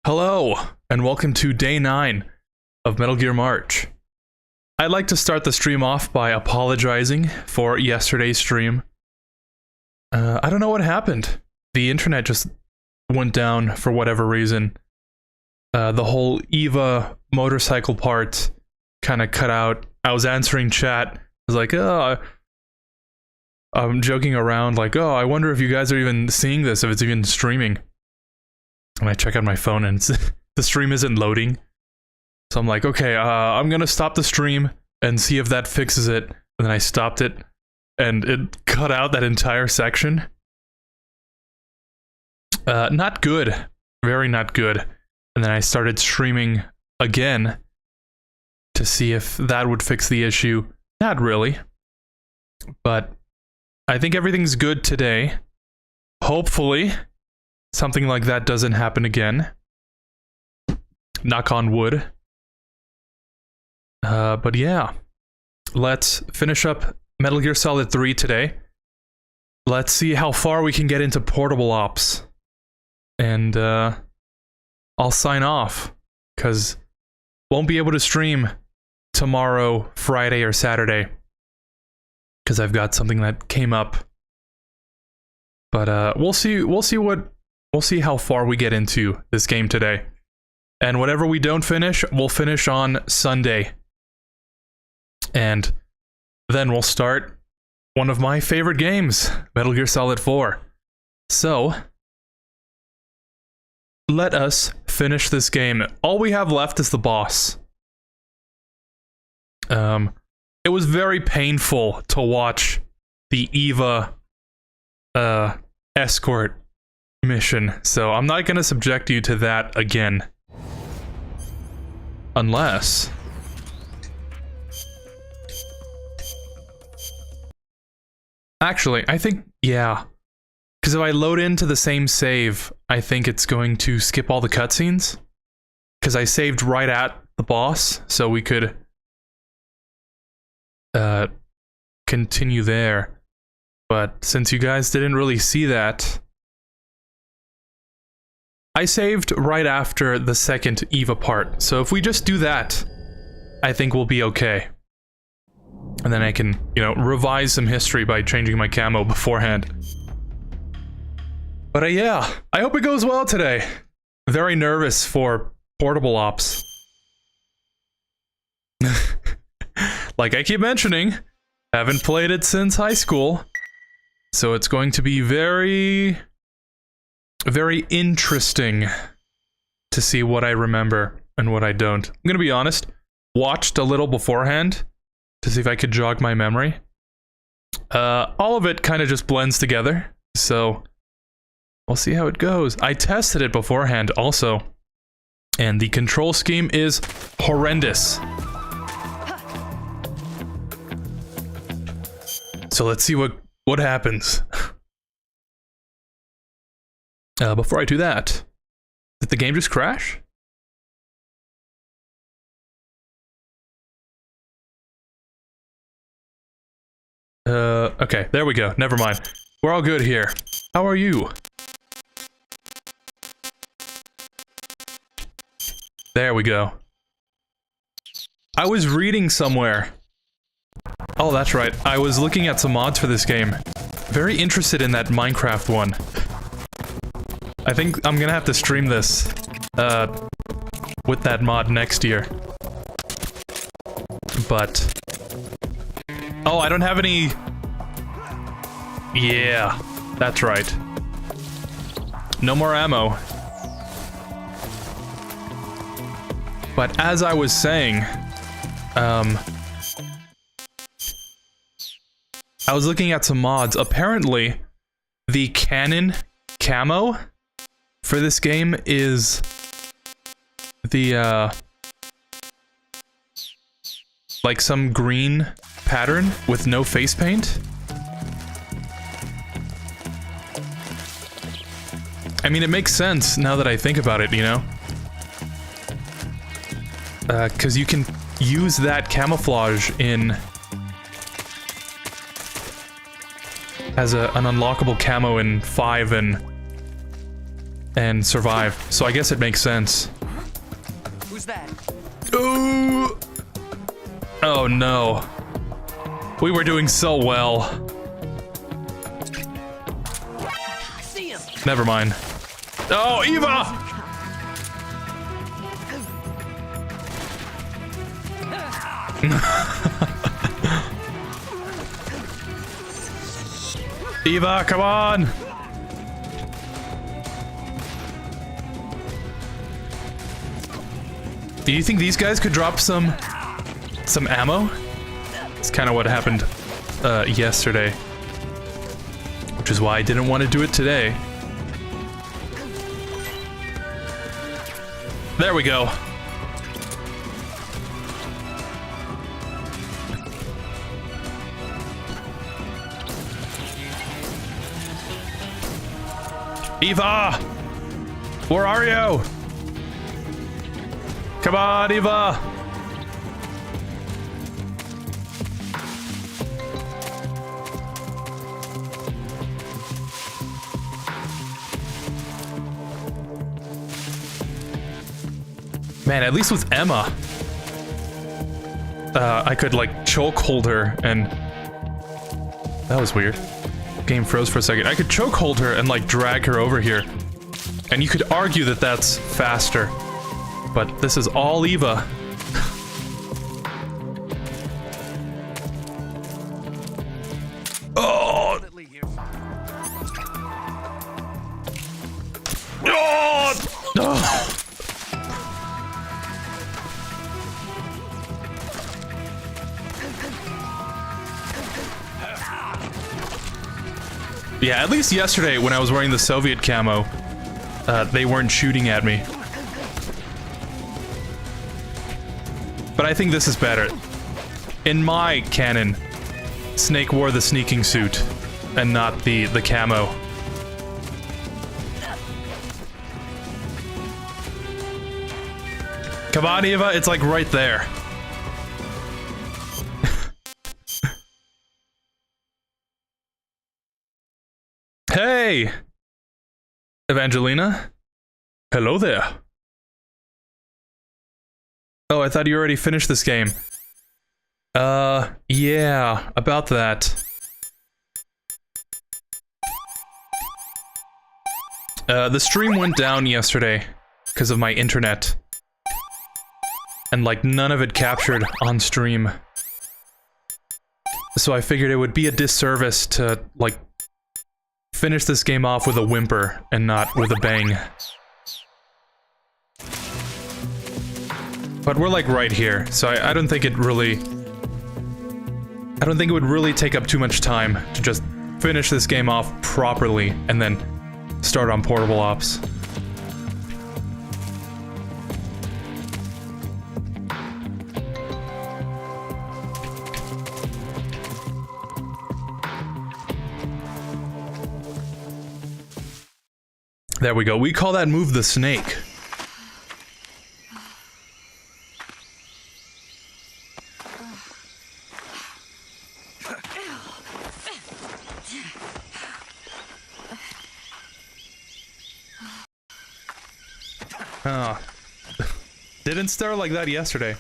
Hello, and welcome to Day 9 of Metal Gear March. I'd like to start the stream off by apologizing for yesterday's stream. I don't know what happened. The internet just went down for whatever reason. The whole EVA motorcycle part kind of cut out. I was answering chat. I was like, oh, I'm joking around like, oh, I wonder if you guys are even seeing this, if it's even streaming. And I check out my phone and the stream isn't loading. So I'm like, okay, I'm gonna stop the stream and see if that fixes it. And then I stopped it and it cut out that entire section. Not good. Very not good. And then I started streaming again to see if that would fix the issue. Not really. But I think everything's good today. Hopefully something like that doesn't happen again. Knock on wood. But yeah. Let's finish up Metal Gear Solid 3 today. Let's see how far we can get into portable ops. And I'll sign off, because won't be able to stream tomorrow, Friday, or Saturday. Because I've got something that came up. But we'll see how far we get into this game today. And whatever we don't finish, we'll finish on Sunday. And then we'll start one of my favorite games, Metal Gear Solid 4. So, let us finish this game. All we have left is the boss. It was very painful to watch the EVA escort mission, so I'm not gonna subject you to that again. Unless actually, I think, yeah. Because if I load into the same save, I think it's going to skip all the cutscenes. Because I saved right at the boss, so we could continue there. But since you guys didn't really see that, I saved right after the second EVA part. So if we just do that, I think we'll be okay. And then I can, revise some history by changing my camo beforehand. But yeah, I hope it goes well today. Very nervous for portable ops. Like I keep mentioning, haven't played it since high school. So it's going to be very, very interesting to see what I remember and what I don't. I'm gonna be honest, watched a little beforehand to see if I could jog my memory. All of it kind of just blends together, so we'll see how it goes. I tested it beforehand also, and the control scheme is horrendous. So let's see what happens. Before I do that, did the game just crash? Okay, there we go. Never mind. We're all good here. How are you? There we go. I was reading somewhere. Oh, that's right. I was looking at some mods for this game. Very interested in that Minecraft one. I think I'm gonna have to stream this, with that mod next year. But oh, I don't have any. Yeah, that's right. No more ammo. But as I was saying, I was looking at some mods. Apparently, the cannon camo for this game is the, like some green pattern with no face paint. I mean, it makes sense now that I think about it, because you can use that camouflage in as an unlockable camo in 5 and and survive. So I guess it makes sense. Who's that? Ooh! Oh no. We were doing so well. See him. Never mind. Oh, Eva! Eva, come on! Do you think these guys could drop some ammo? It's kind of what happened yesterday, which is why I didn't want to do it today. There we go. Eva! Where are you? Come on, Eva! Man, at least with Emma, I could like choke hold her and... That was weird. Game froze for a second. I could choke hold her and like drag her over here. And you could argue that that's faster. But this is all Eva. Oh! Oh! Yeah, at least yesterday when I was wearing the Soviet camo, they weren't shooting at me. But I think this is better. In my canon, Snake wore the sneaking suit and not the camo. Come on, Eva, it's like right there. Hey! Evangelina? Hello there. Oh, I thought you already finished this game. Yeah, about that. The stream went down yesterday because of my internet. And like none of it captured on stream. So I figured it would be a disservice to like finish this game off with a whimper and not with a bang. But we're like right here, so I don't think it really... I don't think it would really take up too much time to just finish this game off properly and then start on Portable Ops. There we go. We call that move the snake. Ah. Didn't stir like that yesterday.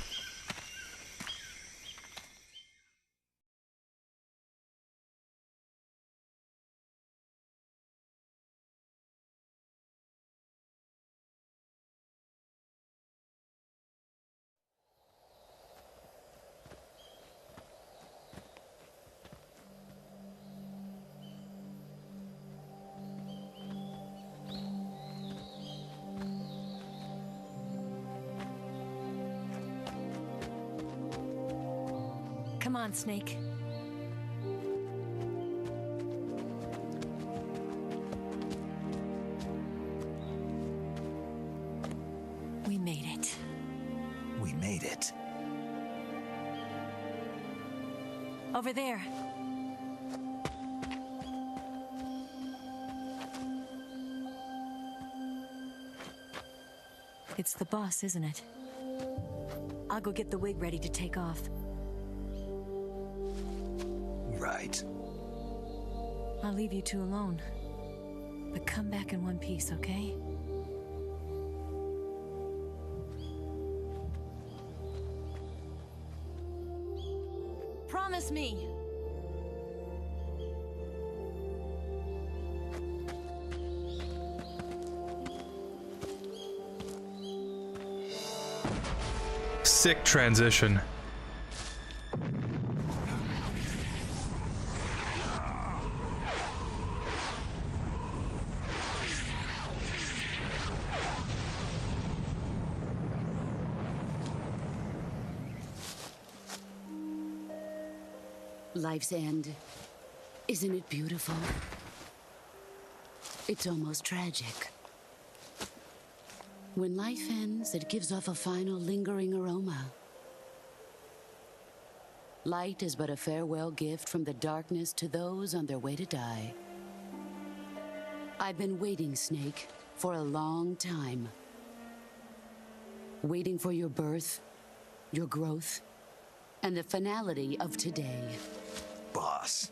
Come on, Snake. We made it. We made it. Over there. It's the boss, isn't it? I'll go get the wig ready to take off. Right. I'll leave you two alone. But come back in one piece, okay? Promise me! Sick transition. Life's end. Isn't it beautiful? It's almost tragic. When life ends, it gives off a final lingering aroma. Light is but a farewell gift from the darkness to those on their way to die. I've been waiting, Snake, for a long time. Waiting for your birth, your growth, and the finality of today. Boss,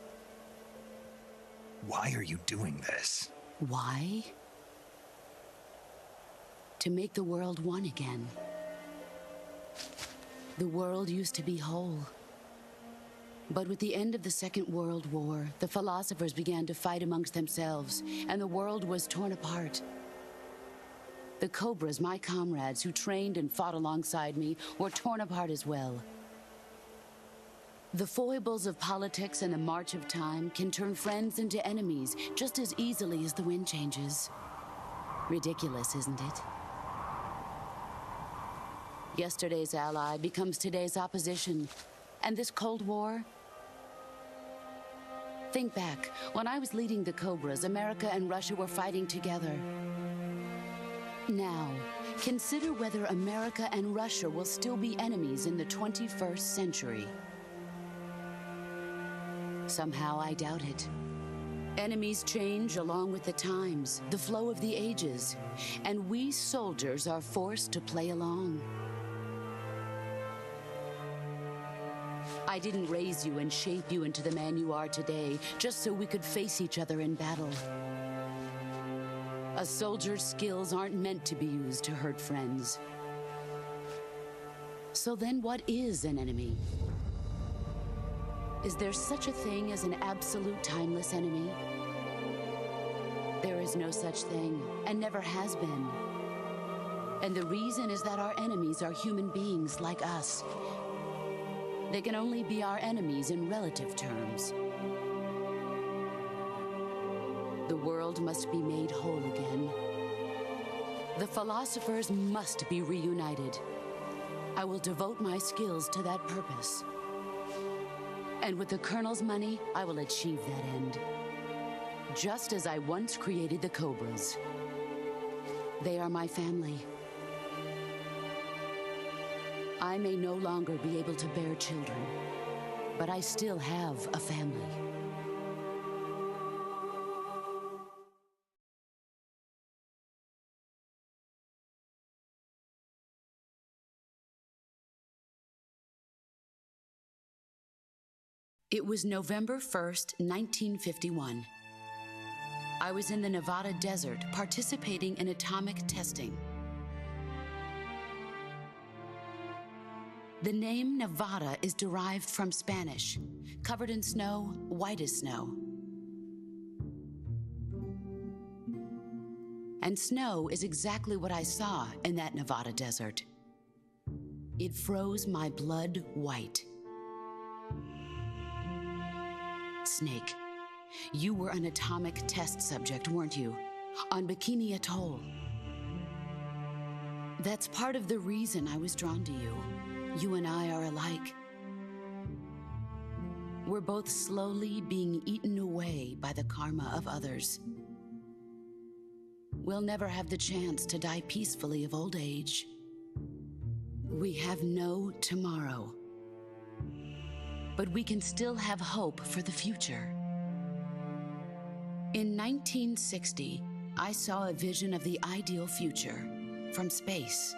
why are you doing this? Why? To make the world one again. The world used to be whole. But with the end of the Second World War, the philosophers began to fight amongst themselves, and the world was torn apart. The Cobras, my comrades who trained and fought alongside me, were torn apart as well. The foibles of politics and the march of time can turn friends into enemies just as easily as the wind changes. Ridiculous, isn't it? Yesterday's ally becomes today's opposition. And this Cold War? Think back. When I was leading the Cobras, America and Russia were fighting together. Now, consider whether America and Russia will still be enemies in the 21st century. Somehow I doubt it. Enemies change along with the times, the flow of the ages, and we soldiers are forced to play along. I didn't raise you and shape you into the man you are today just so we could face each other in battle. A soldier's skills aren't meant to be used to hurt friends. So then what is an enemy? Is there such a thing as an absolute timeless enemy? There is no such thing, and never has been. And the reason is that our enemies are human beings like us. They can only be our enemies in relative terms. The world must be made whole again. The philosophers must be reunited. I will devote my skills to that purpose. And with the Colonel's money, I will achieve that end. Just as I once created the Cobras. They are my family. I may no longer be able to bear children, but I still have a family. It was November 1st, 1951. I was in the Nevada desert participating in atomic testing. The name Nevada is derived from Spanish, covered in snow, white as snow. And snow is exactly what I saw in that Nevada desert. It froze my blood white. Snake, you were an atomic test subject, weren't you? On Bikini Atoll. That's part of the reason I was drawn to you. You and I are alike. We're both slowly being eaten away by the karma of others. We'll never have the chance to die peacefully of old age. We have no tomorrow. But we can still have hope for the future. In 1960, I saw a vision of the ideal future from space.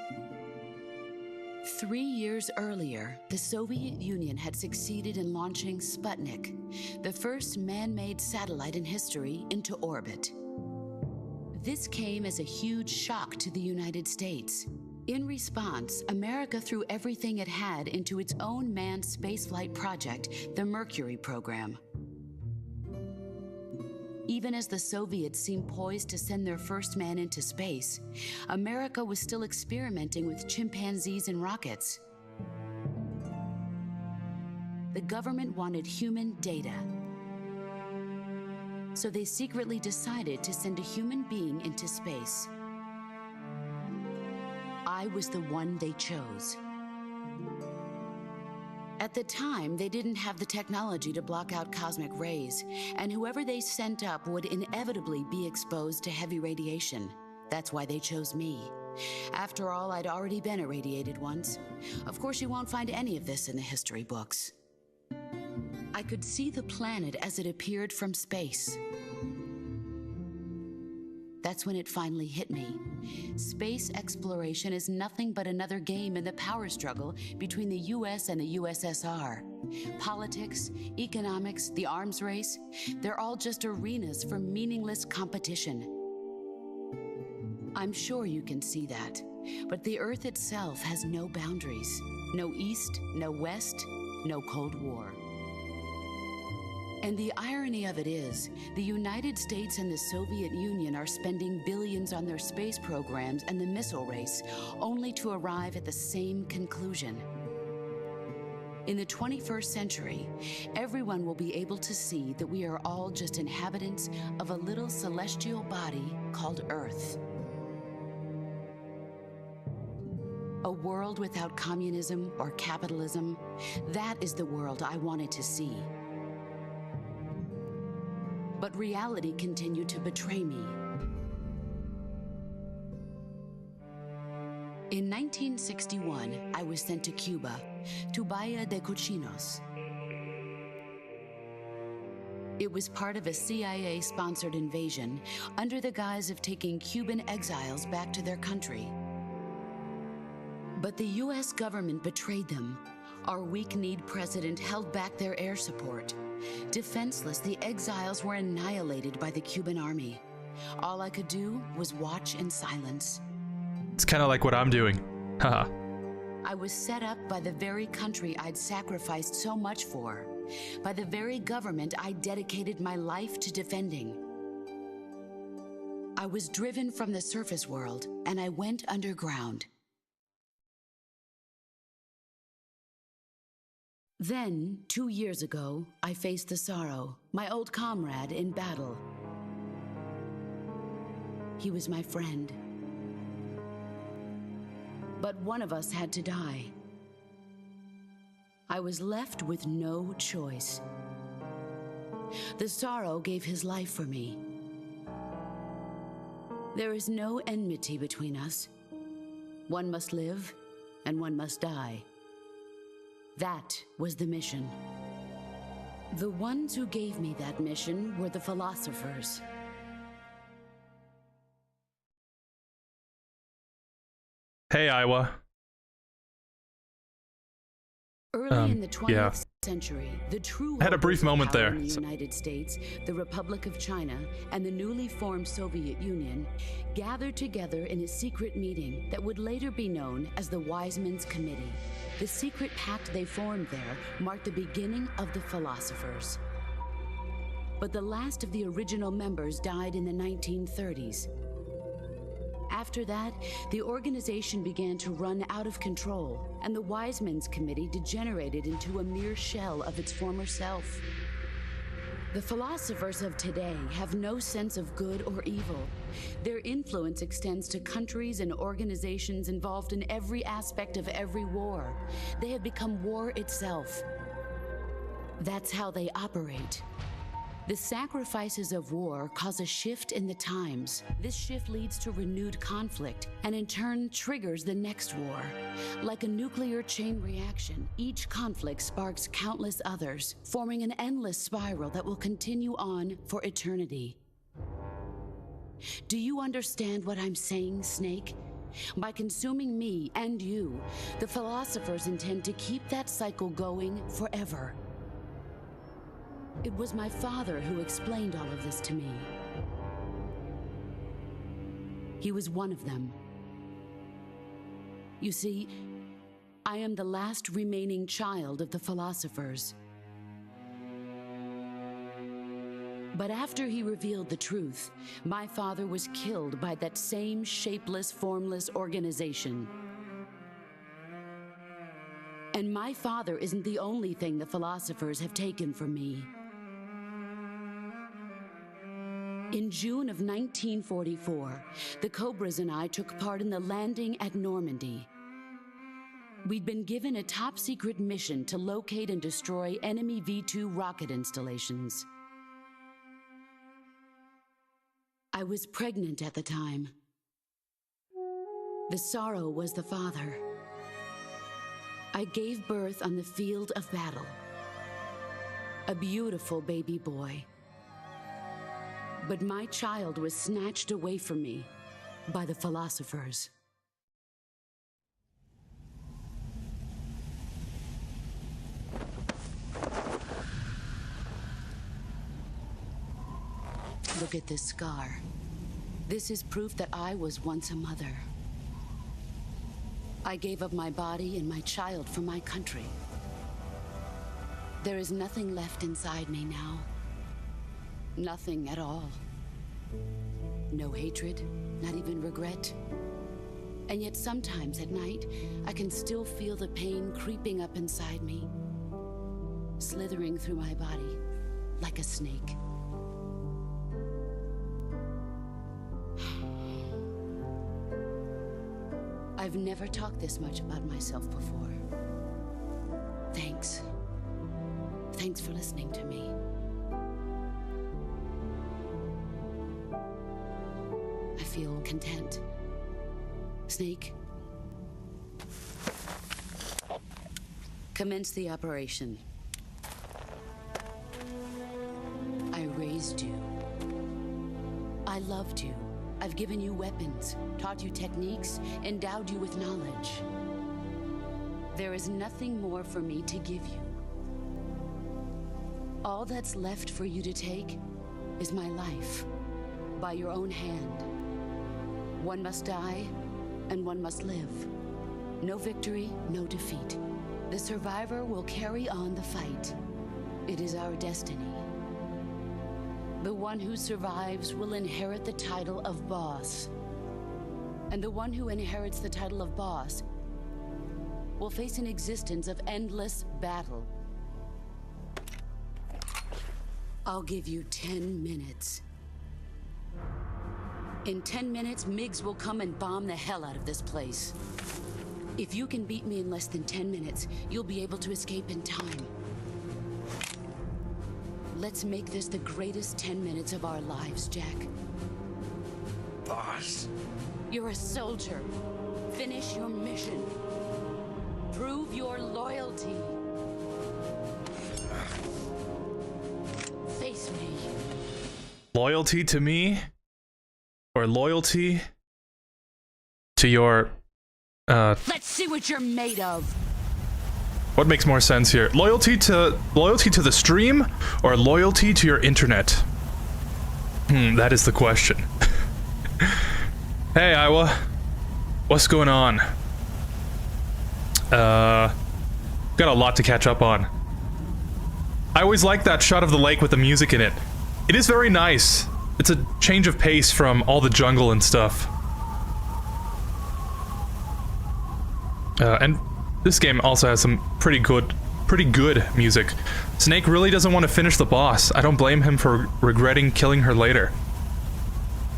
3 years earlier, the Soviet Union had succeeded in launching Sputnik, the first man-made satellite in history, into orbit. This came as a huge shock to the United States. In response, America threw everything it had into its own manned spaceflight project, the Mercury program. Even as the Soviets seemed poised to send their first man into space, America was still experimenting with chimpanzees and rockets. The government wanted human data. So they secretly decided to send a human being into space. I was the one they chose. At the time, they didn't have the technology to block out cosmic rays, and whoever they sent up would inevitably be exposed to heavy radiation. That's why they chose me. After all, I'd already been irradiated once. Of course, you won't find any of this in the history books. I could see the planet as it appeared from space. That's when it finally hit me. Space exploration is nothing but another game in the power struggle between the US and the USSR. Politics, economics, the arms race, they're all just arenas for meaningless competition. I'm sure you can see that, but the Earth itself has no boundaries. No East, no West, no Cold War. And the irony of it is, the United States and the Soviet Union are spending billions on their space programs and the missile race, only to arrive at the same conclusion. In the 21st century, everyone will be able to see that we are all just inhabitants of a little celestial body called Earth. A world without communism or capitalism, that is the world I wanted to see. But reality continued to betray me. In 1961, I was sent to Cuba, to Bahia de Cochinos. It was part of a CIA-sponsored invasion under the guise of taking Cuban exiles back to their country. But the US government betrayed them. Our weak-kneed president held back their air support. Defenseless, the exiles were annihilated by the Cuban army. All I could do was watch in silence. It's kind of like what I'm doing. Haha. I was set up by the very country I'd sacrificed so much for, by the very government I dedicated my life to defending. I was driven from the surface world, and I went underground. Then, 2 years ago, I faced the Sorrow, my old comrade in battle. He was my friend. But one of us had to die. I was left with no choice. The Sorrow gave his life for me. There is no enmity between us. One must live, and one must die. That was the mission. The ones who gave me that mission were the philosophers. Hey, Iowa. Early in the 20th century, the true I had a brief moment there. in the United States, the Republic of China, and the newly formed Soviet Union gathered together in a secret meeting that would later be known as the Wise Men's Committee. The secret pact they formed there marked the beginning of the philosophers. But the last of the original members died in the 1930s. After that, the organization began to run out of control, and the Wise Men's Committee degenerated into a mere shell of its former self. The philosophers of today have no sense of good or evil. Their influence extends to countries and organizations involved in every aspect of every war. They have become war itself. That's how they operate. The sacrifices of war cause a shift in the times. This shift leads to renewed conflict and in turn triggers the next war. Like a nuclear chain reaction, each conflict sparks countless others, forming an endless spiral that will continue on for eternity. Do you understand what I'm saying, Snake? By consuming me and you, the philosophers intend to keep that cycle going forever. It was my father who explained all of this to me. He was one of them. You see, I am the last remaining child of the philosophers. But after he revealed the truth, my father was killed by that same shapeless, formless organization. And my father isn't the only thing the philosophers have taken from me. In June of 1944, the Cobras and I took part in the landing at Normandy. We'd been given a top-secret mission to locate and destroy enemy V-2 rocket installations. I was pregnant at the time. The sorrow was the father. I gave birth on the field of battle. A beautiful baby boy. But my child was snatched away from me by the philosophers. Look at this scar. This is proof that I was once a mother. I gave up my body and my child for my country. There is nothing left inside me now. Nothing at all. No hatred, not even regret. And yet sometimes at night, I can still feel the pain creeping up inside me, slithering through my body like a snake. I've never talked this much about myself before. Thanks. Thanks for listening to me. I feel content. Snake, commence the operation. I raised you. I loved you. I've given you weapons, taught you techniques, endowed you with knowledge. There is nothing more for me to give you. All that's left for you to take is my life, by your own hand. One must die, and one must live. No victory, no defeat. The survivor will carry on the fight. It is our destiny. The one who survives will inherit the title of boss. And the one who inherits the title of boss will face an existence of endless battle. I'll give you 10 minutes. In 10 minutes, MiGs will come and bomb the hell out of this place. If you can beat me in less than 10 minutes, you'll be able to escape in time. Let's make this the greatest 10 minutes of our lives, Jack. Boss. You're a soldier. Finish your mission. Prove your loyalty. Face me. Loyalty to me? Or loyalty to your, Let's see what you're made of. what makes more sense here? Loyalty to the stream or loyalty to your internet? That is the question. Hey, Iowa. What's going on? Got a lot to catch up on. I always like that shot of the lake with the music in it. It is very nice. It's a change of pace from all the jungle and stuff. And this game also has some pretty good music. Snake really doesn't want to finish the boss. I don't blame him for regretting killing her later.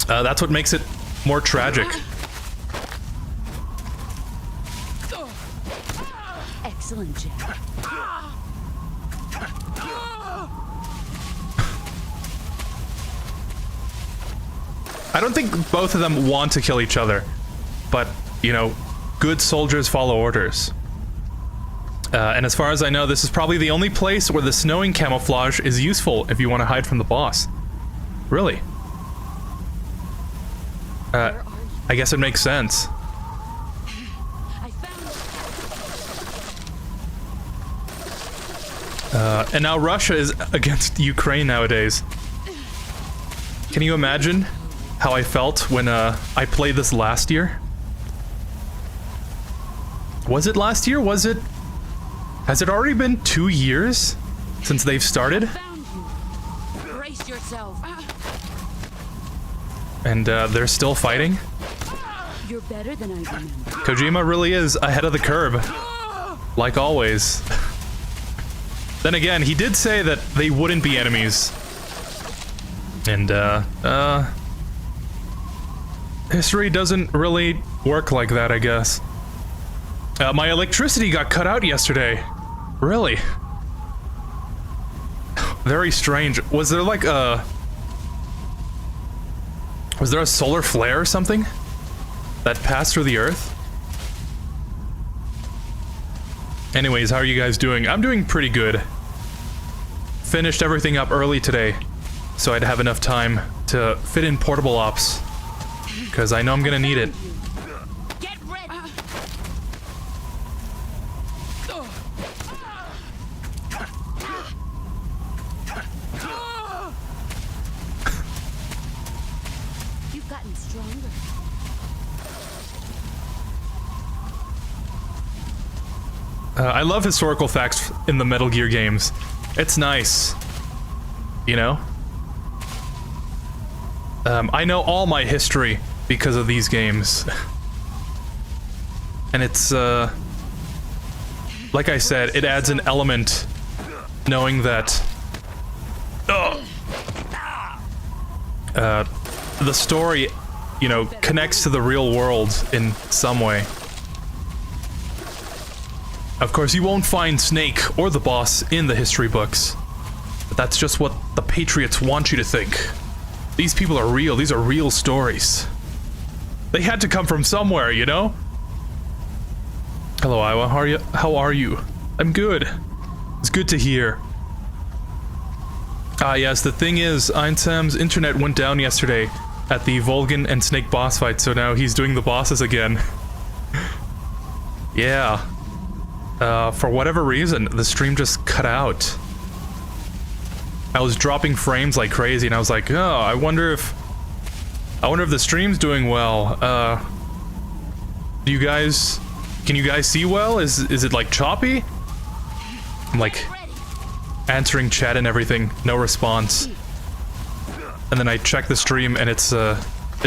That's what makes it more tragic. Excellent, Jack. I don't think both of them want to kill each other, but, you know, good soldiers follow orders. And as far as I know, this is probably the only place where the snowing camouflage is useful if you want to hide from the boss. Really. I guess it makes sense. I found And now Russia is against Ukraine nowadays. Can you imagine how I felt when I played this last year. Was it last year? Was it? Has it already been 2 years since they've started? Found you. Brace yourself. And they're still fighting? You're better than I remember. Kojima really is ahead of the curve. Like always. Then again, he did say that they wouldn't be enemies. And, history doesn't really work like that, I guess. My electricity got cut out yesterday. Really? Very strange. Was there like a... Was there a solar flare or something that passed through the Earth? Anyways, how are you guys doing? I'm doing pretty good. Finished everything up early today, so I'd have enough time to fit in portable ops. Because I know I'm gonna need it. Get ready. You've gotten stronger. I love historical facts in the Metal Gear games. It's nice. You know? I know all my history because of these games. And it's, like I said, it adds an element knowing that... the story, you know, connects to the real world in some way. Of course, you won't find Snake or the boss in the history books. But that's just what the Patriots want you to think. These people are real. These are real stories. They had to come from somewhere, you know? Hello, Iowa. How are you? How are you? I'm good. It's good to hear. Ah, yes, the thing is, Einsam's internet went down yesterday at the Volgan and Snake boss fight, so now he's doing the bosses again. Yeah. For whatever reason, the stream just cut out. I was dropping frames like crazy, and I was like, oh, I wonder if the stream's doing well. Can you guys see well? Is it like choppy? I'm like answering chat and everything, no response. And then I check the stream, and it's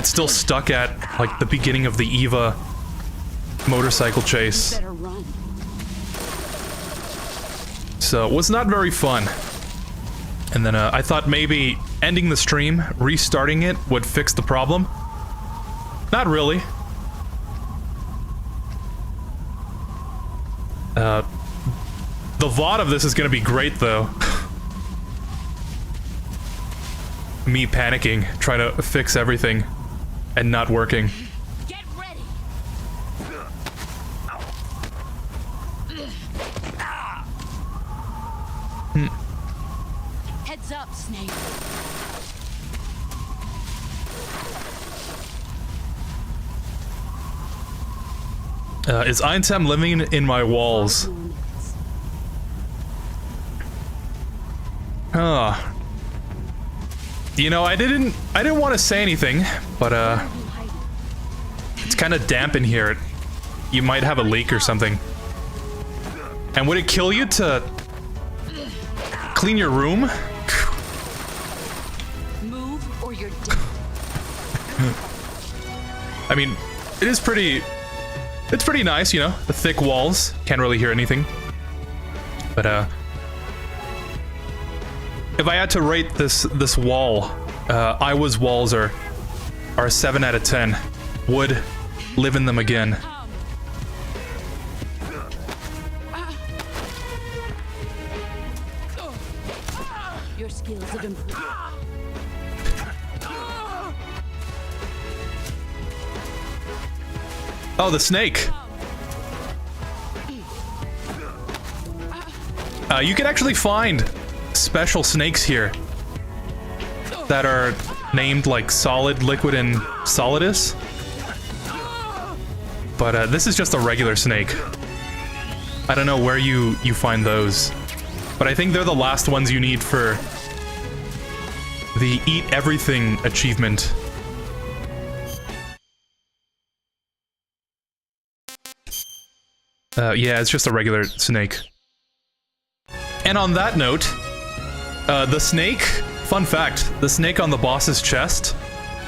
still stuck at like the beginning of the Eva motorcycle chase. Better run. So it was not very fun. And then I thought maybe ending the stream, restarting it, would fix the problem. Not really. The VOD of this is gonna be great, though. Me panicking, trying to fix everything, and not working. Get ready. Heads up, Snake. Is Einsam living in my walls? You know, I didn't want to say anything, but it's kind of damp in here. You might have a leak or something. And would it kill you to clean your room? Move or you're dead. I mean, it's pretty nice, you know, the thick walls. Can't really hear anything. But if I had to rate this wall, Iowa's walls are a 7 out of 10. Would live in them again. Your skills have improved. Oh, the snake. You can actually find special snakes here that are named like Solid, Liquid, and Solidus. But this is just a regular snake. I don't know where you find those. But I think they're the last ones you need for the Eat Everything achievement. Yeah, it's just a regular snake. And on that note, the snake, fun fact, the snake on the boss's chest,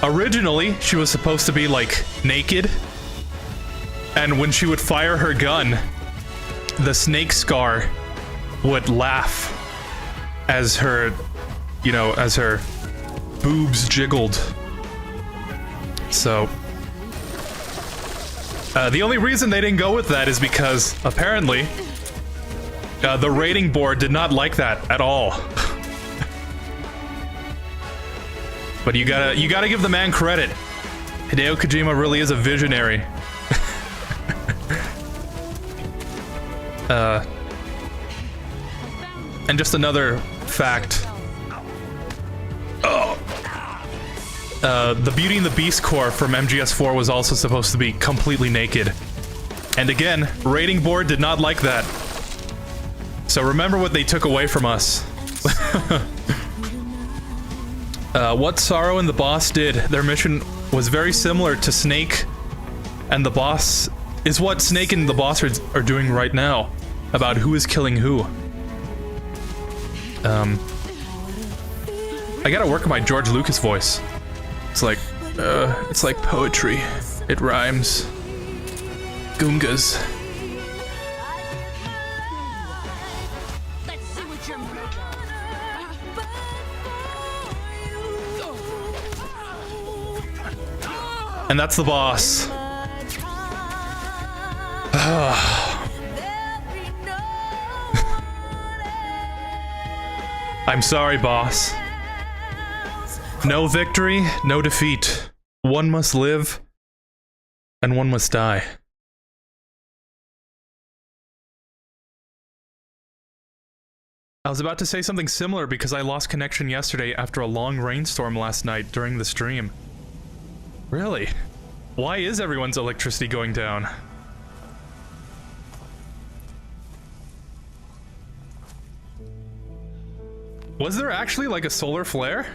originally she was supposed to be like naked, and when she would fire her gun, the snake scar would laugh as her, you know, as her boobs jiggled. So the only reason they didn't go with that is because apparently the rating board did not like that at all. But you gotta give the man credit. Hideo Kojima really is a visionary. And just another fact. Oh. The Beauty and the Beast core from MGS3 was also supposed to be completely naked. And again, rating board did not like that. So remember what they took away from us. What Sorrow and the boss did, their mission was very similar to Snake and the boss, is what Snake and the boss are doing right now, about who is killing who. I gotta work on my George Lucas voice. It's like poetry. It rhymes. Goongas. Let's see what you're And that's the boss. I'm sorry, boss. No victory, no defeat. One must live, and one must die. I was about to say something similar because I lost connection yesterday after a long rainstorm last night during the stream. Really? Why is everyone's electricity going down? Was there actually like a solar flare?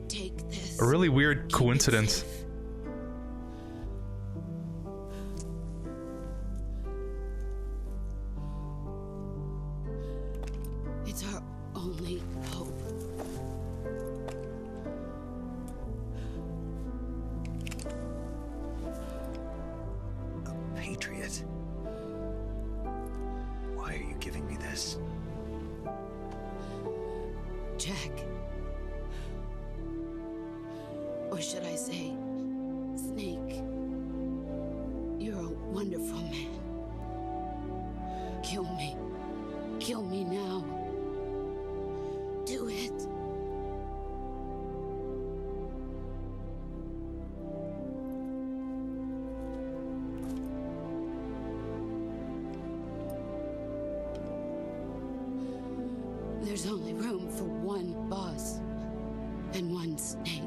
Take this. A really weird coincidence. It's our only hope. A patriot? Why are you giving me this? Jack. Or should I say, Snake. You're a wonderful man. Kill me. Kill me now. Do it. There's only room for one boss and one snake.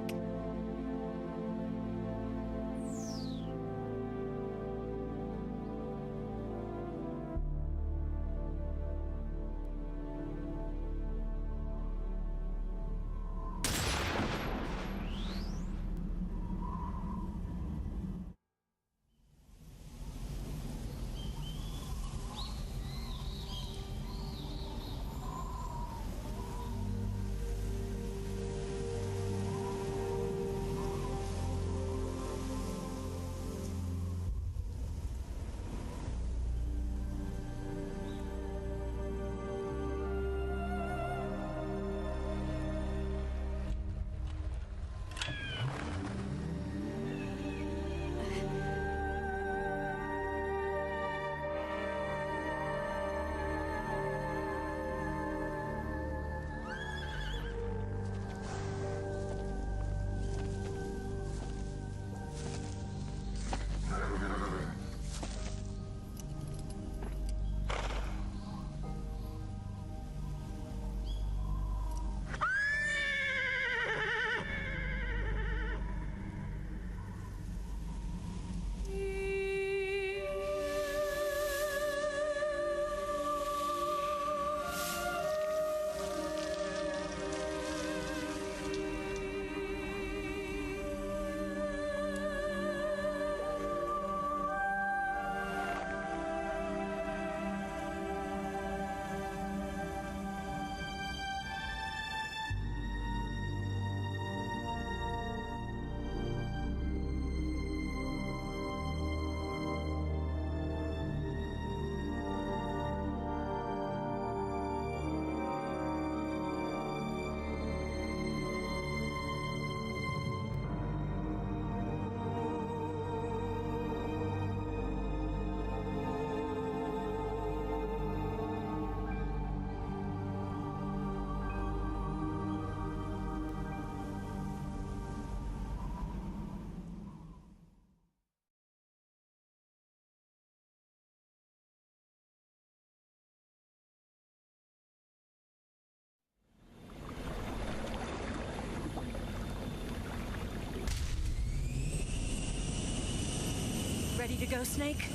Ready to go, Snake?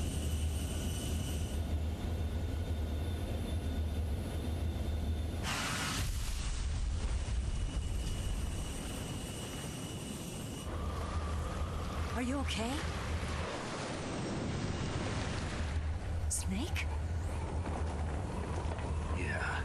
Are you okay? Snake? Yeah.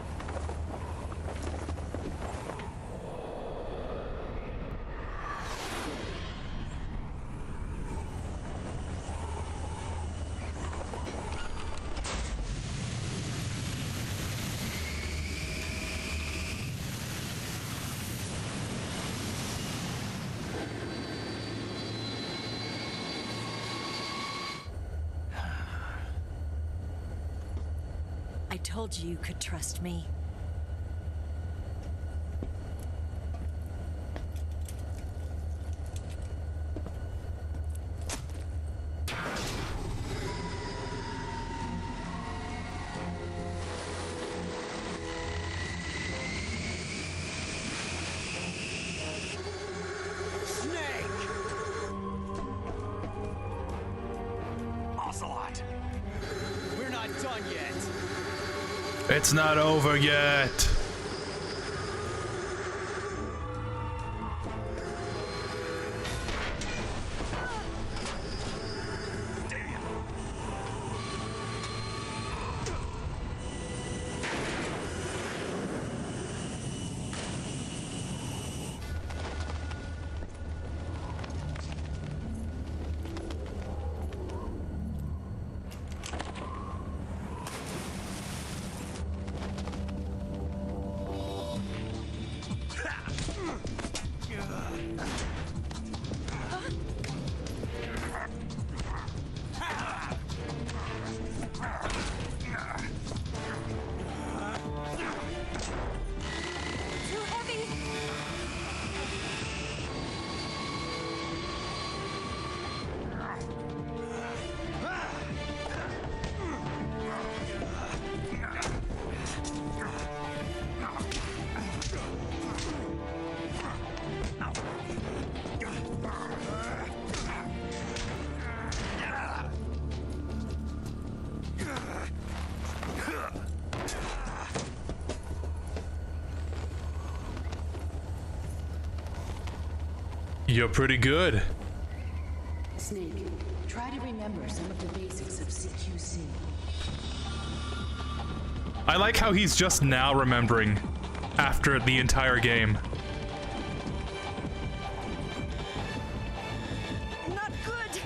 I told you you could trust me. Ocelot! We're not done yet! It's not over yet. Too heavy! You're pretty good. Snake, try to remember some of the basics of CQC. I like how he's just now remembering after the entire game. Not good!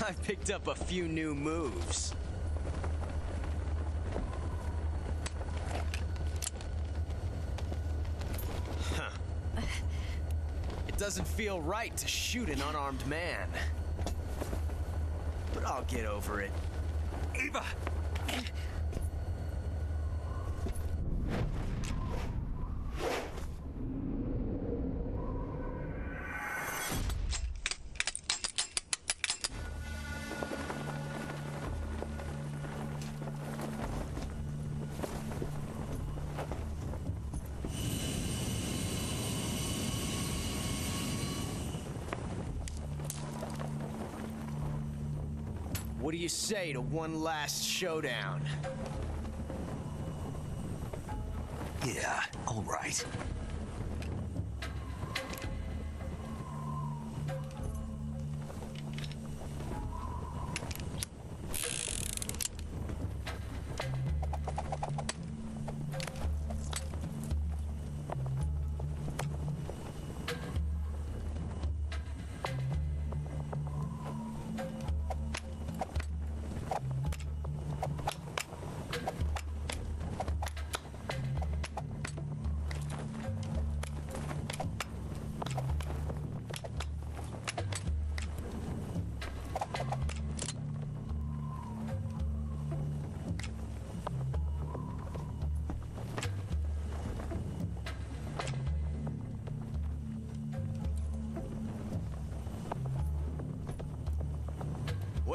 I've picked up a few new moves. Huh. It doesn't feel right to shoot an unarmed man. But I'll get over it. Ava! What do you say to one last showdown? Yeah, all right.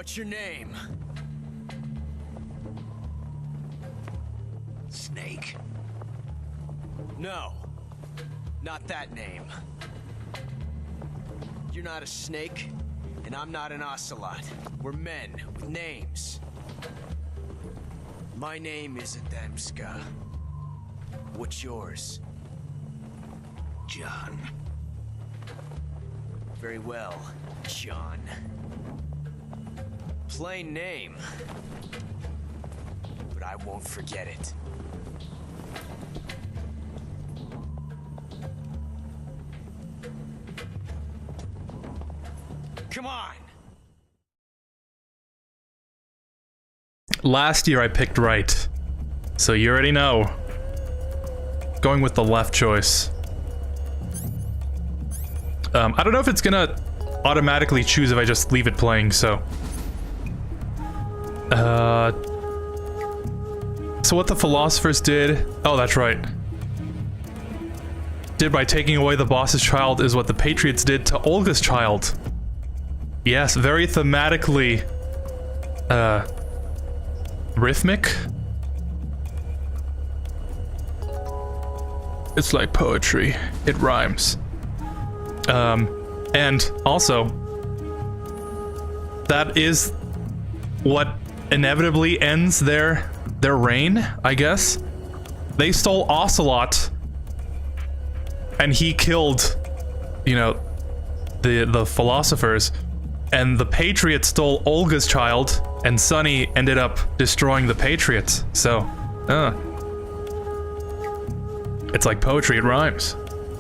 What's your name? Snake. No. Not that name. You're not a snake, and I'm not an ocelot. We're men with names. My name is Adamska. What's yours? John. Very well, John. Plain name. But I won't forget it. Come on! Last year I picked right. So you already know. Going with the left choice. I don't know if it's gonna automatically choose if I just leave it playing, so... So what the philosophers did... Oh, that's right. Did by taking away the boss's child is what the Patriots did to Olga's child. Yes, very thematically... rhythmic? It's like poetry. It rhymes. And also, that is what inevitably ends their reign, I guess. They stole Ocelot, and he killed, you know, the philosophers, and the Patriots stole Olga's child, and Sonny ended up destroying the Patriots. So, it's like poetry, it rhymes.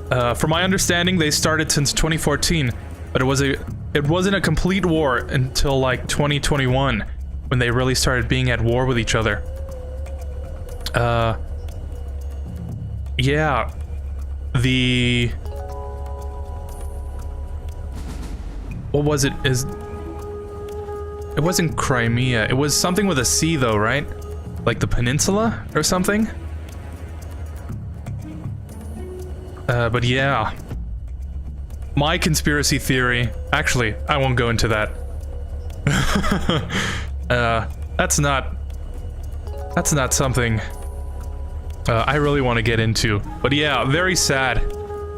From my understanding, they started since 2014, but it wasn't a complete war until like 2021, when they really started being at war with each other. Yeah, what was it? It wasn't Crimea. It was something with a C though, right? Like the peninsula or something? But yeah. My conspiracy theory... Actually, I won't go into that. That's not something I really want to get into. But yeah, very sad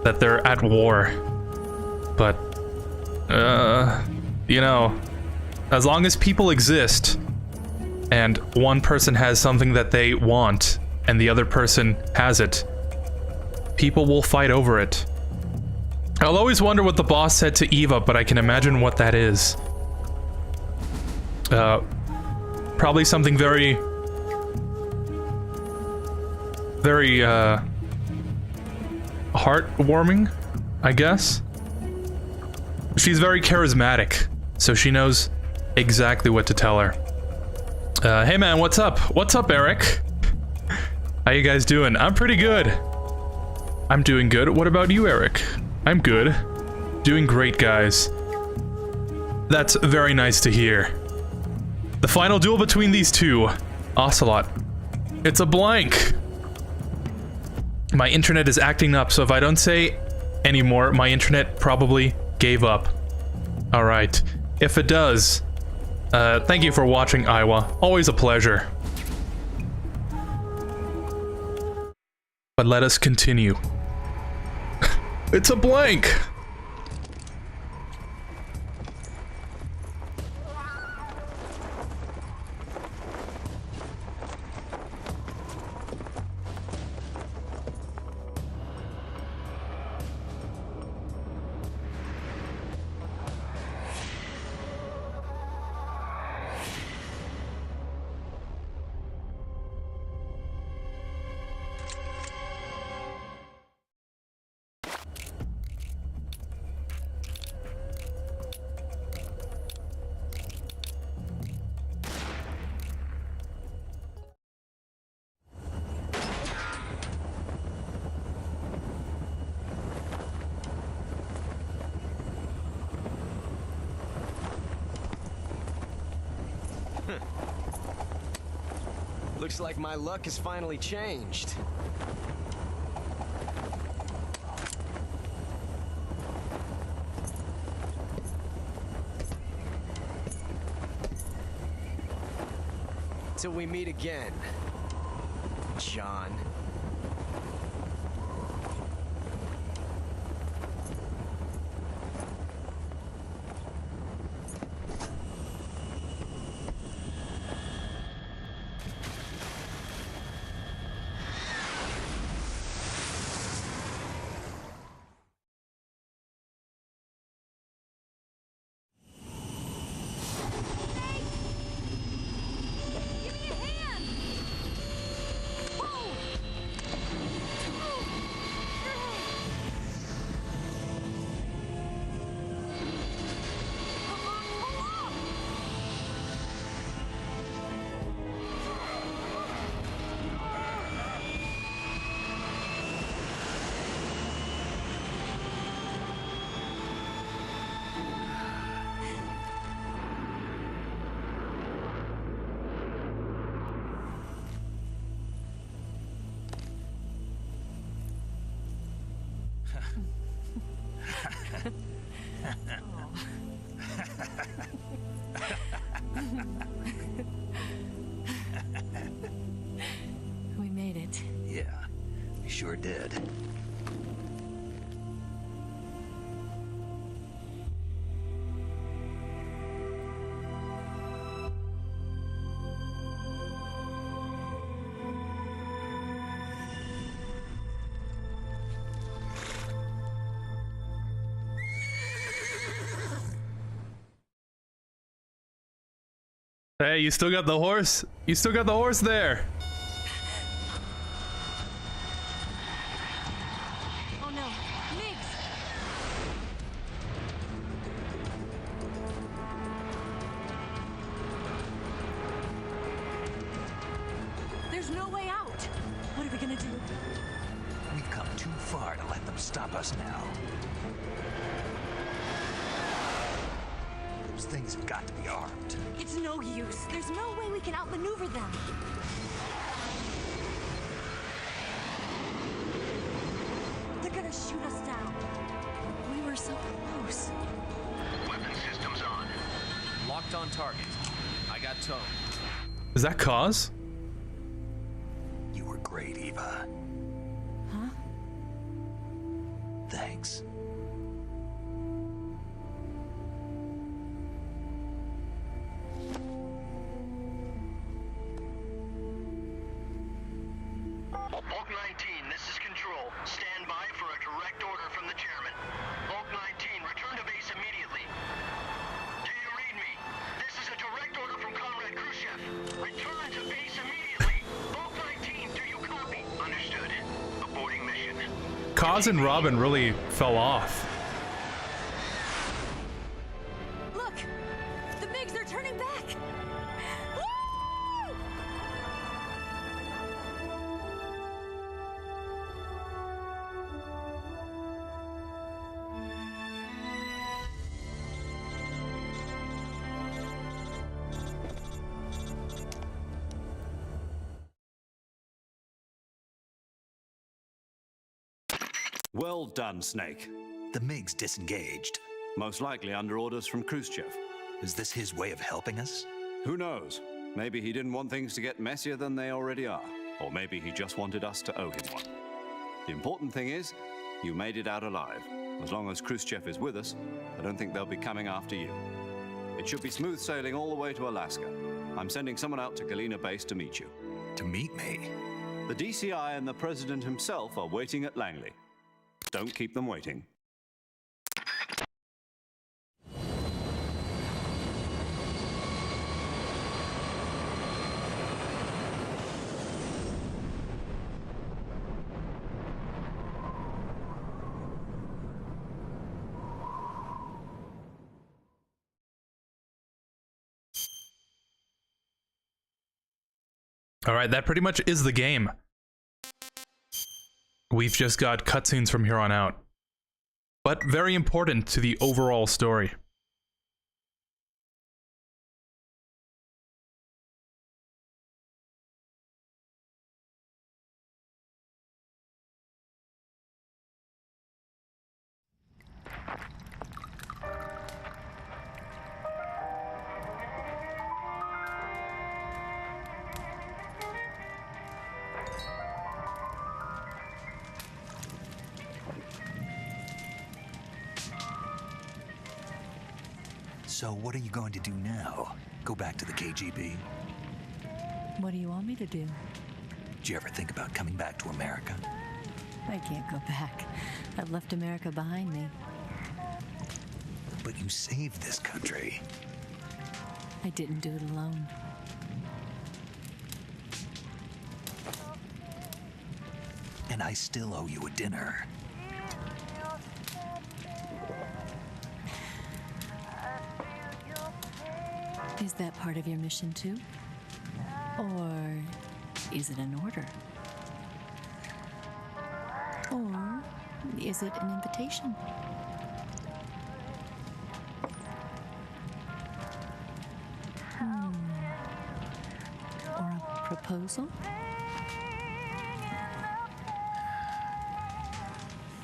that they're at war. But, you know, as long as people exist, and one person has something that they want, and the other person has it, people will fight over it. I'll always wonder what the boss said to Eva, but I can imagine what that is. Probably something very heartwarming, I guess. She's very charismatic, so she knows exactly what to tell her. Hey man, what's up? What's up, Eric? How you guys doing? I'm pretty good. I'm doing good. What about you, Eric? I'm good. Doing great, guys. That's very nice to hear. The final duel between these two. Ocelot. It's a blank. My internet is acting up, so if I don't say anymore, my internet probably gave up. Alright. If it does, thank you for watching, Iowa. Always a pleasure. But let us continue. It's a blank! Looks like my luck has finally changed. Till we meet again, John. We made it. Yeah, we sure did. Hey, you still got the horse? You still got the horse there. Oh no, Migs! There's no way out. What are we gonna do? We've come too far to let them stop us now. Those things have got to be armed. It's no use. There's no way we can outmaneuver them. They're gonna shoot us down. We were so close. Weapon systems on. Locked on target. I got towed. Is that Cause? You were great, Eva. Huh? Thanks. Bulk 19, this is Control. Stand by for a direct order from the chairman. Bulk 19, return to base immediately. Do you read me? This is a direct order from Comrade Khrushchev. Return to base immediately. Bulk 19, do you copy? Understood. Aborting mission. Cause and Robin really fell off. Look! The Migs are turning back! Woo! Well done, Snake. The MiGs disengaged. Most likely under orders from Khrushchev. Is this his way of helping us? Who knows? Maybe he didn't want things to get messier than they already are. Or maybe he just wanted us to owe him one. The important thing is, you made it out alive. As long as Khrushchev is with us, I don't think they'll be coming after you. It should be smooth sailing all the way to Alaska. I'm sending someone out to Galena Base to meet you. To meet me? The DCI and the President himself are waiting at Langley. Don't keep them waiting. All right, that pretty much is the game. We've just got cutscenes from here on out. But very important to the overall story. So what are you going to do now? Go back to the KGB? What do you want me to do? Did you ever think about coming back to America? I can't go back. I've left America behind me. But you saved this country. I didn't do it alone. And I still owe you a dinner. Is that part of your mission too? Or is it an order? Or is it an invitation? Or a proposal?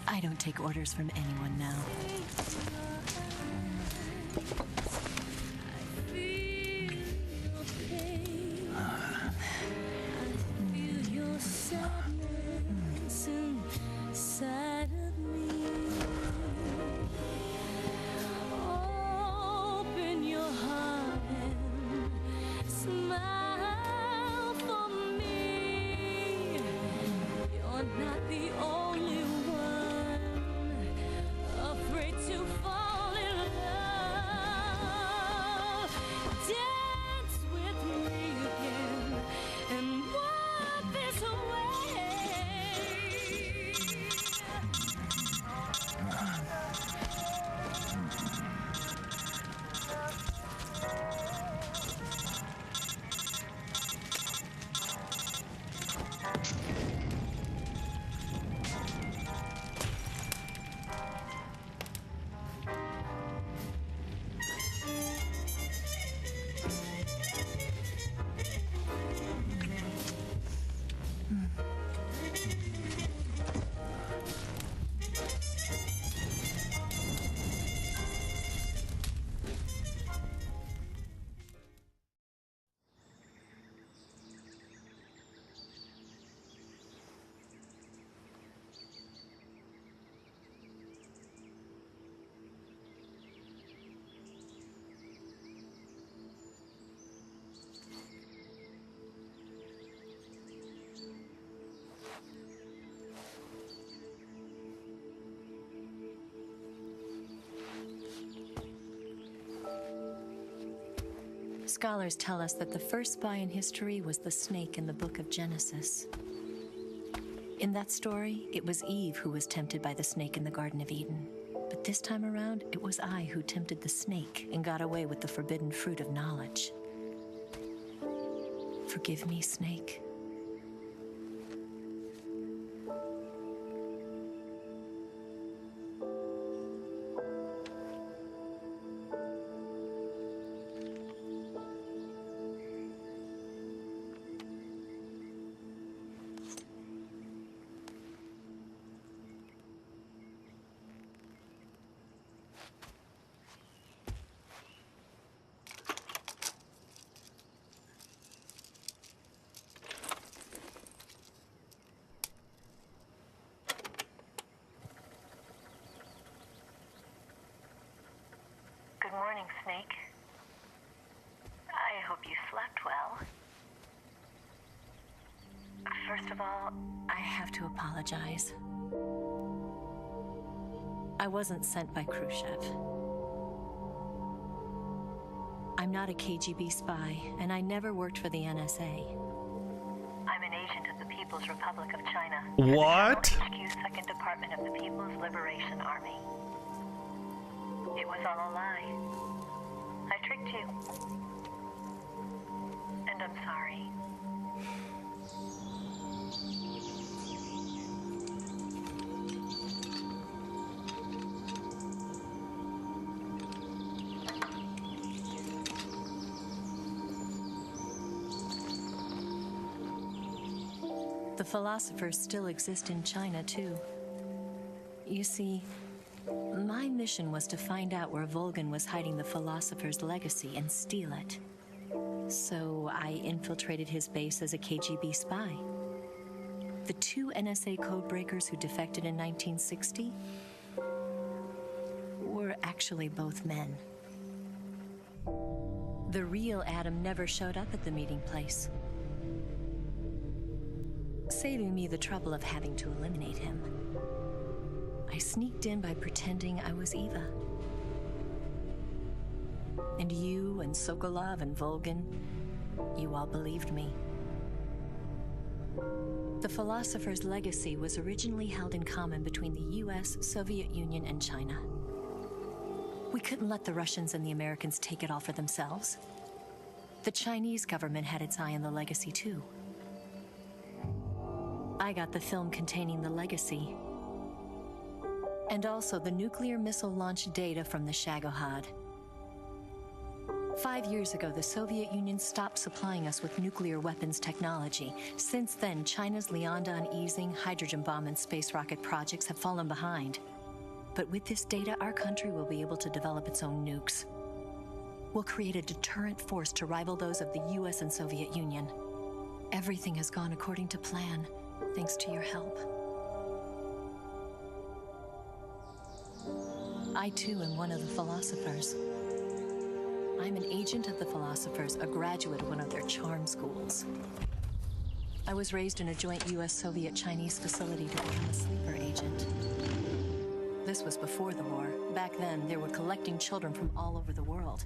I don't take orders from anyone now. Scholars tell us that the first spy in history was the snake in the book of Genesis. In that story, it was Eve who was tempted by the snake in the Garden of Eden. But this time around, it was I who tempted the snake and got away with the forbidden fruit of knowledge. Forgive me, snake. Good morning, Snake. I hope you slept well. First of all, I have to apologize. I wasn't sent by Khrushchev. I'm not a KGB spy, and I never worked for the NSA. I'm an agent of the People's Republic of China. What? HQ, Second Department of the People's Liberation Army. It was all a lie. I tricked you. And I'm sorry. The philosophers still exist in China, too. You see, my mission was to find out where Volgan was hiding the philosopher's legacy and steal it. So I infiltrated his base as a KGB spy. The two NSA codebreakers who defected in 1960 were actually both men. The real Adam never showed up at the meeting place, saving me the trouble of having to eliminate him. I sneaked in by pretending I was Eva. And you and Sokolov and Volgin, you all believed me. The philosopher's legacy was originally held in common between the US, Soviet Union, and China. We couldn't let the Russians and the Americans take it all for themselves. The Chinese government had its eye on the legacy too. I got the film containing the legacy, and also the nuclear missile launch data from the Shagohod. 5 years ago, the Soviet Union stopped supplying us with nuclear weapons technology. Since then, China's Liaodong easing, hydrogen bomb, and space rocket projects have fallen behind. But with this data, our country will be able to develop its own nukes. We'll create a deterrent force to rival those of the US and Soviet Union. Everything has gone according to plan, thanks to your help. I too am one of the philosophers. I'm an agent of the philosophers, a graduate of one of their charm schools. I was raised in a joint US-Soviet-Chinese facility to become a sleeper agent. This was before the war. Back then, they were collecting children from all over the world.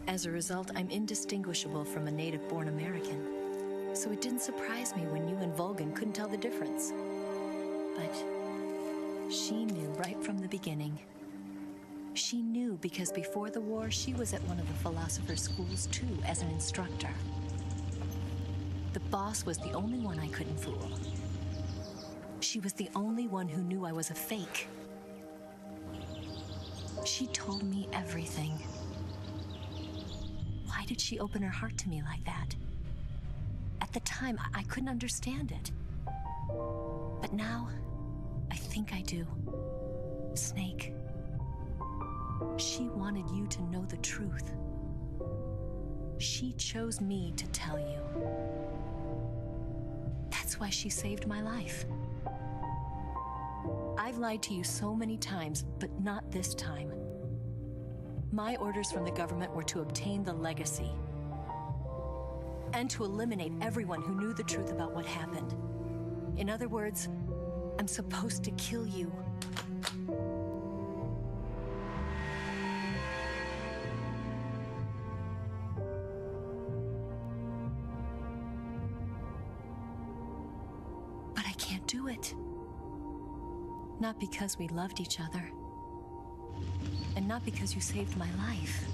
As a result, I'm indistinguishable from a native-born American. So it didn't surprise me when you and Volgin couldn't tell the difference. But she knew right from the beginning. She knew because before the war, she was at one of the philosopher's schools too, as an instructor. The boss was the only one I couldn't fool. She was the only one who knew I was a fake. She told me everything. Why did she open her heart to me like that? At the time, I couldn't understand it. But now, I think I do. Snake. She wanted you to know the truth. She chose me to tell you. That's why she saved my life. I've lied to you so many times, but not this time. My orders from the government were to obtain the legacy and to eliminate everyone who knew the truth about what happened. In other words, I'm supposed to kill you. But I can't do it. Not because we loved each other. And not because you saved my life.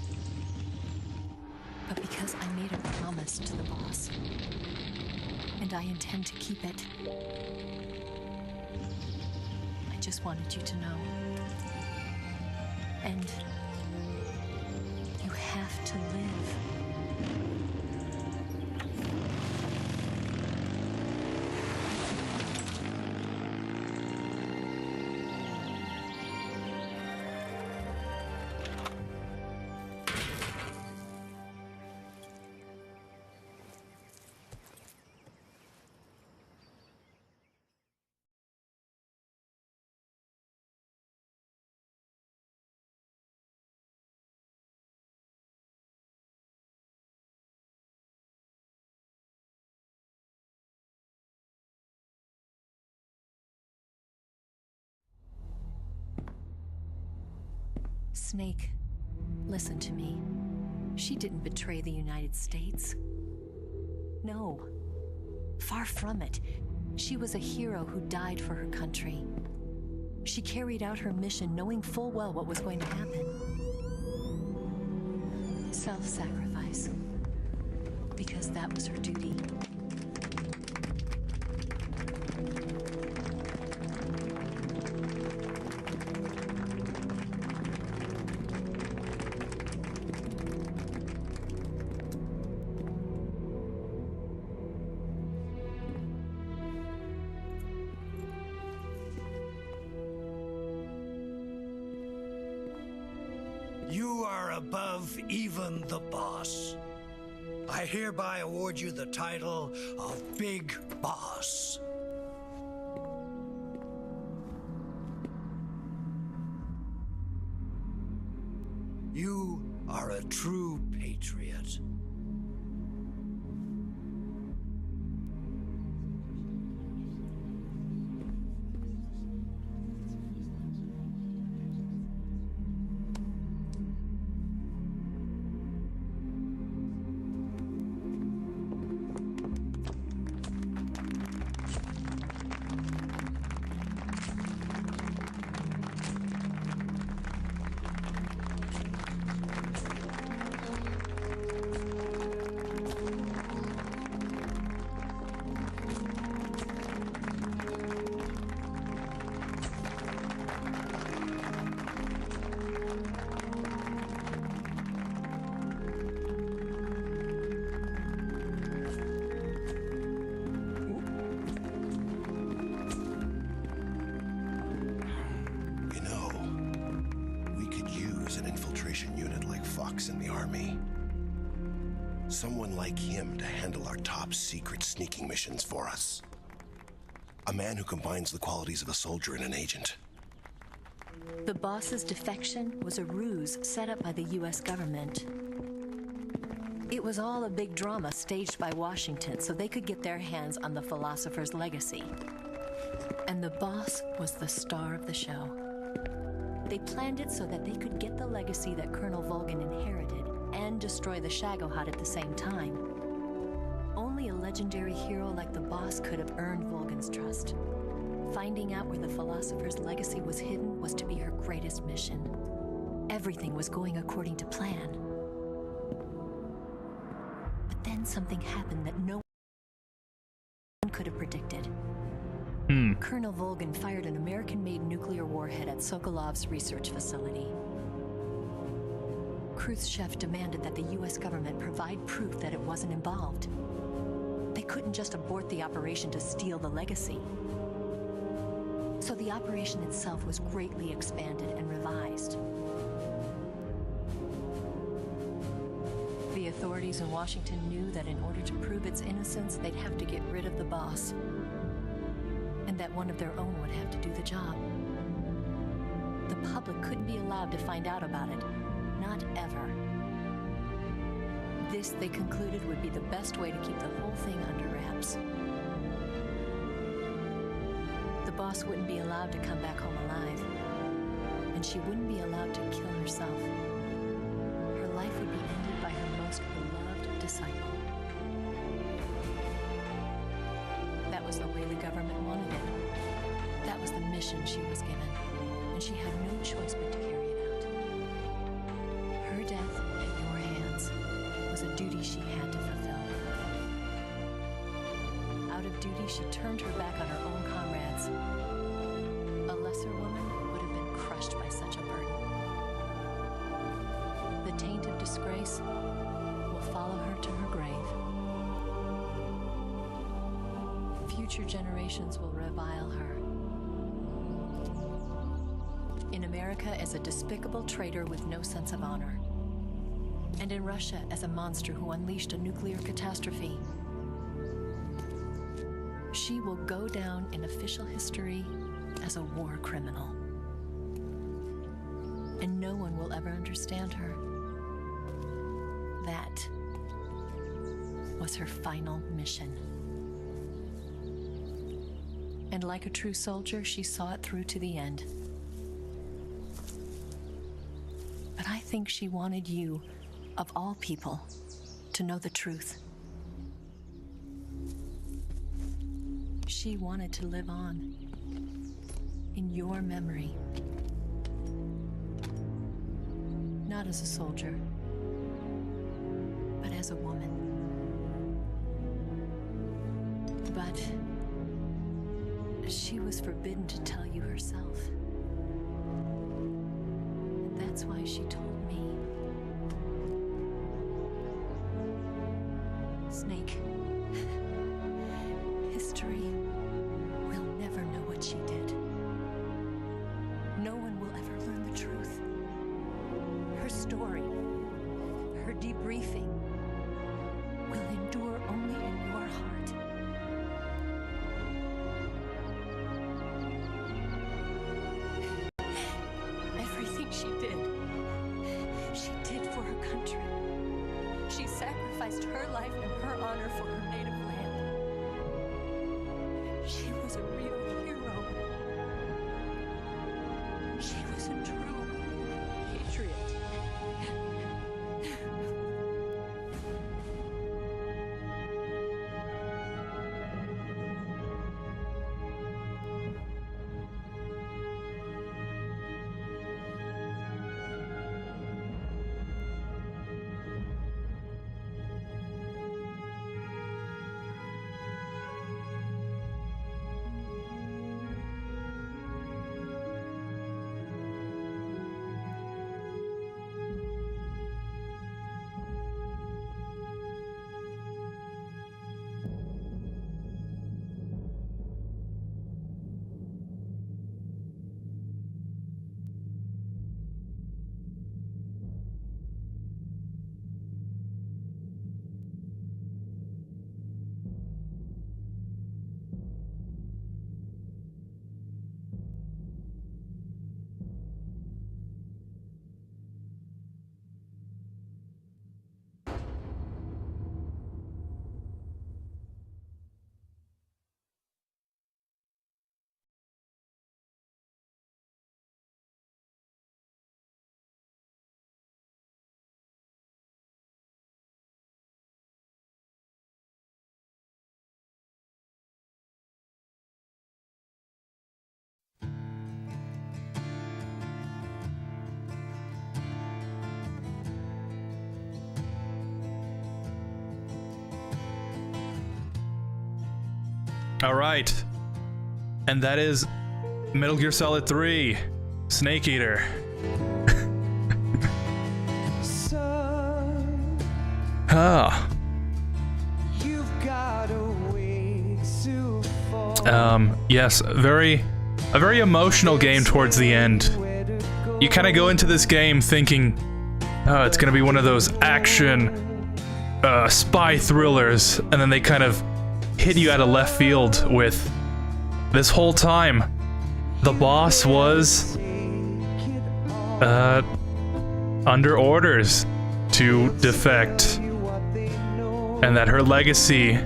But because I made a promise to the boss. And I intend to keep it. I just wanted you to know. And you have to live. Snake, listen to me. She didn't betray the United States. No, far from it. She was a hero who died for her country. She carried out her mission knowing full well what was going to happen. Self-sacrifice. Because that was her duty. You are above even the boss. I hereby award you the title of Big Boss. You are a true patriot. You know, we could use an infiltration unit like Fox in the army. Someone like him to handle our top secret sneaking missions for us. A man who combines the qualities of a soldier and an agent. The boss's defection was a ruse set up by the US government. It was all a big drama staged by Washington so they could get their hands on the philosopher's legacy. And the boss was the star of the show. They planned it so that they could get the legacy that Colonel Volgin inherited and destroy the Shagohod at the same time. Only a legendary hero like the boss could have earned Volgin's trust. Finding out where the philosopher's legacy was hidden was to be her greatest mission. Everything was going according to plan. But then something happened that no one could have predicted. Colonel Volgin fired an American-made nuclear warhead at Sokolov's research facility. Khrushchev demanded that the US government provide proof that it wasn't involved. They couldn't just abort the operation to steal the legacy. So the operation itself was greatly expanded and revised. The authorities in Washington knew that in order to prove its innocence, they'd have to get rid of the boss. And that one of their own would have to do the job. The public couldn't be allowed to find out about it. Not ever. This, they concluded, would be the best way to keep the whole thing under wraps. The boss wouldn't be allowed to come back home alive. And she wouldn't be allowed to kill herself. Her life would be ended by her most beloved disciple. That was the way the government wanted it. That was the mission she was given, and she had no choice but to carry it out. Her death at your hands was a duty she had to fulfill. Out of duty, she turned her back on her own comrades. A lesser woman would have been crushed by such a burden. The taint of disgrace will follow her to her grave. Future generations will revile her. In America as a despicable traitor with no sense of honor. And in Russia as a monster who unleashed a nuclear catastrophe. She will go down in official history as a war criminal. And no one will ever understand her. That was her final mission. And like a true soldier, she saw it through to the end. But I think she wanted you, of all people, to know the truth. She wanted to live on in your memory. Not as a soldier, but as a woman. But she was forbidden to tell you herself. And that's why she told me. Snake, history will never know what she did. No one will ever learn the truth. Her story, her debriefing, will endure only in your heart. Everything she did for her sacrificed her life and her honor for her native land. She was a real hero. She was a true patriot. All right. And that is Metal Gear Solid 3, Snake Eater. Yes, a very emotional game towards the end. You kind of go into this game thinking, oh, it's gonna be one of those action, spy thrillers, and then they kind of hit you out of left field with, this whole time, the boss was, under orders to defect, and that her legacy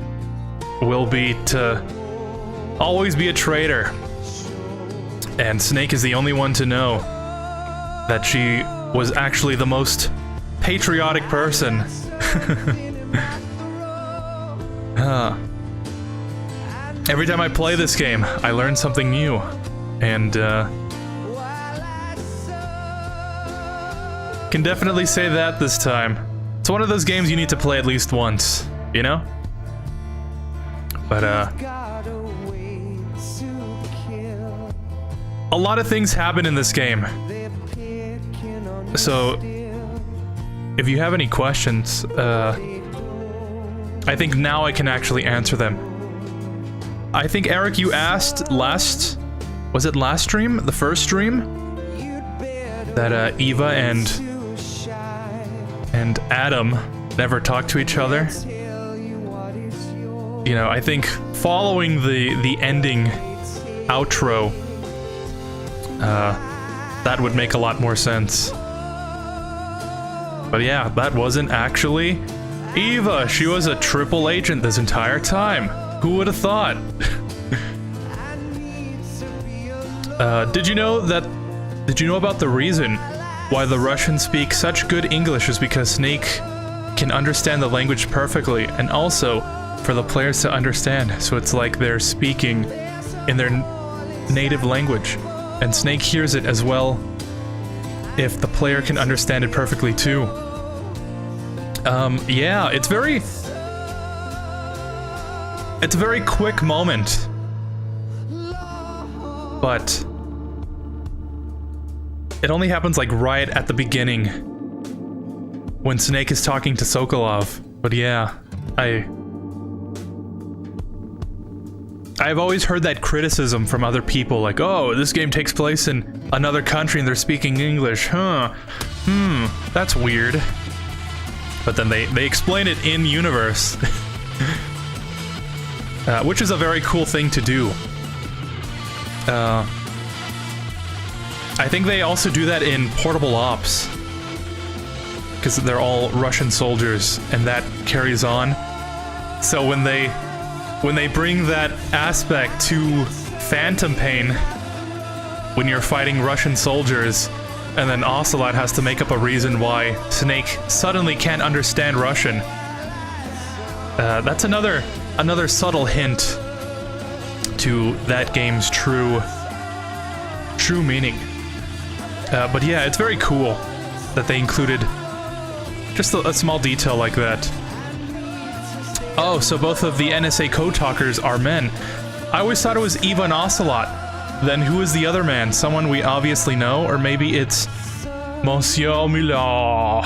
will be to always be a traitor. And Snake is the only one to know that she was actually the most patriotic person. Every time I play this game, I learn something new, and can definitely say that this time. It's one of those games you need to play at least once, you know? But a lot of things happen in this game. So if you have any questions, I think now I can actually answer them. I think, Eric, you asked last stream? The first stream? That Eva and Adam never talked to each other. You know, I think following the ending outro, that would make a lot more sense. But yeah, that wasn't actually Eva. She was a triple agent this entire time. Who would have thought? Did you know about the reason why the Russians speak such good English is because Snake can understand the language perfectly, and also for the players to understand, so it's like they're speaking in their native language, and Snake hears it as well if the player can understand it perfectly too. Yeah, it's a very quick moment, but it only happens like right at the beginning when Snake is talking to Sokolov. But yeah, I've always heard that criticism from other people, like, oh, this game takes place in another country and they're speaking English, huh? That's weird. But then they explain it in universe. Which is a very cool thing to do. I think they also do that in Portable Ops. because they're all Russian soldiers, and that carries on. So when they bring that aspect to Phantom Pain, when you're fighting Russian soldiers, and then Ocelot has to make up a reason why Snake suddenly can't understand Russian, that's another subtle hint to that game's true meaning. But yeah, it's very cool that they included just a small detail like that. Oh, so both of the NSA code talkers are men. I always thought it was Eva and Ocelot. Then who is the other man? Someone we obviously know, or maybe it's Monsieur Miller. I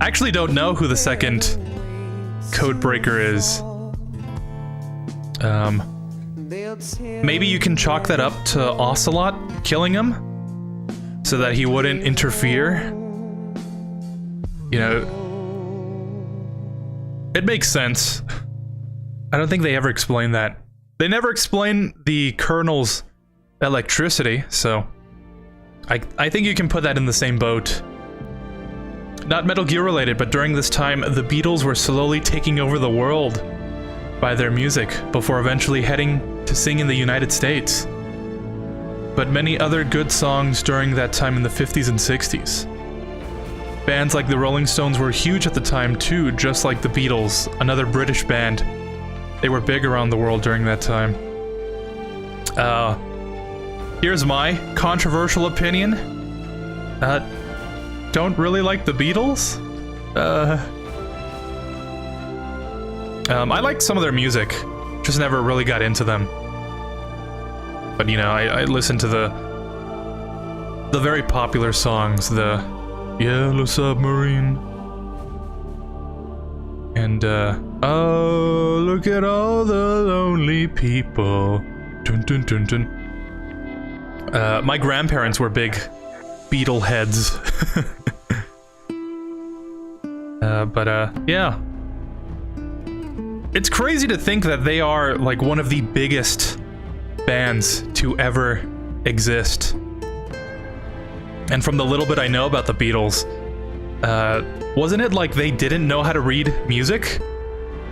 actually don't know who the second codebreaker is. Maybe you can chalk that up to Ocelot killing him so that he wouldn't interfere. You know, it makes sense. I don't think they ever explain that. They never explain the Colonel's electricity, so I think you can put that in the same boat. Not Metal Gear related, but during this time, the Beatles were slowly taking over the world by their music, before eventually heading to sing in the United States. But many other good songs during that time in the 50s and 60s. Bands like the Rolling Stones were huge at the time too, just like the Beatles, another British band. They were big around the world during that time. Here's my controversial opinion. Don't really like the Beatles? I liked some of their music, just never really got into them. But you know, I listened to the very popular songs, the Yellow Submarine, and oh, look at all the lonely people. Dun, dun, dun, dun. My grandparents were big Beatle heads. Yeah. It's crazy to think that they are like one of the biggest bands to ever exist. And from the little bit I know about the Beatles, wasn't it like they didn't know how to read music?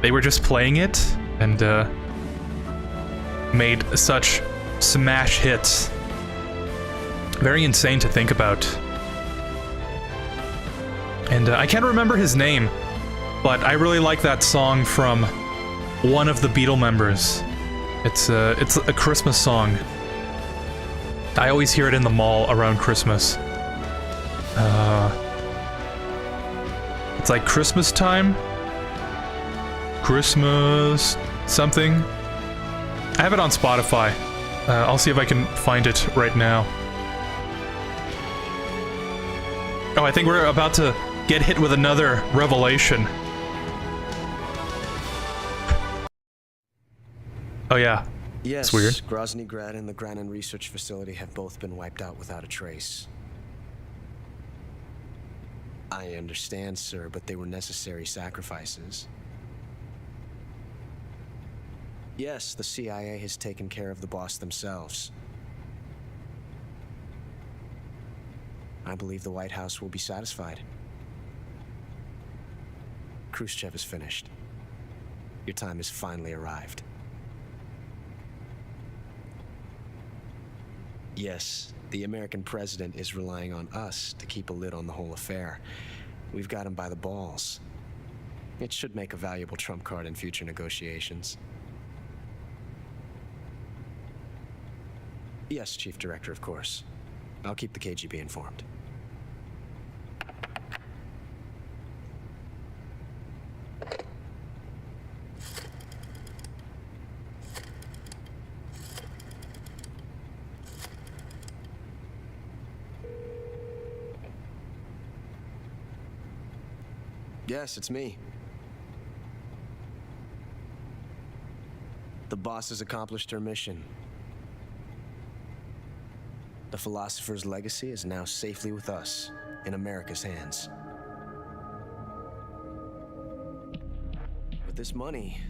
They were just playing it and made such smash hits. Very insane to think about. And I can't remember his name, but I really like that song from one of the Beatle members. It's a Christmas song. I always hear it in the mall around Christmas. It's like Christmas time? Christmas something? I have it on Spotify. I'll see if I can find it right now. Oh, I think we're about to get hit with another revelation. Oh yeah. Yes, it's weird. Grozny Grad and the Granin Research Facility have both been wiped out without a trace. I understand, sir, but they were necessary sacrifices. Yes, the CIA has taken care of the boss themselves. I believe the White House will be satisfied. Khrushchev is finished. Your time has finally arrived. Yes, the American president is relying on us to keep a lid on the whole affair. We've got him by the balls. It should make a valuable trump card in future negotiations. Yes, Chief Director, of course. I'll keep the KGB informed. Yes, it's me. The boss has accomplished her mission. The philosopher's legacy is now safely with us, in America's hands. With this money,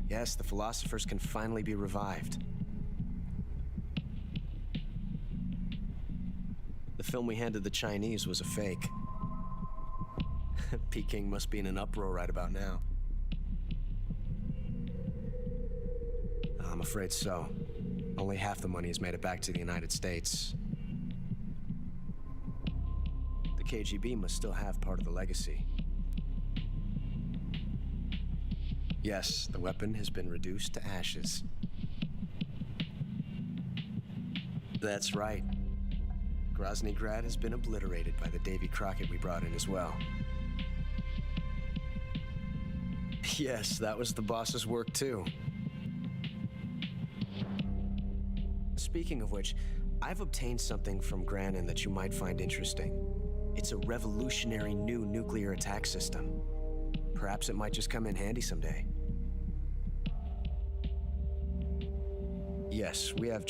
yes, the philosophers can finally be revived. The film we handed the Chinese was a fake. Peking must be in an uproar right about now. I'm afraid so. Only half the money has made it back to the United States. The KGB must still have part of the legacy. Yes, the weapon has been reduced to ashes. That's right. Grozny Grad has been obliterated by the Davy Crockett we brought in as well. Yes, that was the boss's work too. Speaking of which, I've obtained something from Granin that you might find interesting. It's a revolutionary new nuclear attack system. Perhaps it might just come in handy someday. Yes, we have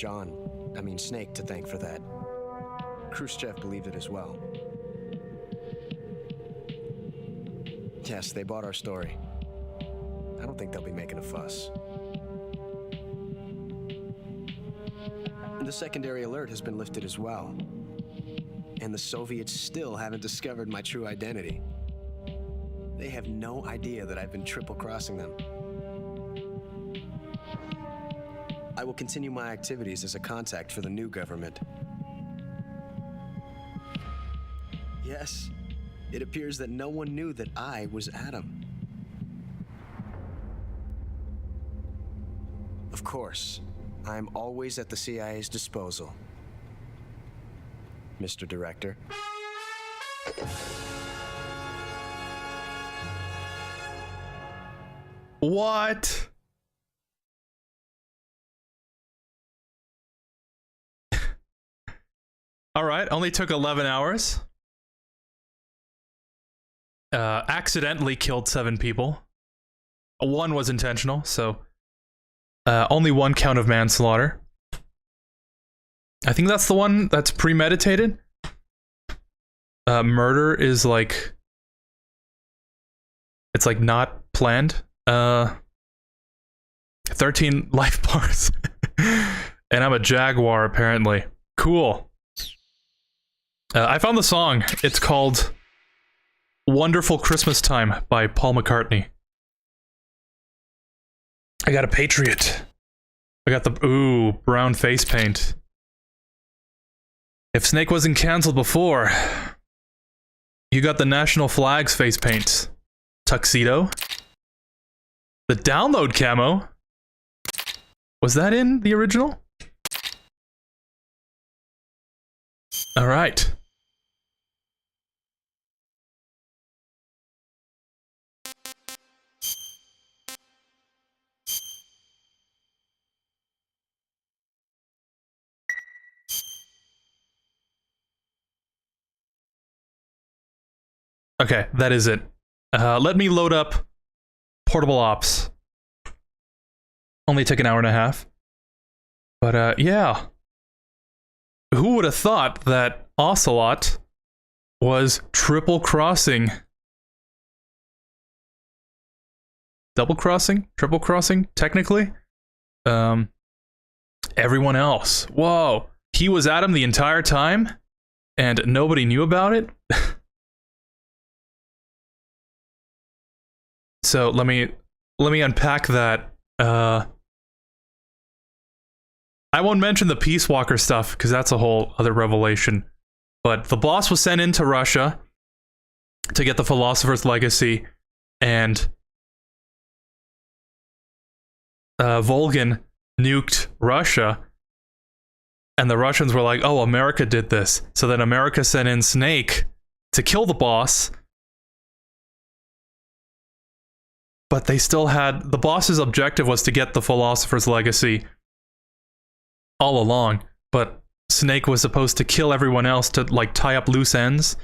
Snake to thank for that. Khrushchev believed it as well. Yes, they bought our story. I don't think they'll be making a fuss. The secondary alert has been lifted as well. And the Soviets still haven't discovered my true identity. They have no idea that I've been triple-crossing them. I will continue my activities as a contact for the new government. Yes, it appears that no one knew that I was Adam. Of course, I'm always at the CIA's disposal, Mr. Director. What? All right, only took 11 hours. Accidentally killed 7 people. 1 was intentional, so only 1 count of manslaughter. I think that's the one that's premeditated. Murder is like... It's like not planned. 13 life bars. And I'm a jaguar, apparently. Cool. I found the song. It's called Wonderful Christmas Time by Paul McCartney. I got a Patriot. I got the, ooh, brown face paint. If Snake wasn't cancelled before, you got the national flag's face paint. Tuxedo. The download camo. Was that in the original? All right. Okay, that is it. Let me load up Portable Ops. Only took an hour and a half. But, yeah. Who would have thought that Ocelot was triple crossing? Double crossing? Triple crossing? Technically? Everyone else. Whoa. He was at him the entire time? And nobody knew about it? So let me unpack that. I won't mention the Peace Walker stuff because that's a whole other revelation. But the boss was sent into Russia to get the Philosopher's Legacy, and Volgin nuked Russia, and the Russians were like, "Oh, America did this." So then America sent in Snake to kill the boss. But they still had... The boss's objective was to get the Philosopher's Legacy all along. But Snake was supposed to kill everyone else to, like, tie up loose ends.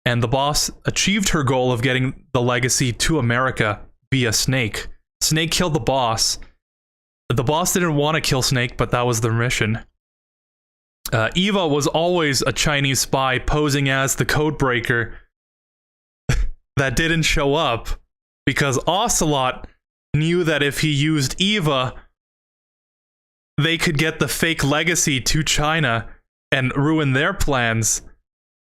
And the boss achieved her goal of getting the legacy to America via Snake. Snake killed the boss. The boss didn't want to kill Snake, but that was their mission. Eva was always a Chinese spy posing as the codebreaker that didn't show up. Because Ocelot knew that if he used Eva, they could get the fake legacy to China and ruin their plans.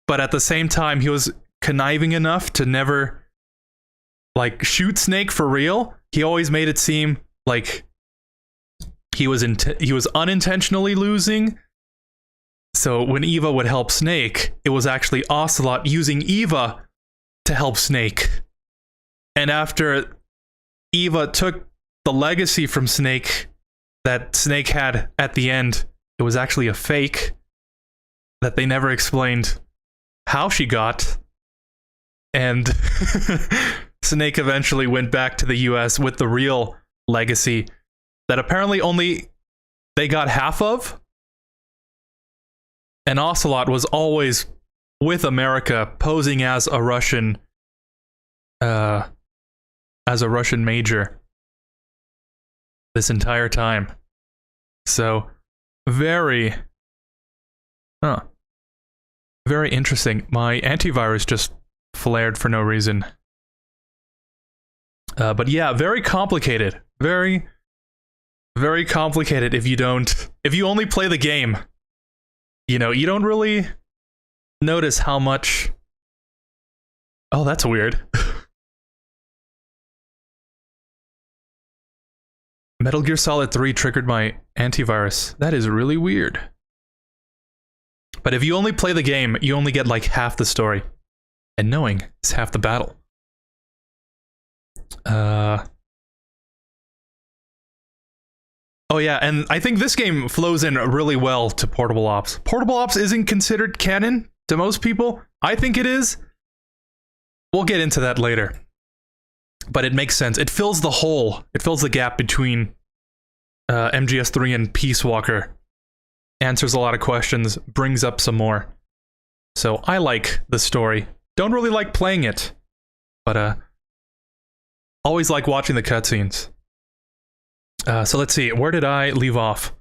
But at the same time, he was conniving enough to never like shoot Snake for real. He always made it seem like he was unintentionally losing. So when Eva would help Snake, it was actually Ocelot using Eva to help Snake. And after Eva took the legacy from Snake that Snake had at the end, it was actually a fake that they never explained how she got. And Snake eventually went back to the US with the real legacy that apparently only they got half of. And Ocelot was always with America, posing as a Russian major this entire time. So very interesting. My antivirus just flared for no reason. But yeah, very complicated. Very, very complicated if you only play the game. You know, you don't really notice how much... Oh, that's weird. Metal Gear Solid 3 triggered my antivirus. That is really weird. But if you only play the game, you only get like half the story. And knowing is half the battle. Oh yeah, and I think this game flows in really well to Portable Ops. Portable Ops isn't considered canon to most people. I think it is. We'll get into that later. But it makes sense. It fills the hole. It fills the gap between MGS3 and Peace Walker. Answers a lot of questions, brings up some more. So I like the story. Don't really like playing it, but always like watching the cutscenes. So let's see, where did I leave off?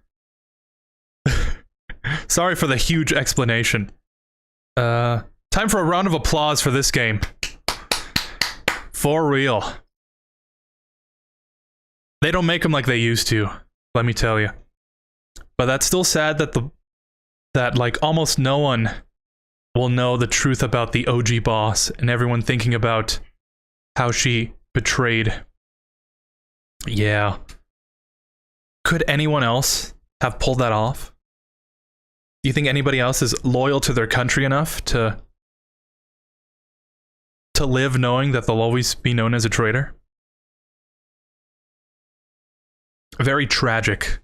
Sorry for the huge explanation. Time for a round of applause for this game. For real. They don't make them like they used to, let me tell you. But that's still sad that like almost no one will know the truth about the OG boss, and everyone thinking about how she betrayed. Yeah. Could anyone else have pulled that off? Do you think anybody else is loyal to their country enough to live knowing that they'll always be known as a traitor? Very tragic.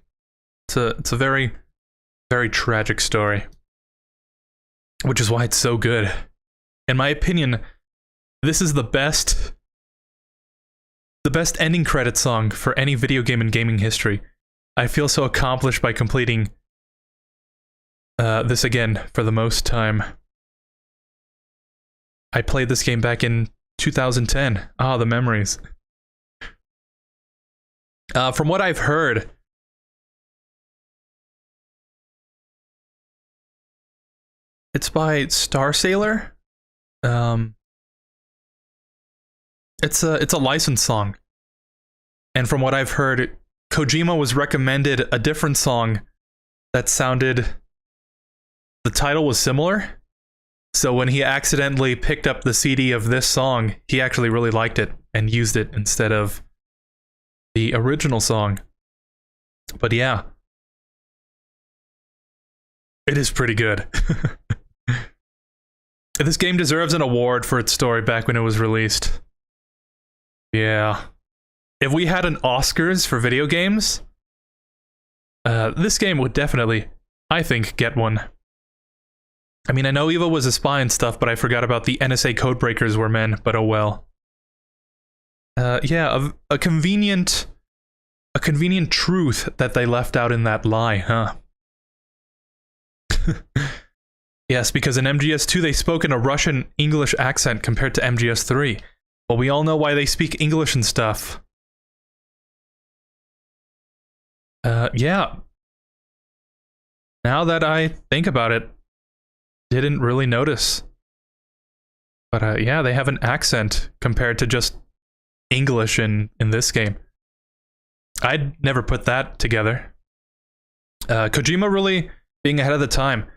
It's a very, very tragic story. Which is why it's so good. In my opinion, this is the best ending credit song for any video game in gaming history. I feel so accomplished by completing this again for the most time. I played this game back in 2010. Ah, the memories. From what I've heard, it's by Star Sailor. It's a licensed song. And from what I've heard, Kojima was recommended a different song that sounded... The title was similar. So when he accidentally picked up the CD of this song, he actually really liked it and used it instead of the original song. But yeah. It is pretty good. This game deserves an award for its story back when it was released. Yeah. If we had an Oscars for video games, this game would definitely, I think, get one. I mean, I know Eva was a spy and stuff, but I forgot about the NSA codebreakers were men, but oh well. Yeah, a convenient truth that they left out in that lie, huh? Yes, because in MGS2 they spoke in a Russian English accent compared to MGS3. Well, we all know why they speak English and stuff. Yeah. Now that I think about it, didn't really notice. But yeah, they have an accent compared to just English in this game. I'd never put that together. Kojima really being ahead of the time,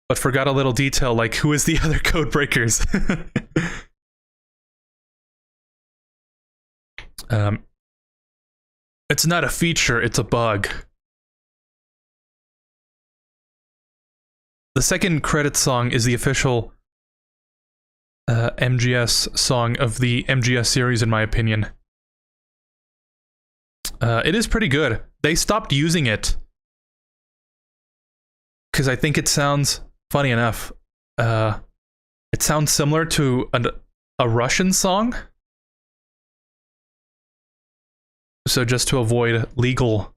but forgot a little detail like who is the other code breakers. It's not a feature, it's a bug. The second credit song is the official MGS song of the MGS series, in my opinion. It is pretty good. They stopped using it because I think it sounds, funny enough, it sounds similar to a Russian song. So just to avoid legal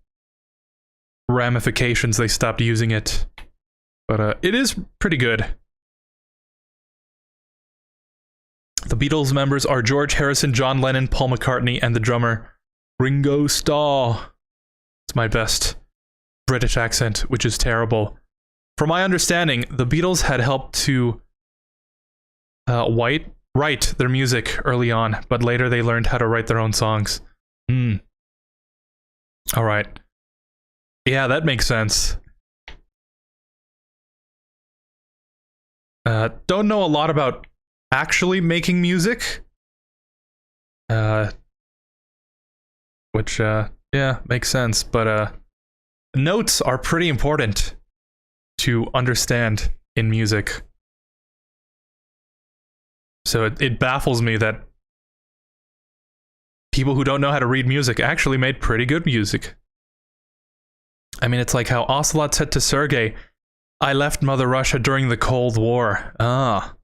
ramifications, they stopped using it. But it is pretty good. The Beatles members are George Harrison, John Lennon, Paul McCartney, and the drummer Ringo Starr. It's my best British accent, which is terrible. From my understanding, the Beatles had helped to write their music early on, but later they learned how to write their own songs. Alright. Yeah, that makes sense. Don't know a lot about actually making music. Which, yeah, makes sense. But, notes are pretty important to understand in music. So it baffles me that people who don't know how to read music actually made pretty good music. I mean, it's like how Ocelot said to Sergei, "I left Mother Russia during the Cold War." Ah.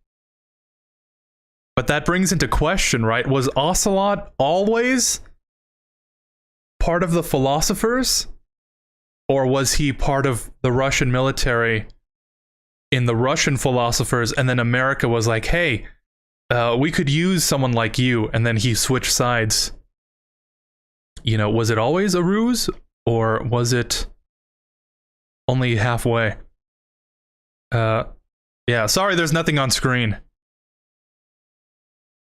But that brings into question, right? Was Ocelot always part of the philosophers? Or was he part of the Russian military in the Russian philosophers, and then America was like, hey, we could use someone like you, and then he switched sides? You know, was it always a ruse? Or was it only halfway? Yeah, sorry there's nothing on screen.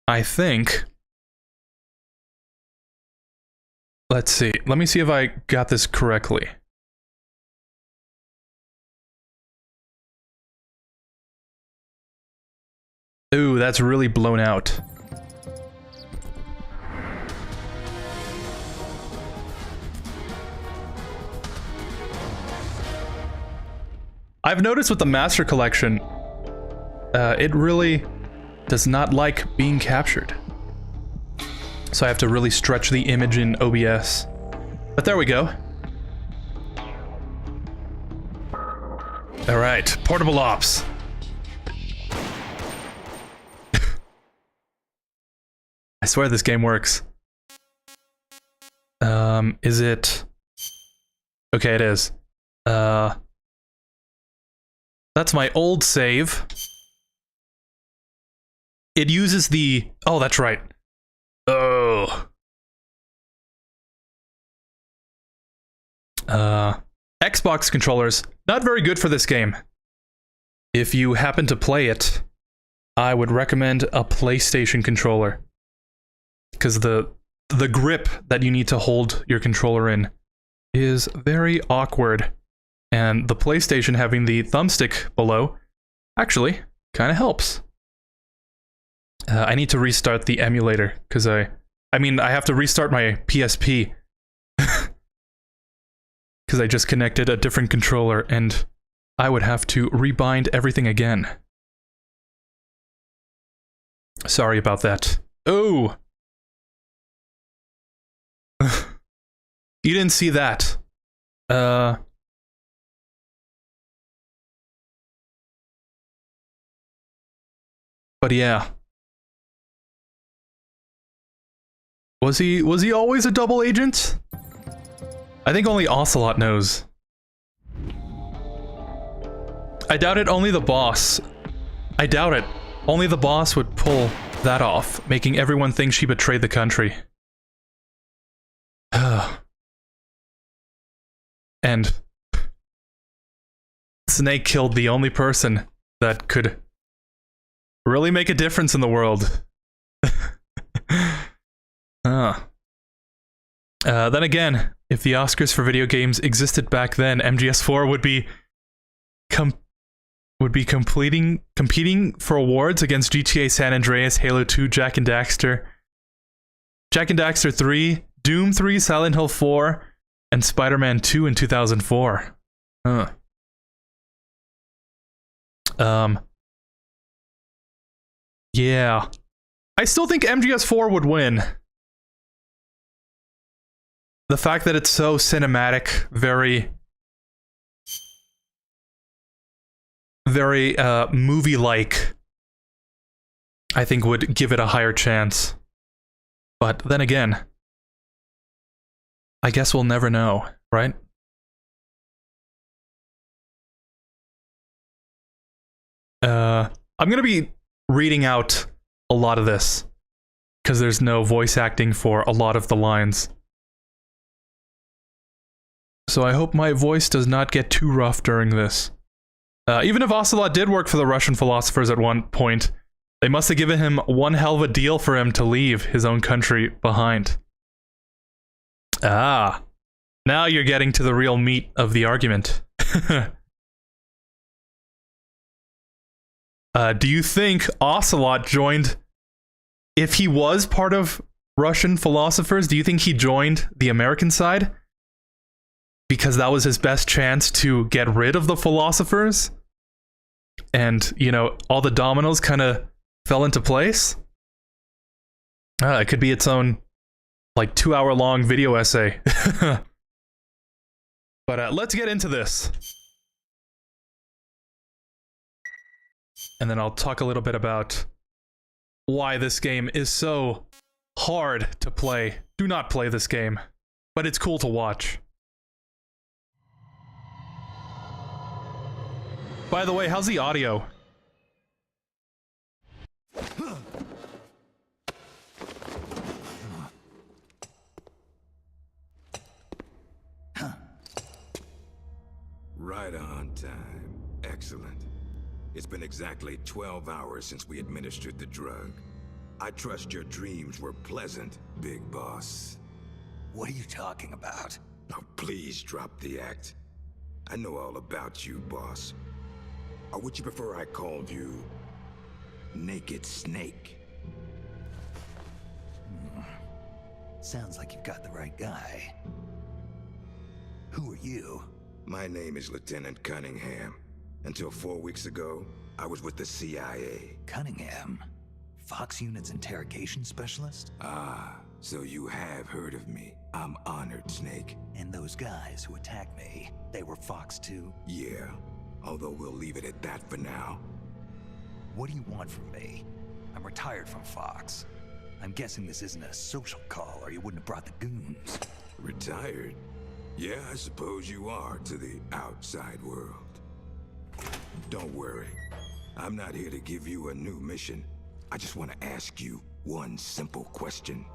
I think... Let's see. Let me see if I got this correctly. Ooh, that's really blown out. I've noticed with the Master Collection, it really does not like being captured. So I have to really stretch the image in OBS. But there we go. Alright, portable ops. I swear this game works. Is it... Okay, it is. That's my old save. It uses the... Oh, that's right. Oh. Xbox controllers, not very good for this game. If you happen to play it, I would recommend a PlayStation controller. Because the grip that you need to hold your controller in is very awkward. And the PlayStation having the thumbstick below actually kind of helps. I need to restart the emulator, because I mean, I have to restart my PSP. Because I just connected a different controller, and I would have to rebind everything again. Sorry about that. Oh! You didn't see that. But yeah. Was he always a double agent? I think only Ocelot knows. I doubt it, only the boss. I doubt it. Only the boss would pull that off, making everyone think she betrayed the country. And Snake killed the only person that could really make a difference in the world. Then again, if the Oscars for video games existed back then, MGS4 would be competing for awards against GTA San Andreas, Halo 2, Jak and Daxter, Jak and Daxter 3, Doom 3, Silent Hill 4, and Spider-Man 2 in 2004. Huh. Yeah. I still think MGS4 would win. The fact that it's so cinematic, very movie-like, I think would give it a higher chance. But then again, I guess we'll never know, right? I'm gonna be reading out a lot of this, because there's no voice acting for a lot of the lines. So I hope my voice does not get too rough during this. Even if Ocelot did work for the Russian philosophers at one point, they must have given him one hell of a deal for him to leave his own country behind. Ah, now you're getting to the real meat of the argument. Do you think Ocelot joined, if he was part of Russian philosophers, do you think he joined the American side? Because that was his best chance to get rid of the philosophers? And, you know, all the dominoes kind of fell into place? It could be its own, like, 2-hour-long video essay. But let's get into this. And then I'll talk a little bit about why this game is so hard to play. Do not play this game, but it's cool to watch. By the way, how's the audio? Right on time. Excellent. It's been exactly 12 hours since we administered the drug. I trust your dreams were pleasant, Big Boss. What are you talking about? Oh, please drop the act. I know all about you, boss. Or would you prefer I called you Naked Snake? Sounds like you've got the right guy. Who are you? My name is Lieutenant Cunningham. Until 4 weeks ago, I was with the CIA. Cunningham? Fox Unit's interrogation specialist? Ah, so you have heard of me. I'm honored, Snake. And those guys who attacked me, they were Fox too? Yeah, although we'll leave it at that for now. What do you want from me? I'm retired from Fox. I'm guessing this isn't a social call, or you wouldn't have brought the goons. Retired? Yeah, I suppose you are to the outside world. Don't worry. I'm not here to give you a new mission. I just want to ask you one simple question.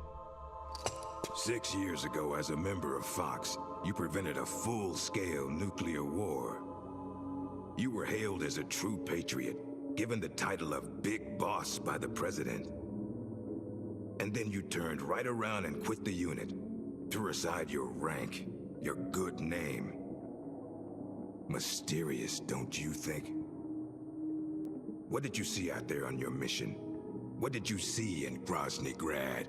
6 years ago, as a member of Fox, you prevented a full-scale nuclear war. You were hailed as a true patriot, given the title of Big Boss by the President. And then you turned right around and quit the unit, threw aside your rank, your good name. Mysterious, don't you think? What did you see out there on your mission? What did you see in Grozny Grad?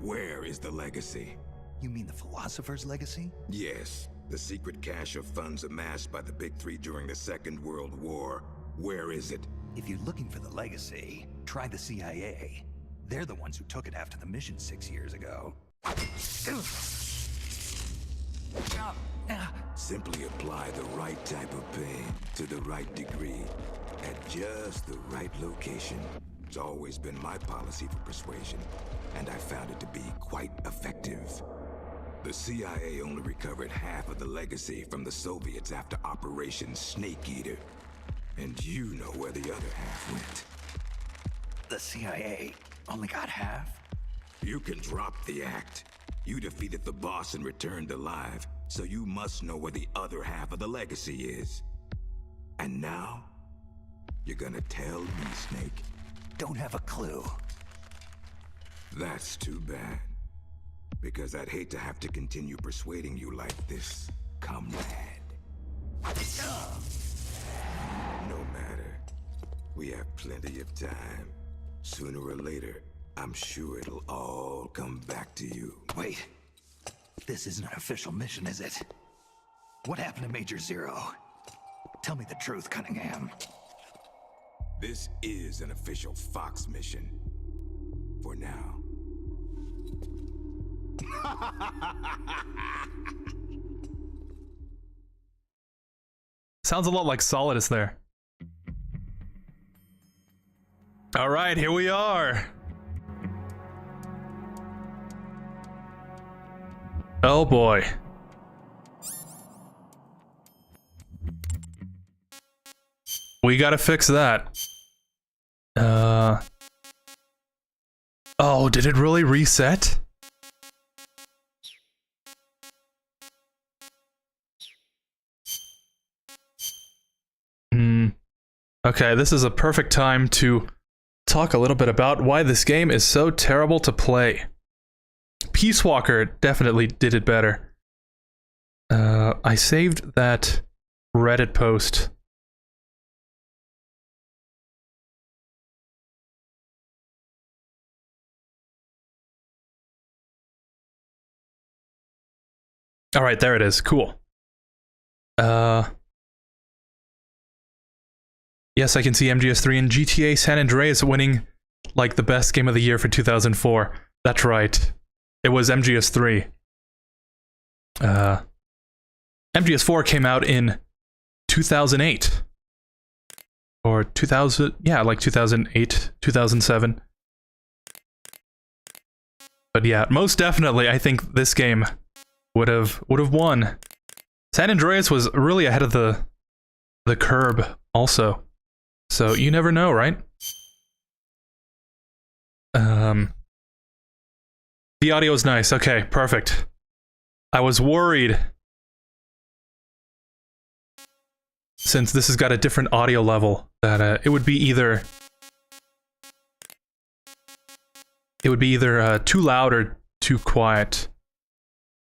Where is the legacy? You mean the Philosopher's legacy? Yes, the secret cache of funds amassed by the Big Three during the Second World War. Where is it? If you're looking for the legacy, try the CIA. They're the ones who took it after the mission 6 years ago. Simply apply the right type of pain to the right degree at just the right location. It's always been my policy for persuasion, and I found it to be quite effective. The CIA only recovered half of the legacy from the Soviets after Operation Snake Eater. And you know where the other half went. The CIA only got half? You can drop the act. You defeated the boss and returned alive, so you must know where the other half of the legacy is. And now, you're gonna tell me, Snake? Don't have a clue. That's too bad. Because I'd hate to have to continue persuading you like this, comrade. No matter. We have plenty of time. Sooner or later, I'm sure it'll all come back to you. Wait. This isn't an official mission, is it? What happened to Major Zero? Tell me the truth, Cunningham. This is an official Fox mission. For now. Sounds a lot like Solidus there. All right, here we are. Oh boy. We gotta fix that. Oh, did it really reset? Okay, this is a perfect time to talk a little bit about why this game is so terrible to play. Peace Walker definitely did it better. I saved that Reddit post. All right, there it is. Cool. Yes, I can see MGS3 and GTA San Andreas winning like the best game of the year for 2004. That's right. It was MGS3. MGS4 came out in 2008. Or 2000, yeah, like 2008, 2007. But yeah, most definitely I think this game would have won. San Andreas was really ahead of the curb also. So you never know, right? The audio is nice. Okay, perfect. I was worried, since this has got a different audio level, that it would be either too loud or too quiet.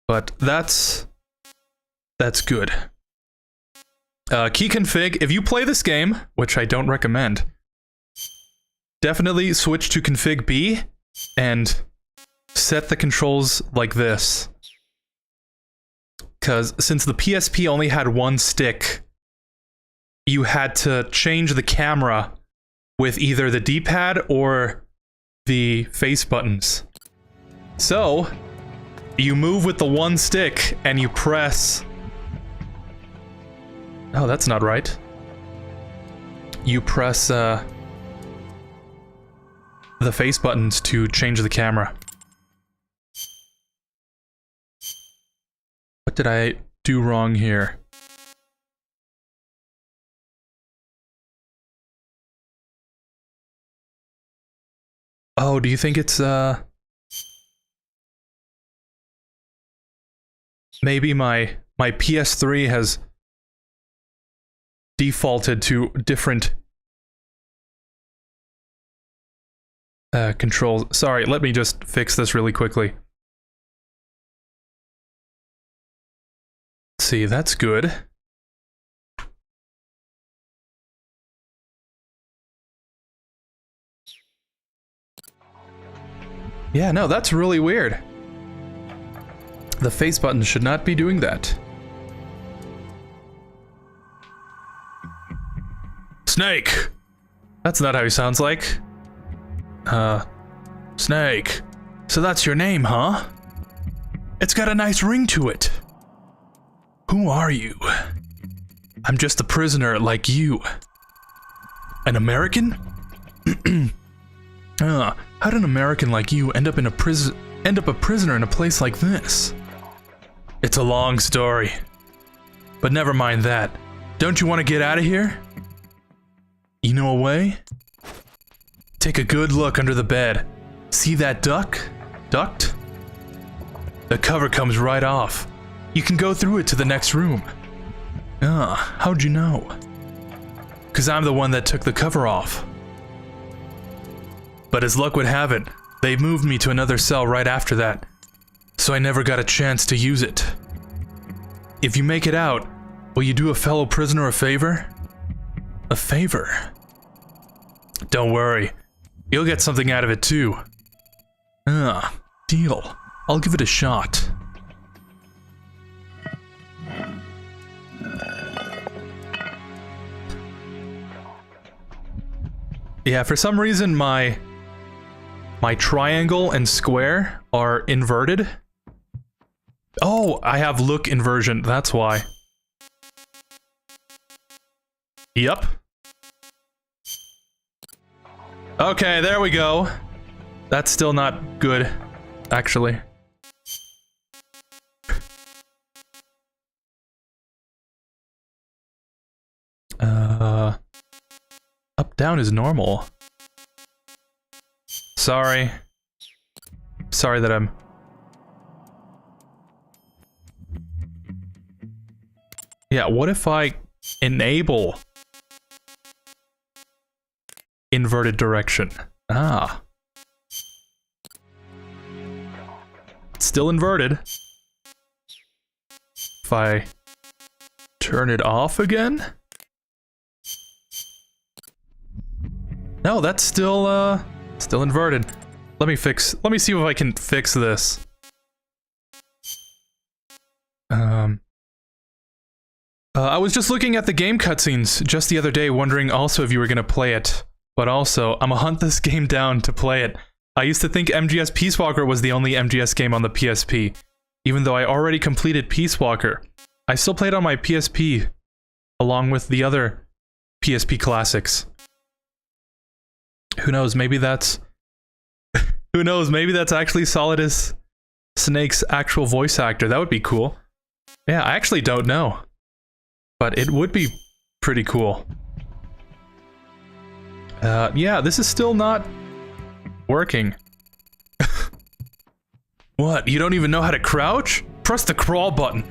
But that's good. Key config, if you play this game, which I don't recommend, definitely switch to config B and set the controls like this. Because since the PSP only had one stick, you had to change the camera with either the D-pad or the face buttons. So, you move with the one stick and you press... Oh, that's not right. You press the face buttons to change the camera. What did I do wrong here? Oh, do you think it's maybe my PS3 has defaulted to different controls. Sorry, let me just fix this really quickly. Let's see, that's good. Yeah, no, that's really weird. The face button should not be doing that. Snake! That's not how he sounds like. Snake. So that's your name, huh? It's got a nice ring to it. Who are you? I'm just a prisoner like you. An American? How'd an American like you end up a prisoner in a place like this? It's a long story. But never mind that. Don't you want to get out of here? You know a way? Take a good look under the bed. See that duct? The cover comes right off. You can go through it to the next room. How'd you know? 'Cause I'm the one that took the cover off. But as luck would have it, they moved me to another cell right after that. so I never got a chance to use it. If you make it out, will you do a fellow prisoner a favor? A favor? Don't worry, you'll get something out of it too. Deal. I'll give it a shot. Yeah, for some reason my triangle and square are inverted. Oh, I have look inversion, that's why. Yep. Okay, there we go. That's still not good, actually. Up, down is normal. Sorry. Sorry that I'm... Yeah, what if I enable inverted direction? Ah. It's still inverted. If I turn it off again? No, that's still inverted. Let me see if I can fix this. I was just looking at the game cutscenes just the other day, wondering also if you were gonna play it. But also, I'ma hunt this game down to play it. I used to think MGS Peace Walker was the only MGS game on the PSP. Even though I already completed Peace Walker, I still played on my PSP, along with the other PSP classics. Who knows, maybe that's... Who knows, maybe that's actually Solidus Snake's actual voice actor. That would be cool. Yeah, I actually don't know. But it would be pretty cool. Yeah, this is still not working. What, you don't even know how to crouch? Press the crawl button.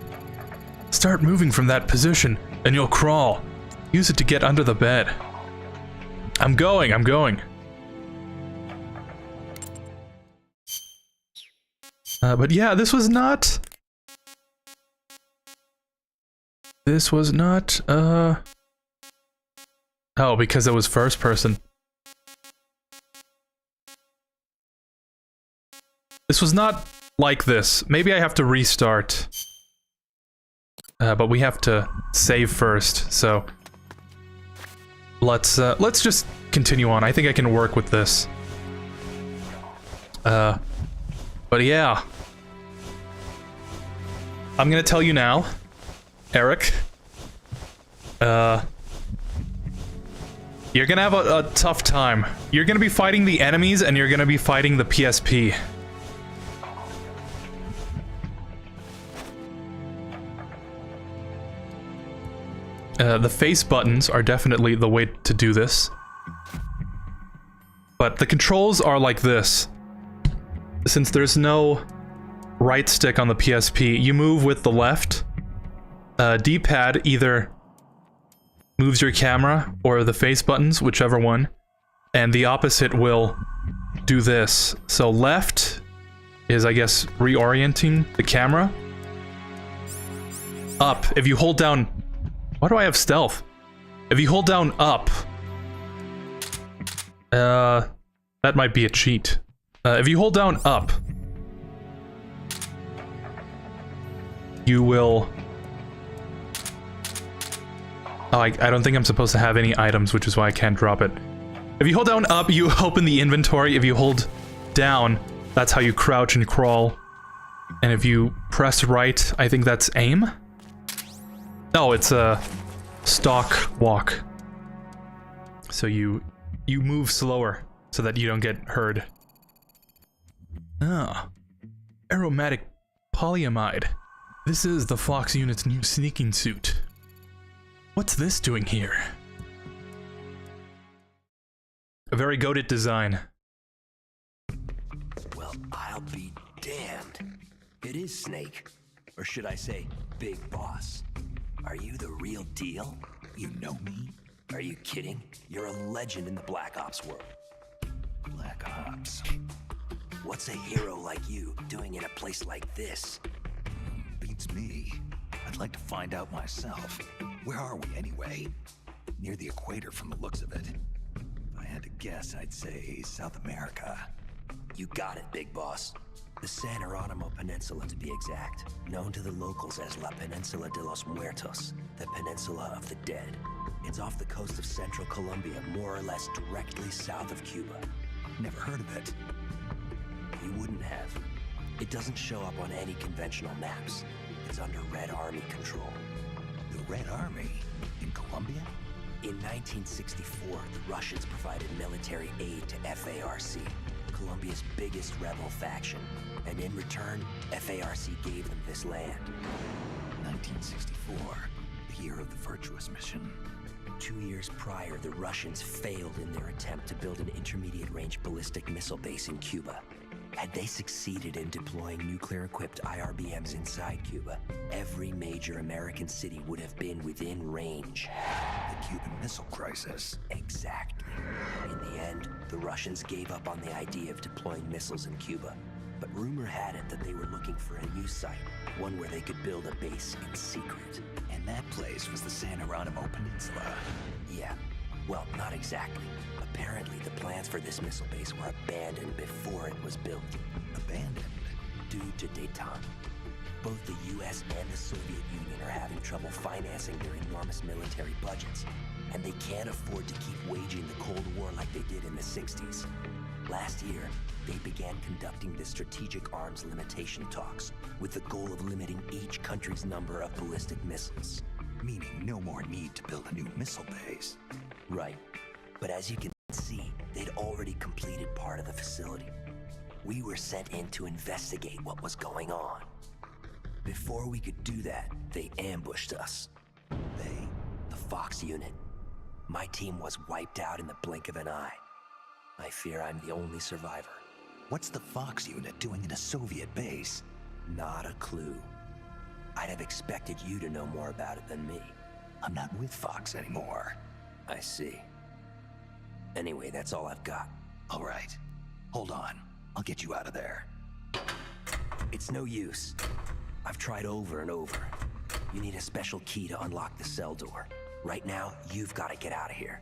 Start moving from that position, and you'll crawl. Use it to get under the bed. I'm going. But yeah, this was not... Oh, because it was first person. This was not like this. Maybe I have to restart. But we have to save first, so... Let's just continue on. I think I can work with this. But yeah. I'm gonna tell you now, Eric. You're gonna have a tough time. You're gonna be fighting the enemies, and you're gonna be fighting the PSP. The face buttons are definitely the way to do this. But the controls are like this. Since there's no right stick on the PSP, you move with the left. D-pad either moves your camera or the face buttons, whichever one. And the opposite will do this. So left is, I guess, reorienting the camera. Up, if you hold down... Why do I have stealth? If you hold down up... that might be a cheat. If you hold down up... You will... Oh, I don't think I'm supposed to have any items, which is why I can't drop it. If you hold down up, you open the inventory. If you hold down, that's how you crouch and crawl. And if you press right, I think that's aim? Oh, it's a stock walk. So you move slower so that you don't get heard. Ah, aromatic polyamide. This is the Fox unit's new sneaking suit. What's this doing here? A very goated design. Well, I'll be damned. It is Snake. Or should I say, Big Boss. Are you the real deal? You know me? Are you kidding? You're a legend in the Black Ops world. Black Ops. What What's a hero like you doing in a place like this? Beats me. I'd like to find out myself. Where are we anyway? Near the equator from the looks of it. If I had to guess, I'd say South America. You got it, Big Boss. The San Geronimo Peninsula, to be exact. Known to the locals as La Peninsula de los Muertos, the Peninsula of the Dead. It's off the coast of central Colombia, more or less directly south of Cuba. Never heard of it. You wouldn't have. It doesn't show up on any conventional maps. It's under Red Army control. The Red Army? In Colombia? In 1964, the Russians provided military aid to FARC, Colombia's biggest rebel faction, and in return, FARC gave them this land. 1964, the year of the Virtuous Mission. 2 years prior, the Russians failed in their attempt to build an intermediate-range ballistic missile base in Cuba. Had they succeeded in deploying nuclear-equipped IRBMs inside Cuba, every major American city would have been within range. The Cuban Missile Crisis. Exactly. In the end, the Russians gave up on the idea of deploying missiles in Cuba. But rumor had it that they were looking for a new site, one where they could build a base in secret. And that place was the San Geronimo Peninsula. Yeah. Well, not exactly. Apparently, the plans for this missile base were abandoned before it was built. Abandoned? Due to détente. Both the US and the Soviet Union are having trouble financing their enormous military budgets, and they can't afford to keep waging the Cold War like they did in the 60s. Last year, they began conducting the strategic arms limitation talks, with the goal of limiting each country's number of ballistic missiles. Meaning no more need to build a new missile base. Right. But as you can see, they'd already completed part of the facility. We were sent in to investigate what was going on. Before we could do that, they ambushed us. They? The Fox unit. My team was wiped out in the blink of an eye. I fear I'm the only survivor. What's the Fox unit doing in a Soviet base? Not a clue. I'd have expected you to know more about it than me. I'm not with Fox anymore. I see. Anyway, that's all I've got. All right. Hold on. I'll get you out of there. It's no use. I've tried over and over. You need a special key to unlock the cell door. Right now, you've got to get out of here.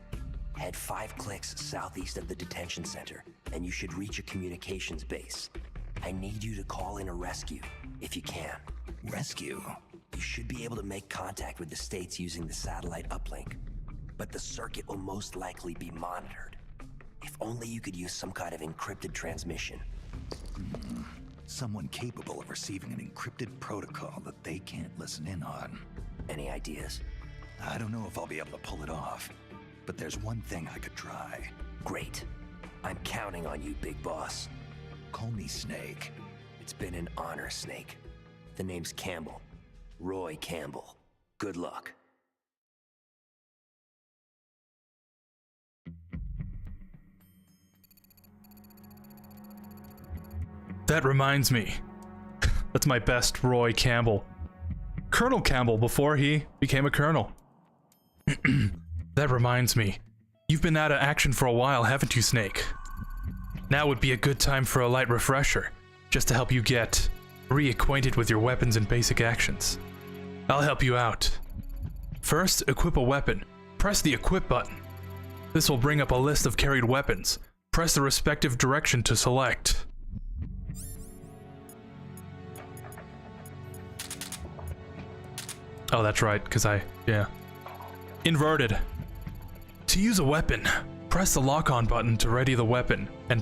Head 5 clicks southeast of the detention center, and you should reach a communications base. I need you to call in a rescue, if you can. Rescue? You should be able to make contact with the States using the satellite uplink, but the circuit will most likely be monitored. If only you could use some kind of encrypted transmission. Someone capable of receiving an encrypted protocol that they can't listen in on. Any ideas? I don't know if I'll be able to pull it off, but there's one thing I could try. Great. I'm counting on you, Big Boss. Call me Snake. It's been an honor, Snake. The name's Campbell. Roy Campbell. Good luck. That reminds me. That's my best Roy Campbell. Colonel Campbell before he became a colonel. That reminds me. You've been out of action for a while, haven't you, Snake? Now would be a good time for a light refresher, just to help you get reacquainted with your weapons and basic actions. I'll help you out. First, equip a weapon. Press the equip button. This will bring up a list of carried weapons. Press the respective direction to select. Oh, that's right, because yeah. Inverted. To use a weapon, press the lock-on button to ready the weapon, and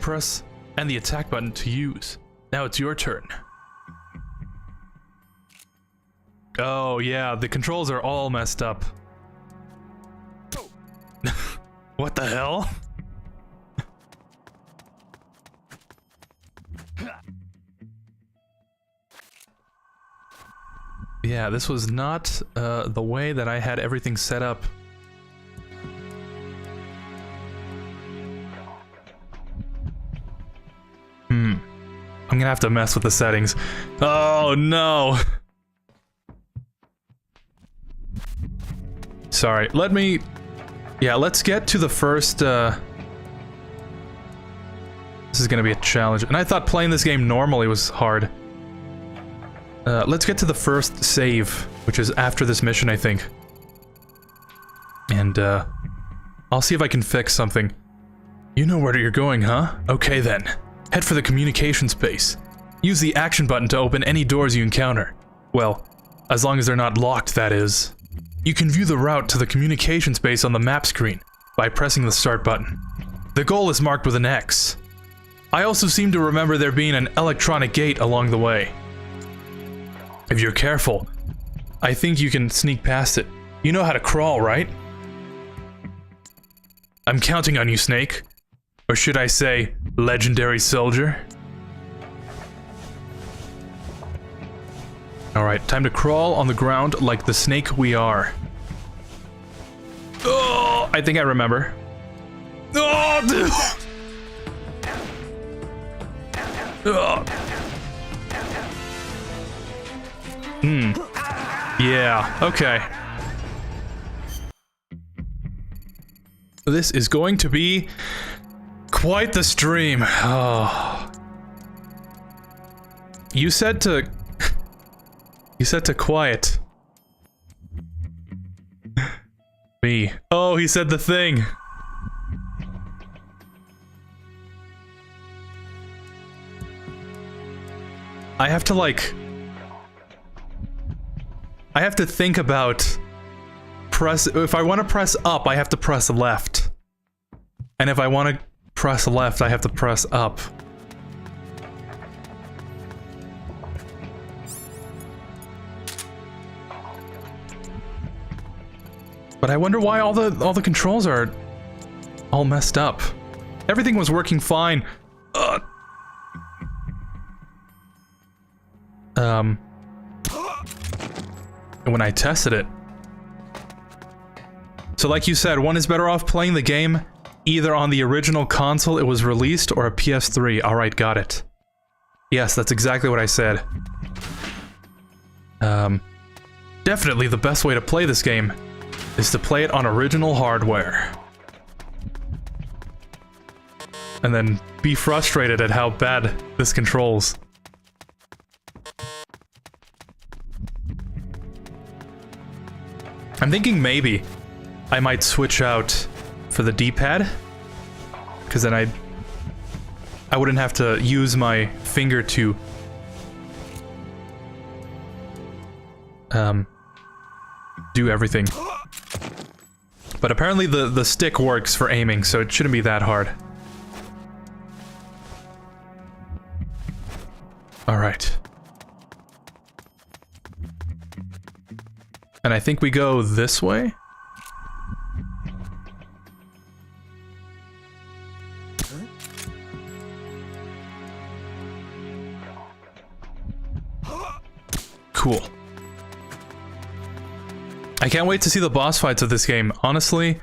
the attack button to use. Now it's your turn. Oh yeah, the controls are all messed up. What the hell? Yeah, this was not the way that I had everything set up. I'm gonna have to mess with the settings. Oh no! Sorry, let's get to the first This is gonna be a challenge. And I thought playing this game normally was hard. Let's get to the first save, which is after this mission, I think. And, I'll see if I can fix something. You know where you're going, huh? Okay then. Head for the communication space. Use the action button to open any doors you encounter. Well, as long as they're not locked, that is. You can view the route to the communication space on the map screen by pressing the start button. The goal is marked with an X. I also seem to remember there being an electronic gate along the way. If you're careful, I think you can sneak past it. You know how to crawl, right? I'm counting on you, Snake. Or should I say, legendary soldier? Alright, time to crawl on the ground like the snake we are. Oh, I think I remember. Oh, dude! Oh. Yeah, okay. This is going to be quite the stream. Oh. You said to quiet. Me. Oh, he said the thing. I have to think about if I want to press up, I have to press left. And if I want to press left, I have to press up. But I wonder why all the controls are all messed up. Everything was working fine. When I tested it. So like you said, one is better off playing the game either on the original console it was released or a PS3. Alright, got it. Yes, that's exactly what I said. Definitely the best way to play this game is to play it on original hardware. And then be frustrated at how bad this controls. I'm thinking maybe I might switch out for the D-pad, because then I wouldn't have to use my finger to do everything. But apparently the stick works for aiming, so it shouldn't be that hard. Alright. And I think we go this way? Cool. I can't wait to see the boss fights of this game. Honestly,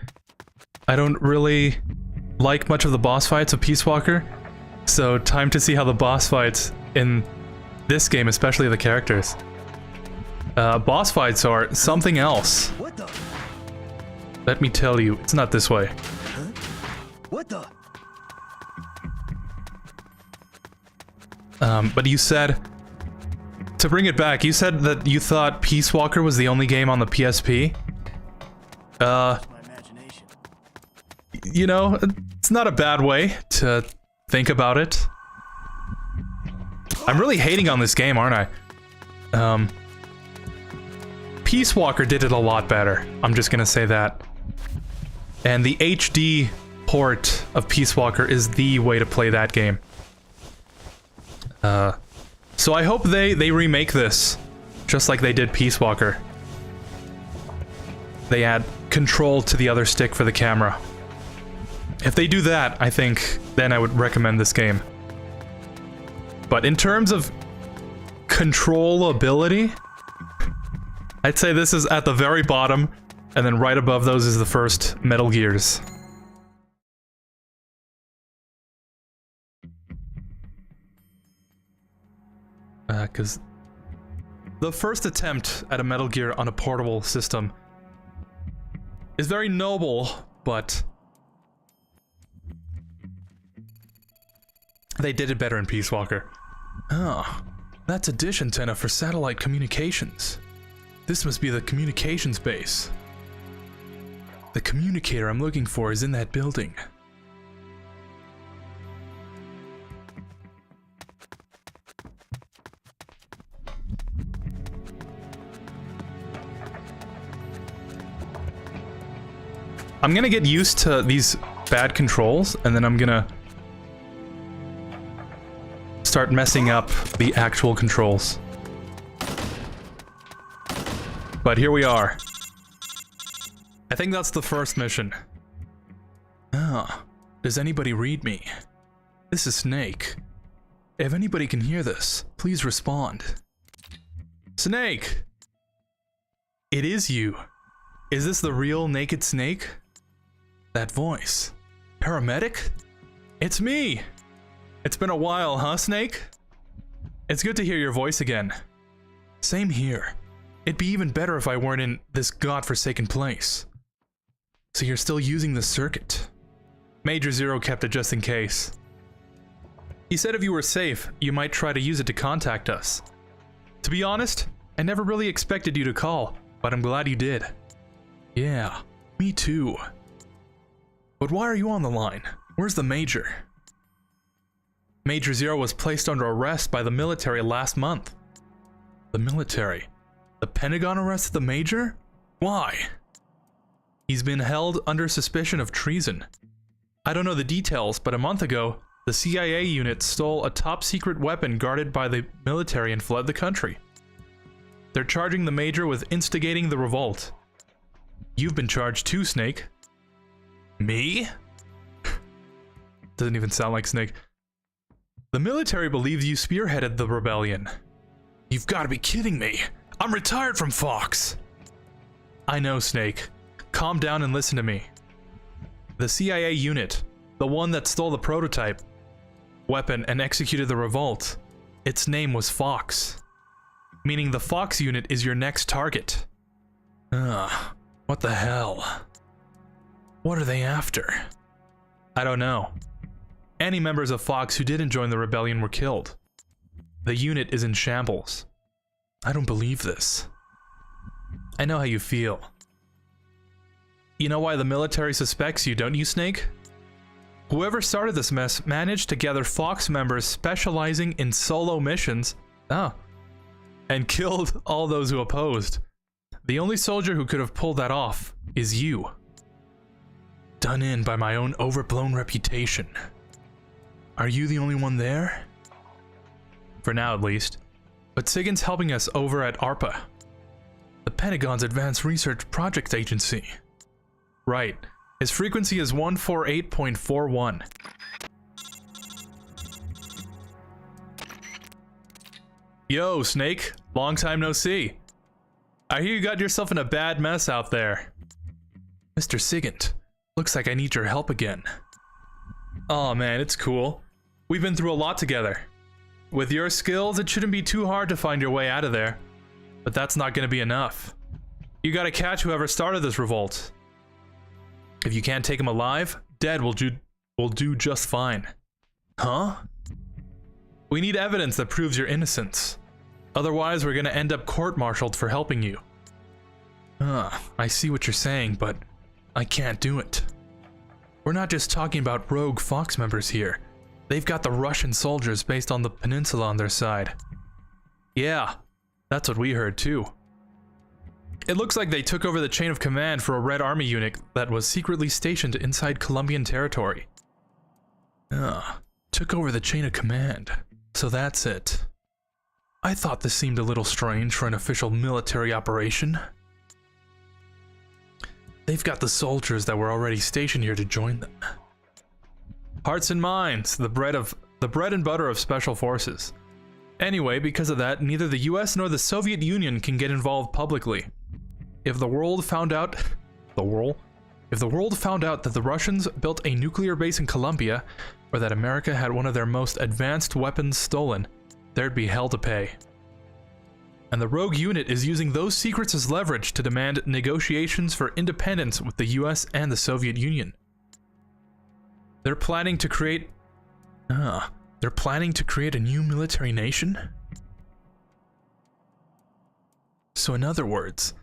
I don't really like much of the boss fights of Peace Walker, so time to see how the boss fights in this game, especially the characters. Boss fights are something else. What the? Let me tell you, it's not this way. Huh? What the? But you said... To bring it back, you said that you thought Peace Walker was the only game on the PSP? My imagination. You know, it's not a bad way to think about it. I'm really hating on this game, aren't I? Peace Walker did it a lot better. I'm just gonna say that. And the HD port of Peace Walker is the way to play that game. So I hope they remake this, just like they did Peace Walker. They add control to the other stick for the camera. If they do that, I think then I would recommend this game. But in terms of controllability, I'd say this is at the very bottom, and then right above those is the first Metal Gears. Because the first attempt at a Metal Gear on a portable system is very noble, but They did it better in Peace Walker. Oh, that's a dish antenna for satellite communications. This must be the communications base. The communicator I'm looking for is in that building. I'm gonna get used to these bad controls, and then I'm gonna start messing up the actual controls. But here we are. I think that's the first mission. Ah, does anybody read me? This is Snake. If anybody can hear this, please respond. Snake! It is you. Is this the real Naked Snake? That voice. Paramedic? It's me! It's been a while, huh, Snake? It's good to hear your voice again. Same here. It'd be even better if I weren't in this godforsaken place. So you're still using the circuit? Major Zero kept it just in case. He said if you were safe, you might try to use it to contact us. To be honest, I never really expected you to call, but I'm glad you did. Yeah, me too. But why are you on the line? Where's the Major? Major Zero was placed under arrest by the military last month. The military? The Pentagon arrested the Major? Why? He's been held under suspicion of treason. I don't know the details, but a month ago, the CIA unit stole a top-secret weapon guarded by the military and fled the country. They're charging the Major with instigating the revolt. You've been charged too, Snake. Me? Doesn't even sound like Snake. The military believes you spearheaded the rebellion. You've got to be kidding me. I'm retired from Fox. I know, Snake. Calm down and listen to me. The CIA unit, the one that stole the prototype weapon and executed the revolt, its name was Fox. Meaning the Fox unit is your next target. What the hell? What are they after? I don't know. Any members of Fox who didn't join the rebellion were killed. The unit is in shambles. I don't believe this. I know how you feel. You know why the military suspects you, don't you, Snake? Whoever started this mess managed to gather Fox members specializing in solo missions, and killed all those who opposed. The only soldier who could have pulled that off is you. Done in by my own overblown reputation. Are you the only one there? For now, at least. But Sigan's helping us over at ARPA, the Pentagon's Advanced Research Projects Agency. Right. His frequency is 148.41. Yo, Snake. Long time no see. I hear you got yourself in a bad mess out there. Mr. Sigint, looks like I need your help again. Aw man, it's cool. We've been through a lot together. With your skills, it shouldn't be too hard to find your way out of there. But that's not gonna be enough. You gotta catch whoever started this revolt. If you can't take him alive, dead will do just fine. Huh? We need evidence that proves your innocence. Otherwise, we're gonna end up court-martialed for helping you. I see what you're saying, but I can't do it. We're not just talking about rogue Fox members here. They've got the Russian soldiers based on the peninsula on their side. Yeah, that's what we heard too. It looks like they took over the chain of command for a Red Army unit that was secretly stationed inside Colombian territory. Took over the chain of command. So that's it. I thought this seemed a little strange for an official military operation. They've got the soldiers that were already stationed here to join them. Hearts and minds, the bread and butter of special forces. Anyway, because of that, neither the US nor the Soviet Union can get involved publicly. If the world found out that the Russians built a nuclear base in Colombia, or that America had one of their most advanced weapons stolen, there'd be hell to pay. And the rogue unit is using those secrets as leverage to demand negotiations for independence with the US and the Soviet Union. They're planning to create They're planning to create a new military nation? So in other words,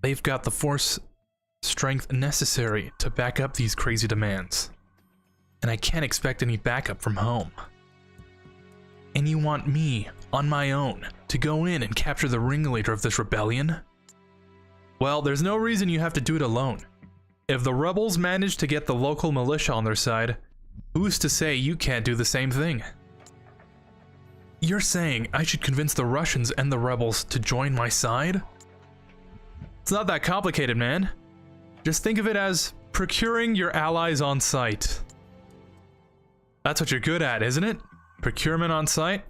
they've got the force strength necessary to back up these crazy demands. And I can't expect any backup from home. And you want me, on my own, to go in and capture the ringleader of this rebellion? Well, there's no reason you have to do it alone. If the rebels manage to get the local militia on their side, who's to say you can't do the same thing? You're saying I should convince the Russians and the rebels to join my side? It's not that complicated, man. Just think of it as procuring your allies on site. That's what you're good at, isn't it? Procurement on site?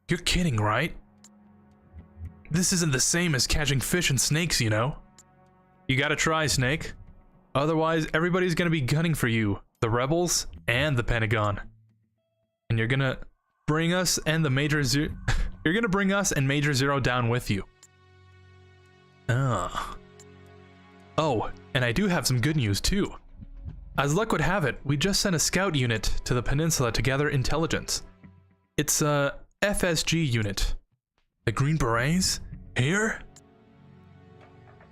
You're kidding, right? This isn't the same as catching fish and snakes, you know? You gotta try, Snake. Otherwise, everybody's gonna be gunning for you. The rebels and the Pentagon. And you're gonna bring us and the Major Zero... you're gonna bring us and Major Zero down with you. Oh, and I do have some good news too. As luck would have it, we just sent a scout unit to the peninsula to gather intelligence. It's a FSG unit. The Green Berets? Here?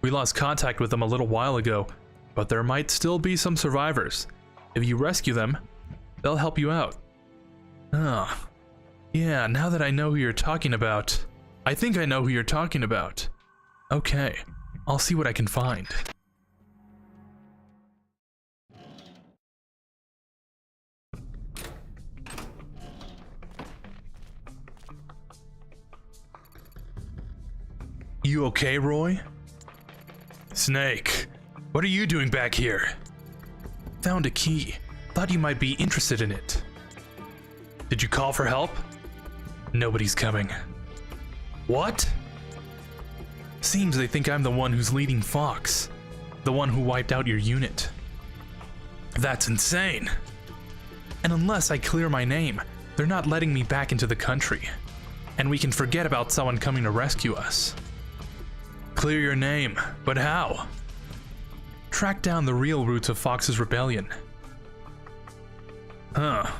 We lost contact with them a little while ago, but there might still be some survivors. If you rescue them, they'll help you out. Yeah, now that I know who you're talking about, I think I know who you're talking about. Okay, I'll see what I can find. You okay, Roy? Snake, what are you doing back here? Found a key. Thought you might be interested in it. Did you call for help? Nobody's coming. What? Seems they think I'm the one who's leading Fox. The one who wiped out your unit. That's insane. And unless I clear my name, they're not letting me back into the country. And we can forget about someone coming to rescue us. Clear your name, but how? Track down the real roots of Fox's rebellion. Huh.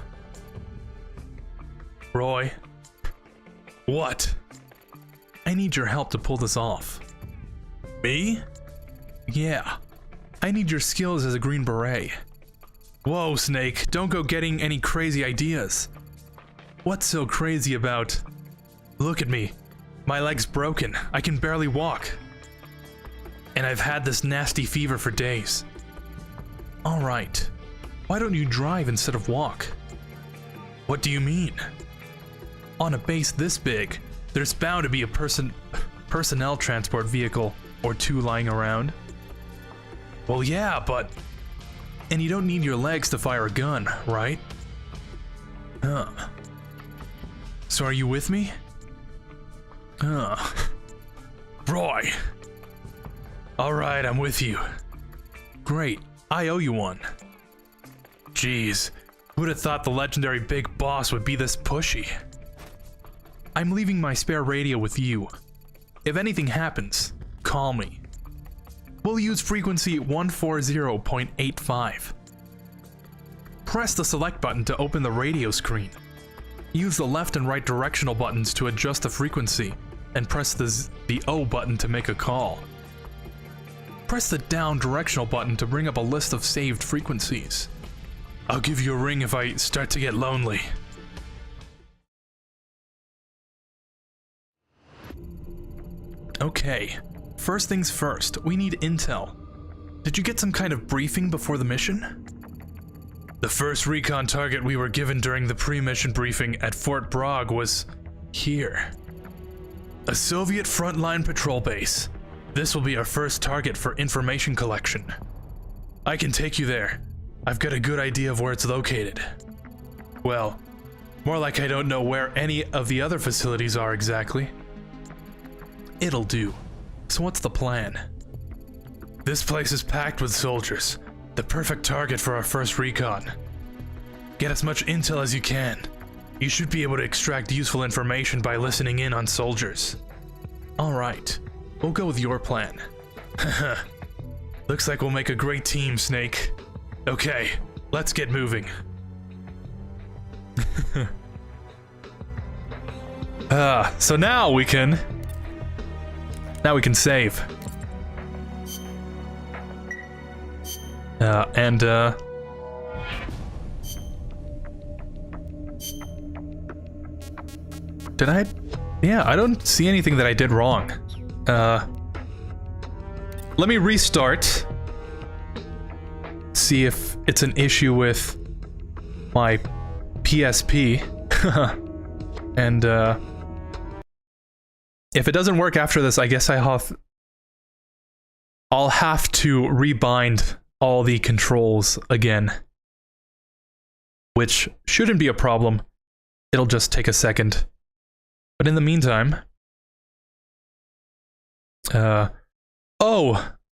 Roy? What? I need your help to pull this off. Me? Yeah. I need your skills as a Green Beret. Whoa, Snake, don't go getting any crazy ideas. What's so crazy about... Look at me. My leg's broken. I can barely walk. And I've had this nasty fever for days. Alright. Why don't you drive instead of walk? What do you mean? On a base this big, there's bound to be a personnel transport vehicle or two lying around. Well, yeah, but... And you don't need your legs to fire a gun, right? Huh. So are you with me? Roy! Alright, I'm with you. Great, I owe you one. Jeez, who'd have thought the legendary Big Boss would be this pushy? I'm leaving my spare radio with you. If anything happens, call me. We'll use frequency 140.85. Press the select button to open the radio screen. Use the left and right directional buttons to adjust the frequency, and press the O button to make a call. Press the down directional button to bring up a list of saved frequencies. I'll give you a ring if I start to get lonely. Okay, first things first, we need intel. Did you get some kind of briefing before the mission? The first recon target we were given during the pre-mission briefing at Fort Bragg was here. A Soviet frontline patrol base. This will be our first target for information collection. I can take you there. I've got a good idea of where it's located. Well, more like I don't know where any of the other facilities are exactly. It'll do. So what's the plan? This place is packed with soldiers. The perfect target for our first recon. Get as much intel as you can. You should be able to extract useful information by listening in on soldiers. Alright, we'll go with your plan. Haha. Looks like we'll make a great team, Snake. Okay, let's get moving. So now we can save. Did I? Yeah, I don't see anything that I did wrong. Let me restart. See if it's an issue with my PSP. And, if it doesn't work after this, I guess I'll have to rebind all the controls again. Which shouldn't be a problem. It'll just take a second. But in the meantime... Oh!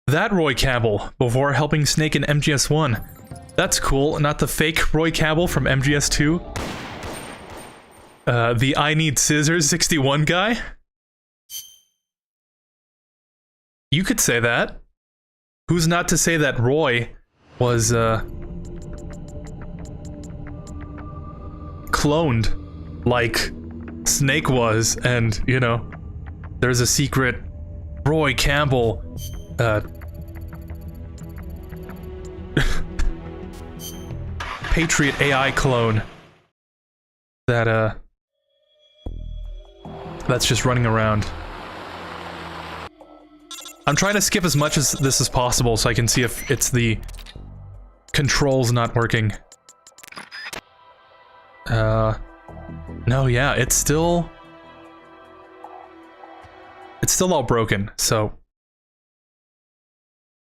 That Roy Campbell, before helping Snake in MGS1. That's cool, not the fake Roy Campbell from MGS2. The I Need Scissors 61 guy? You could say that. Who's not to say that Roy was, cloned like Snake was, and, you know, there's a secret Roy Campbell, Patriot AI clone that, that's just running around. I'm trying to skip as much as this as possible so I can see if it's the controls not working. No, yeah, it's still all broken, so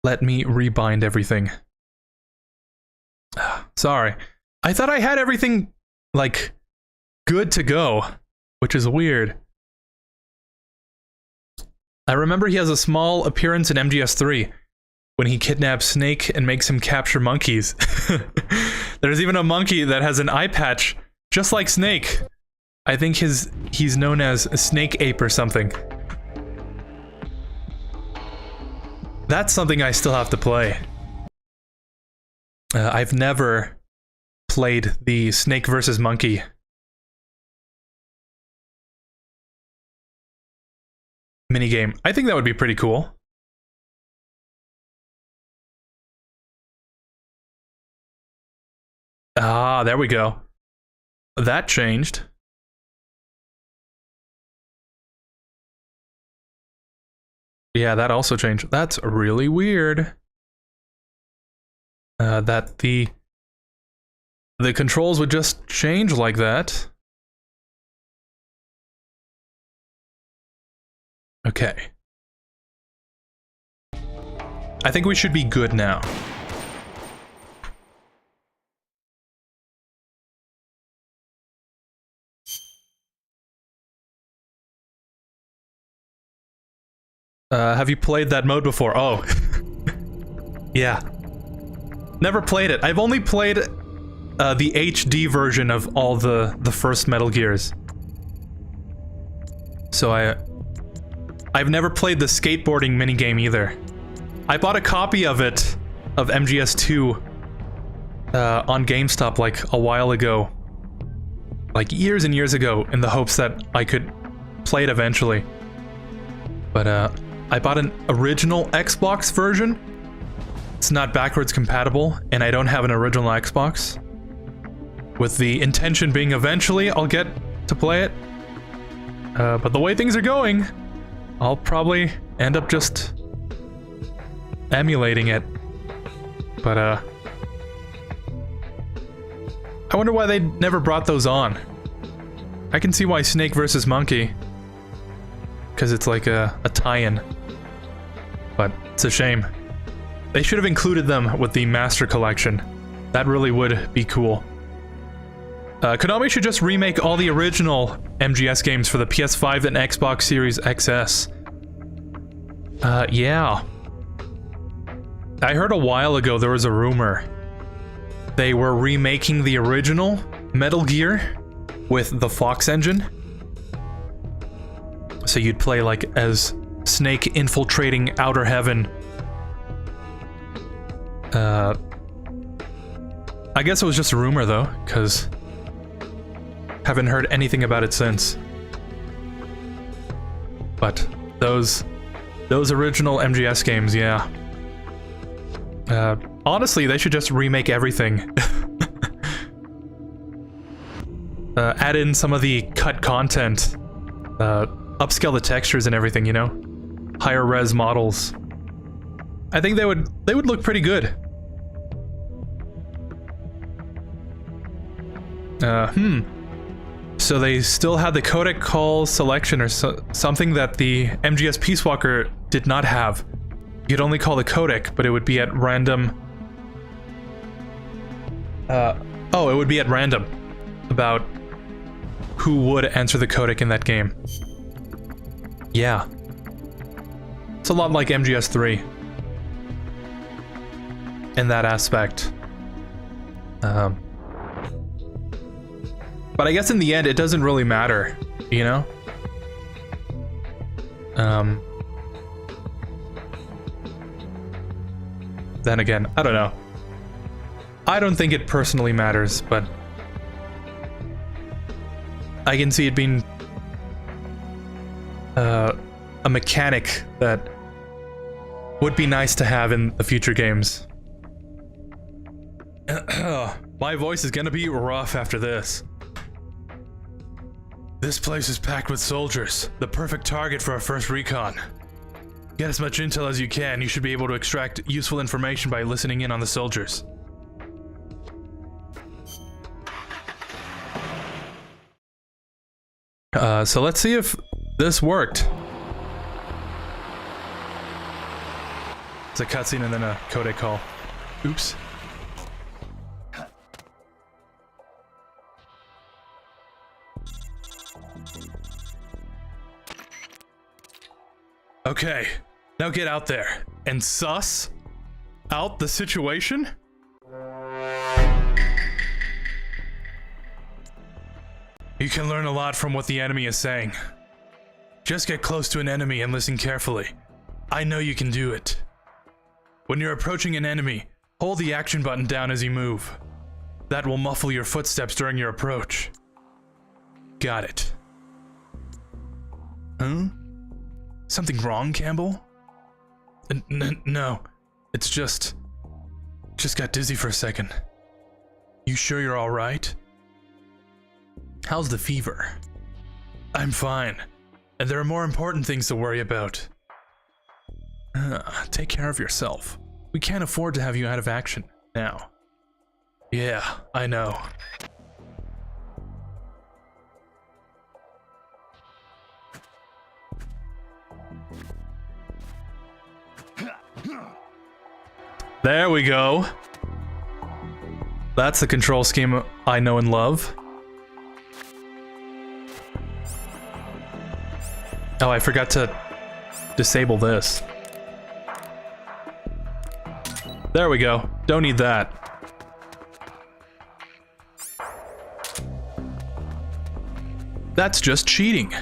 let me rebind everything. Sorry. I thought I had everything, like, good to go, which is weird. I remember he has a small appearance in MGS3 when he kidnaps Snake and makes him capture monkeys. There's even a monkey that has an eye patch, just like Snake. I think he's known as a Snake Ape or something. That's something I still have to play. I've never played the Snake versus Monkey minigame. I think that would be pretty cool. Ah, there we go. That changed. Yeah, that also changed. That's really weird. That the controls would just change like that. Okay. I think we should be good now. Have you played that mode before? Oh. Yeah. Never played it. I've only played the HD version of all the first Metal Gears. So I've never played the skateboarding minigame either. I bought a copy of it, of MGS2, on GameStop like a while ago. Like years and years ago, in the hopes that I could play it eventually. But I bought an original Xbox version. It's not backwards compatible, and I don't have an original Xbox. With the intention being eventually I'll get to play it. But the way things are going, I'll probably end up just emulating it. But I wonder why they never brought those on. I can see why Snake vs. Monkey, because it's like a tie-in. But it's a shame. They should have included them with the Master Collection. That really would be cool. Konami should just remake all the original MGS games for the PS5 and Xbox Series XS. Yeah. I heard a while ago there was a rumor. They were remaking the original Metal Gear with the Fox engine. So you'd play like as Snake infiltrating Outer Heaven. I guess it was just a rumor though, because haven't heard anything about it since. But those original MGS games, yeah. Honestly, they should just remake everything. Add in some of the cut content. Upscale the textures and everything, you know? Higher res models. I think they would look pretty good. So they still had the codec call selection or something that the MGS Peace Walker did not have. You'd only call the codec, but it would be at random. Oh, it would be at random about who would answer the codec in that game. Yeah. It's a lot like MGS3 in that aspect. But I guess in the end, it doesn't really matter, you know? Then again, I don't know. I don't think it personally matters, but I can see it being a mechanic that would be nice to have in the future games. My voice is gonna be rough after this. This place is packed with soldiers, the perfect target for our first recon. Get as much intel as you can. You should be able to extract useful information by listening in on the soldiers. So let's see if this worked. It's a cutscene and then a codec call. Oops. Okay, now get out there and suss out the situation. You can learn a lot from what the enemy is saying. Just get close to an enemy and listen carefully. I know you can do it. When you're approaching an enemy, hold the action button down as you move. That will muffle your footsteps during your approach. Got it. Huh? Something wrong, Campbell? No. It's just got dizzy for a second. You sure you're alright? How's the fever? I'm fine. And there are more important things to worry about. Take care of yourself. We can't afford to have you out of action now. Yeah, I know. There we go. That's the control scheme I know and love. Oh, I forgot to disable this. There we go. Don't need that. That's just cheating.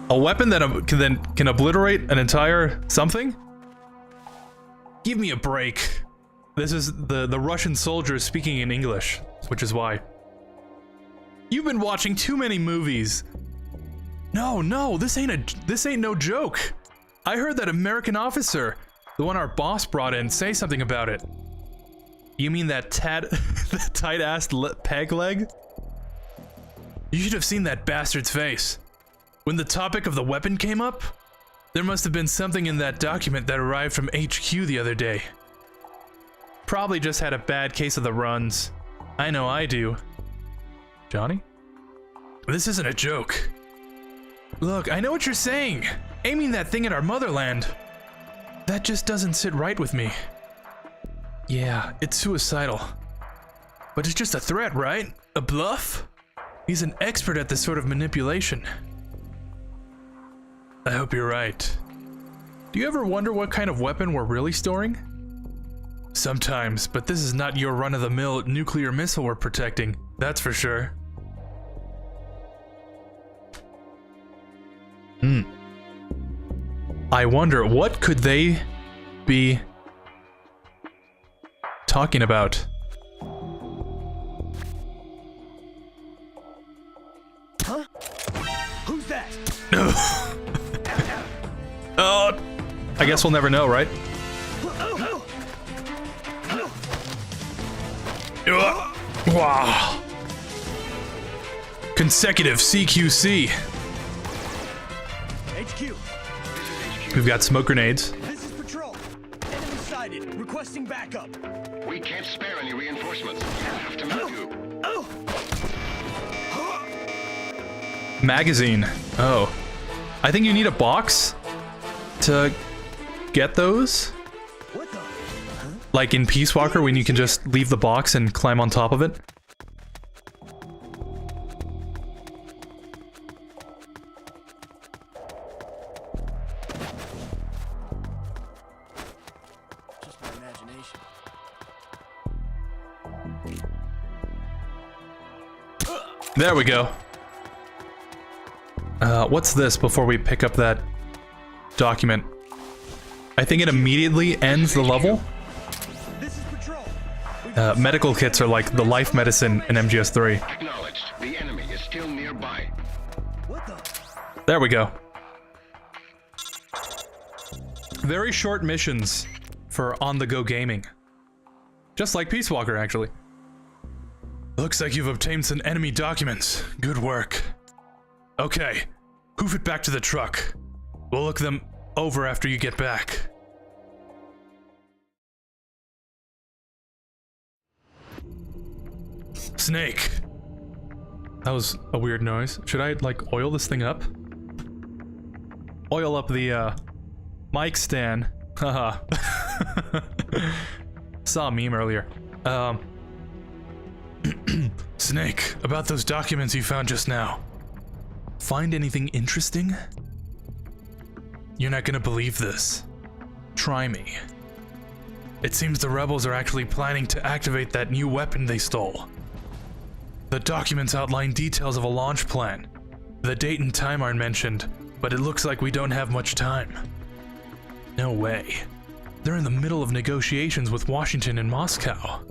A weapon that can obliterate an entire something? Give me a break. This is the Russian soldiers speaking in English, which is why. You've been watching too many movies. No, this ain't no joke. I heard that American officer, the one our boss brought in, say something about it. You mean that tight-ass peg leg? You should have seen that bastard's face. When the topic of the weapon came up, there must have been something in that document that arrived from HQ the other day. Probably just had a bad case of the runs. I know I do. Johnny? This isn't a joke. Look, I know what you're saying. Aiming that thing at our motherland. That just doesn't sit right with me. Yeah, it's suicidal. But it's just a threat, right? A bluff? He's an expert at this sort of manipulation. I hope you're right. Do you ever wonder what kind of weapon we're really storing? Sometimes, but this is not your run-of-the-mill nuclear missile we're protecting, that's for sure. I wonder, what could they be talking about? Huh? Who's that? Oh, I guess we'll never know, right? Wow. Consecutive CQC. HQ. We've got smoke grenades. This is patrol. Enemy sighted. Requesting backup. We can't spare any reinforcements. You have to move. Magazine. Oh. I think you need a box to get those. What the? Like in Peace Walker when you can just leave the box and climb on top of it. Just my imagination. There we go. What's this before we pick up that document? I think it immediately ends the level. This is patrol. Medical kits are like the life medicine in MGS3. Acknowledged. The enemy is still nearby. What the? There we go. Very short missions for on-the-go gaming. Just like Peace Walker, actually. Looks like you've obtained some enemy documents. Good work. Okay, hoof it back to the truck. We'll look them over after you get back. Snake. That was a weird noise. Should I, like, oil this thing up? Oil up the, mic stand. Haha. Saw a meme earlier. Snake, about those documents you found just now. Find anything interesting? You're not gonna believe this. Try me. It seems the rebels are actually planning to activate that new weapon they stole. The documents outline details of a launch plan. The date and time aren't mentioned, but it looks like we don't have much time. No way. They're in the middle of negotiations with Washington and Moscow.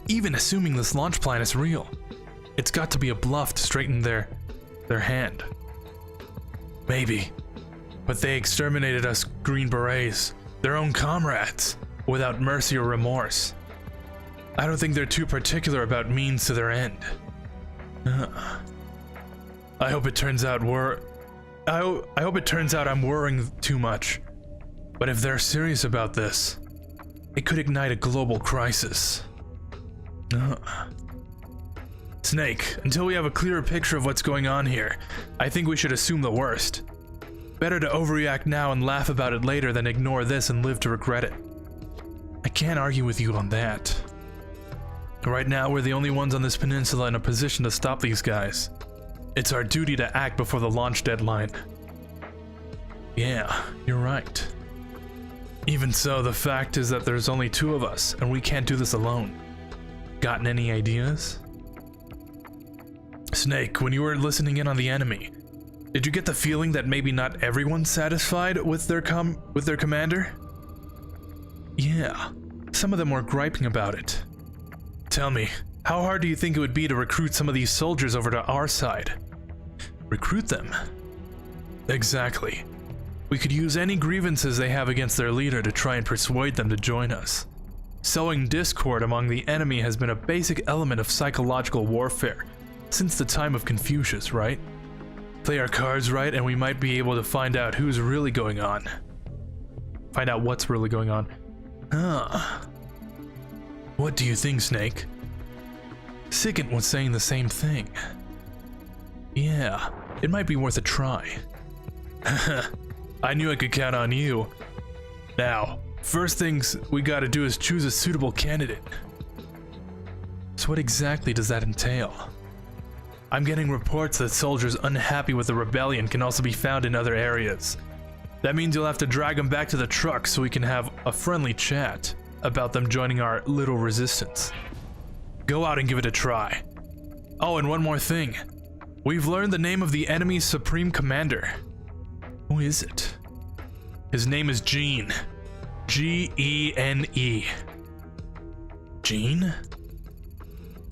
Even assuming this launch plan is real, it's got to be a bluff to straighten their hand. Maybe. But they exterminated us Green Berets, their own comrades, without mercy or remorse. I don't think they're too particular about means to their end. I hope it turns out I hope it turns out I'm worrying too much. But if they're serious about this, it could ignite a global crisis. Snake, until we have a clearer picture of what's going on here, I think we should assume the worst. Better to overreact now and laugh about it later than ignore this and live to regret it. I can't argue with you on that. Right now, we're the only ones on this peninsula in a position to stop these guys. It's our duty to act before the launch deadline. Yeah, you're right. Even so, the fact is that there's only 2 of us, and we can't do this alone. Gotten any ideas? Snake, when you were listening in on the enemy, did you get the feeling that maybe not everyone's satisfied with their commander? Yeah, some of them were griping about it. Tell me, how hard do you think it would be to recruit some of these soldiers over to our side? Recruit them? Exactly. We could use any grievances they have against their leader to try and persuade them to join us. Sowing discord among the enemy has been a basic element of psychological warfare since the time of Confucius, right? Play our cards right and we might be able to find out who's really going on. Find out what's really going on. What do you think, Snake? Sigint was saying the same thing. Yeah, it might be worth a try. I knew I could count on you. Now, first things we gotta do is choose a suitable candidate. So what exactly does that entail? I'm getting reports that soldiers unhappy with the rebellion can also be found in other areas. That means you'll have to drag them back to the truck so we can have a friendly chat about them joining our little resistance. Go out and give it a try. Oh, and one more thing. We've learned the name of the enemy's supreme commander. Who is it? His name is Gene. G-E-N-E. Gene?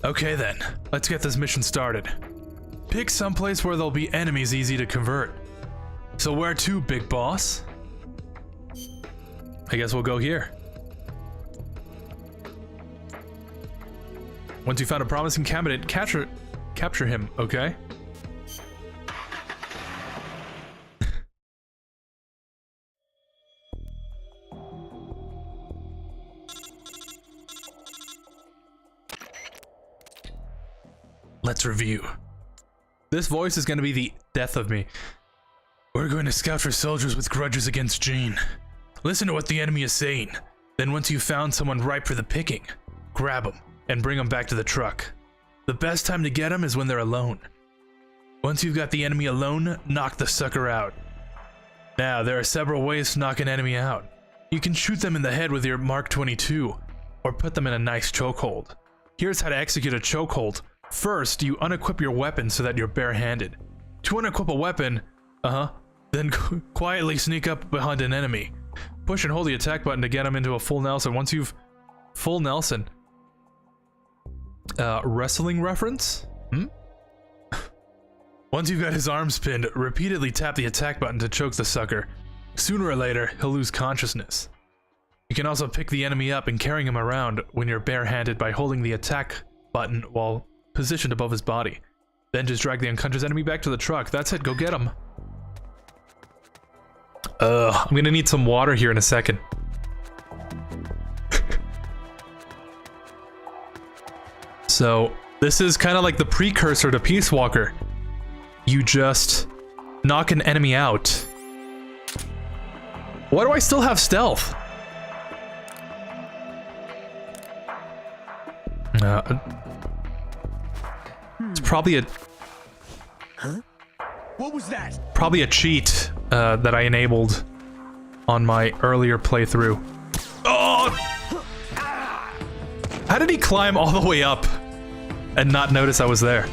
Okay then, let's get this mission started. Pick someplace where there'll be enemies easy to convert. So where to, big boss? I guess we'll go here. Once you found a promising candidate, capture him, okay? Let's review. This voice is going to be the death of me. We're going to scout for soldiers with grudges against Jean. Listen to what the enemy is saying. Then once you've found someone ripe for the picking, grab them and bring them back to the truck. The best time to get them is when they're alone. Once you've got the enemy alone, knock the sucker out. Now, there are several ways to knock an enemy out. You can shoot them in the head with your Mark 22, or put them in a nice chokehold. Here's how to execute a chokehold. First, you unequip your weapon so that you're barehanded. To unequip a weapon, then quietly sneak up behind an enemy. Push and hold the attack button to get him into a full Nelson. Once you've... Full Nelson. Wrestling reference? Once you've got his arms pinned, repeatedly tap the attack button to choke the sucker. Sooner or later, he'll lose consciousness. You can also pick the enemy up and carry him around when you're barehanded by holding the attack button while positioned above his body. Then just drag the unconscious enemy back to the truck. That's it, go get him. I'm gonna need some water here in a second. So, this is kind of like the precursor to Peace Walker. You just knock an enemy out. Why do I still have stealth? It's probably a... Huh? What was that? Probably a cheat that I enabled on my earlier playthrough. Oh! How did he climb all the way up and not notice I was there?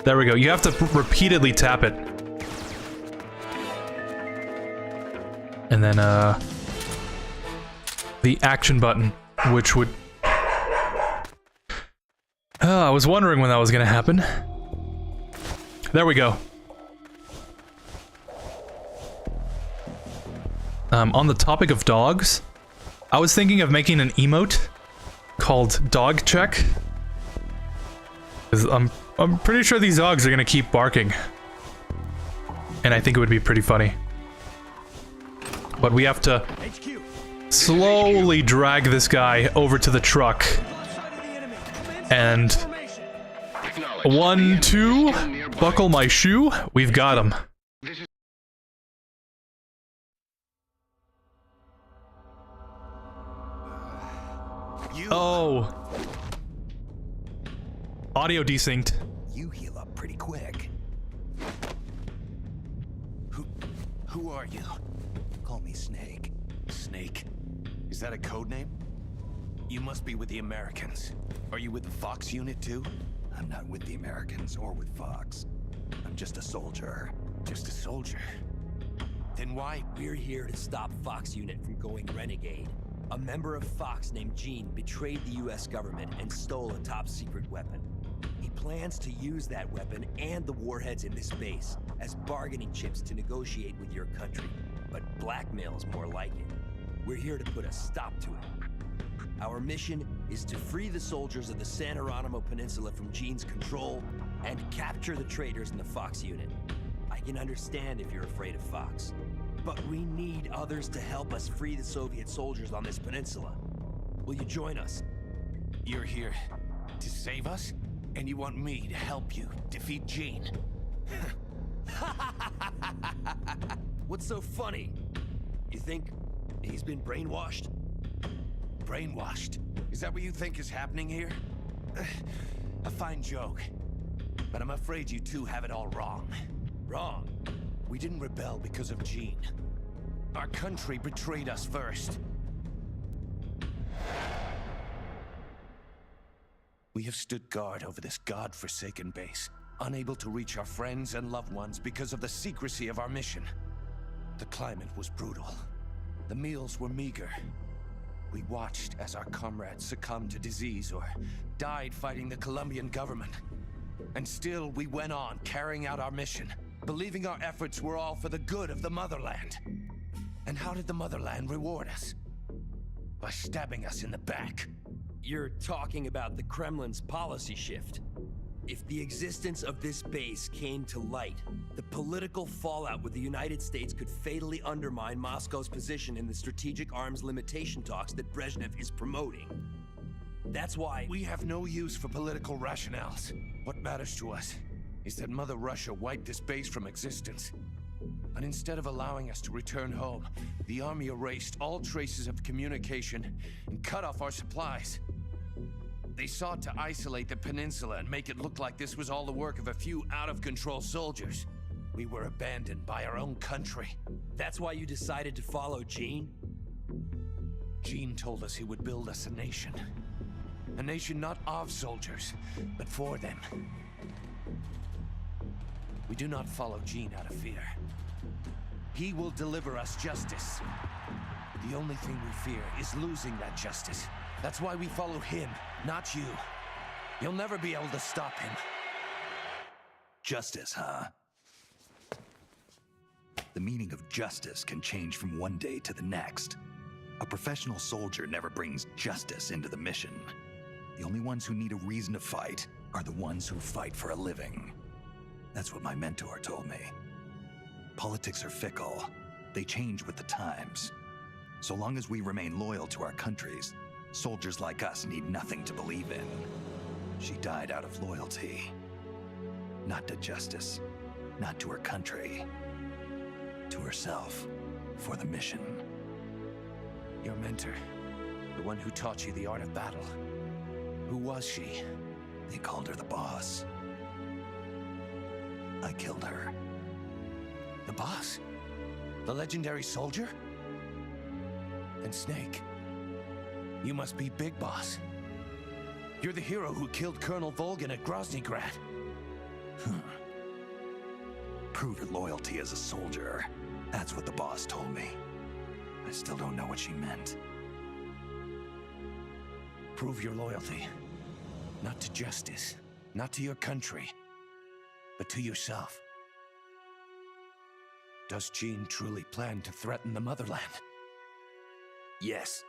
There we go. You have to repeatedly tap it. And then, the action button, which would... I was wondering when that was gonna happen. There we go. On the topic of dogs, I was thinking of making an emote called Dog Check. 'Cause I'm pretty sure these dogs are gonna keep barking. And I think it would be pretty funny. But we have to slowly drag this guy over to the truck. And 1, 2, buckle my shoe. We've got him. Oh. Audio desynced. You heal up pretty quick. Who are you? Call me Snake. Snake? Is that a code name? You must be with the Americans. Are you with the Fox unit too? I'm not with the Americans or with Fox. I'm just a soldier. Just a soldier? Then why? We're here to stop Fox unit from going renegade. A member of Fox named Gene betrayed the US government and stole a top secret weapon. He plans to use that weapon and the warheads in this base as bargaining chips to negotiate with your country. But blackmail's more like it. We're here to put a stop to it. Our mission is to free the soldiers of the San Geronimo Peninsula from Gene's control and capture the traitors in the Fox unit. I can understand if you're afraid of Fox, but we need others to help us free the Soviet soldiers on this peninsula. Will you join us? You're here to save us? And you want me to help you defeat Gene? What's so funny? You think he's been brainwashed? Brainwashed? Is that what you think is happening here? A fine joke. But I'm afraid you two have it all wrong. Wrong? We didn't rebel because of Gene. Our country betrayed us first. We have stood guard over this god-forsaken base, unable to reach our friends and loved ones because of the secrecy of our mission. The climate was brutal. The meals were meager. We watched as our comrades succumbed to disease or died fighting the Colombian government. And still, we went on carrying out our mission, believing our efforts were all for the good of the motherland. And how did the motherland reward us? By stabbing us in the back. You're talking about the Kremlin's policy shift. If the existence of this base came to light, the political fallout with the United States could fatally undermine Moscow's position in the strategic arms limitation talks that Brezhnev is promoting. That's why we have no use for political rationales. What matters to us is that Mother Russia wiped this base from existence. And instead of allowing us to return home, the army erased all traces of communication and cut off our supplies. They sought to isolate the peninsula and make it look like this was all the work of a few out-of-control soldiers. We were abandoned by our own country. That's why you decided to follow Gene? Gene told us he would build us a nation. A nation not of soldiers, but for them. We do not follow Gene out of fear. He will deliver us justice. The only thing we fear is losing that justice. That's why we follow him, not you. You'll never be able to stop him. Justice, huh? The meaning of justice can change from one day to the next. A professional soldier never brings justice into the mission. The only ones who need a reason to fight are the ones who fight for a living. That's what my mentor told me. Politics are fickle. They change with the times. So long as we remain loyal to our countries, soldiers like us need nothing to believe in. She died out of loyalty. Not to justice, not to her country. To herself, for the mission. Your mentor, the one who taught you the art of battle. Who was she? They called her the boss. I killed her. The boss? The legendary soldier? And Snake, you must be Big Boss. You're the hero who killed Colonel Volgin at Groznygrad. Prove your loyalty as a soldier. That's what the boss told me. I still don't know what she meant. Prove your loyalty. Not to justice, not to your country, but to yourself. Does Gene truly plan to threaten the motherland? Yes.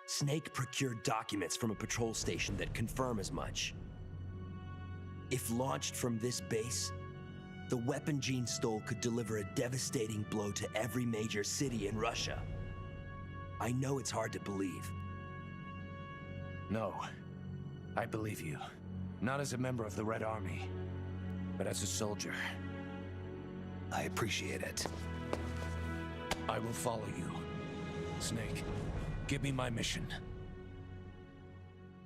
Snake procured documents from a patrol station that confirm as much. If launched from this base, the weapon Gene stole could deliver a devastating blow to every major city in Russia. I know it's hard to believe. No, I believe you. Not as a member of the Red Army, but as a soldier. I appreciate it. I will follow you. Snake, give me my mission.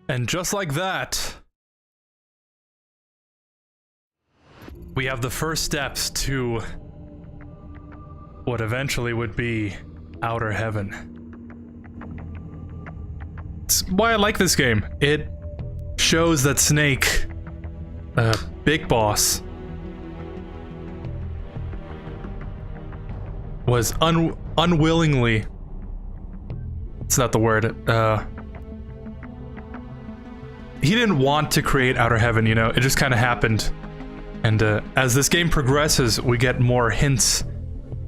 And just like that, we have the first steps to what eventually would be Outer Heaven. It's why I like this game. It shows that Snake, Big Boss, was unwillingly, it's not the word, he didn't want to create Outer Heaven, you know, it just kind of happened. And as this game progresses, we get more hints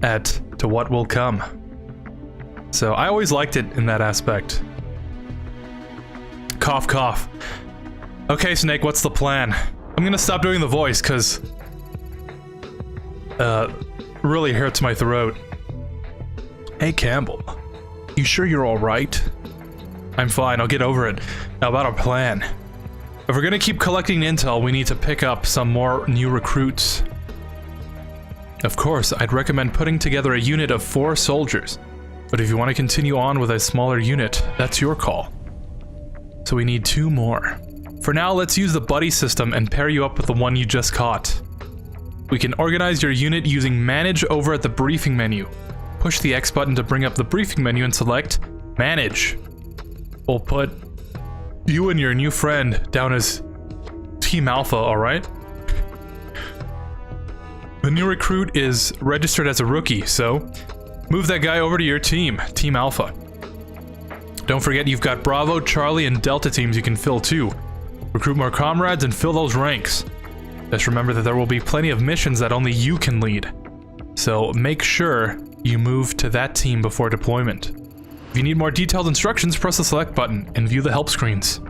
to what will come. So I always liked it in that aspect. Cough, cough. Okay, Snake, what's the plan? I'm gonna stop doing the voice, cause really hurts my throat. Hey, Campbell. You sure you're alright? I'm fine, I'll get over it. Now about our plan. If we're gonna keep collecting intel, we need to pick up some more new recruits. Of course, I'd recommend putting together a unit of 4 soldiers. But if you want to continue on with a smaller unit, that's your call. So we need 2 more. For now, let's use the buddy system and pair you up with the one you just caught. We can organize your unit using Manage over at the briefing menu. Push the X button to bring up the briefing menu and select Manage. We'll put you and your new friend down as Team Alpha, alright? The new recruit is registered as a rookie, so move that guy over to your team, Team Alpha. Don't forget you've got Bravo, Charlie, and Delta teams you can fill too. Recruit more comrades and fill those ranks. Just remember that there will be plenty of missions that only you can lead. So make sure you move to that team before deployment. If you need more detailed instructions, press the select button and view the help screens.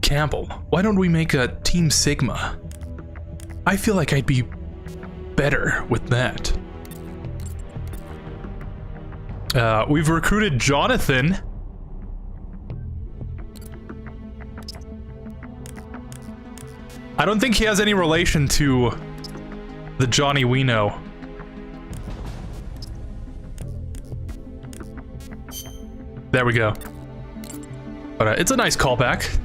Campbell, why don't we make a Team Sigma? I feel like I'd be better with that. We've recruited Jonathan. I don't think he has any relation to the Johnny we know. There we go. But it's a nice callback.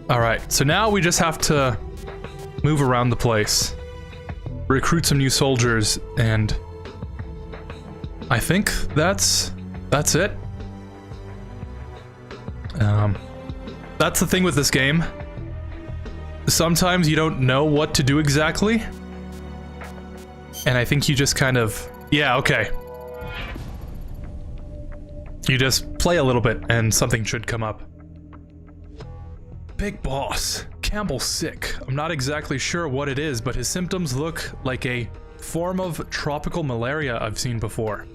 Alright, so now we just have to move around the place. Recruit some new soldiers, and I think that's it. That's the thing with this game. Sometimes you don't know what to do exactly. And I think you just kind of... Yeah, okay. You just play a little bit and something should come up. Big boss. Campbell's sick. I'm not exactly sure what it is, but his symptoms look like a form of tropical malaria I've seen before.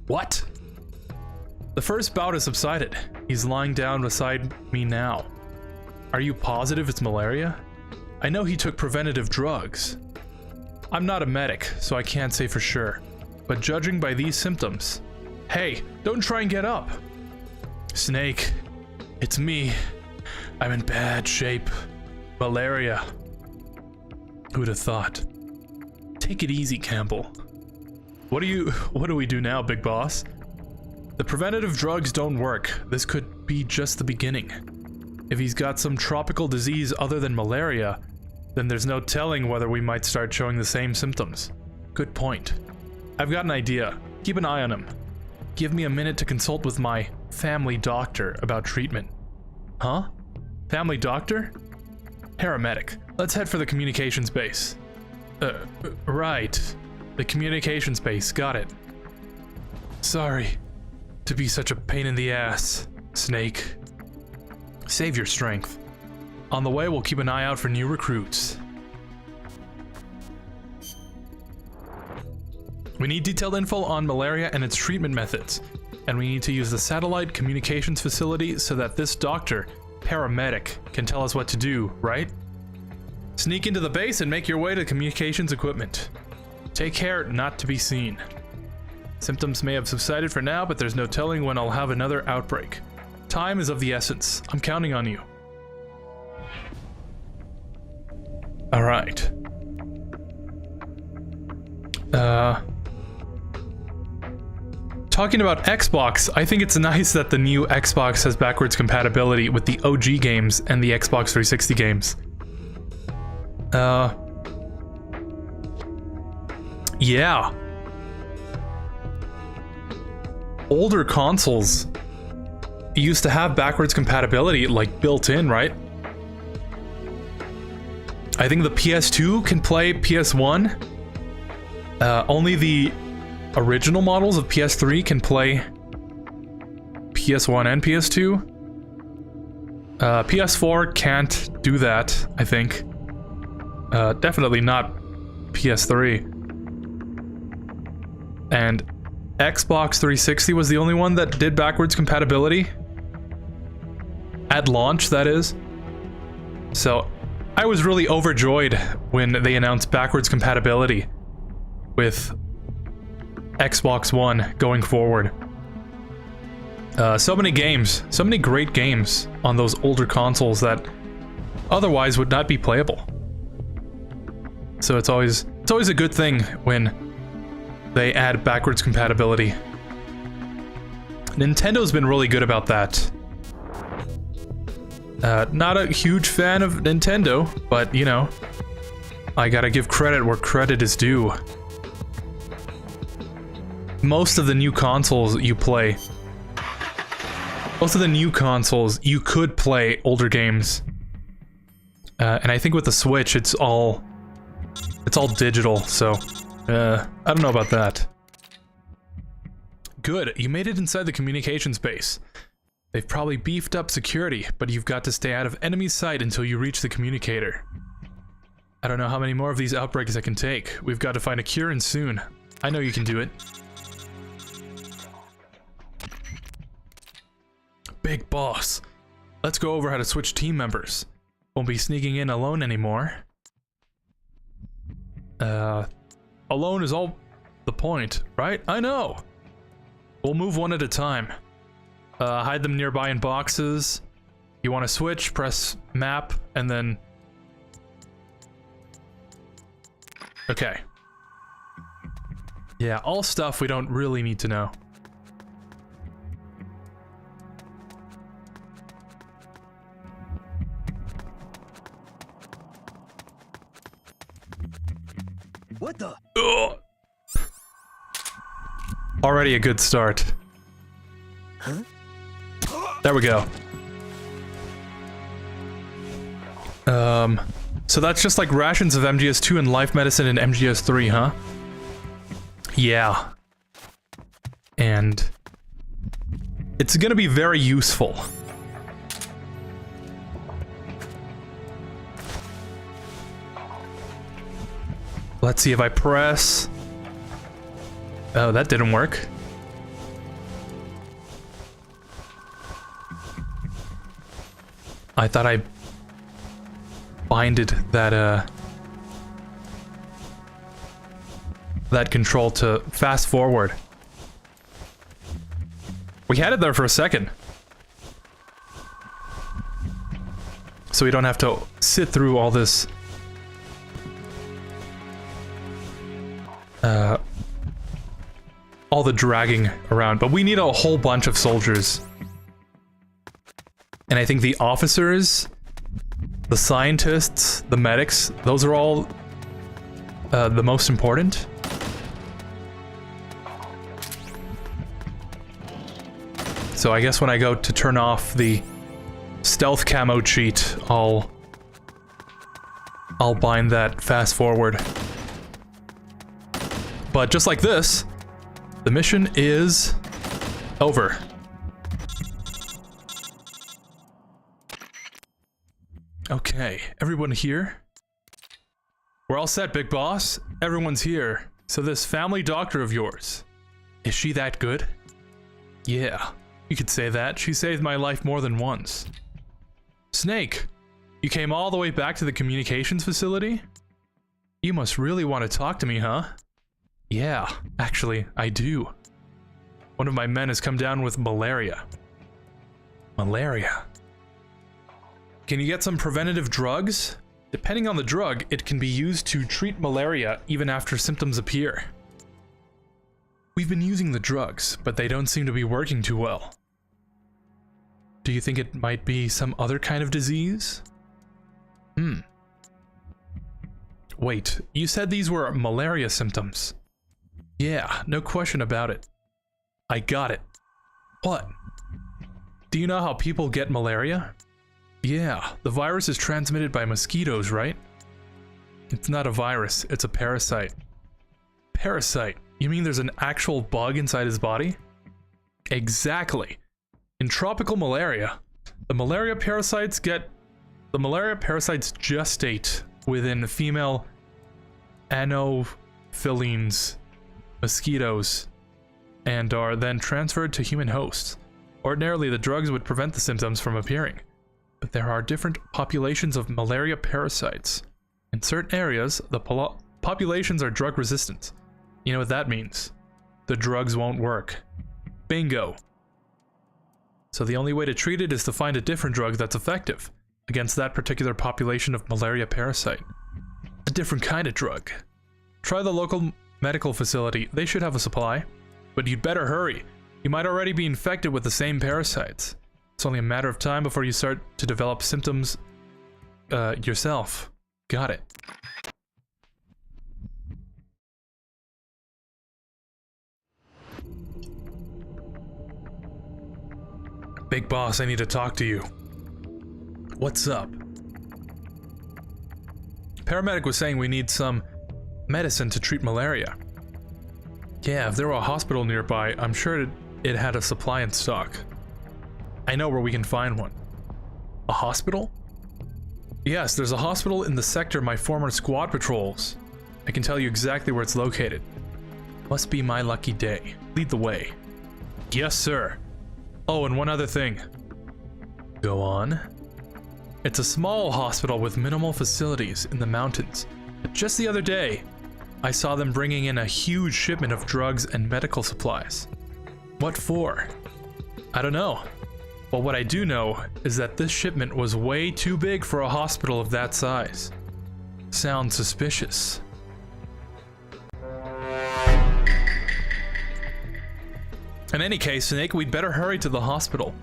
What? The first bout has subsided. He's lying down beside me now. Are you positive it's malaria? I know he took preventative drugs. I'm not a medic, so I can't say for sure. But judging by these symptoms... Hey, don't try and get up! Snake, it's me. I'm in bad shape. Malaria. Who'd have thought? Take it easy, Campbell. What do we do now, big boss? The preventative drugs don't work. This could be just the beginning. If he's got some tropical disease other than malaria, then there's no telling whether we might start showing the same symptoms. Good point. I've got an idea. Keep an eye on him. Give me a minute to consult with my family doctor about treatment. Huh? Family doctor? Paramedic. Let's head for the communications base. Right. The communications base, got it. Sorry to be such a pain in the ass, Snake. Save your strength. On the way, we'll keep an eye out for new recruits. We need detailed info on malaria and its treatment methods, and we need to use the satellite communications facility so that this doctor, paramedic, can tell us what to do, right? Sneak into the base and make your way to communications equipment. Take care not to be seen. Symptoms may have subsided for now, but there's no telling when I'll have another outbreak. Time is of the essence. I'm counting on you. Alright. Talking about Xbox, I think it's nice that the new Xbox has backwards compatibility with the OG games and the Xbox 360 games. Yeah. Older consoles used to have backwards compatibility, like, built in, right? I think the PS2 can play PS1. Only the original models of PS3 can play PS1 and PS2. PS4 can't do that, I think. Definitely not PS3. And Xbox 360 was the only one that did backwards compatibility. At launch, that is. So, I was really overjoyed when they announced backwards compatibility with Xbox One going forward. So many games, so many great games on those older consoles that otherwise would not be playable. So it's always a good thing when they add backwards compatibility. Nintendo's been really good about that. Not a huge fan of Nintendo, but you know, I gotta give credit where credit is due. Most of the new consoles you play... Most of the new consoles, you could play older games. And I think with the Switch, it's all digital, so... I don't know about that. Good, you made it inside the communications base. They've probably beefed up security, but you've got to stay out of enemy sight until you reach the communicator. I don't know how many more of these outbreaks I can take. We've got to find a cure and soon. I know you can do it. Big boss. Let's go over how to switch team members. Won't be sneaking in alone anymore. Alone is all the point, right? I know! We'll move one at a time. Hide them nearby in boxes. You want to switch, press map, and then... Okay. Yeah, all stuff we don't really need to know. What the? Ugh. Already a good start. Huh? There we go. So that's just like rations of MGS2 and life medicine in MGS3, huh? Yeah. And it's gonna be very useful. Let's see if I press... Oh, that didn't work. I thought I binded that that control to fast forward. We had it there for a second. So we don't have to sit through all this all the dragging around, but we need a whole bunch of soldiers. And I think the officers, the scientists, the medics, those are all the most important. So I guess when I go to turn off the stealth camo cheat, I'll bind that fast forward. But just like this, the mission is over. Okay, everyone here? We're all set, big boss. Everyone's here. So this family doctor of yours, is she that good? Yeah, you could say that. She saved my life more than once. Snake, you came all the way back to the communications facility? You must really want to talk to me, huh? Yeah, actually, I do. One of my men has come down with malaria. Malaria? Can you get some preventative drugs? Depending on the drug, it can be used to treat malaria even after symptoms appear. We've been using the drugs, but they don't seem to be working too well. Do you think it might be some other kind of disease? Wait, you said these were malaria symptoms. Yeah, no question about it. I got it. What? Do you know how people get malaria? Yeah, the virus is transmitted by mosquitoes, right? It's not a virus, it's a parasite. Parasite? You mean there's an actual bug inside his body? Exactly. In tropical malaria, the malaria parasites gestate within female anopheles mosquitoes and are then transferred to human hosts. Ordinarily, the drugs would prevent the symptoms from appearing, but there are different populations of malaria parasites. In certain areas, the populations are drug resistant. You know what that means? The drugs won't work. Bingo. So the only way to treat it is to find a different drug that's effective against that particular population of malaria parasite. A different kind of drug. Try the local medical facility, they should have a supply. But you'd better hurry. You might already be infected with the same parasites. It's only a matter of time before you start to develop symptoms yourself. Got it. Big boss, I need to talk to you. What's up? Paramedic was saying we need some medicine to treat malaria. Yeah, if there were a hospital nearby, I'm sure it had a supply in stock. I know where we can find one. A hospital? Yes, there's a hospital in the sector my former squad patrols. I can tell you exactly where it's located. Must be my lucky day. Lead the way. Yes, sir. Oh, and one other thing. Go on. It's a small hospital with minimal facilities in the mountains. But just the other day, I saw them bringing in a huge shipment of drugs and medical supplies. What for? I don't know. But what I do know is that this shipment was way too big for a hospital of that size. Sounds suspicious. In any case, Snake, we'd better hurry to the hospital.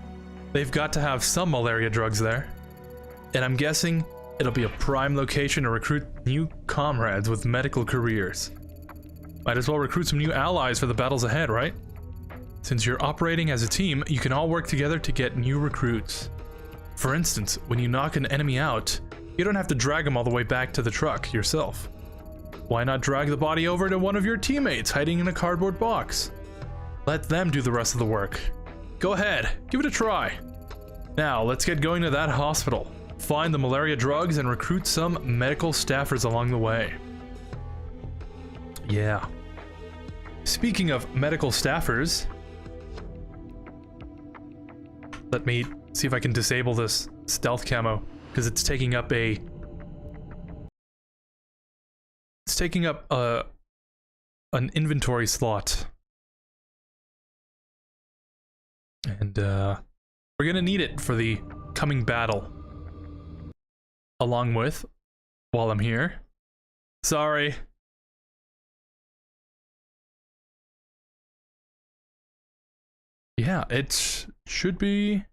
They've got to have some malaria drugs there. And I'm guessing it'll be a prime location to recruit new comrades with medical careers. Might as well recruit some new allies for the battles ahead, right? Since you're operating as a team, you can all work together to get new recruits. For instance, when you knock an enemy out, you don't have to drag them all the way back to the truck yourself. Why not drag the body over to one of your teammates hiding in a cardboard box? Let them do the rest of the work. Go ahead, give it a try. Now, let's get going to that hospital. Find the malaria drugs and recruit some medical staffers along the way. Yeah. Speaking of medical staffers, let me see if I can disable this stealth camo, because it's taking up an inventory slot. And we're gonna need it for the coming battle. Along with, while I'm here. Sorry. Yeah, it should be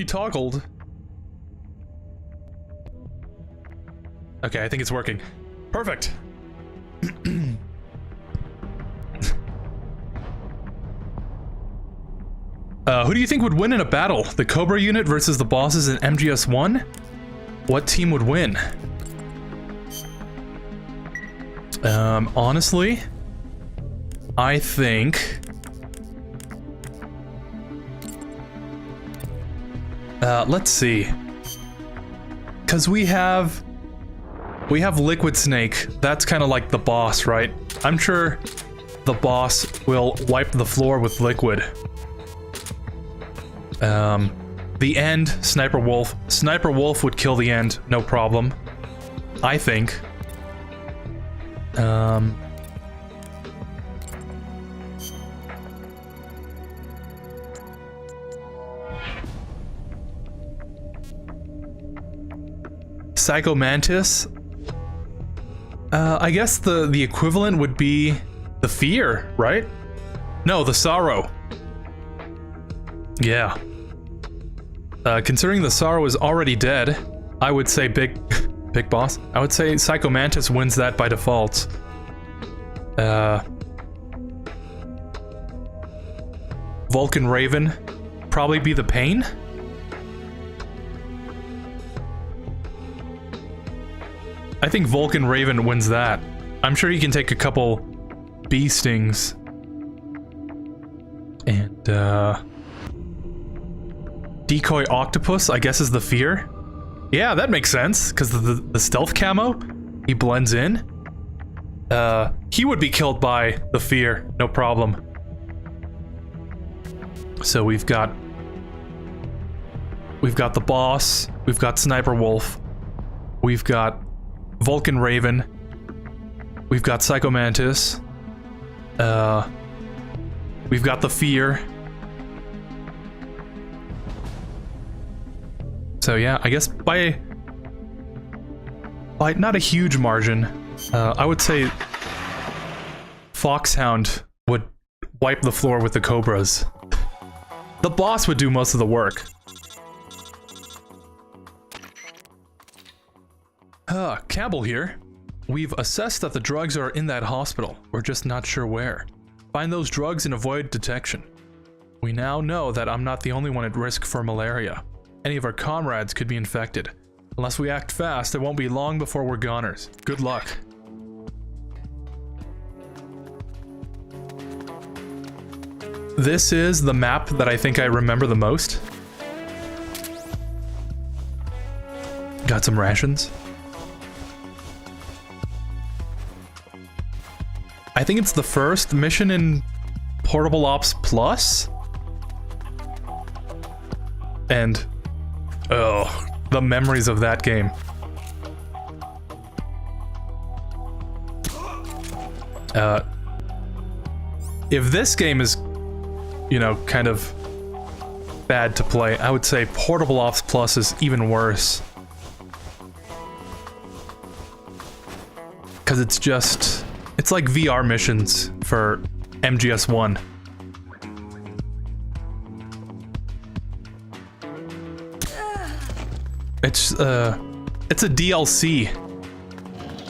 toggled. Okay, I think it's working. Perfect. Who do you think would win in a battle? The Cobra unit versus the bosses in MGS1? What team would win? Honestly, I think... let's see. Because we have Liquid Snake. That's kind of like the boss, right? I'm sure the boss will wipe the floor with Liquid. The End, Sniper Wolf. Sniper Wolf would kill the End, no problem. I think. Psycho Mantis. I guess the equivalent would be the Fear, right? No, the Sorrow. Yeah. Considering the Sorrow is already dead, I would say Big Boss. I would say Psycho Mantis wins that by default. Vulcan Raven, probably be the Pain. I think Vulcan Raven wins that. I'm sure he can take a couple bee stings. And Decoy Octopus, I guess, is the Fear. Yeah, that makes sense, because the stealth camo, he blends in. He would be killed by the Fear, no problem. So we've got the boss, we've got Sniper Wolf, we've got Vulcan Raven, we've got Psycho Mantis, we've got the Fear. So yeah, I guess by not a huge margin, I would say Foxhound would wipe the floor with the Cobras. The boss would do most of the work. Campbell here. We've assessed that the drugs are in that hospital. We're just not sure where. Find those drugs and avoid detection. We now know that I'm not the only one at risk for malaria. Any of our comrades could be infected. Unless we act fast, it won't be long before we're goners. Good luck. This is the map that I think I remember the most. Got some rations. I think it's the first mission in Portable Ops Plus. And, oh, the memories of that game. If this game is, you know, kind of bad to play, I would say Portable Ops Plus is even worse. Because it's just, it's like VR missions for MGS1. It's a DLC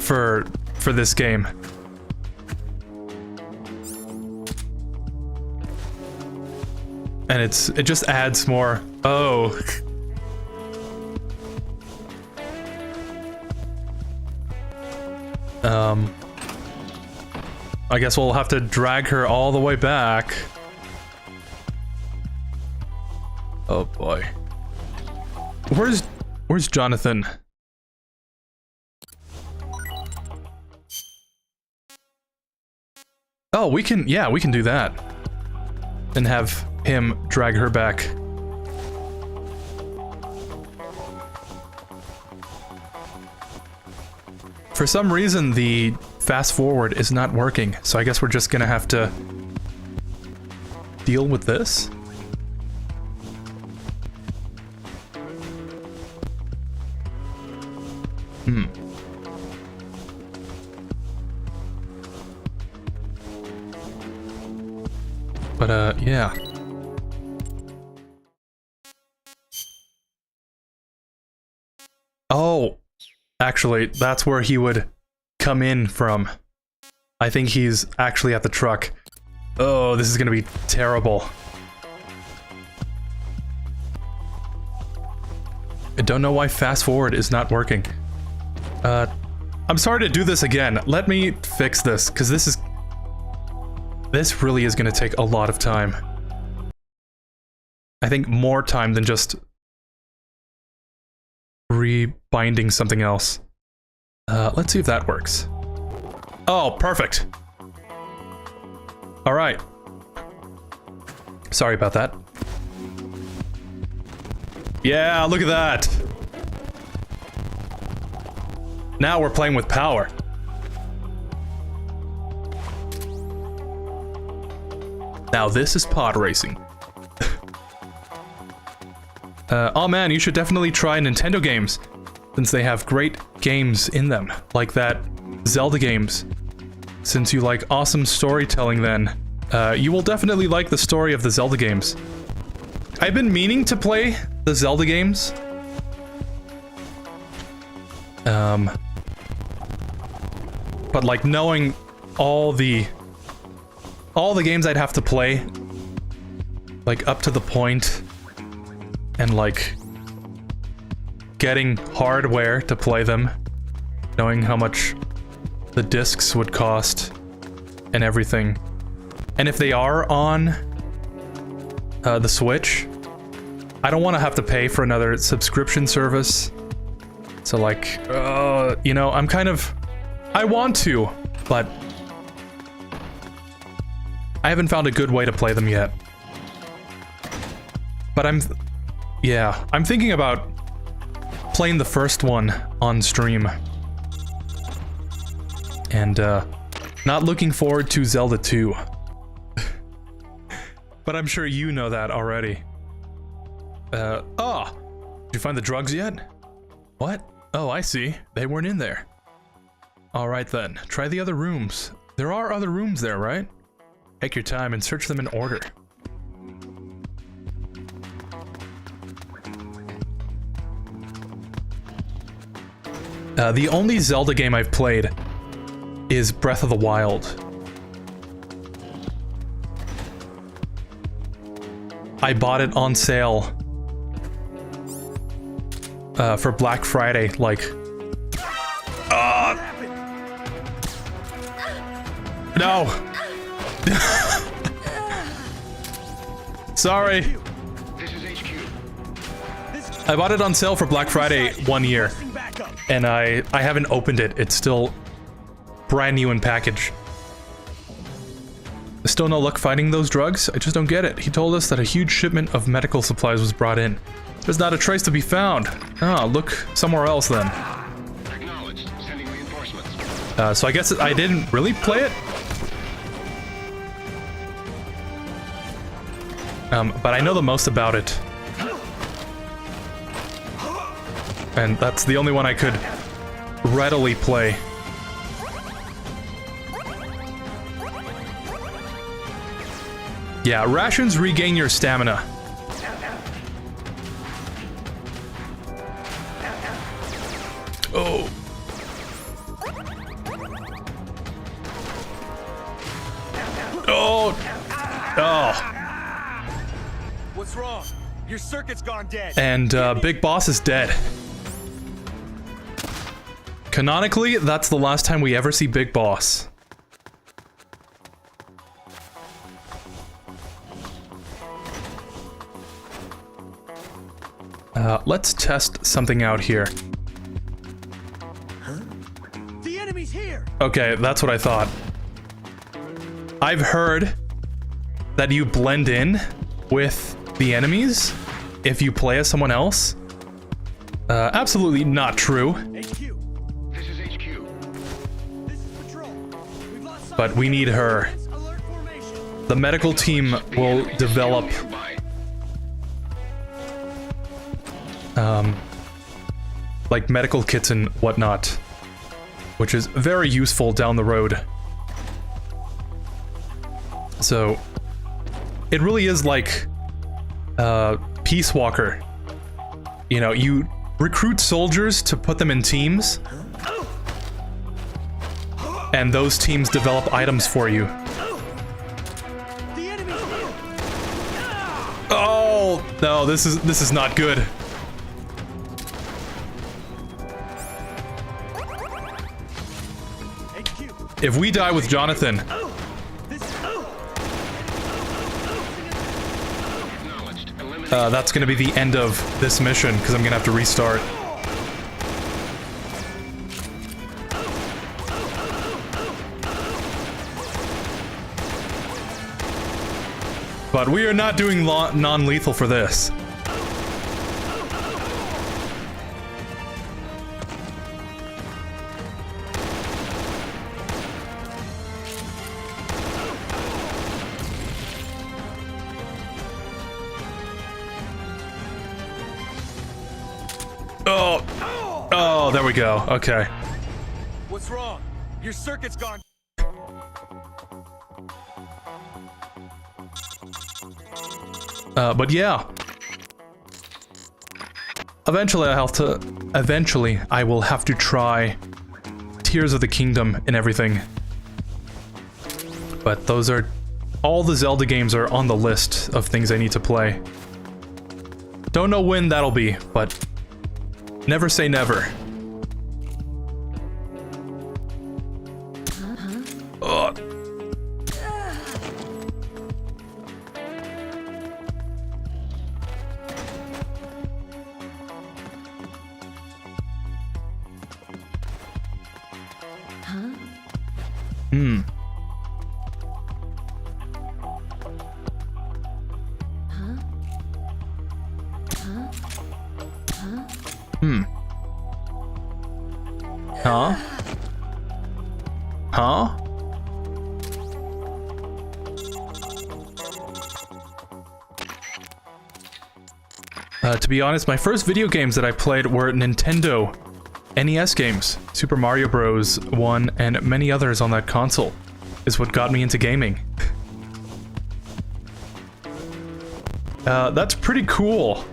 for this game. And it just adds more. Oh. I guess we'll have to drag her all the way back. Oh boy. Where's Jonathan? Oh, we can do that. And have him drag her back. For some reason, the fast forward is not working, so I guess we're just gonna have to deal with this. But, yeah. Oh, actually, that's where he would come in from. I think he's actually at the truck. Oh, this is gonna be terrible. I don't know why fast forward is not working. I'm sorry to do this again. Let me fix this, because this really is gonna take a lot of time. I think more time than just rebinding something else. Let's see if that works. Oh, perfect. All right. Sorry about that. Yeah, look at that. Now we're playing with power. Now this is pod racing. Oh man, you should definitely try Nintendo games, since they have great games in them, like that Zelda games. Since you like awesome storytelling then, you will definitely like the story of the Zelda games. I've been meaning to play the Zelda games. But like knowing all the games I'd have to play, like up to the point, and like getting hardware to play them, knowing how much the discs would cost and everything. And if they are on the Switch, I don't want to have to pay for another subscription service. So like, you know, I want to, but I haven't found a good way to play them yet. But I'm thinking about playing the first one on stream. And, not looking forward to Zelda 2. But I'm sure you know that already. Did you find the drugs yet? What? Oh, I see. They weren't in there. Alright then, try the other rooms. There are other rooms there, right? Take your time and search them in order. The only Zelda game I've played is Breath of the Wild. I bought it on sale for Black Friday, like... No! Sorry. I bought it on sale for Black Friday 1 year, and I haven't opened it. It's still brand new in package. Still no luck finding those drugs? I just don't get it. He told us that a huge shipment of medical supplies was brought in. There's not a trace to be found. Ah, look somewhere else then. So I guess I didn't really play it. But I know the most about it. And that's the only one I could readily play. Yeah, rations regain your stamina. Oh. Oh. Oh. What's wrong? Your circuit's gone dead. And Big Boss is dead. Canonically, that's the last time we ever see Big Boss. Let's test something out here. Huh? The enemy's here. Okay, that's what I thought. I've heard that you blend in with the enemies if you play as someone else. Absolutely not true. HQ. This is HQ. This is patrol. We've lost sight. But we need her. The medical team will develop like medical kits and whatnot, which is very useful down the road. So it really is like Peace Walker. You know, you recruit soldiers to put them in teams, and those teams develop items for you. Oh no, this is not good. If we die with Jonathan, that's gonna be the end of this mission, because I'm gonna have to restart. But we are not doing non-lethal for this. Oh, there we go. Okay. What's wrong? Your circuit's gone. But yeah. Eventually I will have to try Tears of the Kingdom and everything. But those are... all the Zelda games are on the list of things I need to play. Don't know when that'll be, but never say never. To be honest, my first video games that I played were Nintendo NES games. Super Mario Bros. 1 and many others on that console is what got me into gaming. That's pretty cool.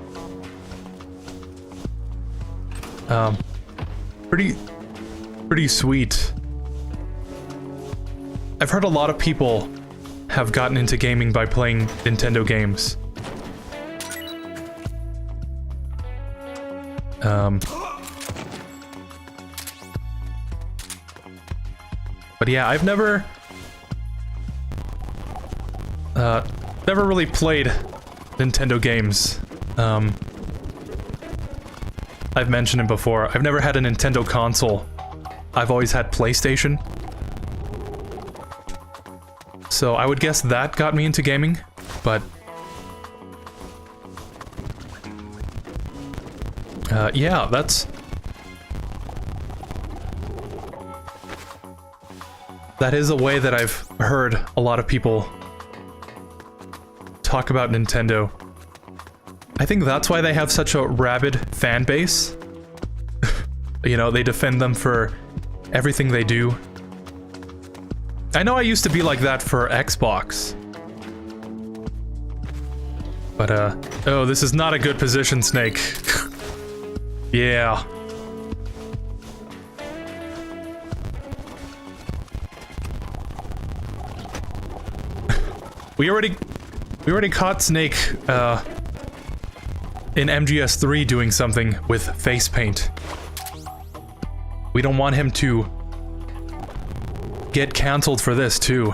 Pretty sweet. I've heard a lot of people have gotten into gaming by playing Nintendo games. But yeah, I've never really played Nintendo games. I've mentioned it before. I've never had a Nintendo console. I've always had PlayStation. So I would guess that got me into gaming, but yeah, that is a way that I've heard a lot of people talk about Nintendo. I think that's why they have such a rabid fan base. You know, they defend them for everything they do. I know I used to be like that for Xbox. But, oh, this is not a good position, Snake. Yeah. We already caught Snake, in MGS3 doing something with face paint. We don't want him to get cancelled for this, too.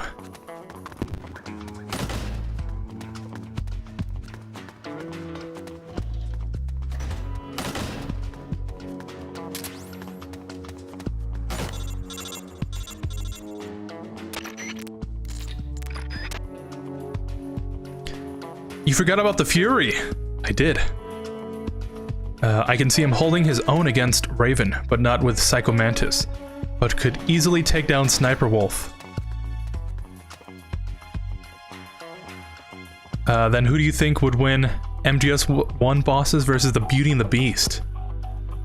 You forgot about the Fury. I did. I can see him holding his own against Raven, but not with Psycho Mantis, but could easily take down Sniper Wolf. Then who do you think would win MGS1 bosses versus the Beauty and the Beast?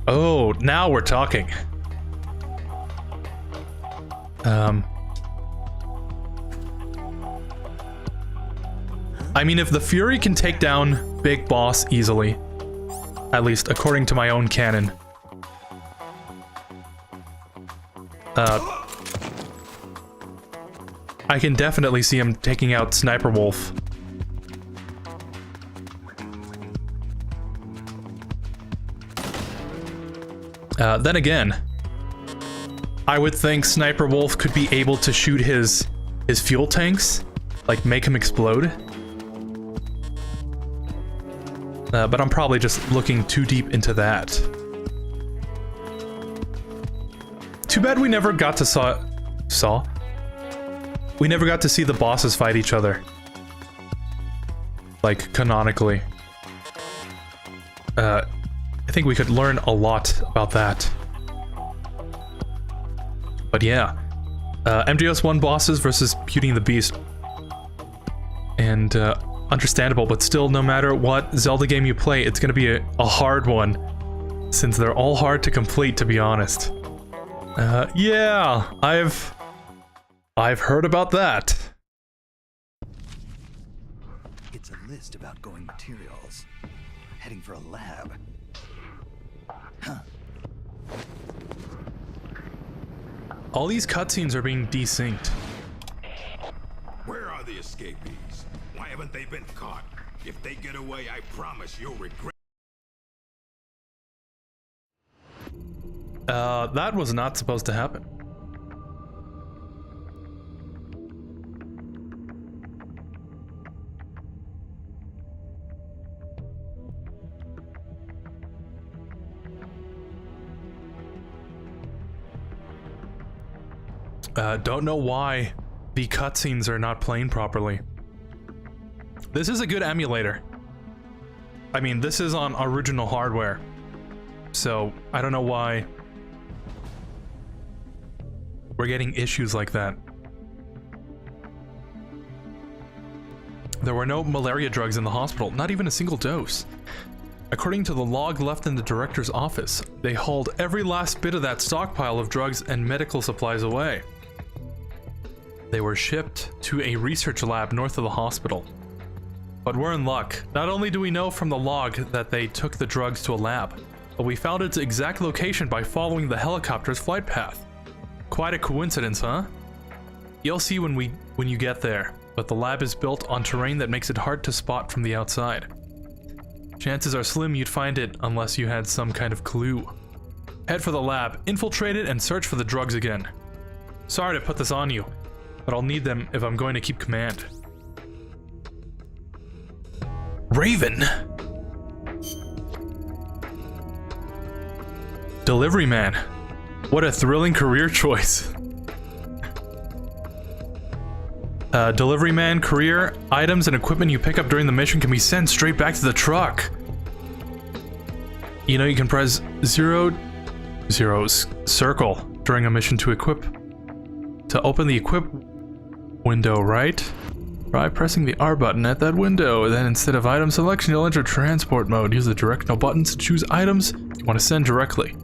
Oh, now we're talking. I mean, if the Fury can take down Big Boss easily, at least according to my own canon, I can definitely see him taking out Sniper Wolf. Then again, I would think Sniper Wolf could be able to shoot his fuel tanks, like make him explode. But I'm probably just looking too deep into that. Too bad we never got to We never got to see the bosses fight each other. Like, canonically. I think we could learn a lot about that. But yeah. MGS1 bosses versus Beauty and the Beast. And, understandable, but still, no matter what Zelda game you play, it's gonna be a hard one. Since they're all hard to complete, to be honest. Yeah, I've heard about that. It's a list of outgoing materials. Heading for a lab. Huh. All these cutscenes are being desynced. Where are the escapees? Why haven't they been caught? If they get away, I promise you'll regret. That was not supposed to happen. Don't know why the cutscenes are not playing properly. This is a good emulator. I mean, this is on original hardware. So, I don't know why we're getting issues like that. There were no malaria drugs in the hospital, not even a single dose. According to the log left in the director's office, they hauled every last bit of that stockpile of drugs and medical supplies away. They were shipped to a research lab north of the hospital. But we're in luck. Not only do we know from the log that they took the drugs to a lab, but we found its exact location by following the helicopter's flight path. Quite a coincidence, huh? You'll see when you get there, but the lab is built on terrain that makes it hard to spot from the outside. Chances are slim you'd find it unless you had some kind of clue. Head for the lab, infiltrate it, and search for the drugs again. Sorry to put this on you, but I'll need them if I'm going to keep command. Raven! Delivery man. What a thrilling career choice. Delivery man career, items and equipment you pick up during the mission can be sent straight back to the truck. You know, you can press 0 circle during a mission to equip. To open the equip window, right? Try pressing the R button at that window. Then instead of item selection, you'll enter transport mode. Use the directional buttons to choose items you want to send directly.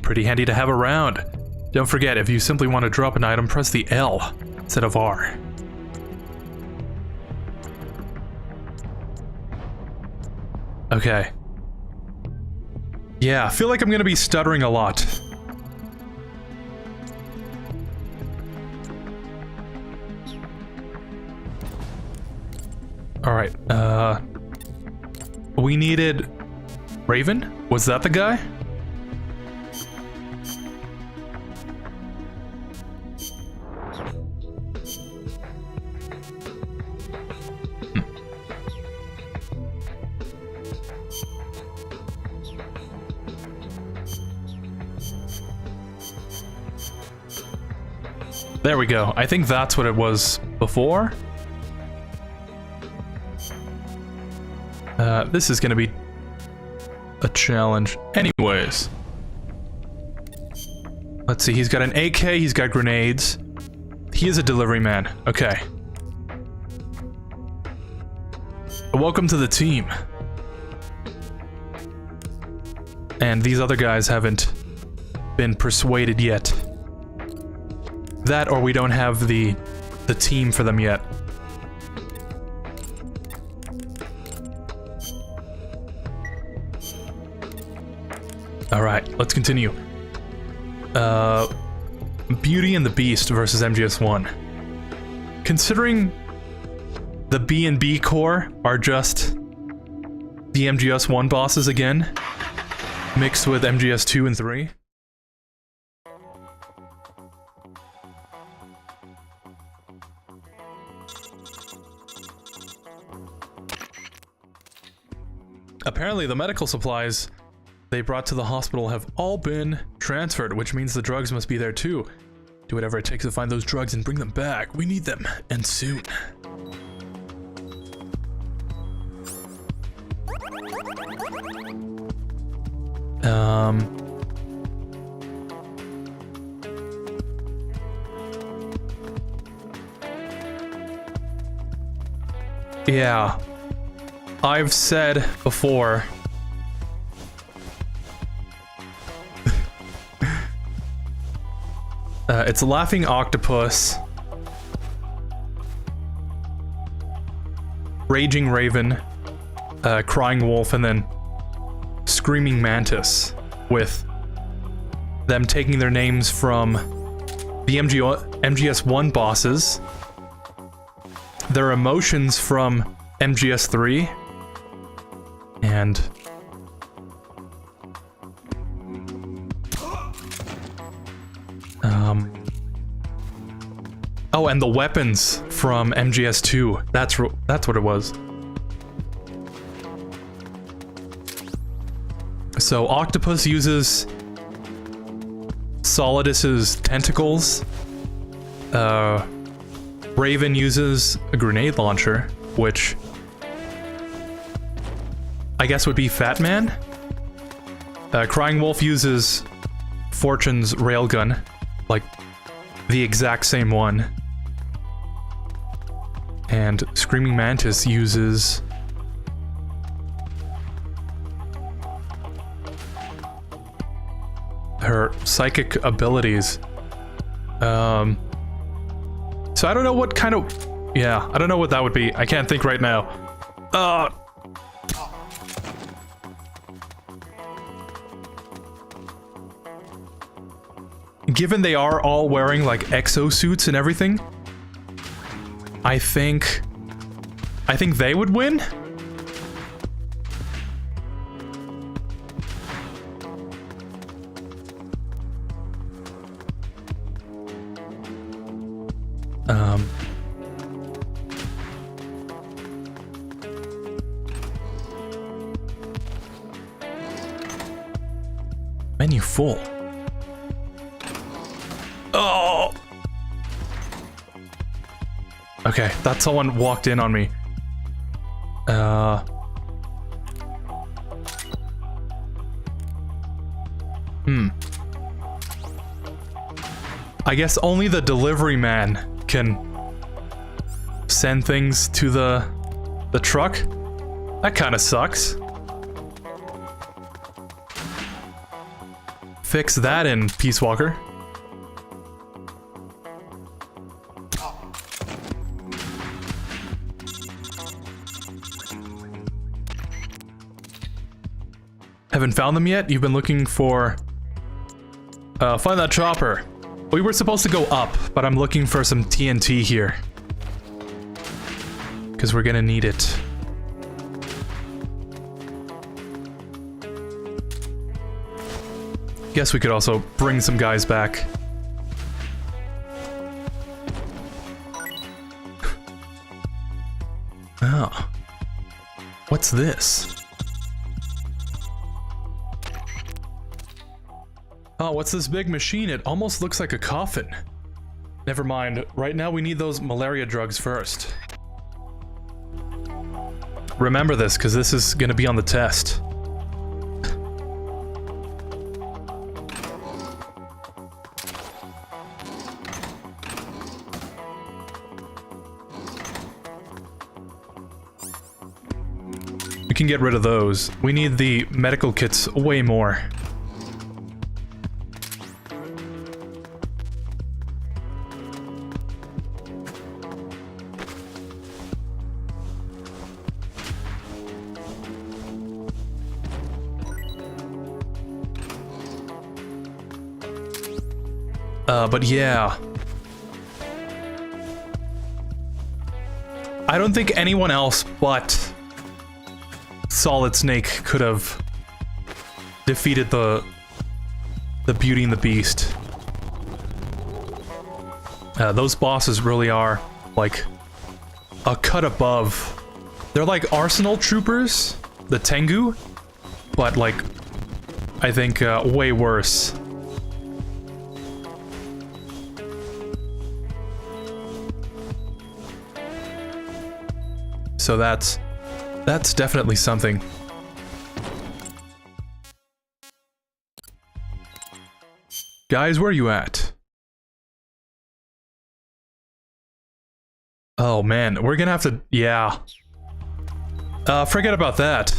Pretty handy to have around. Don't forget, if you simply want to drop an item, press the L instead of R. Okay. Yeah, I feel like I'm gonna be stuttering a lot. Alright, we needed... Raven? Was that the guy? There we go. I think that's what it was before. This is gonna be a challenge. Anyways. Let's see, he's got an AK, he's got grenades. He is a delivery man. Okay. Welcome to the team. And these other guys haven't been persuaded yet. That or we don't have the team for them yet. Alright, let's continue. Beauty and the Beast versus MGS1. Considering the B and B core are just the MGS1 bosses again, mixed with MGS2 and 3. Apparently the medical supplies they brought to the hospital have all been transferred, which means the drugs must be there too. Do whatever it takes to find those drugs and bring them back. We need them, and soon. Yeah. I've said before... it's Laughing Octopus, Raging Raven, Crying Wolf, and then Screaming Mantis, with them taking their names from the MGS1 bosses, their emotions from MGS3, and oh, and the weapons from MGS2. That's what it was. So Octopus uses Solidus's tentacles. Raven uses a grenade launcher, which I guess would be Fat Man. Crying Wolf uses Fortune's railgun, like the exact same one. And Screaming Mantis uses her psychic abilities. So I don't know what kind of... Yeah, I don't know what that would be. I can't think right now. Given they are all wearing like exosuits and everything, I think they would win. Menu full. Oh! Okay, that someone walked in on me. I guess only the delivery man can send things to the truck? That kind of sucks. Fix that in Peace Walker. Haven't found them yet? You've been looking for... find that chopper. We were supposed to go up, but I'm looking for some TNT here. Because we're gonna need it. Guess we could also bring some guys back. Oh. What's this? Oh, what's this big machine? It almost looks like a coffin. Never mind. Right now we need those malaria drugs first. Remember this, because this is going to be on the test. We can get rid of those. We need the medical kits way more. But yeah. I don't think anyone else but Solid Snake could have defeated the Beauty and the Beast. Those bosses really are, like, a cut above. They're like Arsenal Troopers, the Tengu, but, like, I think, way worse. So that's definitely something. Guys, where are you at? Oh man, we're gonna have to, yeah. Forget about that.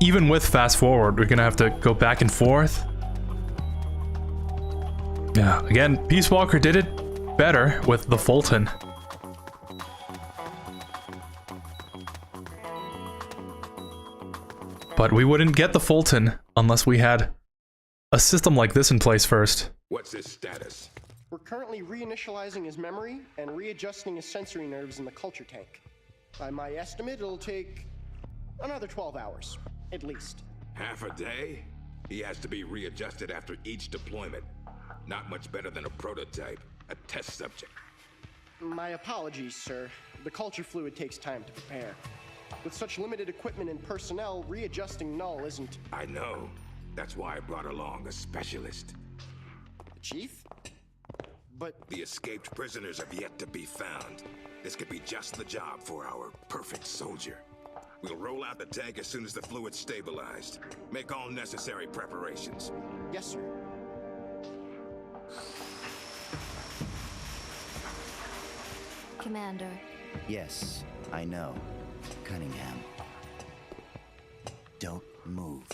Even with fast forward, we're gonna have to go back and forth. Yeah, again, Peace Walker did it better with the Fulton. But we wouldn't get the Fulton unless we had a system like this in place first. What's his status? We're currently reinitializing his memory and readjusting his sensory nerves in the culture tank. By my estimate, it'll take another 12 hours, at least. Half a day? He has to be readjusted after each deployment. Not much better than a prototype, a test subject. My apologies, sir. The culture fluid takes time to prepare. With such limited equipment and personnel, readjusting Null isn't... I know. That's why I brought along a specialist. The chief? But... The escaped prisoners have yet to be found. This could be just the job for our perfect soldier. We'll roll out the tank as soon as the fluid's stabilized. Make all necessary preparations. Yes, sir. Commander. Yes, I know. Cunningham. Don't move.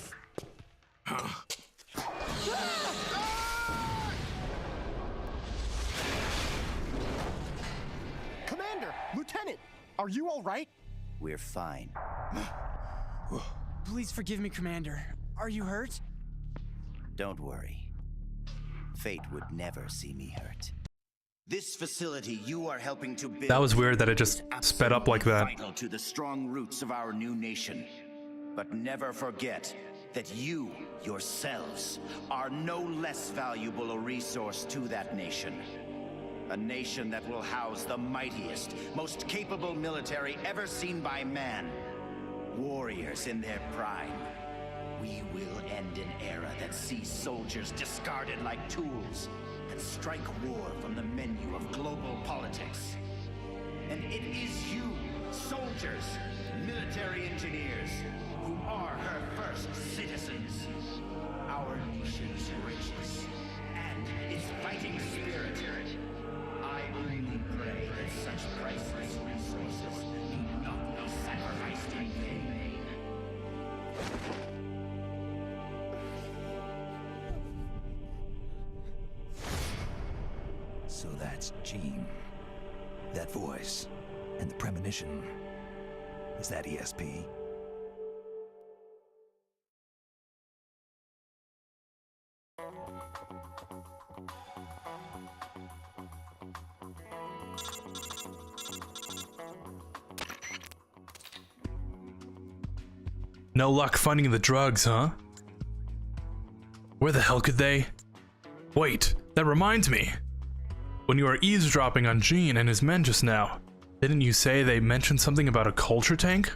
Commander! Lieutenant! Are you all right? We're fine. Please forgive me, Commander. Are you hurt? Don't worry. Fate would never see me hurt. This facility you are helping to build. That was weird that it just sped up like that. Vital to the strong roots of our new nation. But never forget that you, yourselves, are no less valuable a resource to that nation. A nation that will house the mightiest, most capable military ever seen by man. Warriors in their prime. We will end an era that sees soldiers discarded like tools and strike war from the menu of global politics. And it is you, soldiers, military engineers, who are her first citizens. Our nation's riches and its fighting spirit. I only pray that such priceless resources do not be sacrificed in vain. So that's Jean. That voice and the premonition. Is that ESP? No luck finding the drugs, huh? Where the hell could they? Wait, that reminds me. When you were eavesdropping on Gene and his men just now, didn't you say they mentioned something about a culture tank?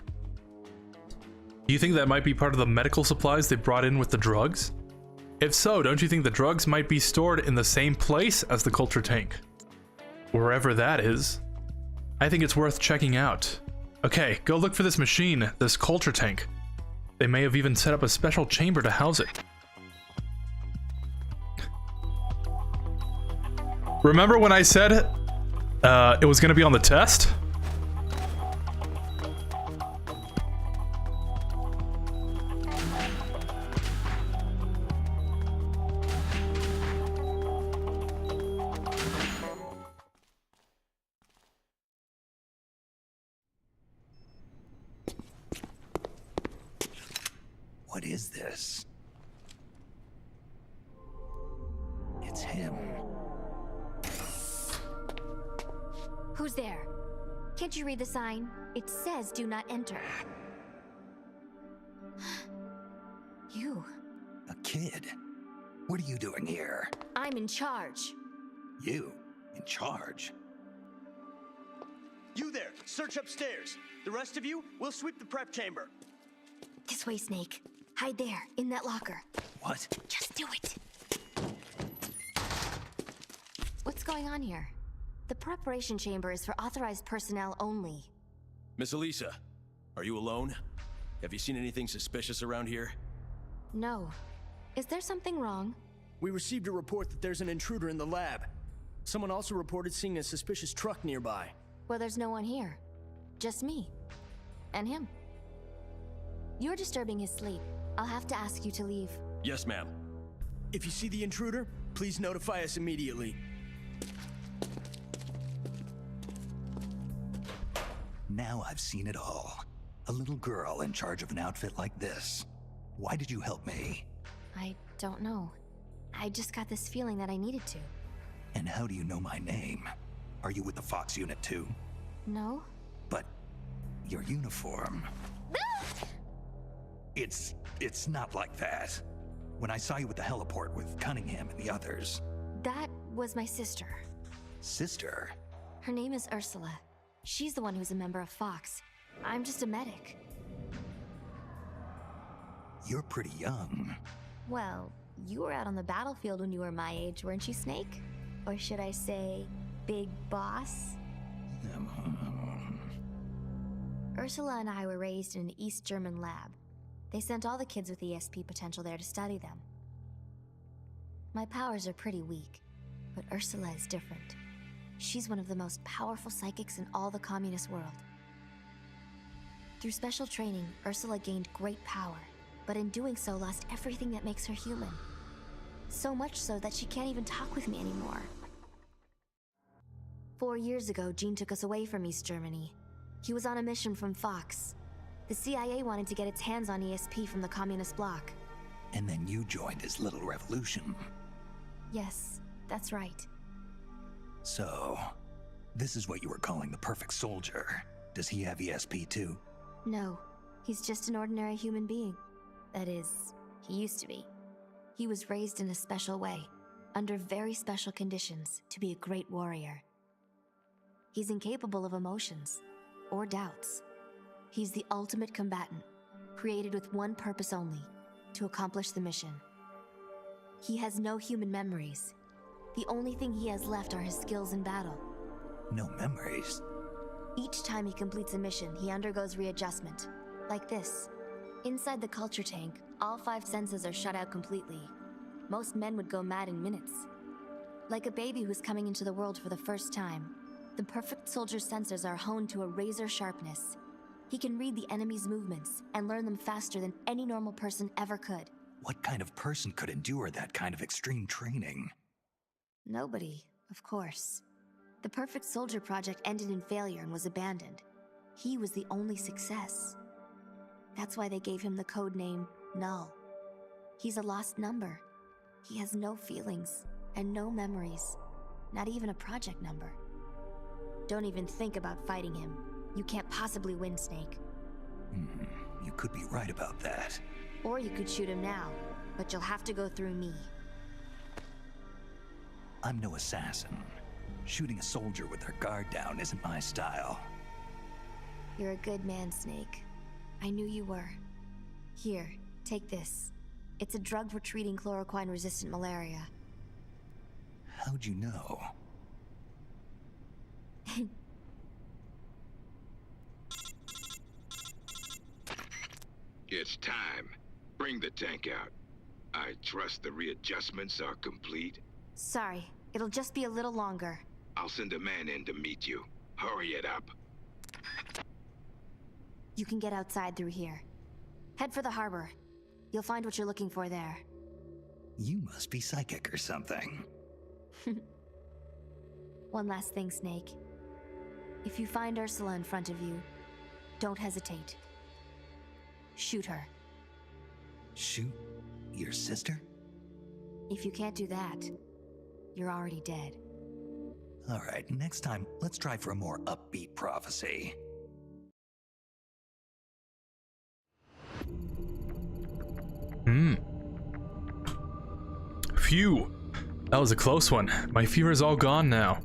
Do you think that might be part of the medical supplies they brought in with the drugs? If so, don't you think the drugs might be stored in the same place as the culture tank? Wherever that is. I think it's worth checking out. Okay, go look for this machine, this culture tank. They may have even set up a special chamber to house it. Remember when I said it was gonna be on the test? What is this? It's him. Who's there? Can't you read the sign? It says do not enter. You. A kid? What are you doing here? I'm in charge. You? In charge? You there! Search upstairs. The rest of you, we'll sweep the prep chamber. This way, Snake. Hide there, in that locker. What? Just do it. What's going on here? The preparation chamber is for authorized personnel only. Miss Elisa, are you alone? Have you seen anything suspicious around here? No. Is there something wrong? We received a report that there's an intruder in the lab. Someone also reported seeing a suspicious truck nearby. Well, there's no one here. Just me. And him. You're disturbing his sleep. I'll have to ask you to leave. Yes, ma'am. If you see the intruder, please notify us immediately. Now I've seen it all. A little girl in charge of an outfit like this. Why did you help me? I don't know. I just got this feeling that I needed to. And how do you know my name? Are you with the Fox unit too? No? But your uniform... It's not like that. When I saw you at the heliport with Cunningham and the others... That was my sister. Sister? Her name is Ursula. She's the one who's a member of Fox. I'm just a medic. You're pretty young. Well, you were out on the battlefield when you were my age, weren't you, Snake? Or should I say, Big Boss? Ursula and I were raised in an East German lab. They sent all the kids with ESP potential there to study them. My powers are pretty weak, but Ursula is different. She's one of the most powerful psychics in all the communist world. Through special training, Ursula gained great power, but in doing so lost everything that makes her human. So much so that she can't even talk with me anymore. 4 years ago, Gene took us away from East Germany. He was on a mission from Fox. The CIA wanted to get its hands on ESP from the communist bloc. And then you joined his little revolution. Yes, that's right. So, this is what you were calling the perfect soldier. Does he have ESP too? No, he's just an ordinary human being. That is, he used to be. He was raised in a special way, under very special conditions, to be a great warrior. He's incapable of emotions or doubts. He's the ultimate combatant, created with one purpose only, to accomplish the mission. He has no human memories. The only thing he has left are his skills in battle. No memories? Each time he completes a mission, he undergoes readjustment. Like this. Inside the culture tank, all 5 senses are shut out completely. Most men would go mad in minutes. Like a baby who's coming into the world for the first time, the perfect soldier's sensors are honed to a razor sharpness. He can read the enemy's movements and learn them faster than any normal person ever could. What kind of person could endure that kind of extreme training? Nobody, of course. The Perfect Soldier project ended in failure and was abandoned. He was the only success. That's why they gave him the code name Null. He's a lost number. He has no feelings and no memories, not even a project number. Don't even think about fighting him. You can't possibly win, Snake. You could be right about that. Or you could shoot him now, but you'll have to go through me. I'm no assassin. Shooting a soldier with their guard down isn't my style. You're a good man, Snake. I knew you were. Here, take this. It's a drug for treating chloroquine-resistant malaria. How'd you know? It's time. Bring the tank out. I trust the readjustments are complete. Sorry, it'll just be a little longer. I'll send a man in to meet you. Hurry it up. You can get outside through here. Head for the harbor. You'll find what you're looking for there. You must be psychic or something. One last thing, Snake. If you find Ursula in front of you, don't hesitate. Shoot her. Shoot your sister? If you can't do that, you're already dead. All right, next time, let's try for a more upbeat prophecy. Phew. That was a close one. My fever's all gone now.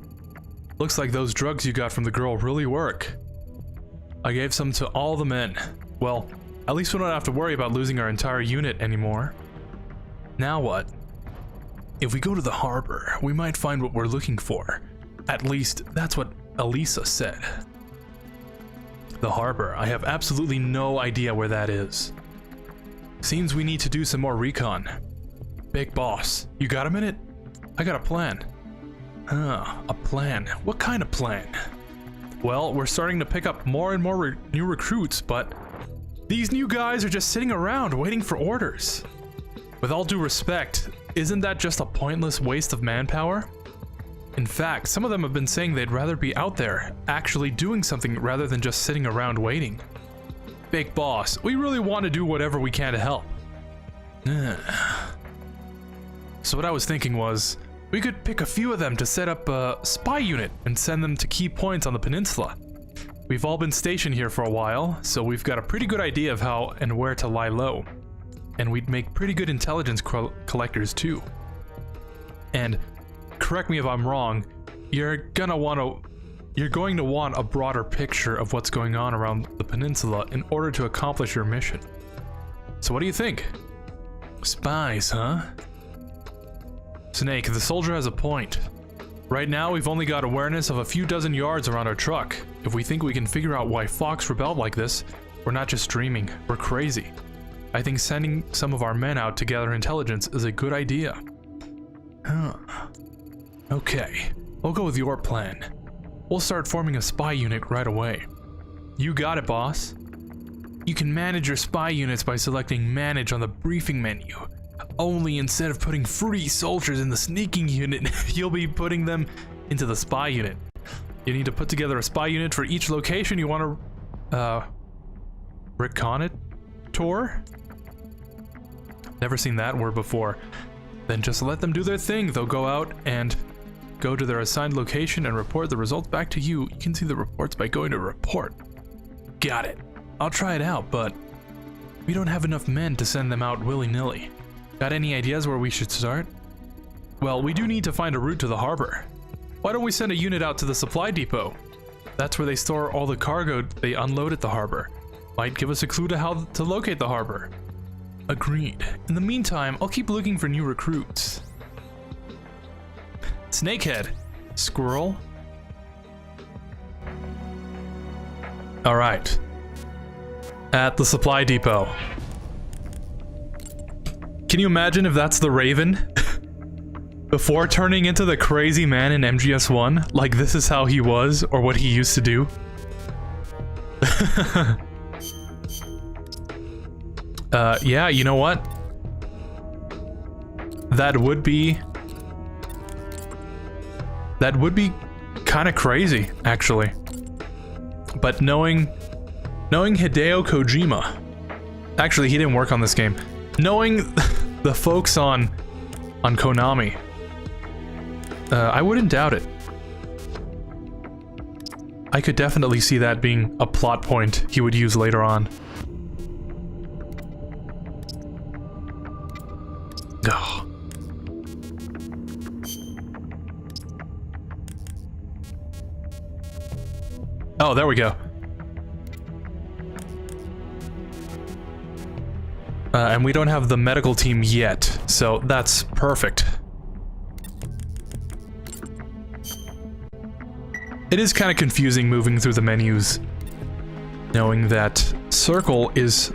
Looks like those drugs you got from the girl really work. I gave some to all the men. Well, at least we don't have to worry about losing our entire unit anymore. Now what? If we go to the harbor, we might find what we're looking for. At least, that's what Elisa said. The harbor, I have absolutely no idea where that is. Seems we need to do some more recon. Big boss, you got a minute? I got a plan. A plan. What kind of plan? Well, we're starting to pick up more and more new recruits, but these new guys are just sitting around waiting for orders. With all due respect, isn't that just a pointless waste of manpower? In fact, some of them have been saying they'd rather be out there, actually doing something rather than just sitting around waiting. Big boss, we really want to do whatever we can to help. So what I was thinking was, we could pick a few of them to set up a spy unit and send them to key points on the peninsula. We've all been stationed here for a while, so we've got a pretty good idea of how and where to lie low. And we'd make pretty good intelligence collectors too. And correct me if I'm wrong, you're going to want a broader picture of what's going on around the peninsula in order to accomplish your mission. So what do you think? Spies, huh? Snake, the soldier has a point. Right now, we've only got awareness of a few dozen yards around our truck. If we think we can figure out why Fox rebelled like this, we're not just dreaming, we're crazy. I think sending some of our men out to gather intelligence is a good idea. Okay, we'll go with your plan. We'll start forming a spy unit right away. You got it, boss. You can manage your spy units by selecting Manage on the briefing menu. Only instead of putting free soldiers in the sneaking unit, you'll be putting them into the spy unit. You need to put together a spy unit for each location you want to, reconnoitre? Never seen that word before. Then just let them do their thing. They'll go out and go to their assigned location and report the results back to you. You can see the reports by going to report. Got it. I'll try it out, but we don't have enough men to send them out willy-nilly. Got any ideas where we should start? Well, we do need to find a route to the harbor. Why don't we send a unit out to the supply depot? That's where they store all the cargo they unload at the harbor. Might give us a clue to how to locate the harbor. Agreed. In the meantime, I'll keep looking for new recruits. Snakehead. Squirrel. Alright. At the supply depot. Can you imagine if that's the Raven? Before turning into the crazy man in MGS1? Like this is how he was, or what he used to do? Yeah, you know what? That would be kind of crazy, actually. But knowing Hideo Kojima, actually he didn't work on this game. Knowing the folks on Konami, I wouldn't doubt it. I could definitely see that being a plot point he would use later on. Oh. Oh, there we go. And we don't have the medical team yet, so that's perfect. It is kind of confusing moving through the menus, knowing that circle is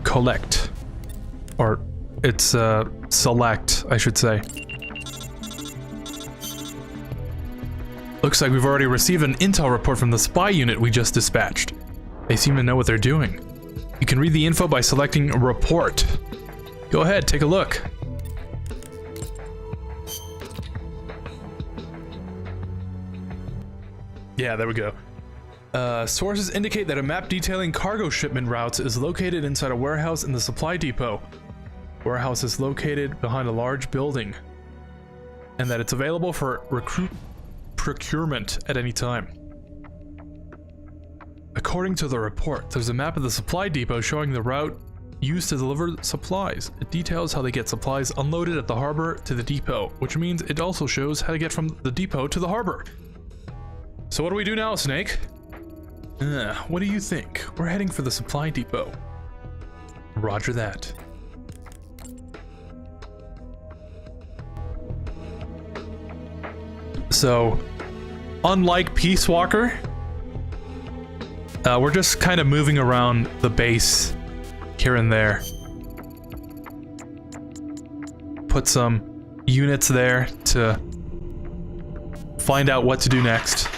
collect, or it's select, I should say. Looks like we've already received an intel report from the spy unit we just dispatched. They seem to know what they're doing. You can read the info by selecting report. Go ahead, take a look. Yeah, there we go. Sources indicate that a map detailing cargo shipment routes is located inside a warehouse in the supply depot. Warehouse is located behind a large building, and that it's available for procurement at any time. According to the report, there's a map of the supply depot showing the route used to deliver supplies. It details how they get supplies unloaded at the harbor to the depot, which means it also shows how to get from the depot to the harbor. So what do we do now, Snake? What do you think? We're heading for the supply depot. Roger that. So, unlike Peace Walker, we're just kind of moving around the base here and there. Put some units there to find out what to do next.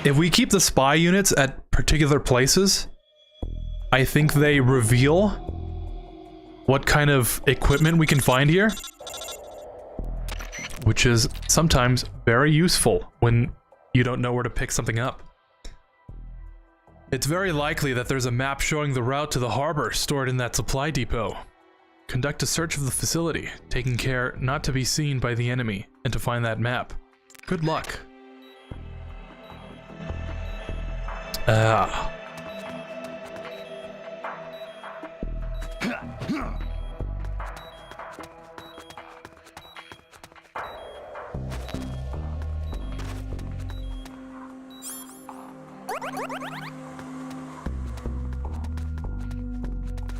If we keep the spy units at particular places, I think they reveal what kind of equipment we can find here, which is sometimes very useful when you don't know where to pick something up. It's very likely that there's a map showing the route to the harbor stored in that supply depot. Conduct a search of the facility, taking care not to be seen by the enemy, and to find that map. Good luck.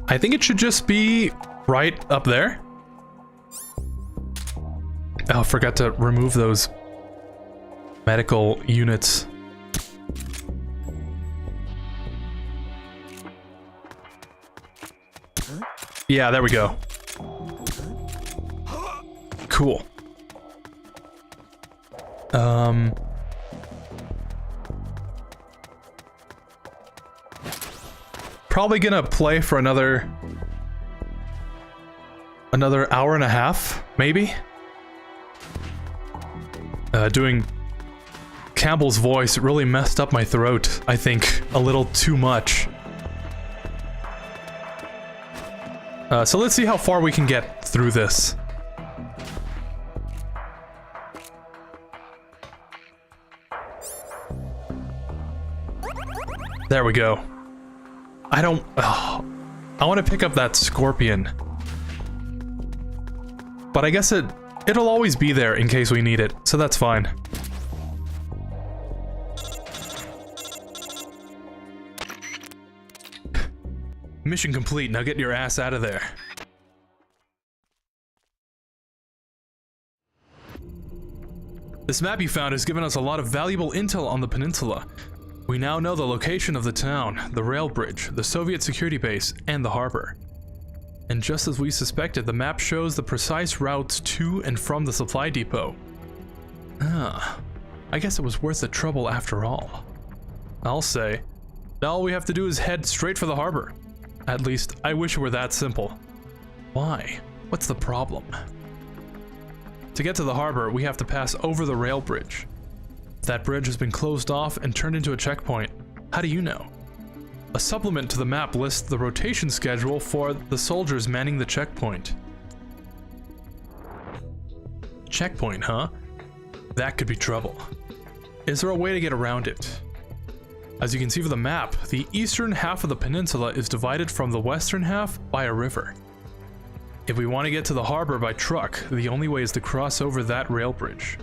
I think it should just be right up there. Oh, I forgot to remove those medical units. Yeah, there we go. Cool. Probably gonna play for another hour and a half, maybe. Doing Campbell's voice really messed up my throat, I think, a little too much. So let's see how far we can get through this. There we go. I want to pick up that scorpion. But I guess it It'll always be there in case we need it, so that's fine. Mission complete, now get your ass out of there. This map you found has given us a lot of valuable intel on the peninsula. We now know the location of the town, the rail bridge, the Soviet security base, and the harbor. And just as we suspected, the map shows the precise routes to and from the supply depot. Ah, I guess it was worth the trouble after all. I'll say, now all we have to do is head straight for the harbor. At least, I wish it were that simple. Why? What's the problem? To get to the harbor, we have to pass over the rail bridge. That bridge has been closed off and turned into a checkpoint. How do you know? A supplement to the map lists the rotation schedule for the soldiers manning the checkpoint. Checkpoint, huh? That could be trouble. Is there a way to get around it? As you can see from the map, the eastern half of the peninsula is divided from the western half by a river. If we want to get to the harbor by truck, the only way is to cross over that rail bridge.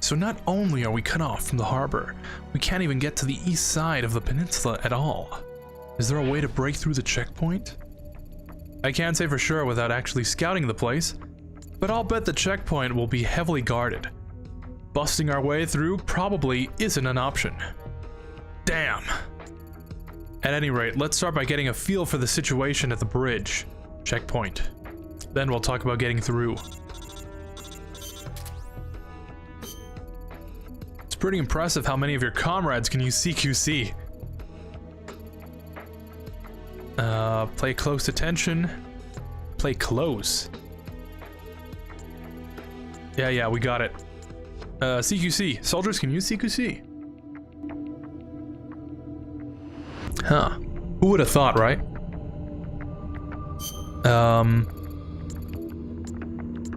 So not only are we cut off from the harbor, we can't even get to the east side of the peninsula at all. Is there a way to break through the checkpoint? I can't say for sure without actually scouting the place, but I'll bet the checkpoint will be heavily guarded. Busting our way through probably isn't an option. Damn. At any rate, let's start by getting a feel for the situation at the bridge. Checkpoint. Then we'll talk about getting through. It's pretty impressive how many of your comrades can use CQC. Play close attention. Play close. Yeah, we got it. CQC. Soldiers can use CQC. Huh. Who would have thought, right?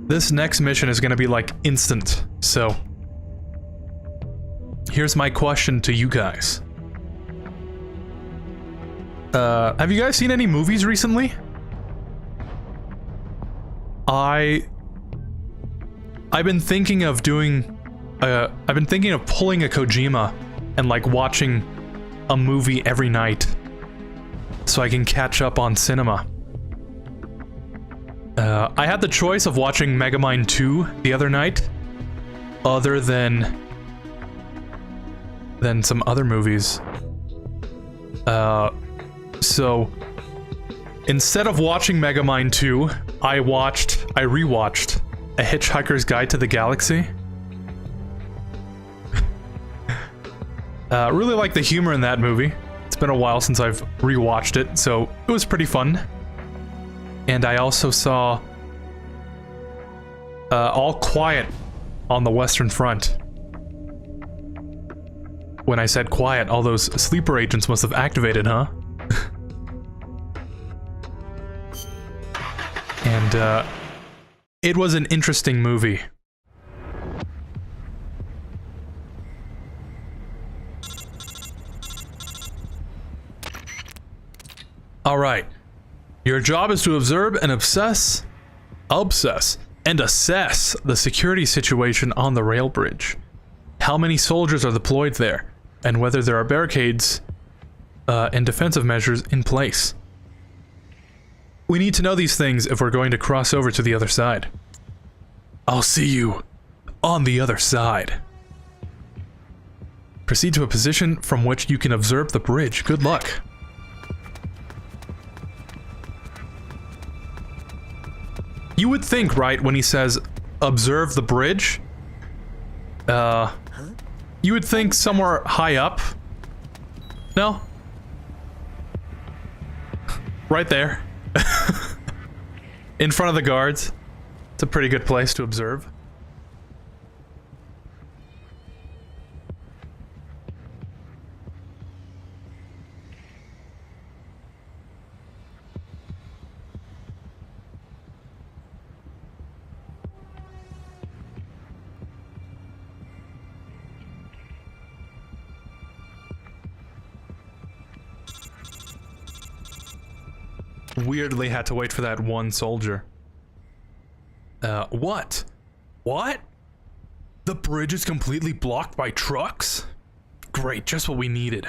This next mission is gonna be like instant, so here's my question to you guys. Have you guys seen any movies recently? I've been thinking of doing, I've been thinking of pulling a Kojima and like watching a movie every night so I can catch up on cinema. I had the choice of watching Megamind 2 the other night, other than some other movies. So instead of watching Megamind 2, I rewatched A Hitchhiker's Guide to the Galaxy. Really like the humor in that movie. It's been a while since I've rewatched it, so it was pretty fun. And I also saw All Quiet on the Western Front. When I said quiet, all those sleeper agents must have activated, huh? And it was an interesting movie. Alright. Your job is to observe and assess the security situation on the rail bridge. How many soldiers are deployed there, and whether there are barricades and defensive measures in place. We need to know these things if we're going to cross over to the other side. I'll see you on the other side. Proceed to a position from which you can observe the bridge. Good luck. You would think, right, when he says, observe the bridge, you would think somewhere high up. No? Right there. In front of the guards. It's a pretty good place to observe. Weirdly had to wait for that one soldier. What? What? The bridge is completely blocked by trucks? Great, just what we needed.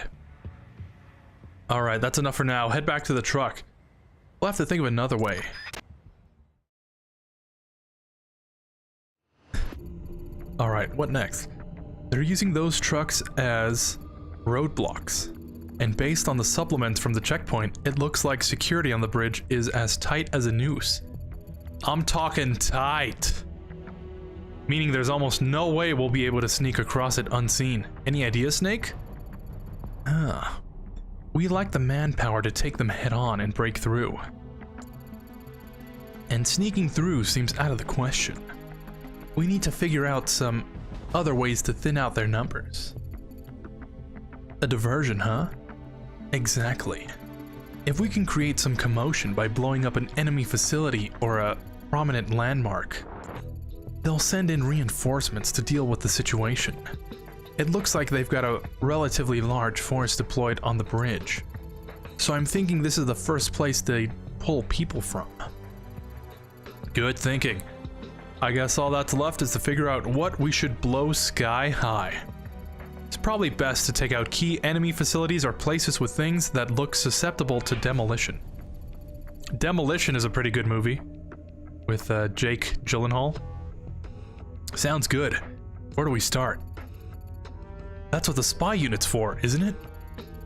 Alright, that's enough for now. Head back to the truck. We'll have to think of another way. Alright, what next? They're using those trucks as roadblocks. And based on the supplements from the checkpoint, it looks like security on the bridge is as tight as a noose. I'm talking tight. Meaning there's almost no way we'll be able to sneak across it unseen. Any idea, Snake? We lack the manpower to take them head on and break through. And sneaking through seems out of the question. We need to figure out some other ways to thin out their numbers. A diversion, huh? Exactly. If we can create some commotion by blowing up an enemy facility or a prominent landmark, they'll send in reinforcements to deal with the situation. It looks like they've got a relatively large force deployed on the bridge, so I'm thinking this is the first place they pull people from. Good thinking. I guess all that's left is to figure out what we should blow sky high. It's probably best to take out key enemy facilities or places with things that look susceptible to demolition. Demolition is a pretty good movie with Jake Gyllenhaal. Sounds good. Where do we start? That's what the spy unit's for, isn't it?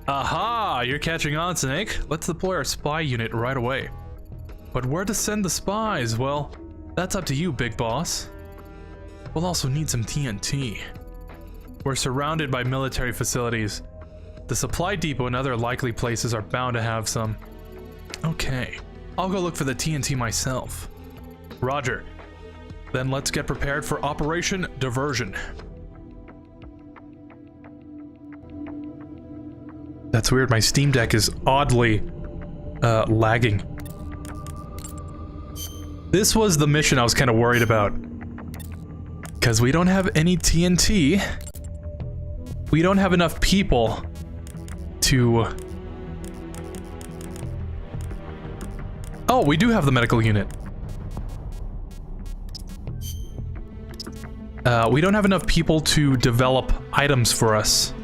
Aha! You're catching on, Snake. Let's deploy our spy unit right away. But where to send the spies? Well, that's up to you, big boss. We'll also need some TNT. We're surrounded by military facilities. The supply depot and other likely places are bound to have some. Okay, I'll go look for the TNT myself. Roger. Then let's get prepared for Operation Diversion. That's weird, my Steam Deck is oddly lagging. This was the mission I was kind of worried about. Because we don't have any TNT. We don't have enough people to... Oh, we do have the medical unit. We don't have enough people to develop items for us.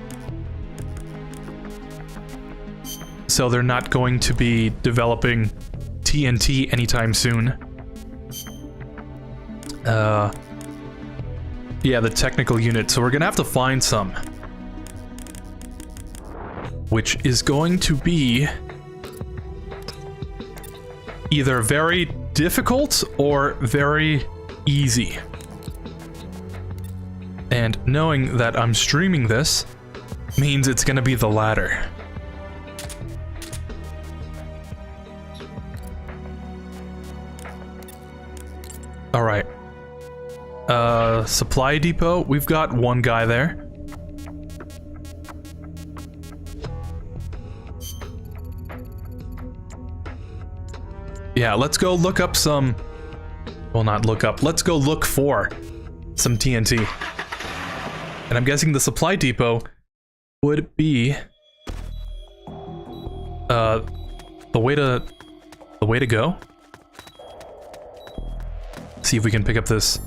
So they're not going to be developing TNT anytime soon. Yeah, the technical unit. So we're gonna have to find some. Which is going to be either very difficult or very easy. And knowing that I'm streaming this means it's gonna be the latter. Alright. Supply depot, we've got one guy there. Yeah, let's go look up some... Well, not look up. Let's go look for some TNT. And I'm guessing the supply depot would be... the way to go? See if we can pick up this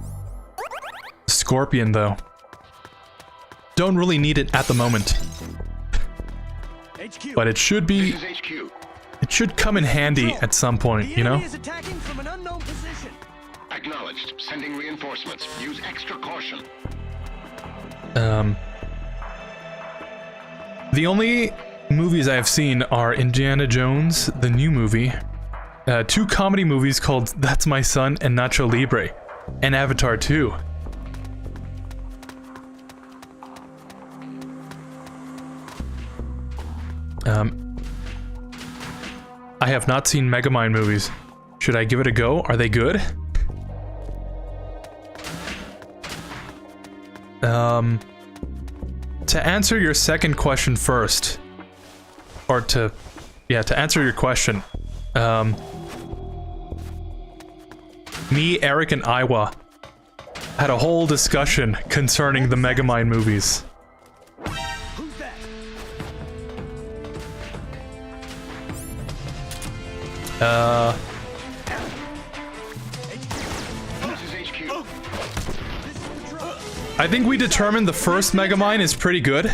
scorpion, though. Don't really need it at the moment. But it should be... It should come in handy at some point, you know? Is attacking from an unknown position. Acknowledged. Sending reinforcements. Use extra caution. The only movies I have seen are Indiana Jones, the new movie, two comedy movies called That's My Son and Nacho Libre, and Avatar 2. I have not seen Megamind movies. Should I give it a go? Are they good? To answer your second question first, or to answer your question, me, Eric, and Iwa had a whole discussion concerning the Megamind movies. This is HQ. I think we determined the first Megamind is pretty good.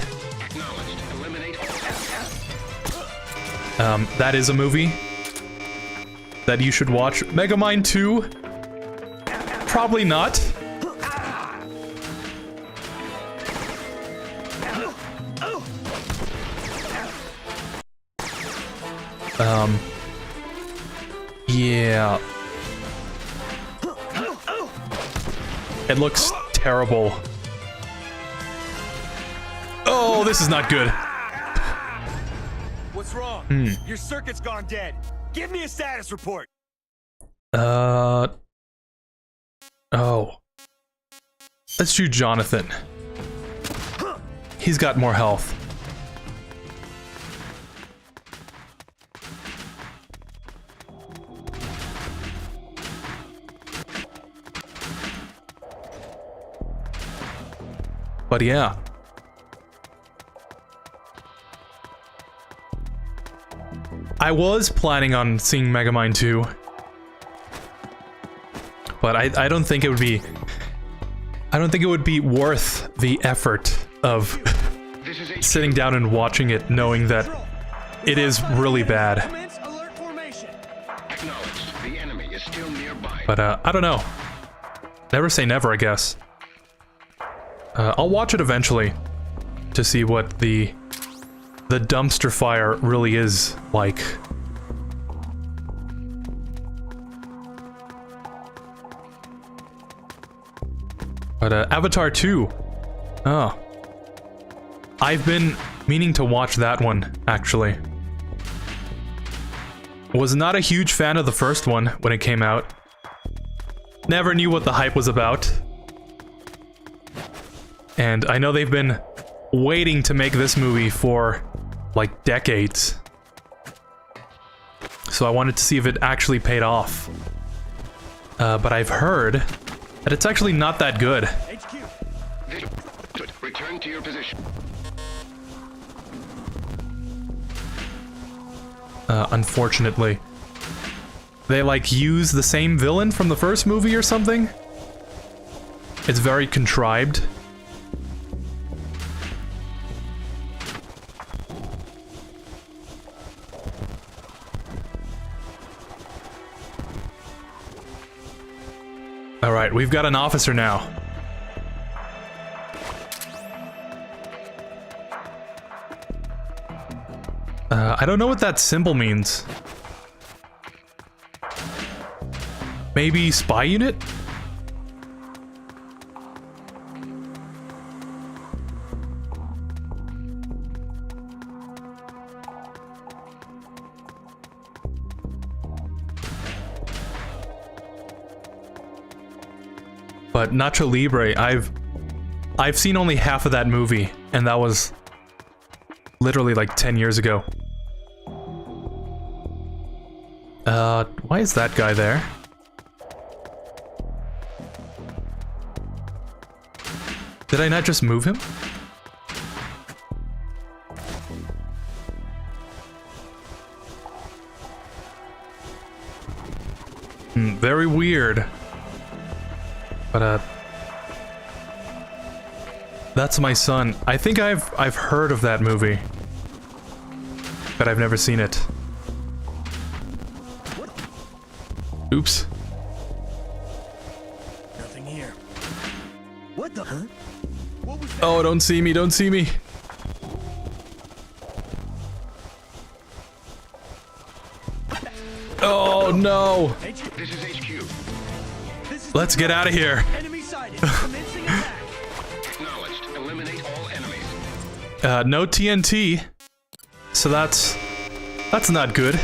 That is a movie that you should watch. Megamind 2? Probably not. Yeah. It looks terrible. Oh, this is not good. What's wrong? Your circuit's gone dead. Give me a status report. Oh. Let's shoot Jonathan. He's got more health. But yeah. I was planning on seeing Megamind 2. But I don't think it would be... I don't think it would be worth the effort of sitting down and watching it knowing that it is really bad. But I don't know. Never say never, I guess. I'll watch it eventually to see what the dumpster fire really is like. But Avatar 2. Oh. I've been meaning to watch that one, actually. Was not a huge fan of the first one when it came out. Never knew what the hype was about. And I know they've been waiting to make this movie for, like, decades. So I wanted to see if it actually paid off. But I've heard that it's actually not that good. HQ. Return to your position. Unfortunately. They, like, use the same villain from the first movie or something? It's very contrived. Alright, we've got an officer now. I don't know what that symbol means. Maybe spy unit? But Nacho Libre, I've seen only half of that movie, and that was literally like 10 years ago. Why is that guy there? Did I not just move him? Very weird. But, that's my son. I think I've heard of that movie. But I've never seen it. Oops. Nothing here. What the? Huh? What was that? Oh, don't see me, don't see me. Oh, no. This is HQ. Let's get out of here. Enemy sighted. Commencing attack. Acknowledged. Eliminate all enemies. No TNT. So that's not good.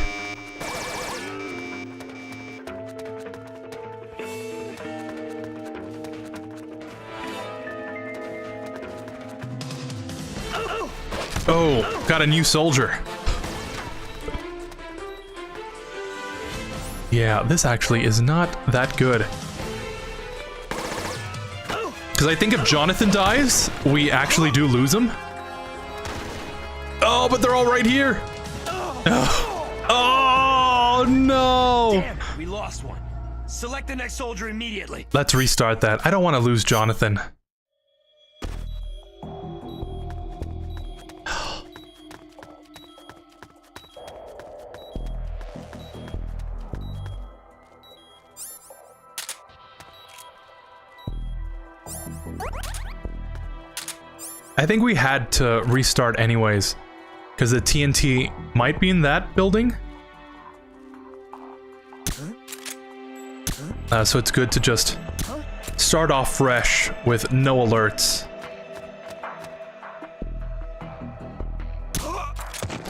Oh, got a new soldier. Yeah, this actually is not that good. Because I think if Jonathan dies, we actually do lose him. Oh, but they're all right here. Oh, no. Damn it, we lost one. Select the next soldier immediately. Let's restart that. I don't want to lose Jonathan. I think we had to restart anyways, because the TNT might be in that building. So it's good to just start off fresh with no alerts.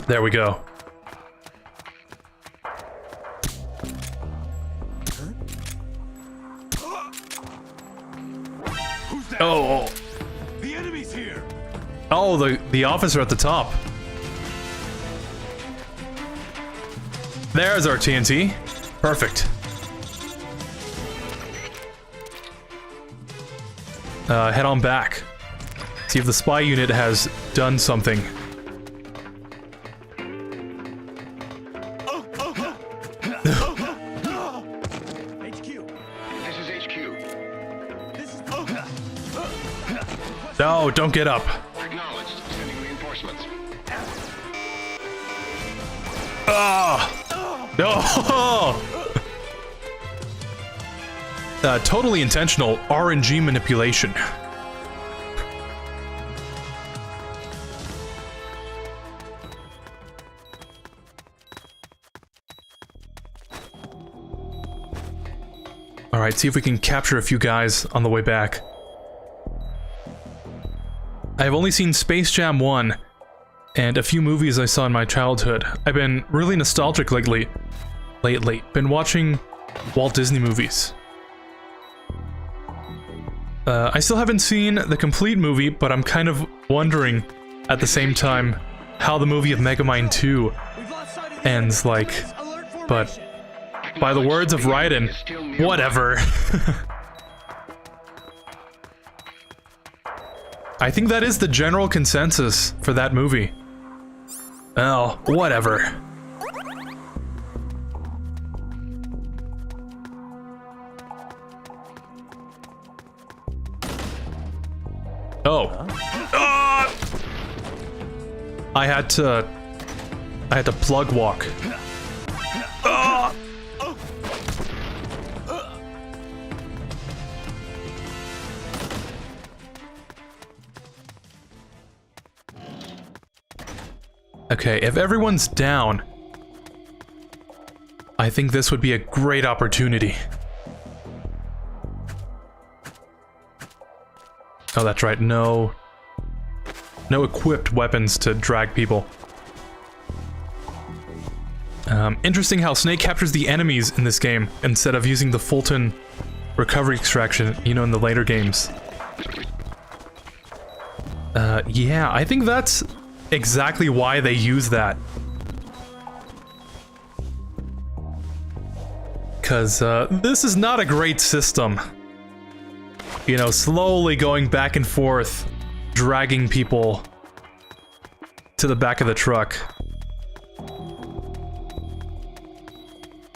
There we go. Oh. The enemy's here. Oh, the officer at the top. There's our TNT. Perfect. Head on back. See if the spy unit has done something. HQ. This is HQ. No, don't get up. Acknowledged. Sending reinforcements. Ah! No! Totally intentional RNG manipulation. Alright, see if we can capture a few guys on the way back. I've only seen Space Jam 1 and a few movies I saw in my childhood. I've been really nostalgic lately. Been watching Walt Disney movies. I still haven't seen the complete movie, but I'm kind of wondering at the same time how the movie of Megamind 2 ends like. But by the words of Raiden, whatever. I think that is the general consensus for that movie. Oh, whatever. Oh. I had to plug walk. Okay, if everyone's down, I think this would be a great opportunity. Oh, that's right, no equipped weapons to drag people. Interesting how Snake captures the enemies in this game instead of using the Fulton recovery extraction, you know, in the later games. Yeah, I think that's exactly why they use that. Because, this is not a great system. You know, slowly going back and forth, dragging people to the back of the truck.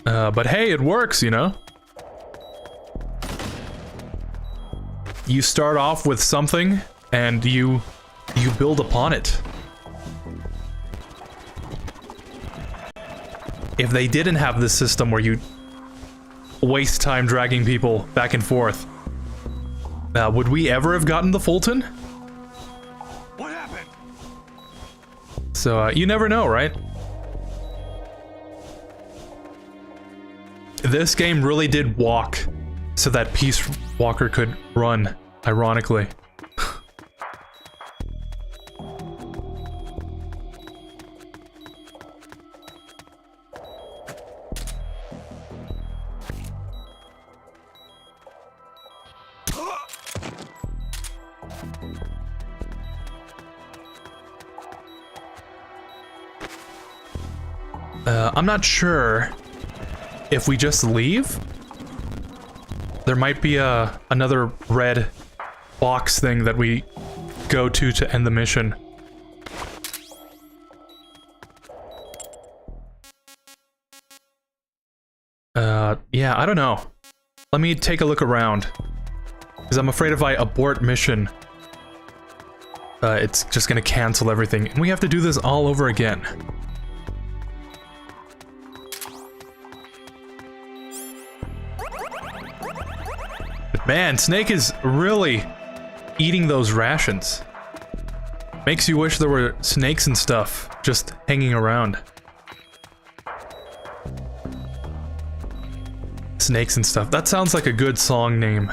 But hey, it works, you know? You start off with something, and you build upon it. If they didn't have this system where you waste time dragging people back and forth, would we ever have gotten the Fulton? What happened? So, you never know, right? This game really did walk so that Peace Walker could run, ironically. I'm not sure if we just leave. There might be another red box thing that we go to end the mission. Yeah, I don't know. Let me take a look around. Because I'm afraid if I abort mission, it's just gonna cancel everything. And we have to do this all over again. Man, Snake is really eating those rations. Makes you wish there were snakes and stuff just hanging around. Snakes and stuff. That sounds like a good song name.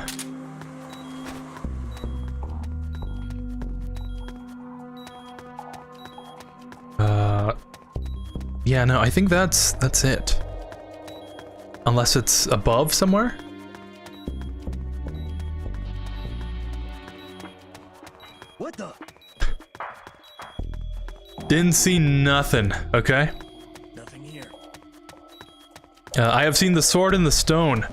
Yeah, no, I think that's it. Unless it's above somewhere? What the? Didn't see nothing, okay? Nothing here. I have seen the sword and the stone.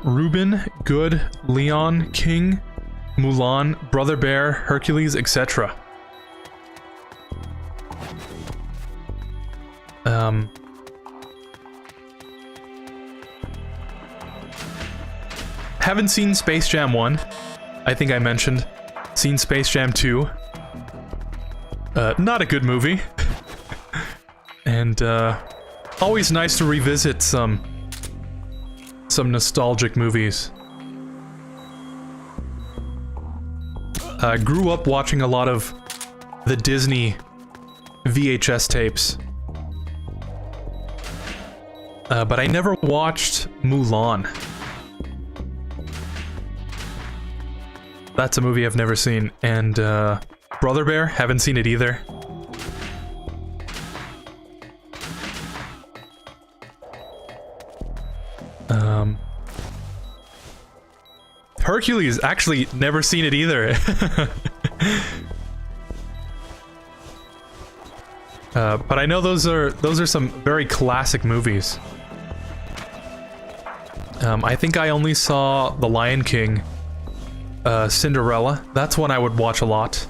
Reuben, Good, Leon, King, Mulan, Brother Bear, Hercules, etc. Haven't seen Space Jam 1. I think I mentioned. Seen Space Jam 2. Not a good movie. And, always nice to revisit some nostalgic movies. Grew up watching a lot of the Disney VHS tapes. But I never watched Mulan. That's a movie I've never seen. And, Brother Bear, haven't seen it either. Hercules, actually never seen it either. But I know those are some very classic movies. I think I only saw The Lion King, Cinderella. That's one I would watch a lot.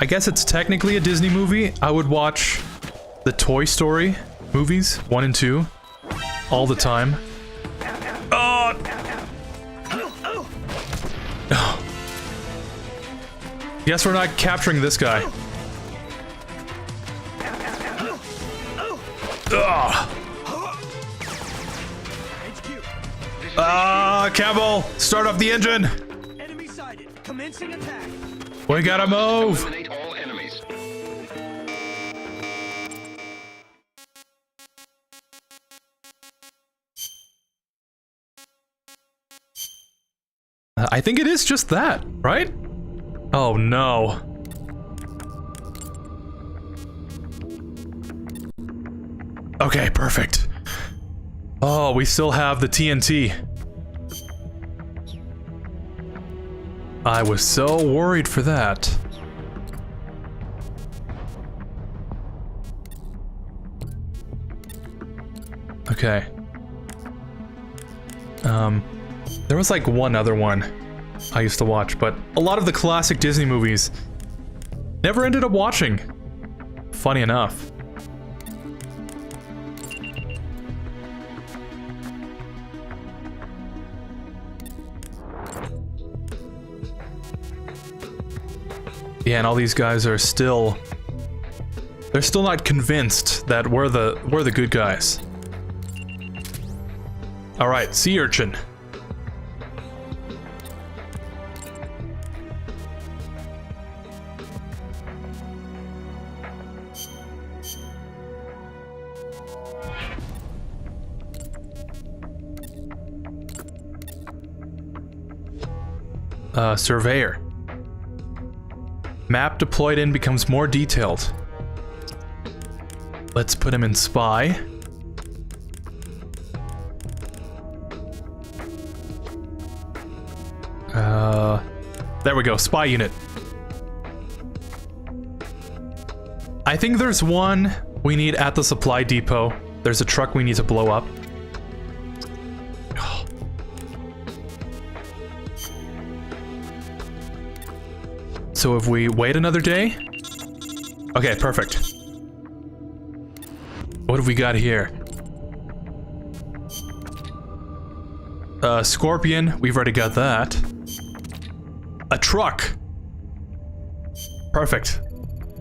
I guess it's technically a Disney movie. I would watch the Toy Story movies, 1 and 2, all the time. Oh! Oh. Guess we're not capturing this guy. Campbell, start up the engine. Enemy sighted. Commencing attack. We gotta move. Eliminate all enemies. I think it is just that, right? Oh no. Okay, perfect. Oh, we still have the TNT. I was so worried for that. Okay. There was like one other one I used to watch, but a lot of the classic Disney movies never ended up watching. Funny enough. Yeah, and all these guys are still... They're still not convinced that we're the good guys. Alright, sea urchin. Surveyor. Map deployed in becomes more detailed. Let's put him in spy. There we go, spy unit. I think there's one we need at the supply depot. There's a truck we need to blow up. So if we wait another day... Okay, perfect. What have we got here? Scorpion, we've already got that. A truck! Perfect.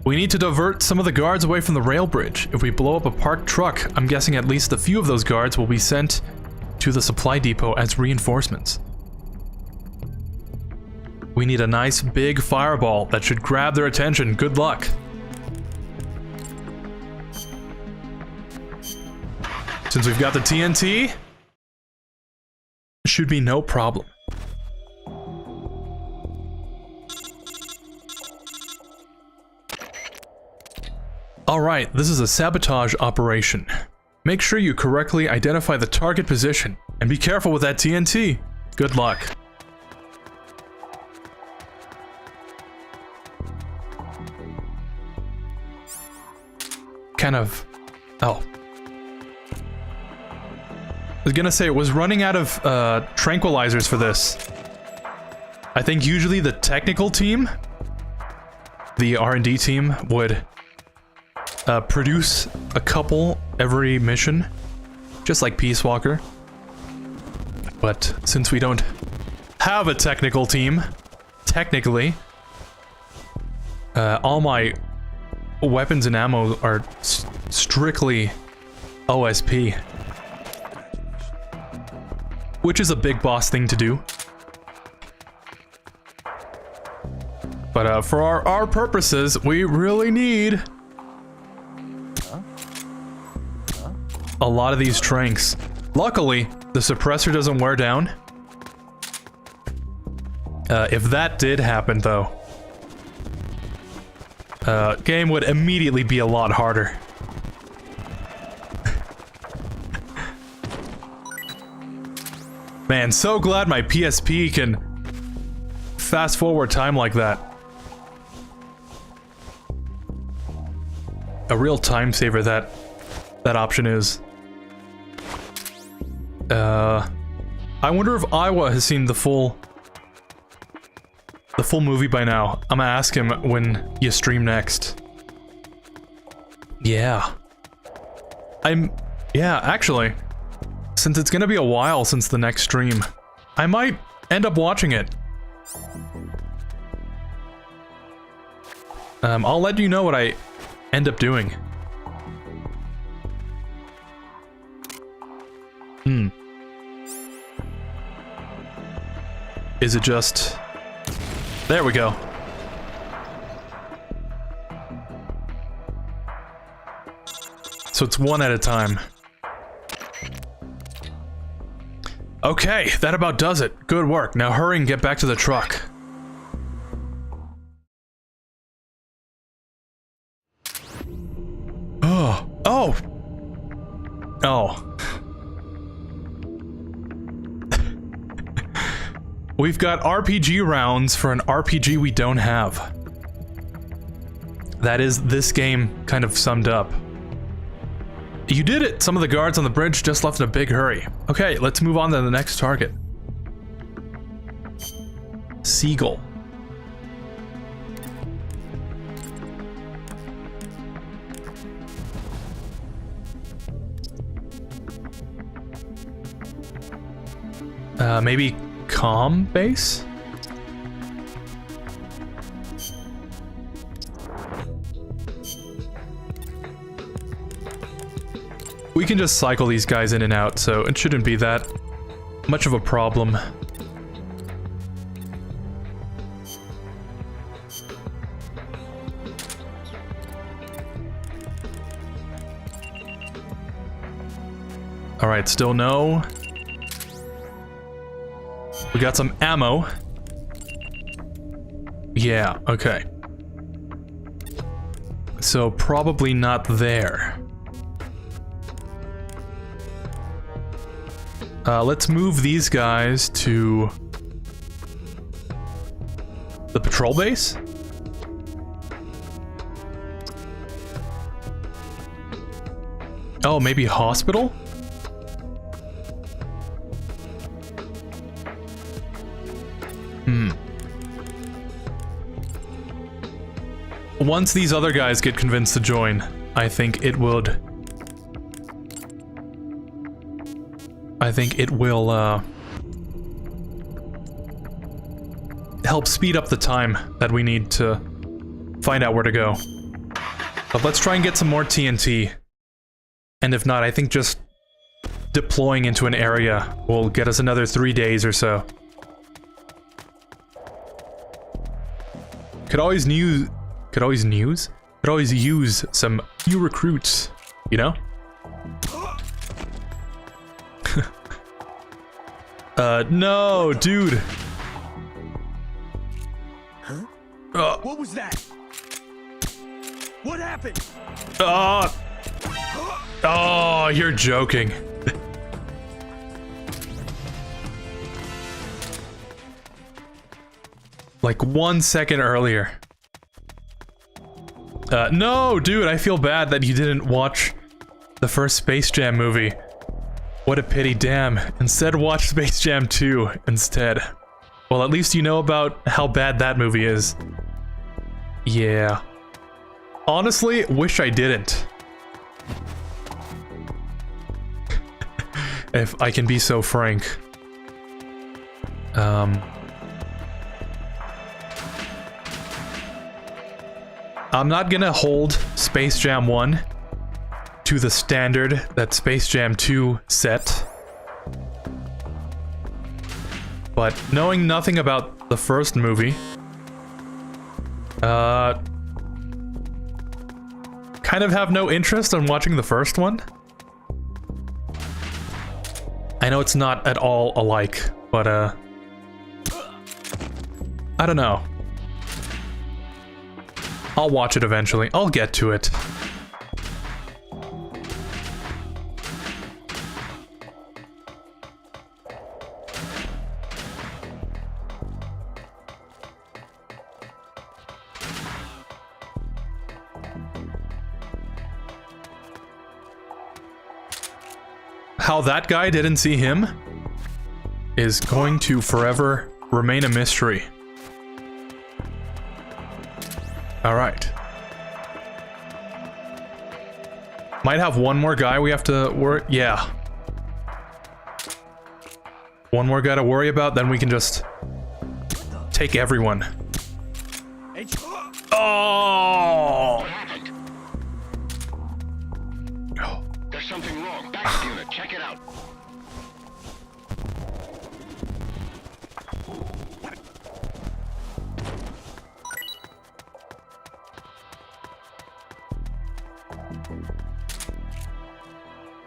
We need to divert some of the guards away from the rail bridge. If we blow up a parked truck, I'm guessing at least a few of those guards will be sent to the supply depot as reinforcements. We need a nice big fireball that should grab their attention. Good luck. Since we've got the TNT, should be no problem. Alright, this is a sabotage operation. Make sure you correctly identify the target position, and be careful with that TNT. Good luck. Kind of... oh. I was gonna say, it was running out of tranquilizers for this. I think usually the technical team, the R&D team, would produce a couple every mission, just like Peace Walker. But since we don't have a technical team, technically, all my weapons and ammo are strictly OSP. Which is a big boss thing to do. But for our purposes, we really need a lot of these tranks. Luckily, the suppressor doesn't wear down. If that did happen, though, game would immediately be a lot harder. Man, so glad my PSP can fast forward time like that. A real time saver that option is. I wonder if Iowa has seen the full movie by now. I'm gonna ask him when you stream next. Yeah. Yeah, actually, since it's gonna be a while since the next stream, I might end up watching it. I'll let you know what I end up doing. Is it just... there we go. So it's one at a time. Okay, that about does it. Good work. Now hurry and get back to the truck. Oh! We've got RPG rounds for an RPG we don't have. That is this game kind of summed up. You did it! Some of the guards on the bridge just left in a big hurry. Okay, let's move on to the next target. Seagull. Maybe Calm Base? We can just cycle these guys in and out, so it shouldn't be that much of a problem. Alright, still no. We got some ammo. Yeah, okay. So probably not there. Let's move these guys to the patrol base. Oh, maybe hospital? Once these other guys get convinced to join, I think it will help speed up the time that we need to find out where to go. But let's try and get some more TNT. And if not, I think just deploying into an area will get us another 3 days or so. Could always use some new recruits, you know? No, dude. Huh? What was that? What happened? Oh, you're joking. Like 1 second earlier. No, dude, I feel bad that you didn't watch the first Space Jam movie. What a pity, damn. Instead, watch Space Jam 2 instead. Well, at least you know about how bad that movie is. Yeah. Honestly, wish I didn't. If I can be so frank. I'm not gonna hold Space Jam 1 to the standard that Space Jam 2 set. But knowing nothing about the first movie, kind of have no interest in watching the first one. I know it's not at all alike, but I don't know. I'll watch it eventually. I'll get to it. How that guy didn't see him is going to forever remain a mystery. Alright. Might have one more guy we have to worry. Yeah. One more guy to worry about, then we can just take everyone. Oh! There's something wrong. Backup unit, check it out.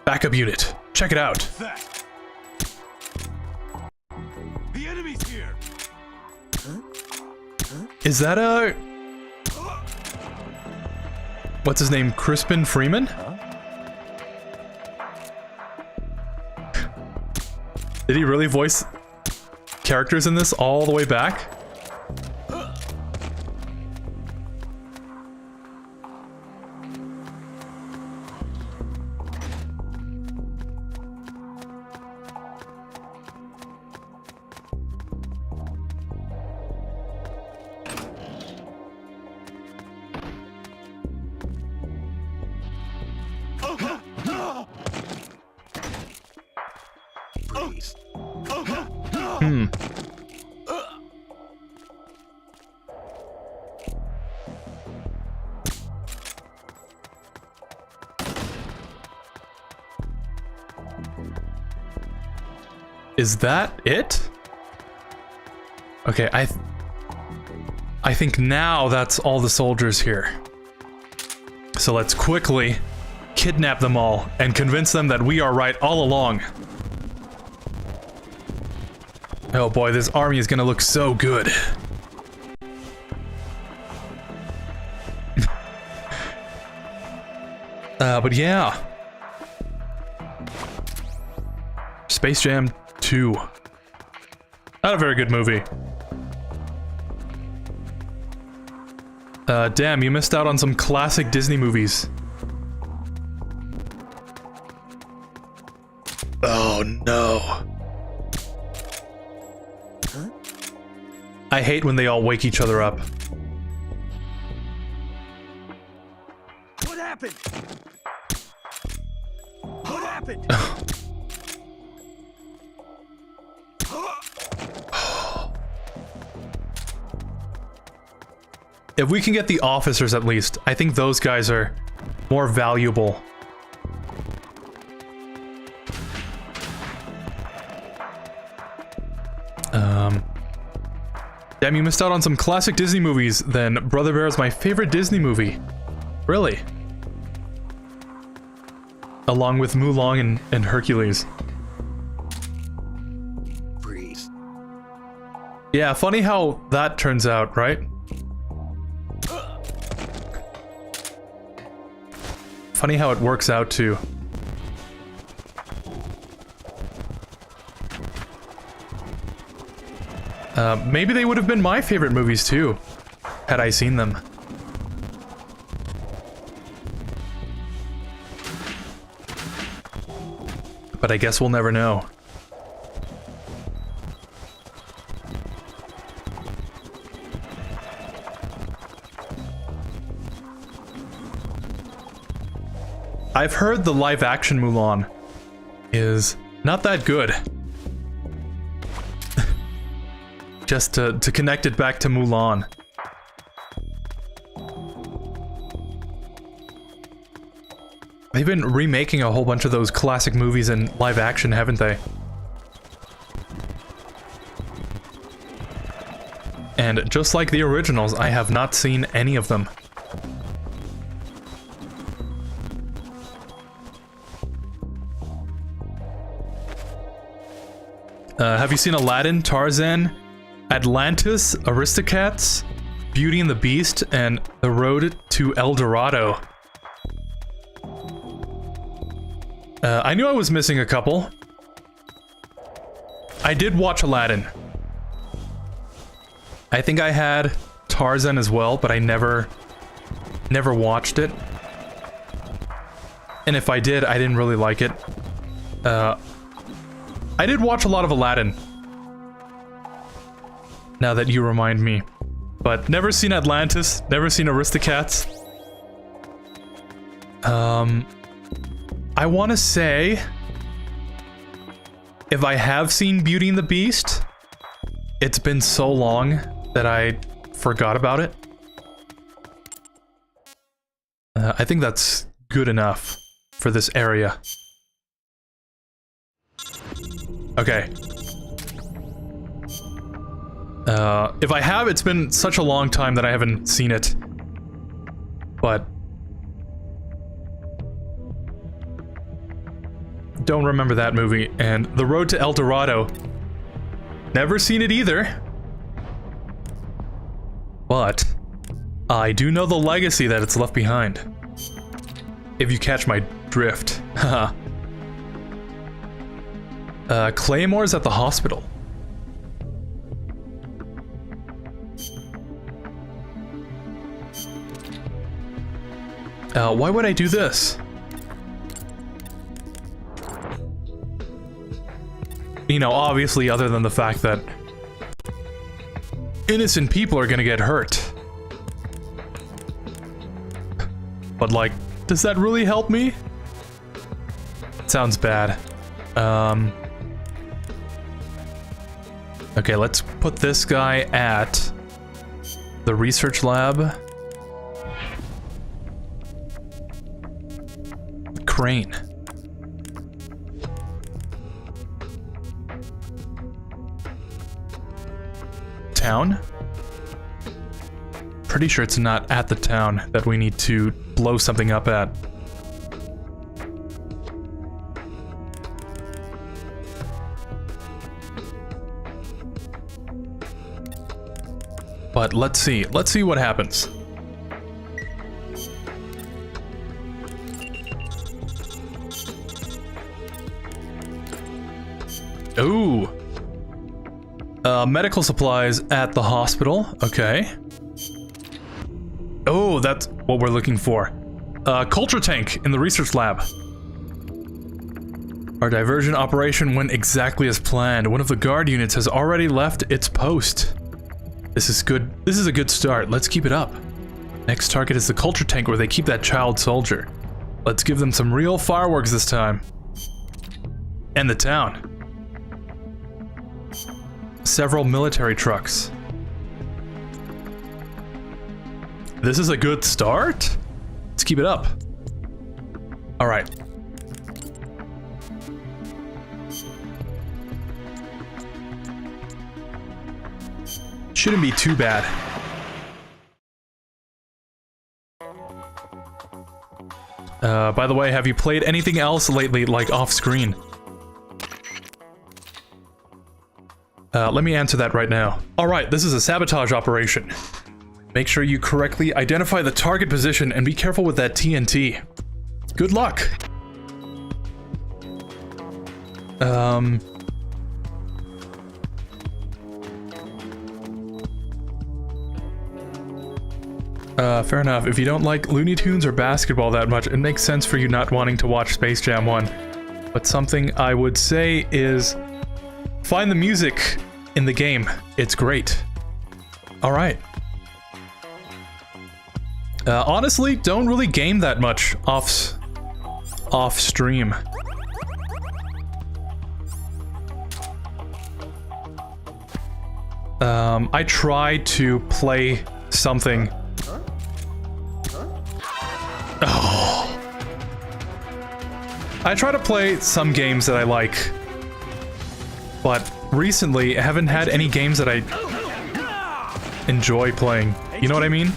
Backup unit, check it out. The enemy's here. Is that a... What's his name? Crispin Freeman? Did he really voice characters in this all the way back? Is that it? Okay, I think now that's all the soldiers here. So let's quickly kidnap them all and convince them that we are right all along. Oh boy, this army is gonna look so good. But yeah. Space Jam 2. Not a very good movie. Damn, you missed out on some classic Disney movies. Oh no. I hate when they all wake each other up. What happened? What happened? If we can get the officers at least, I think those guys are more valuable. Damn, you missed out on some classic Disney movies then. Brother Bear is my favorite Disney movie. Really? Along with Mulan and Hercules. Freeze. Yeah, funny how that turns out, right? Funny how it works out too. Maybe they would have been my favorite movies too, had I seen them. But I guess we'll never know. I've heard the live-action Mulan is not that good. Just to connect it back to Mulan. They've been remaking a whole bunch of those classic movies in live action, haven't they? And just like the originals, I have not seen any of them. Have you seen Aladdin, Tarzan, Atlantis, Aristocats, Beauty and the Beast, and The Road to El Dorado? I knew I was missing a couple. I did watch Aladdin. I think I had Tarzan as well, but I never watched it. And if I did, I didn't really like it. I did watch a lot of Aladdin. Now that you remind me. But never seen Atlantis, never seen Aristocats. I want to say, if I have seen Beauty and the Beast, it's been so long that I forgot about it. I think that's good enough for this area. Okay. If I have, it's been such a long time that I haven't seen it. But don't remember that movie. And The Road to El Dorado, never seen it either. But I do know the legacy that it's left behind. If you catch my drift. Haha. Claymore's at the hospital. Why would I do this? You know, obviously, other than the fact that innocent people are gonna get hurt. But like, does that really help me? Sounds bad. Okay, let's put this guy at the research lab. Crane. Town? Pretty sure it's not at the town that we need to blow something up at. But let's see what happens. Ooh. Medical supplies at the hospital. Okay. Oh, that's what we're looking for. Culture tank in the research lab. Our diversion operation went exactly as planned. One of the guard units has already left its post. This is good. This is a good start. Let's keep it up. Next target is the culture tank where they keep that child soldier. Let's give them some real fireworks this time. And the town. Several military trucks. This is a good start. Let's keep it up. All right. Shouldn't be too bad. By the way, have you played anything else lately, like off-screen? Let me answer that right now. Alright, this is a sabotage operation. Make sure you correctly identify the target position and be careful with that TNT. Good luck! Fair enough. If you don't like Looney Tunes or basketball that much, it makes sense for you not wanting to watch Space Jam 1. But something I would say is... find the music in the game. It's great. Alright. Honestly, don't really game that much off stream. I try to play something. Oh. I try to play some games that I like, but recently I haven't had any games that I enjoy playing. You know what I mean?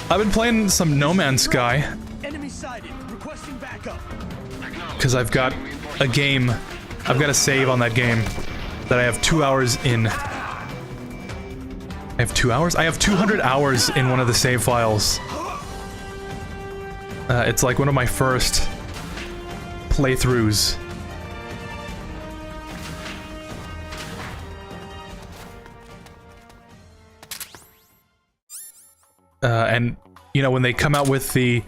I've been playing some No Man's Sky because I've got a game, I've got a save on that game that I have 2 hours in. I have 2 hours? I have 200 hours in one of the save files. It's like one of my first playthroughs. And, you know, when they come out with the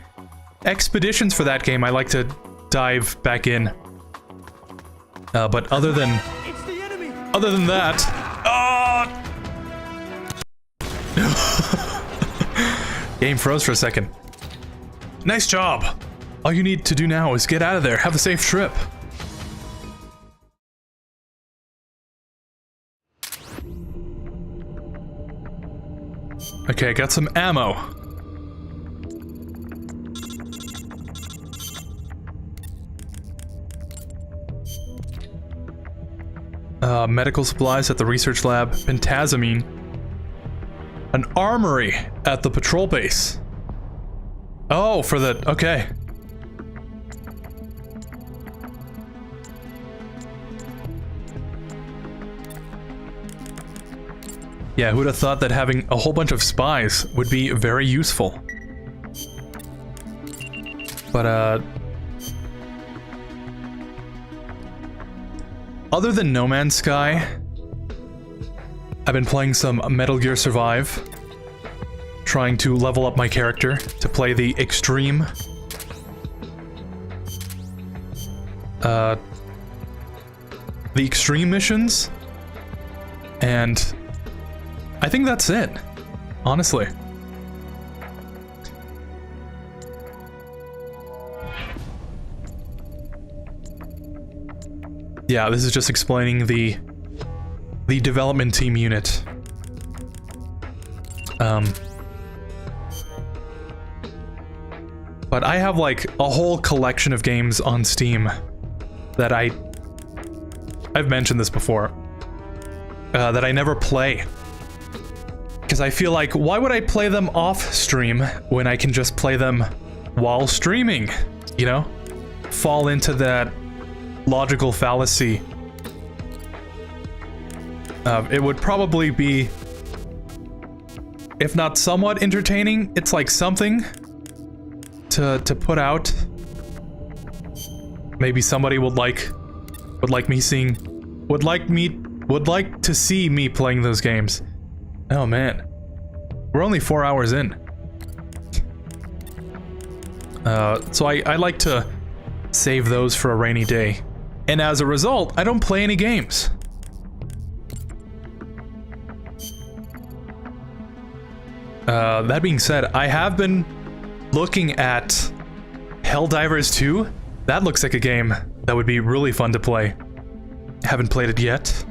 expeditions for that game, I like to dive back in. But other than that... Game froze for a second. Nice job! All you need to do now is get out of there. Have a safe trip. Okay, got some ammo. Medical supplies at the research lab. Pentazamine. An armory at the patrol base. Oh, for the... okay. Yeah, who'd have thought that having a whole bunch of spies would be very useful. But, other than No Man's Sky, I've been playing some Metal Gear Survive, trying to level up my character to play the extreme. The extreme missions, and I think that's it, honestly. Yeah, this is just explaining the development team unit. But I have like a whole collection of games on Steam that I've mentioned this before, that I never play. Because I feel like, why would I play them off stream when I can just play them while streaming? You know? Fall into that logical fallacy. It would probably be, if not somewhat entertaining, it's like something to put out. Maybe somebody would like to see me playing those games. Oh man, we're only 4 hours in. So I like to save those for a rainy day, and as a result, I don't play any games. That being said, I have been looking at Helldivers 2. That looks like a game that would be really fun to play. Haven't played it yet.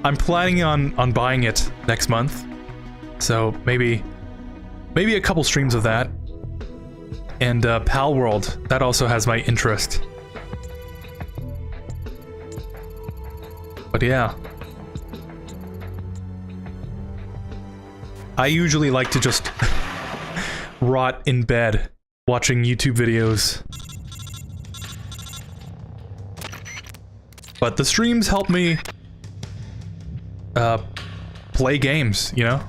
I'm planning on buying it next month. So maybe a couple streams of that. And Pal World, that also has my interest. But yeah. I usually like to just rot in bed watching YouTube videos. But the streams help me play games, you know?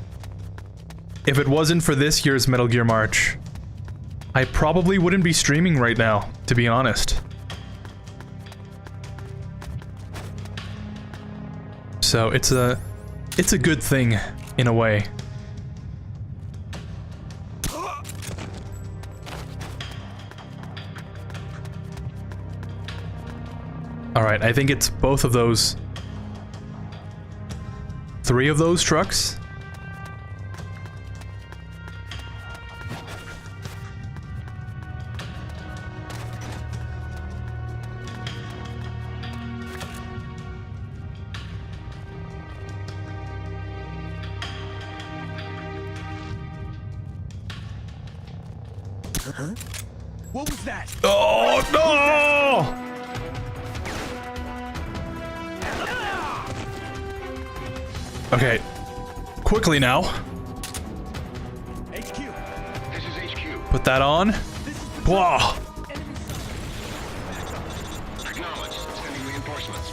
If it wasn't for this year's Metal Gear March, I probably wouldn't be streaming right now, to be honest. So it's a good thing, in a way. Alright, I think it's both of those. 3 of those trucks? Huh? What was that? Oh no! Okay, quickly now. HQ. This is HQ. Put that on. Wow. Acknowledge. Sending reinforcements.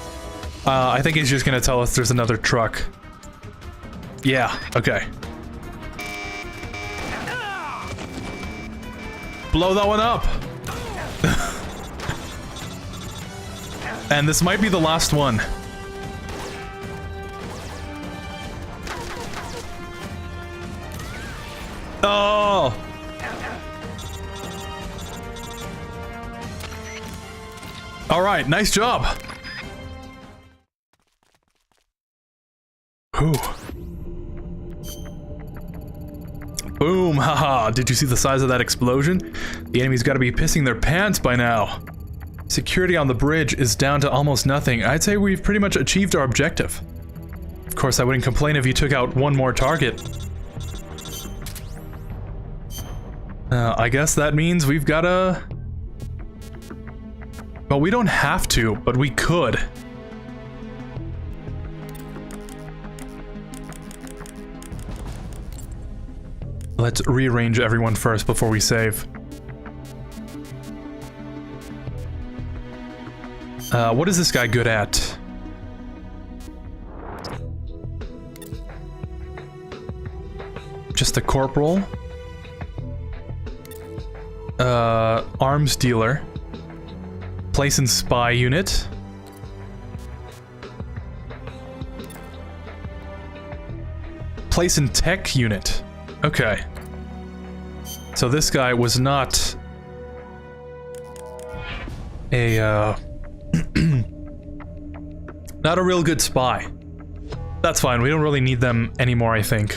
I think he's just gonna tell us there's another truck. Yeah, okay. Blow that one up! And this might be the last one. Oh! Alright, nice job! Whew. Boom, haha. Did you see the size of that explosion? The enemy's gotta be pissing their pants by now. Security on the bridge is down to almost nothing. I'd say we've pretty much achieved our objective. Of course, I wouldn't complain if you took out one more target. I guess that means we've gotta... Well, we don't have to, but we could. Let's rearrange everyone first before we save. What is this guy good at? Just a corporal. Arms dealer. Place and spy unit. Place and tech unit. Okay. So this guy was not a, not a real good spy. That's fine, we don't really need them anymore, I think.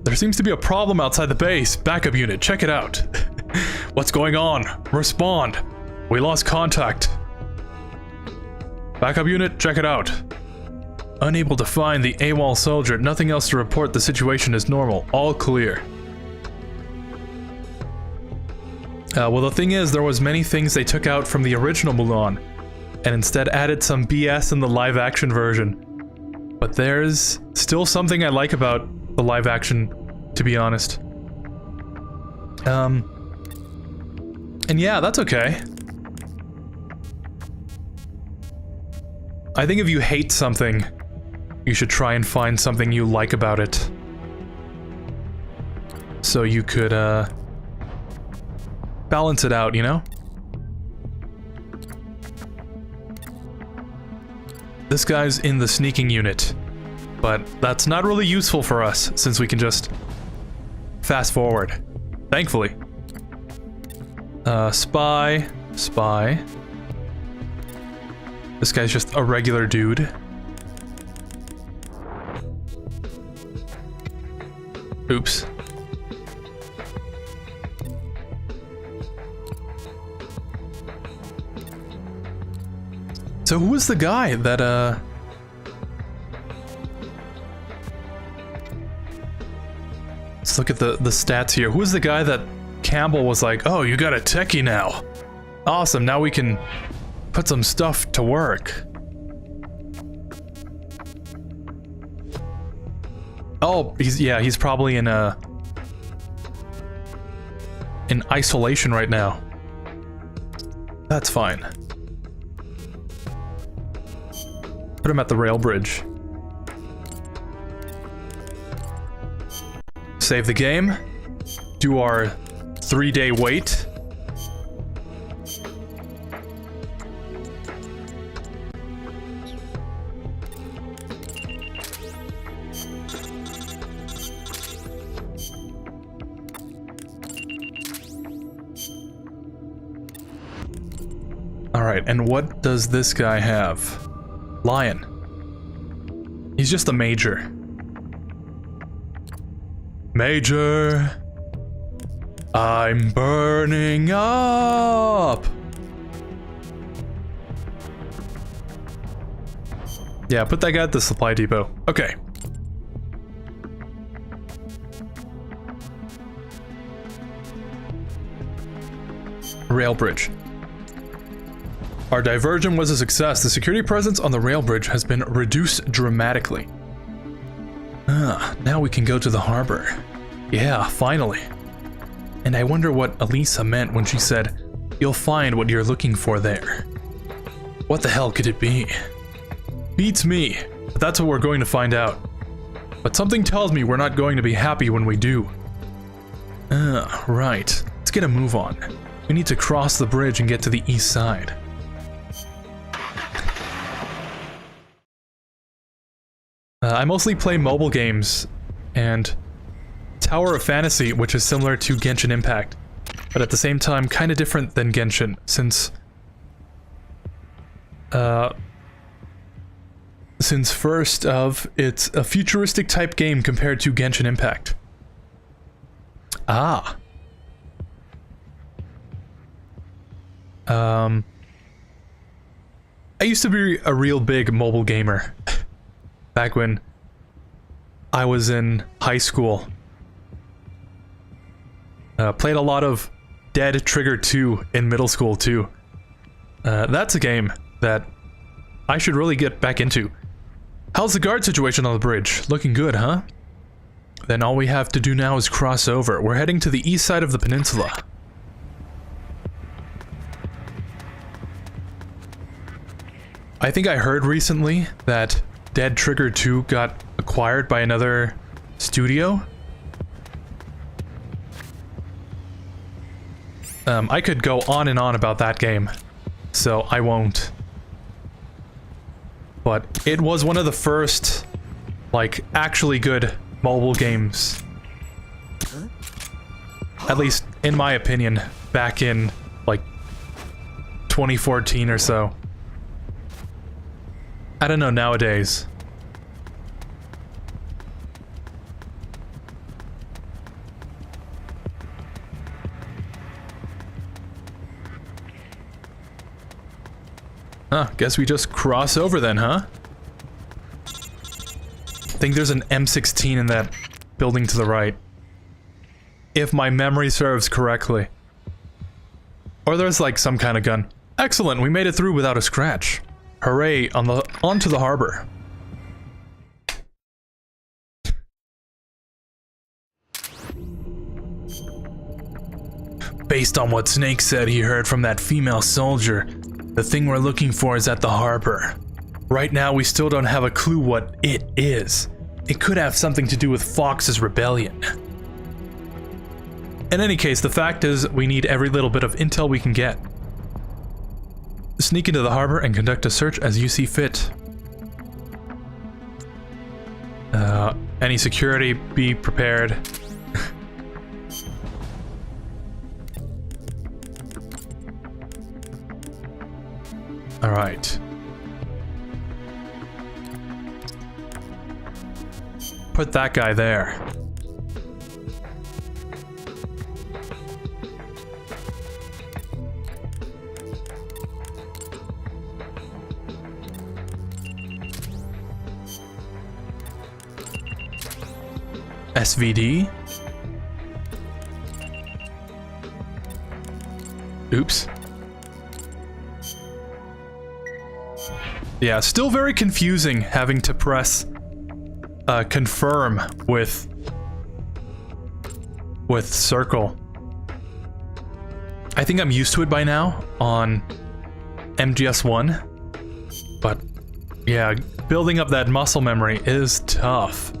There seems to be a problem outside the base. Backup unit, check it out. What's going on? Respond. We lost contact. Backup unit, check it out. Unable to find the AWOL soldier. Nothing else to report. The situation is normal. All clear. Well, the thing is, there was many things they took out from the original Mulan, and instead added some BS in the live-action version. But there's still something I like about the live-action, to be honest. And yeah, that's okay. I think if you hate something, you should try and find something you like about it. So you could, balance it out, you know? This guy's in the sneaking unit, but that's not really useful for us, since we can just fast forward. Thankfully. Spy. This guy's just a regular dude. Oops. So who was the guy that, let's look at the stats here. Who was the guy that Campbell was like, oh, you got a techie now. Awesome, now we can put some stuff to work. Oh, he's probably in isolation right now. That's fine. Put him at the rail bridge. Save the game. Do our 3-day wait. Alright, and what does this guy have? Lion. He's just a major. Major, I'm burning up. Yeah, put that guy at the supply depot. Okay. Rail bridge. Our diversion was a success. The security presence on the rail bridge has been reduced dramatically. Now we can go to the harbor. Yeah, finally. And I wonder what Elisa meant when she said, you'll find what you're looking for there. What the hell could it be? Beats me, but that's what we're going to find out. But something tells me we're not going to be happy when we do. Right. Let's get a move on. We need to cross the bridge and get to the east side. I mostly play mobile games, and Tower of Fantasy, which is similar to Genshin Impact, but at the same time kind of different than Genshin, since first of, it's a futuristic type game compared to Genshin Impact. Ah. I used to be a real big mobile gamer. Back when I was in high school. Played a lot of Dead Trigger 2 in middle school too. That's a game that I should really get back into. How's the guard situation on the bridge? Looking good, huh? Then all we have to do now is cross over. We're heading to the east side of the peninsula. I think I heard recently that Dead Trigger 2 got acquired by another studio. I could go on and on about that game, so I won't. But it was one of the first, like, actually good mobile games. At least, in my opinion, back in, like, 2014 or so. I don't know nowadays. Guess we just cross over then, huh? I think there's an M16 in that building to the right. If my memory serves correctly. Or there's like some kind of gun. Excellent, we made it through without a scratch. Hooray, onto the harbor. Based on what Snake said he heard from that female soldier, the thing we're looking for is at the harbor. Right now, we still don't have a clue what it is. It could have something to do with Fox's rebellion. In any case, the fact is, we need every little bit of intel we can get. Sneak into the harbor and conduct a search as you see fit. Any security, be prepared. Alright. Put that guy there. SVD. Oops. Yeah, still very confusing having to press confirm with circle. I think I'm used to it by now on MGS1, but yeah, building up that muscle memory is tough.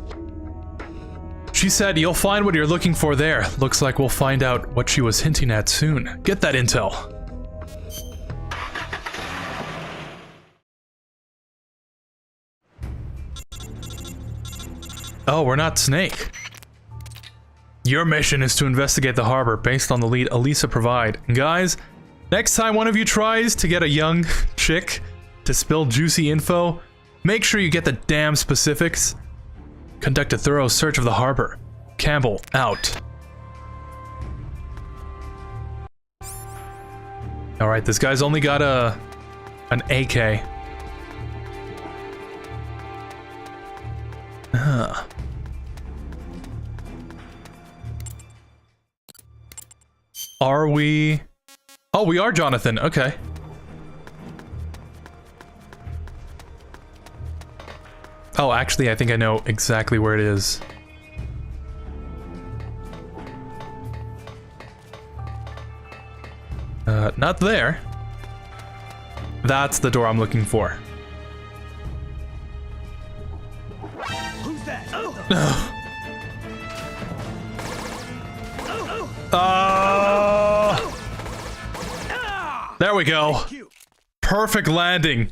She said, "You'll find what you're looking for there. Looks like we'll find out what she was hinting at soon. Get that intel." Oh, we're not Snake. Your mission is to investigate the harbor based on the lead Elisa provide. And guys, next time one of you tries to get a young chick to spill juicy info, make sure you get the damn specifics. Conduct a thorough search of the harbor. Campbell, out. Alright, this guy's only got an AK. Are we... Oh, we are Jonathan, okay. Oh, actually, I think I know exactly where it is. Not there. That's the door I'm looking for. Who's that? There we go. Perfect landing.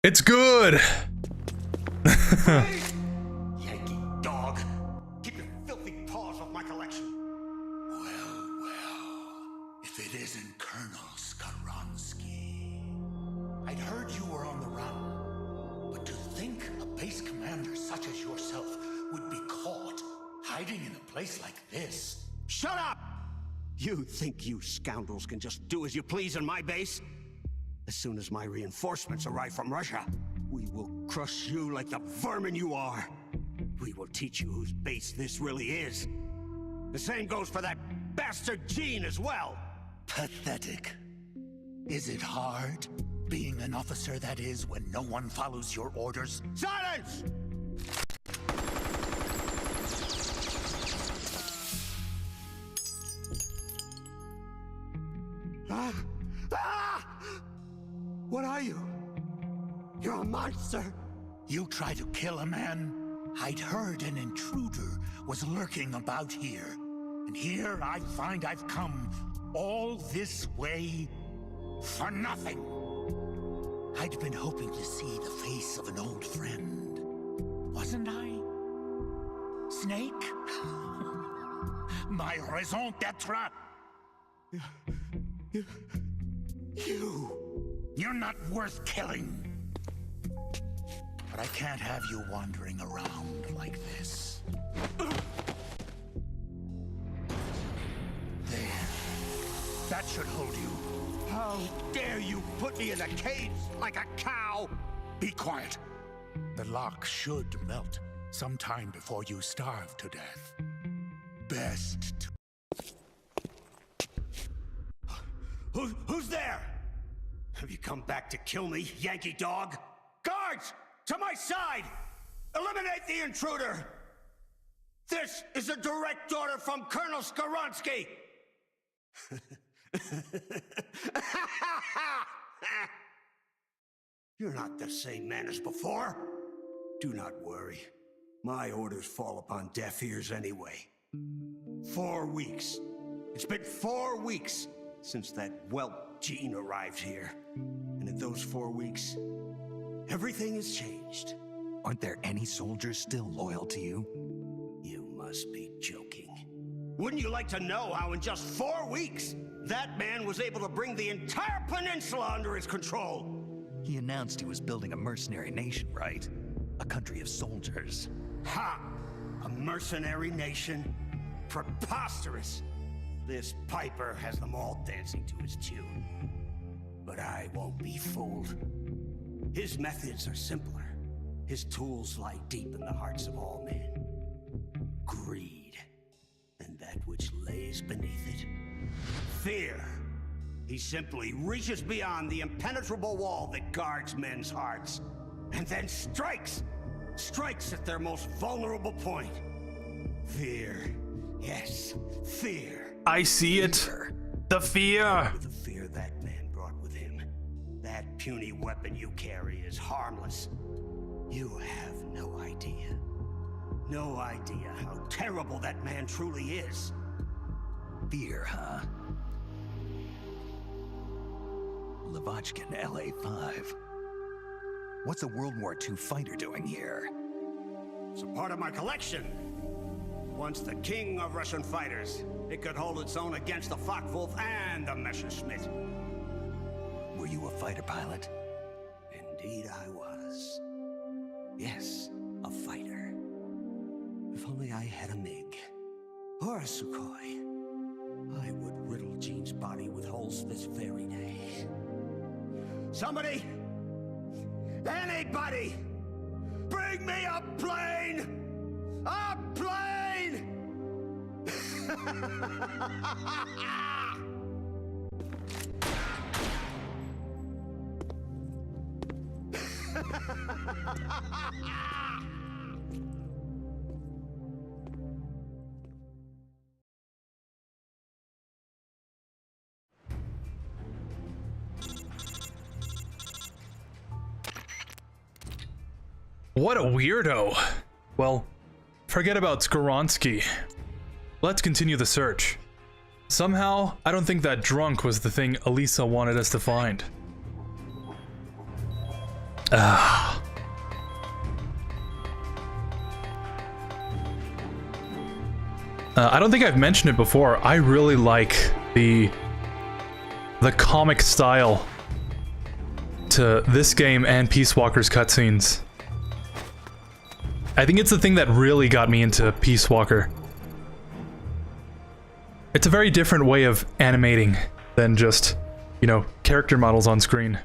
It's good. Yankee dog. Keep your filthy paws off my collection. Well, if it isn't Colonel Skaronsky. I'd heard you were on the run. But to think a base commander such as yourself would be caught hiding in a place like this. Shut up! You think you scoundrels can just do as you please on my base? As soon as my reinforcements arrive from Russia, we will crush you like the vermin you are. We will teach you whose base this really is. The same goes for that bastard Gene as well. Pathetic. Is it hard being an officer that is when no one follows your orders? Silence! What are you? You're a monster! You try to kill a man? I'd heard an intruder was lurking about here. And here I find I've come all this way for nothing. I'd been hoping to see the face of an old friend. Wasn't I? Snake? My raison d'etre? You're not worth killing. But I can't have you wandering around like this. There. That should hold you. How dare you put me in a cage like a cow? Be quiet. The lock should melt sometime before you starve to death. Best to... Who's there? Have you come back to kill me, Yankee dog? Guards! To my side! Eliminate the intruder! This is a direct order from Colonel Skaronsky! You're not the same man as before. Do not worry. My orders fall upon deaf ears anyway. 4 weeks. It's been 4 weeks since that whelp Gene arrived here. And in those 4 weeks, everything has changed. Aren't there any soldiers still loyal to you? You must be joking. Wouldn't you like to know how in just 4 weeks, that man was able to bring the entire peninsula under his control? He announced he was building a mercenary nation, right? A country of soldiers. Ha! A mercenary nation? Preposterous! This piper has them all dancing to his tune. But I won't be fooled. His methods are simpler. His tools lie deep in the hearts of all men. greed, and that which lays beneath it. Fear. He simply reaches beyond the impenetrable wall that guards men's hearts, and then strikes at their most vulnerable point. Fear. Yes, fear. I see it. The fear. The fear that man brought with him. That puny weapon you carry is harmless. You have no idea. No idea how terrible that man truly is. Fear, huh? Lavochkin, LA-5. What's a World War II fighter doing here? It's a part of my collection. Once the king of Russian fighters, it could hold its own against the Focke-Wulf and the Messerschmitt. Were you a fighter pilot? Indeed I was. Yes, a fighter. If only I had a MiG. Or a Sukhoi. I would riddle Gene's body with holes this very day. Somebody! Anybody! Bring me a plane! A plane! What a weirdo. Well, forget about Skoronsky. Let's continue the search. Somehow, I don't think that drunk was the thing Elisa wanted us to find. Ah. I don't think I've mentioned it before. I really like the comic style to this game and Peace Walker's cutscenes. I think it's the thing that really got me into Peace Walker. It's a very different way of animating than just, you know, character models on screen.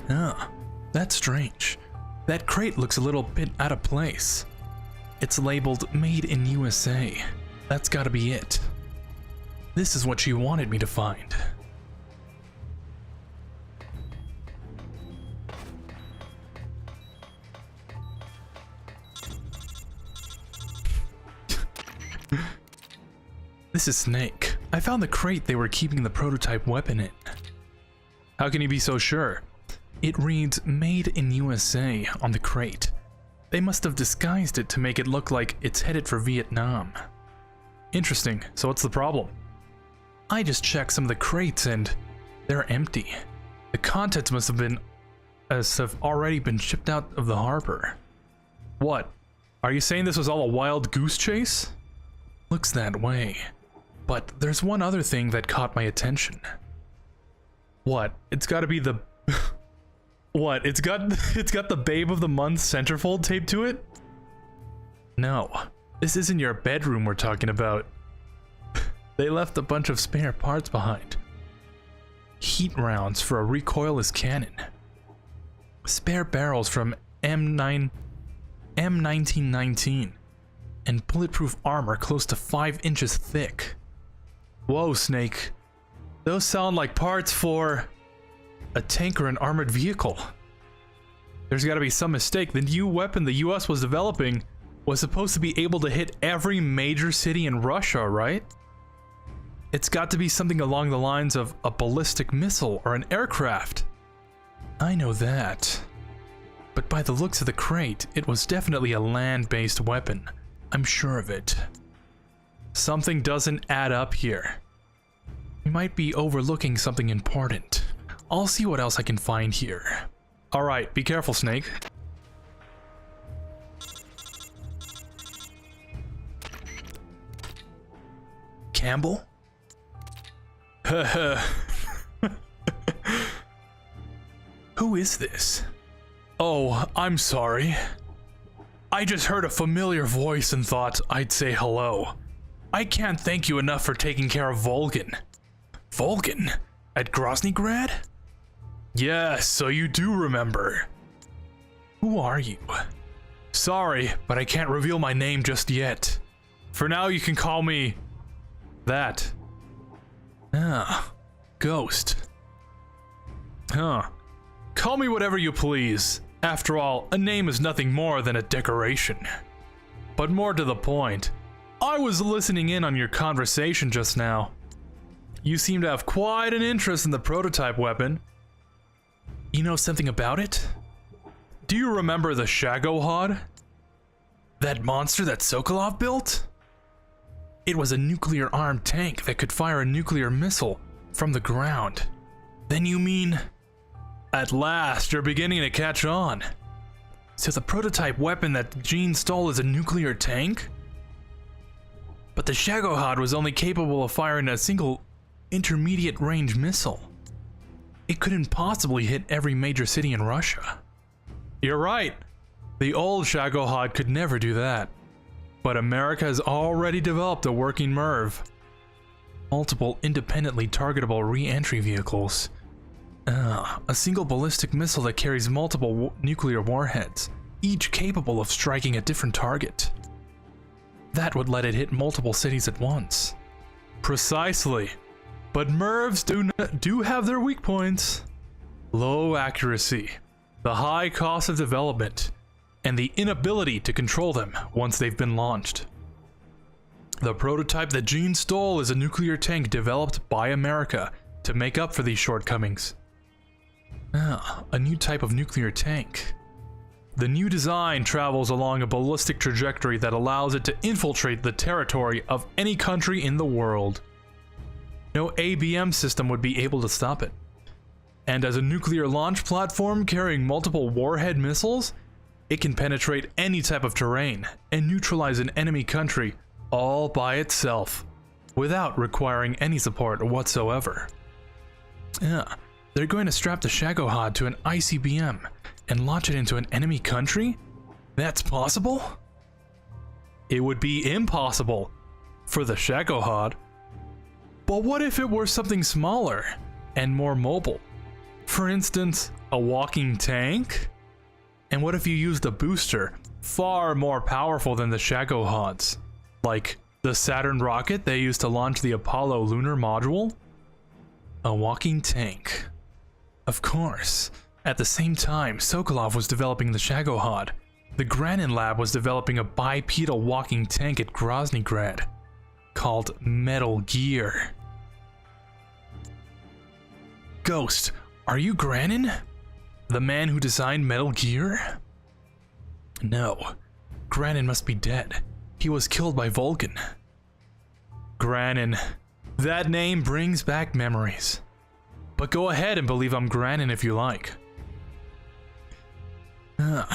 Ah, that's strange. That crate looks a little bit out of place. It's labeled Made in USA. That's gotta be it. This is what she wanted me to find. This is Snake. I found the crate they were keeping the prototype weapon in. How can you be so sure? It reads Made in USA on the crate. They must have disguised it to make it look like it's headed for Vietnam. Interesting, so what's the problem? I just checked some of the crates and they're empty. The contents must have already been shipped out of the harbor. What? Are you saying this was all a wild goose chase? Looks that way. But there's one other thing that caught my attention. What? It's gotta be the... What? It's got the Babe of the Month centerfold taped to it? No. This isn't your bedroom we're talking about. They left a bunch of spare parts behind. Heat rounds for a recoilless cannon. Spare barrels from M1919. And bulletproof armor close to 5 inches thick. Whoa, Snake. Those sound like parts for a tank or an armored vehicle. There's gotta be some mistake. The new weapon the US was developing was supposed to be able to hit every major city in Russia, right? It's got to be something along the lines of a ballistic missile or an aircraft. I know that. But by the looks of the crate, it was definitely a land-based weapon. I'm sure of it. Something doesn't add up here. We might be overlooking something important. I'll see what else I can find here. Alright, be careful, Snake. Campbell? Who is this? Oh, I'm sorry. I just heard a familiar voice and thought I'd say hello. I can't thank you enough for taking care of Volgin. Volgin? At Groznygrad? Yes, so you do remember. Who are you? Sorry, but I can't reveal my name just yet. For now, you can call me... that. Ah, Ghost. Huh. Call me whatever you please. After all, a name is nothing more than a decoration. But more to the point, I was listening in on your conversation just now. You seem to have quite an interest in the prototype weapon. You know something about it? Do you remember the Shagohod? That monster that Sokolov built? It was a nuclear-armed tank that could fire a nuclear missile from the ground. Then you mean... At last, you're beginning to catch on. So the prototype weapon that Gene stole is a nuclear tank? But the Shagohod was only capable of firing a single intermediate-range missile. It couldn't possibly hit every major city in Russia. You're right. The old Shagohod could never do that. But America has already developed a working MIRV. Multiple independently targetable re-entry vehicles. A single ballistic missile that carries multiple nuclear warheads, each capable of striking a different target. That would let it hit multiple cities at once. Precisely. But MIRVs do have their weak points. Low accuracy, the high cost of development, and the inability to control them once they've been launched. The prototype that Gene stole is a nuclear tank developed by America to make up for these shortcomings. A new type of nuclear tank. The new design travels along a ballistic trajectory that allows it to infiltrate the territory of any country in the world. No ABM system would be able to stop it. And as a nuclear launch platform carrying multiple warhead missiles, it can penetrate any type of terrain and neutralize an enemy country all by itself, without requiring any support whatsoever. They're going to strap the Shagohod to an ICBM and launch it into an enemy country? That's possible? It would be impossible for the Shagohod. But what if it were something smaller and more mobile? For instance, a walking tank? And what if you used a booster far more powerful than the Shagohods? Like the Saturn rocket they used to launch the Apollo lunar module? A walking tank. Of course. At the same time, Sokolov was developing the Shagohod. The Granin Lab was developing a bipedal walking tank at Groznygrad, called Metal Gear. Ghost, are you Granin? The man who designed Metal Gear? No. Granin must be dead. He was killed by Volgin. Granin. That name brings back memories. But go ahead and believe I'm Granin if you like.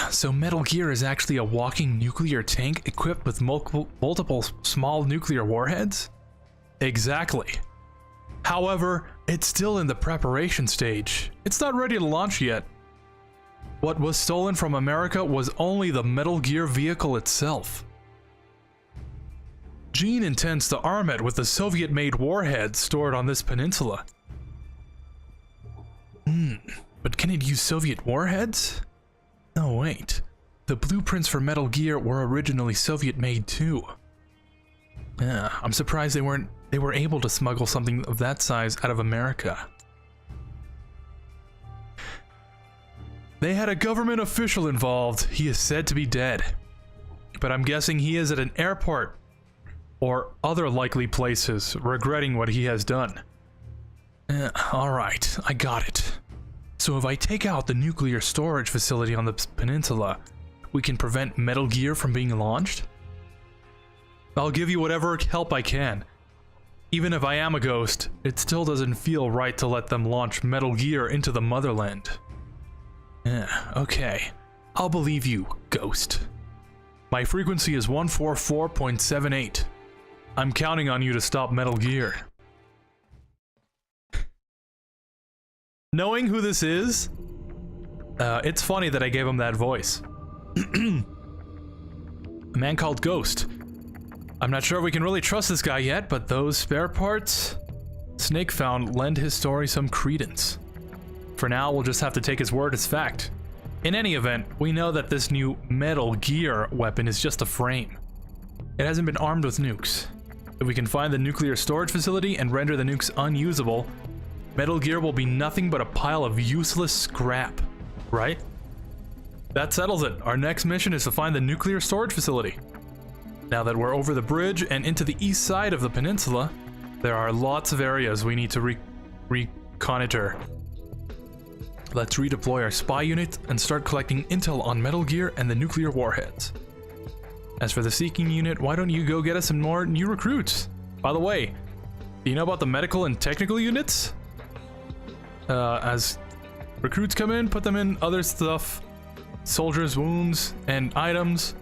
So Metal Gear is actually a walking nuclear tank equipped with multiple small nuclear warheads? Exactly. However, it's still in the preparation stage. It's not ready to launch yet. What was stolen from America was only the Metal Gear vehicle itself. Gene intends to arm it with the Soviet-made warheads stored on this peninsula. But can it use Soviet warheads? Oh wait, the blueprints for Metal Gear were originally Soviet-made too. I'm surprised they were able to smuggle something of that size out of America. They had a government official involved. He is said to be dead. But I'm guessing he is at an airport or other likely places, regretting what he has done. Alright, I got it. So if I take out the nuclear storage facility on the peninsula, we can prevent Metal Gear from being launched? I'll give you whatever help I can. Even if I am a ghost, it still doesn't feel right to let them launch Metal Gear into the motherland. Okay. I'll believe you, Ghost. My frequency is 144.78. I'm counting on you to stop Metal Gear. Knowing who this is, it's funny that I gave him that voice. A man called Ghost. I'm not sure if we can really trust this guy yet, but those spare parts Snake found lend his story some credence. For now, we'll just have to take his word as fact. In any event, we know that this new Metal Gear weapon is just a frame. It hasn't been armed with nukes. If we can find the nuclear storage facility and render the nukes unusable, Metal Gear will be nothing but a pile of useless scrap, right? That settles it. Our next mission is to find the nuclear storage facility. Now that we're over the bridge and into the east side of the peninsula, there are lots of areas we need to reconnoiter. Let's redeploy our spy unit and start collecting intel on Metal Gear and the nuclear warheads. As for the seeking unit, why don't you go get us some more new recruits? By the way, do you know about the medical and technical units? As recruits come in, put them in other stuff, soldiers' wounds, and items.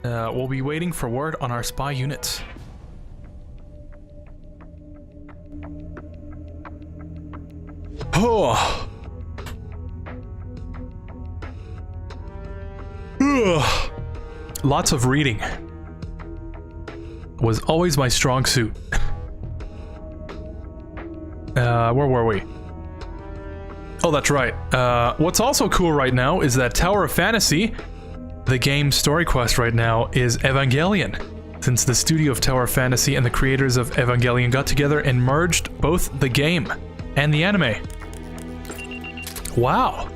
We'll be waiting for word on our spy units. Oh. Ugh. Lots of reading was always my strong suit. Where were we? Oh, that's right. What's also cool right now is that Tower of Fantasy, the game's story quest right now, is Evangelion. Since the studio of Tower of Fantasy and the creators of Evangelion got together and merged both the game and the anime. Wow.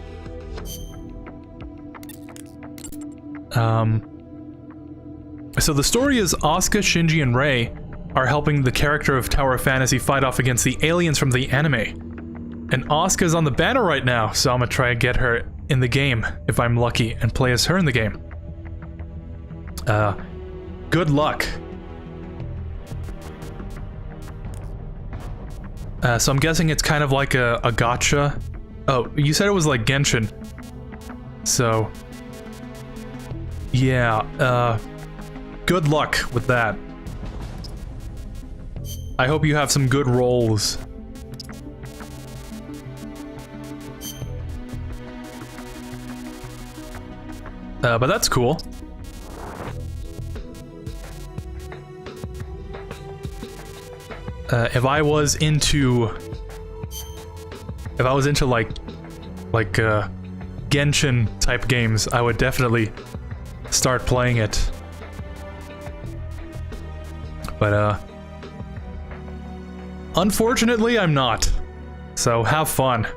So the story is Asuka, Shinji, and Rei are helping the character of Tower of Fantasy fight off against the aliens from the anime. And Asuka's on the banner right now, so I'm gonna try and get her in the game, if I'm lucky, and play as her in the game. Good luck. So I'm guessing it's kind of like a gacha. Oh, you said it was like Genshin. So... yeah, good luck with that. I hope you have some good rolls. But that's cool. If I was into like Genshin type games, I would definitely start playing it. But unfortunately I'm not. So have fun.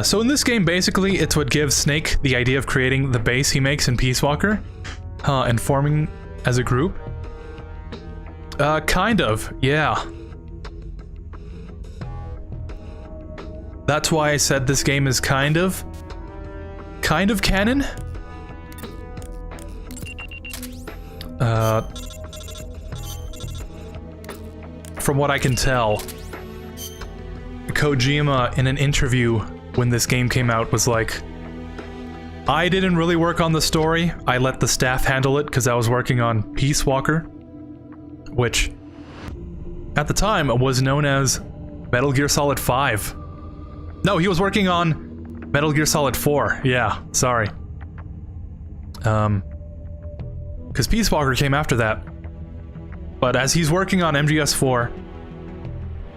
So in this game, basically, it's what gives Snake the idea of creating the base he makes in Peace Walker, and forming as a group. Kind of, yeah. That's why I said this game is kind of canon. From what I can tell, Kojima in an interview when this game came out was like, I didn't really work on the story, I let the staff handle it because I was working on Peace Walker, which at the time was known as Metal Gear Solid 5. No, he was working on Metal Gear Solid 4, yeah, sorry. Because Peace Walker came after that. But as he's working on MGS4,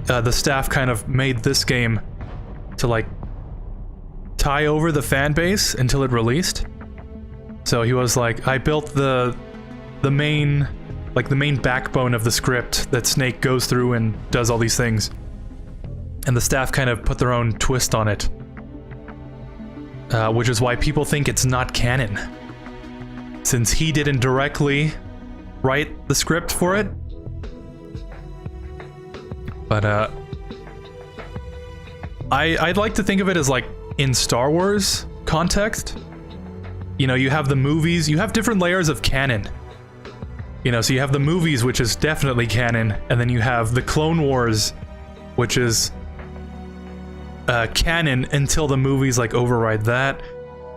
the staff kind of made this game to like tie over the fan base until it released. So he was like, I built the main backbone of the script that Snake goes through and does all these things. And the staff kind of put their own twist on it. Which is why people think it's not canon. Since he didn't directly write the script for it. But I'd like to think of it as like in Star Wars context. You know, you have the movies, you have different layers of canon. You know, so you have the movies, which is definitely canon, and then you have the Clone Wars, which is canon until the movies like override that.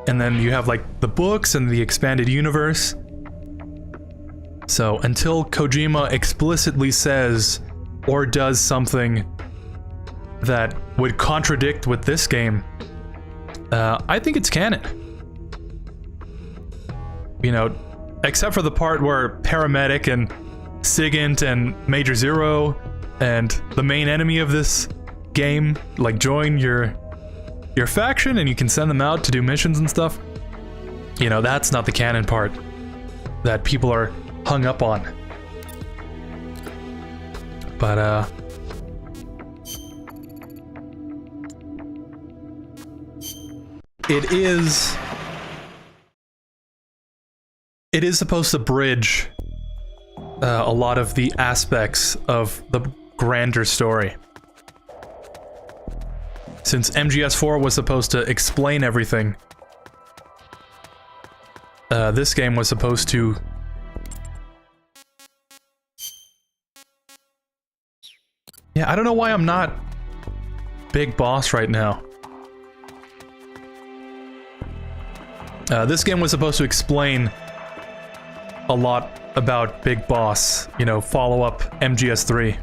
And then you have like the books and the expanded universe. So until Kojima explicitly says or does something that would contradict with this game, I think it's canon. You know, except for the part where Paramedic and Sigint and Major Zero and the main enemy of this game, like join your faction and you can send them out to do missions and stuff. You know, that's not the canon part that people are hung up on. But it is supposed to bridge a lot of the aspects of the grander story. Since MGS4 was supposed to explain everything, this game was supposed to... Yeah, I don't know why I'm not Big Boss right now. This game was supposed to explain a lot about Big Boss, you know, follow up MGS3.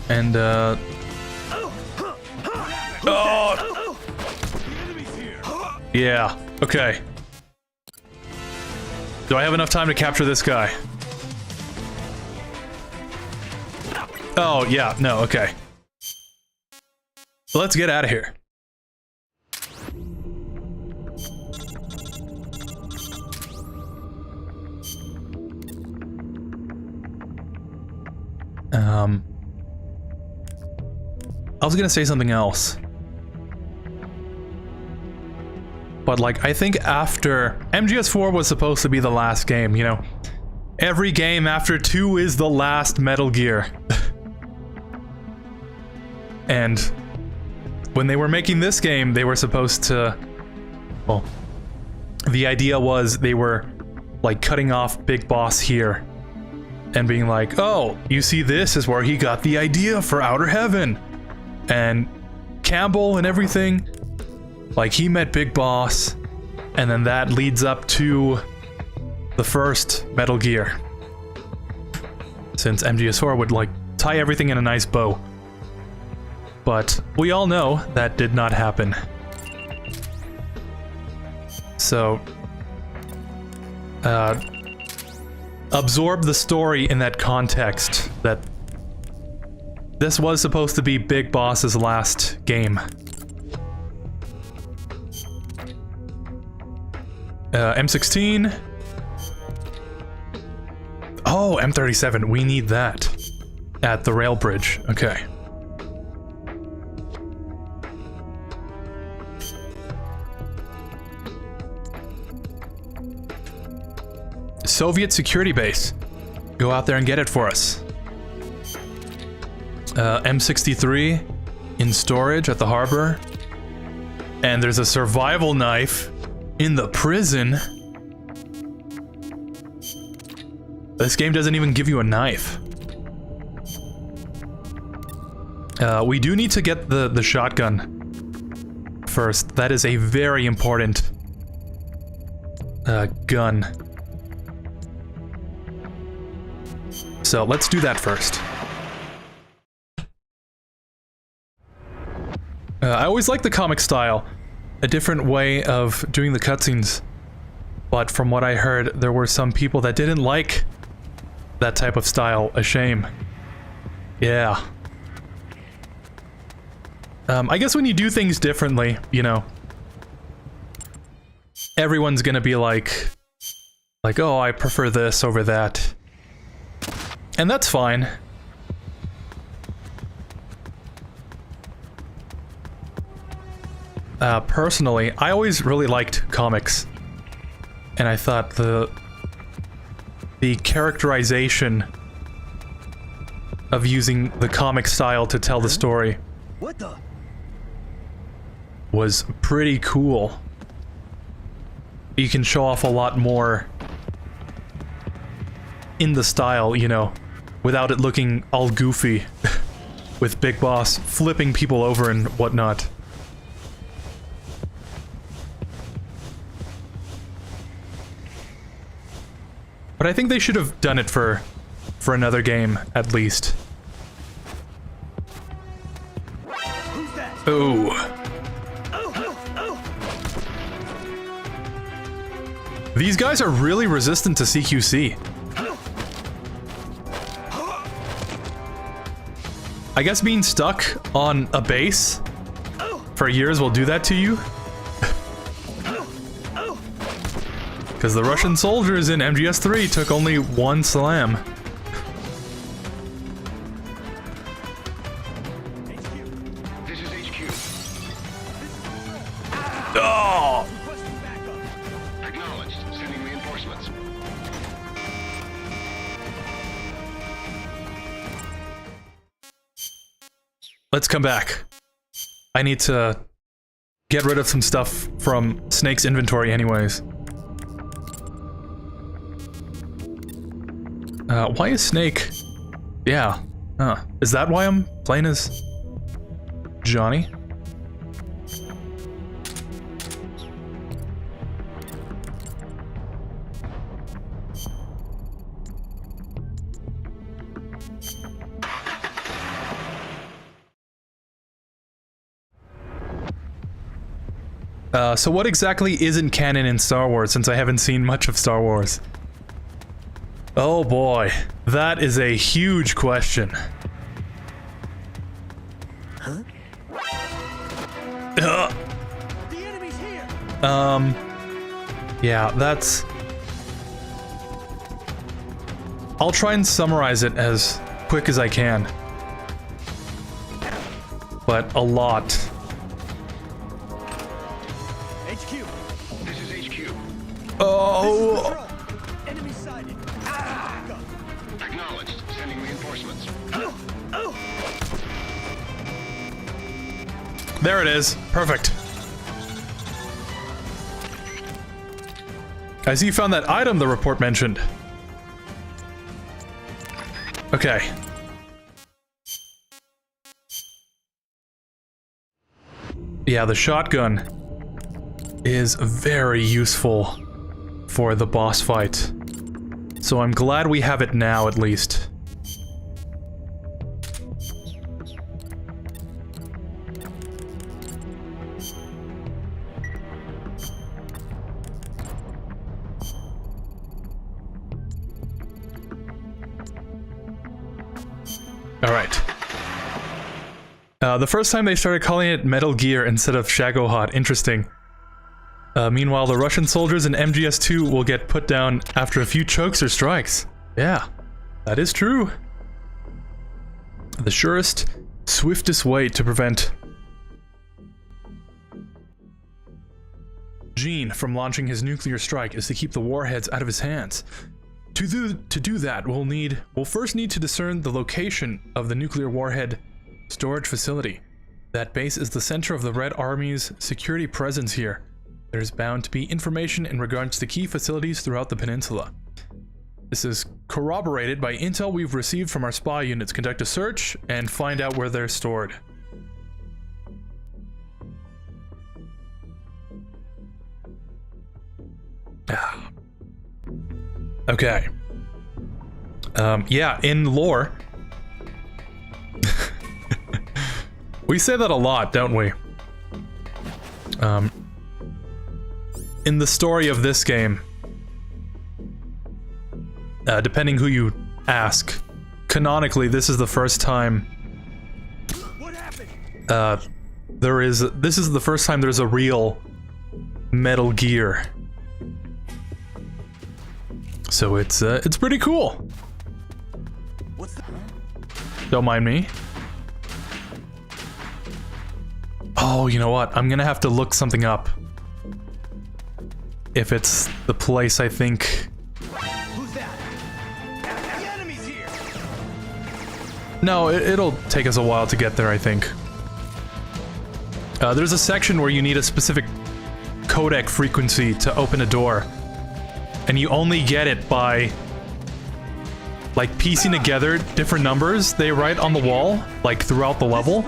And, oh! Yeah, okay. Do I have enough time to capture this guy? Oh, yeah, no, okay. Let's get out of here. I was gonna say something else. But, like, I think after... MGS4 was supposed to be the last game, you know? Every game after 2 is the last Metal Gear. And when they were making this game, they were supposed to... Well, the idea was they were, like, cutting off Big Boss here. And being like, oh, you see, this is where he got the idea for Outer Heaven. And Campbell and everything. Like, he met Big Boss. And then that leads up to the first Metal Gear. Since MGS4 would, like, tie everything in a nice bow. But we all know that did not happen. So, absorb the story in that context, that this was supposed to be Big Boss's last game. M16. Oh, M37, we need that. At the rail bridge, okay. Soviet security base. Go out there and get it for us. M63 in storage at the harbor. And there's a survival knife in the prison. This game doesn't even give you a knife. We do need to get the shotgun first. That is a very important gun. So let's do that first. I always like the comic style. A different way of doing the cutscenes. But from what I heard, there were some people that didn't like that type of style. A shame. Yeah. I guess when you do things differently, you know, everyone's gonna be like, oh, I prefer this over that. And that's fine. Personally, I always really liked comics. And I thought the characterization of using the comic style to tell the story was pretty cool. You can show off a lot more in the style, you know, without it looking all goofy with Big Boss flipping people over and whatnot. But I think they should have done it for another game, at least. These guys are really resistant to CQC. I guess being stuck on a base for years will do that to you. Because the Russian soldiers in MGS3 took only one slam. This is HQ. Oh! Acknowledged. Sending reinforcements. Let's come back. I need to get rid of some stuff from Snake's inventory anyways. Why is Snake... Yeah. Huh. Is that why I'm playing as Johnny? So what exactly isn't canon in Star Wars, since I haven't seen much of Star Wars? Oh boy, that is a huge question. Huh? The enemy's here. Yeah, that's... I'll try and summarize it as quick as I can. But a lot. HQ. This is HQ. Oh! Enemy sighted. Acknowledged. Sending reinforcements. There it is. Perfect. I see you found that item the report mentioned. Okay. Yeah, the shotgun is very useful for the boss fight. So I'm glad we have it now, at least. Alright. The first time they started calling it Metal Gear instead of Shagohod. Interesting. Meanwhile, the Russian soldiers in MGS2 will get put down after a few chokes or strikes. Yeah, that is true. The surest, swiftest way to prevent Gene from launching his nuclear strike is to keep the warheads out of his hands. To do that, we'll first need to discern the location of the nuclear warhead storage facility. That base is the center of the Red Army's security presence here. There's bound to be information in regards to key facilities throughout the peninsula. This is corroborated by intel we've received from our spy units. Conduct a search and find out where they're stored. Okay. Yeah, in lore. We say that a lot, don't we? In the story of this game, depending who you ask, canonically, this is the first time this is the first time there's a real Metal Gear. So it's pretty cool. Don't mind me. Oh, you know what? I'm gonna have to look something up. If it's the place I think. Who's that? The enemy's here. No, it'll take us a while to get there, I think. There's a section where you need a specific codec frequency to open a door. And you only get it by, like, piecing together different numbers they write on the wall, like, throughout the level.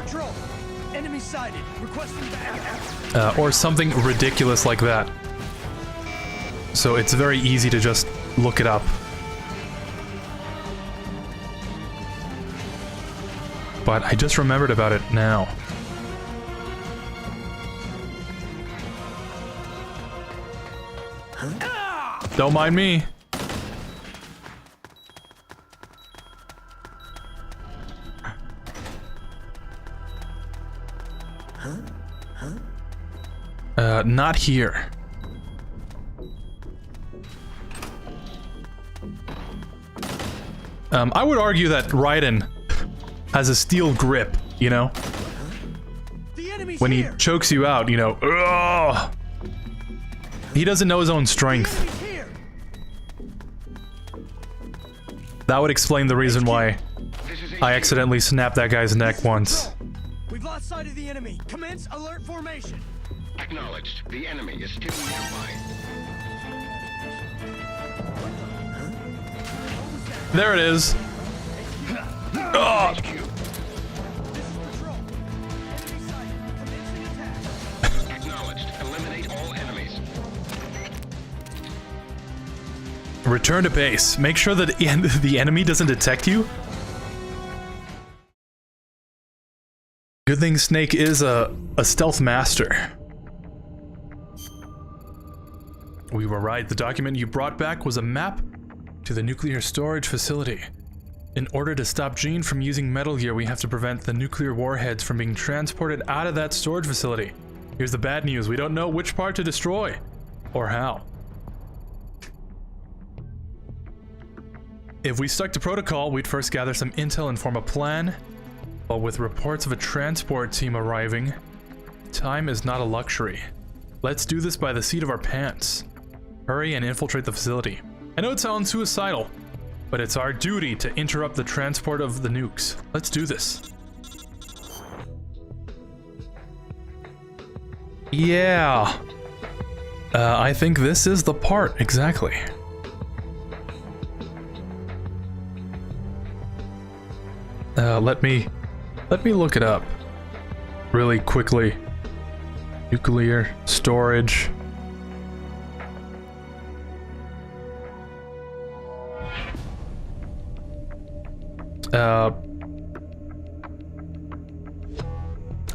Enemy sighted. Requesting backup. Or something ridiculous like that. So it's very easy to just look it up. But I just remembered about it now. Don't mind me. Not here. I would argue that Raiden has a steel grip, you know? When he chokes you out, you know, ugh! He doesn't know his own strength. That would explain the reason why I accidentally snapped that guy's neck once. We've lost sight of the enemy. Commence alert formation. Acknowledged. The enemy is still nearby. There it is. Ugh. Acknowledged. Eliminate all enemies. Return to base. Make sure that the enemy doesn't detect you. Good thing Snake is a stealth master. We were right. The document you brought back was a map to the nuclear storage facility. In order to stop Gene from using Metal Gear, we have to prevent the nuclear warheads from being transported out of that storage facility. Here's the bad news. We don't know which part to destroy, or how. If we stuck to protocol, we'd first gather some intel and form a plan. But with reports of a transport team arriving, time is not a luxury. Let's do this by the seat of our pants. Hurry and infiltrate the facility. I know it sounds suicidal, but it's our duty to interrupt the transport of the nukes. Let's do this. Yeah. I think this is the part, exactly. Let me look it up really quickly. Nuclear storage.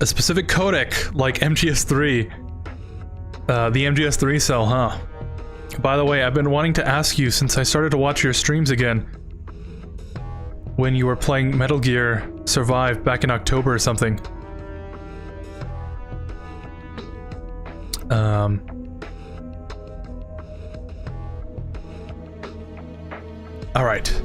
A specific codec like MGS3. The MGS3 cell, huh? By the way, I've been wanting to ask you since I started to watch your streams again. When you were playing Metal Gear Survive back in October or something. Alright.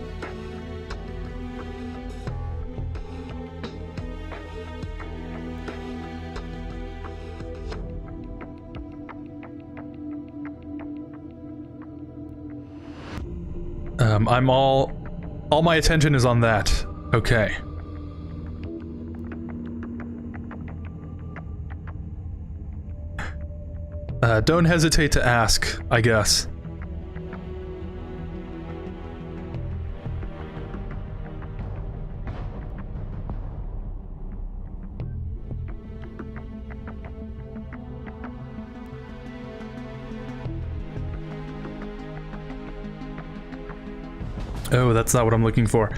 I'm all my attention is on that. Okay. Don't hesitate to ask, I guess. Oh, that's not what I'm looking for.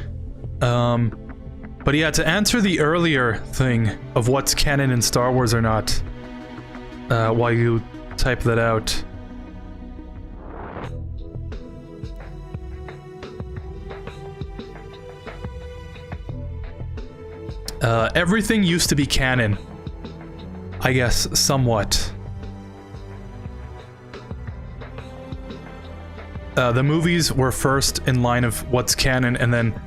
But yeah, to answer the earlier thing of what's canon in Star Wars or not, while you type that out. Everything used to be canon. I guess, somewhat. The movies were first in line of what's canon, and then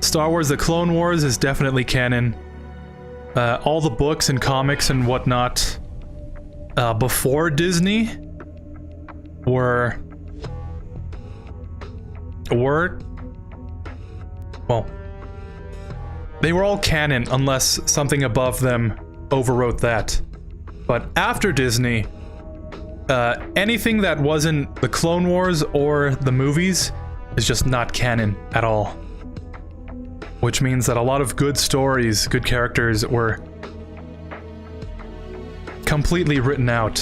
Star Wars The Clone Wars is definitely canon. All the books and comics and whatnot before Disney were... well, they were all canon unless something above them overwrote that. But after Disney, anything that wasn't the Clone Wars or the movies is just not canon at all. Which means that a lot of good stories, good characters were completely written out.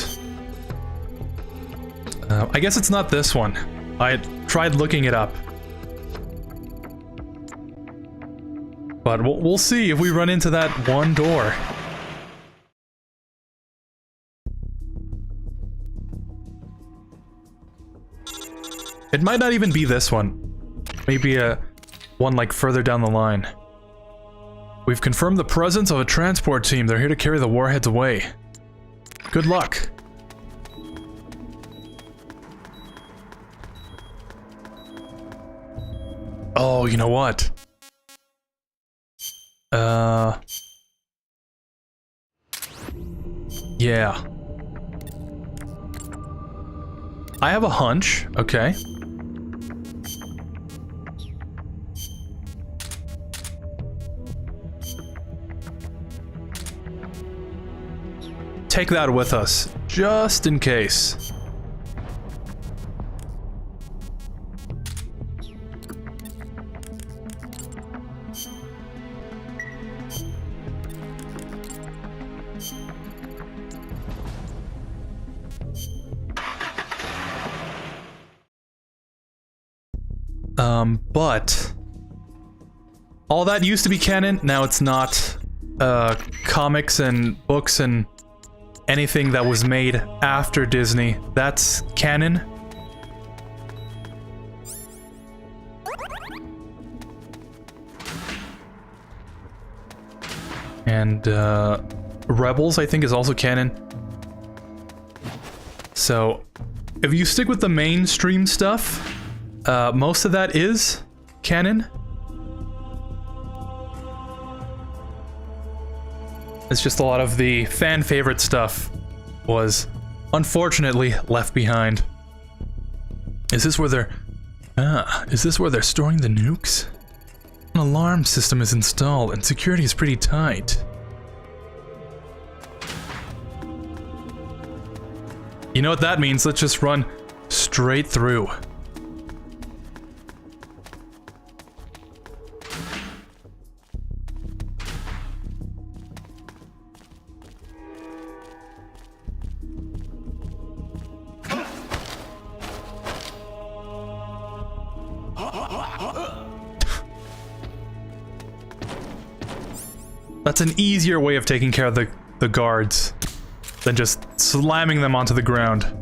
I guess it's not this one. I tried looking it up. But we'll see if we run into that one door. It might not even be this one. Maybe one like further down the line. We've confirmed the presence of a transport team. They're here to carry the warheads away. Good luck. Oh, you know what? Yeah. I have a hunch, okay. Take that with us, just in case. But all that used to be canon, now it's not. Comics and books and anything that was made after Disney, that's canon. And Rebels, I think, is also canon. So if you stick with the mainstream stuff, most of that is canon. It's just a lot of the fan favorite stuff was unfortunately left behind. Is this where they're storing the nukes? An alarm system is installed and security is pretty tight. You know what that means? Let's just run straight through. That's an easier way of taking care of the guards than just slamming them onto the ground.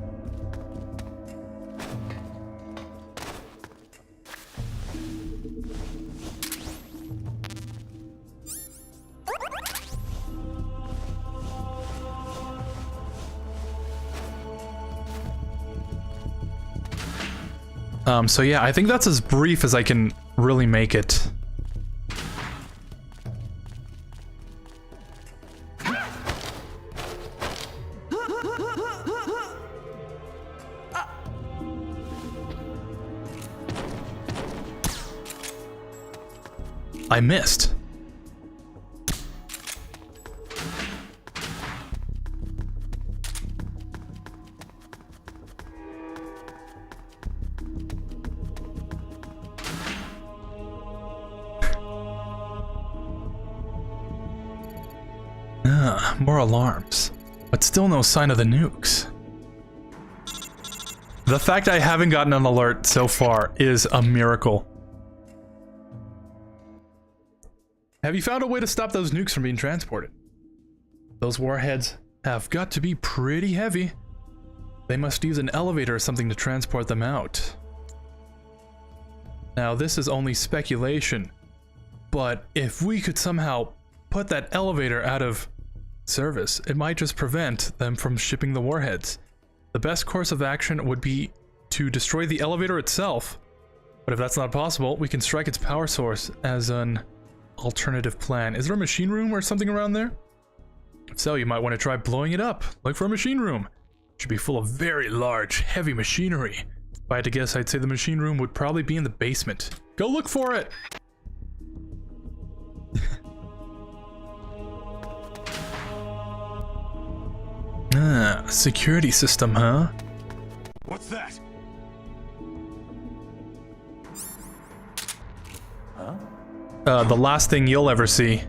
So yeah, I think that's as brief as I can really make it. I missed. More alarms, but still no sign of the nukes. The fact I haven't gotten an alert so far is a miracle. Have you found a way to stop those nukes from being transported? Those warheads have got to be pretty heavy. They must use an elevator or something to transport them out. Now, this is only speculation, but if we could somehow put that elevator out of service, it might just prevent them from shipping the warheads. The best course of action would be to destroy the elevator itself, but if that's not possible, we can strike its power source as an alternative plan. Is there a machine room or something around there? If so, you might want to try blowing it up. Look for a machine room. It should be full of very large, heavy machinery. If I had to guess, I'd say the machine room would probably be in the basement. Go look for it! Security system, huh? What's that? Huh? The last thing you'll ever see.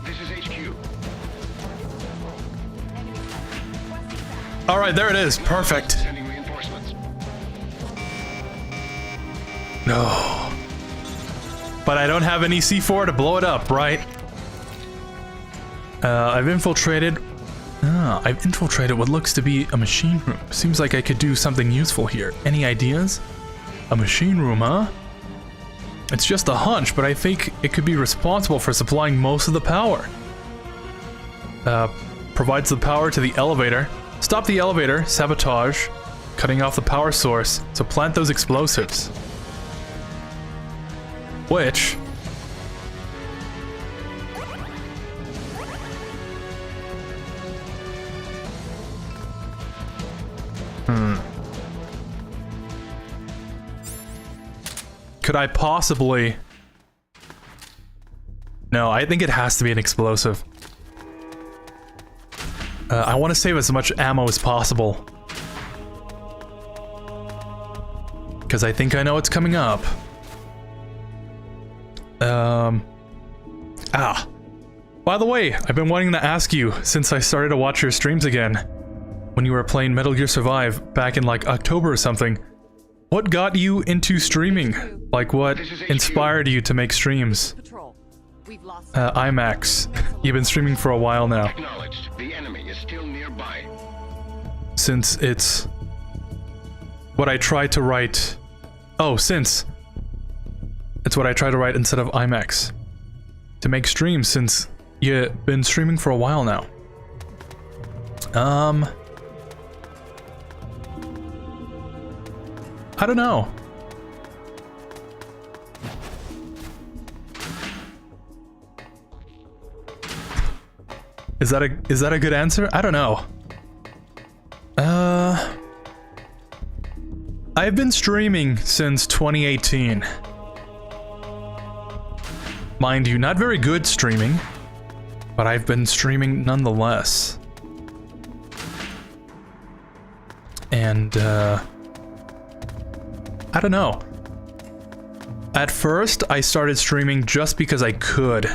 This is HQ. Alright, there it is. Perfect. Sending reinforcements. No. But I don't have any C4 to blow it up, right? I've infiltrated what looks to be a machine room. Seems like I could do something useful here. Any ideas? A machine room, huh? It's just a hunch, but I think it could be responsible for supplying most of the power. Provides the power to the elevator. Stop the elevator, sabotage, cutting off the power source, so plant those explosives. Which... Could I possibly... No, I think it has to be an explosive. I want to save as much ammo as possible. Because I think I know what's coming up. By the way, I've been wanting to ask you since I started to watch your streams again. When you were playing Metal Gear Survive back in like October or something. What got you into streaming? Like what inspired you to make streams? IMAX. You've been streaming for a while now. The enemy is still nearby. Since it's what I tried to write. Oh, since it's what I try to write instead of IMAX. To make streams since you've been streaming for a while now. I don't know. Is that a good answer? I don't know. I've been streaming since 2018. Mind you, not very good streaming, but I've been streaming nonetheless. And I don't know. At first, I started streaming just because I could.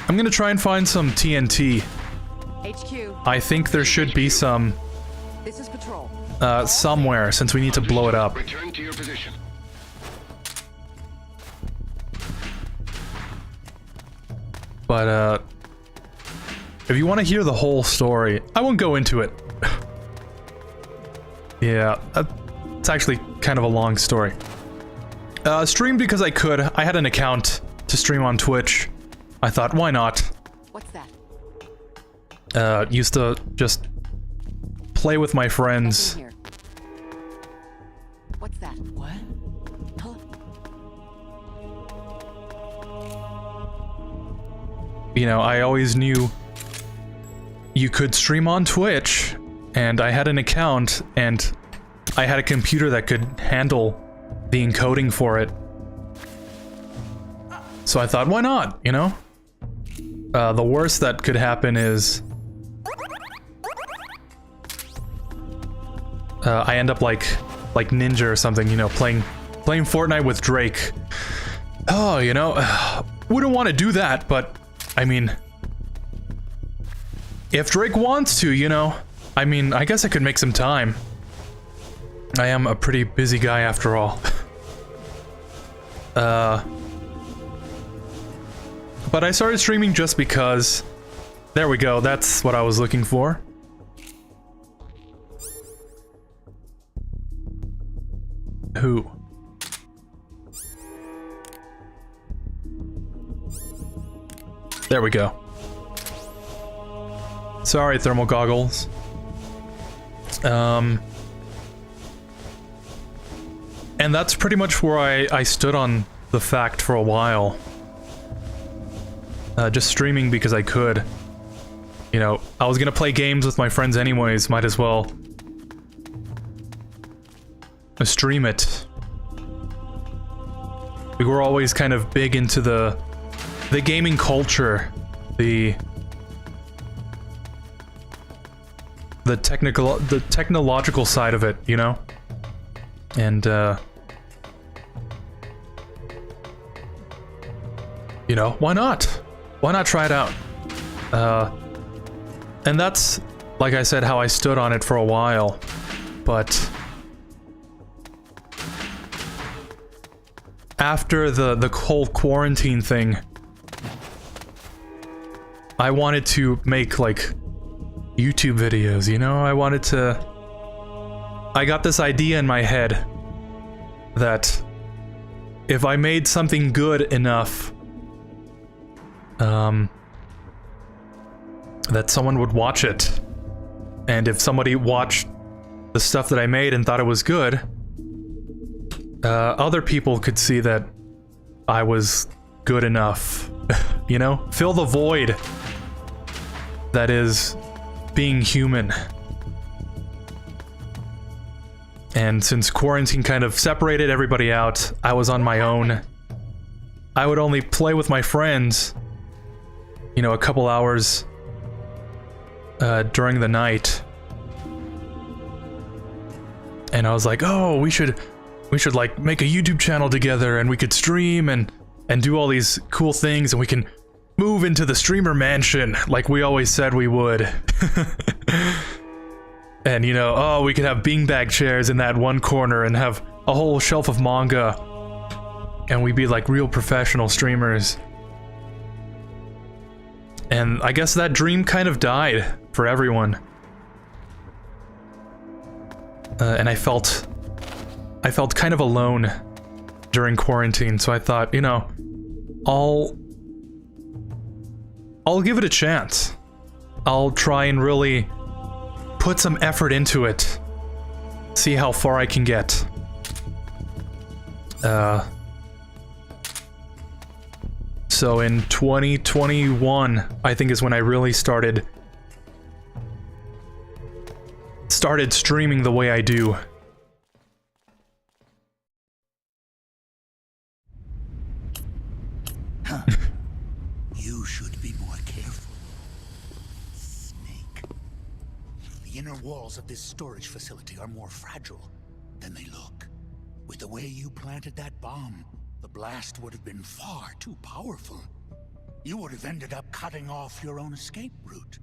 I'm gonna try and find some TNT. HQ. I think there should be some This is patrol. Somewhere, since we need to blow it up. Return to your position. But, if you want to hear the whole story, I won't go into it. Yeah, it's actually kind of a long story. Streamed because I could. I had an account to stream on Twitch. I thought, why not? What's that? Used to just play with my friends. Here. What's that? What? You know, I always knew you could stream on Twitch, and I had an account, and I had a computer that could handle the encoding for it. So I thought, why not, you know? The worst that could happen is I end up like Ninja or something, you know, playing Fortnite with Drake. Oh, you know, wouldn't want to do that, but I mean, if Drake wants to, you know, I mean, I guess I could make some time. I am a pretty busy guy after all. But I started streaming just because. There we go, that's what I was looking for. Who? There we go. Sorry, thermal goggles. And that's pretty much where I stood on the fact for a while. Just streaming because I could. You know, I was gonna play games with my friends anyways, might as well stream it. We were always kind of big into the gaming culture, the technological side of it, you know? And you know, why not? Why not try it out? And that's, like I said, how I stood on it for a while. But after the whole quarantine thing, I wanted to make, like, YouTube videos, you know? I got this idea in my head that if I made something good enough, that someone would watch it. And if somebody watched the stuff that I made and thought it was good, other people could see that I was good enough. You know? Fill the void that is being human. And since quarantine kind of separated everybody out, I was on my own. I would only play with my friends, you know, a couple hours during the night. And I was like, oh, we should like make a YouTube channel together, and we could stream and do all these cool things, and we can move into the streamer mansion like we always said we would. And, you know, oh, we could have beanbag chairs in that one corner and have a whole shelf of manga, and we'd be like real professional streamers. And I guess that dream kind of died for everyone. And I felt kind of alone during quarantine, so I thought, you know, I'll give it a chance. I'll try and really put some effort into it. See how far I can get. So in 2021, I think is when I really started streaming the way I do. You should be more careful, Snake. The inner walls of this storage facility are more fragile than they look. With the way you planted that bomb, the blast would have been far too powerful. You would have ended up cutting off your own escape route.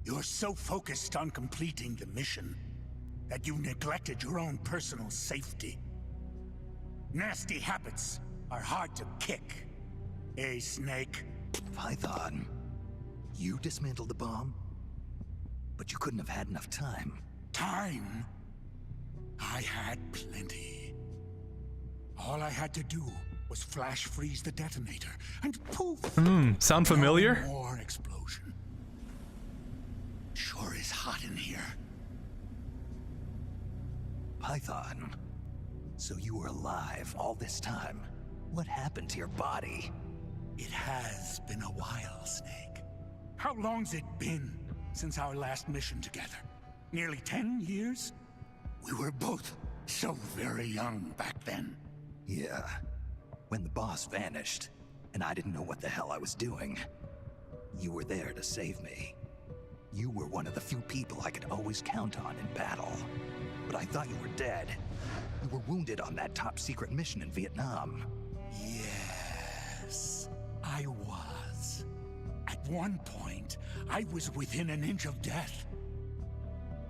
You're so focused on completing the mission that you neglected your own personal safety. Nasty habits are hard to kick. Eh, Snake? Python, you dismantled the bomb, but you couldn't have had enough time. Time? I had plenty. All I had to do was flash freeze the detonator, and poof! Sound familiar? No more explosion. Sure is hot in here. Python, so you were alive all this time. What happened to your body? It has been a while, Snake. How long's it been since our last mission together? Nearly 10 years? We were both so very young back then. Yeah. When the boss vanished, and I didn't know what the hell I was doing, you were there to save me. You were one of the few people I could always count on in battle. But I thought you were dead. You were wounded on that top-secret mission in Vietnam. Yes, I was. At one point, I was within an inch of death.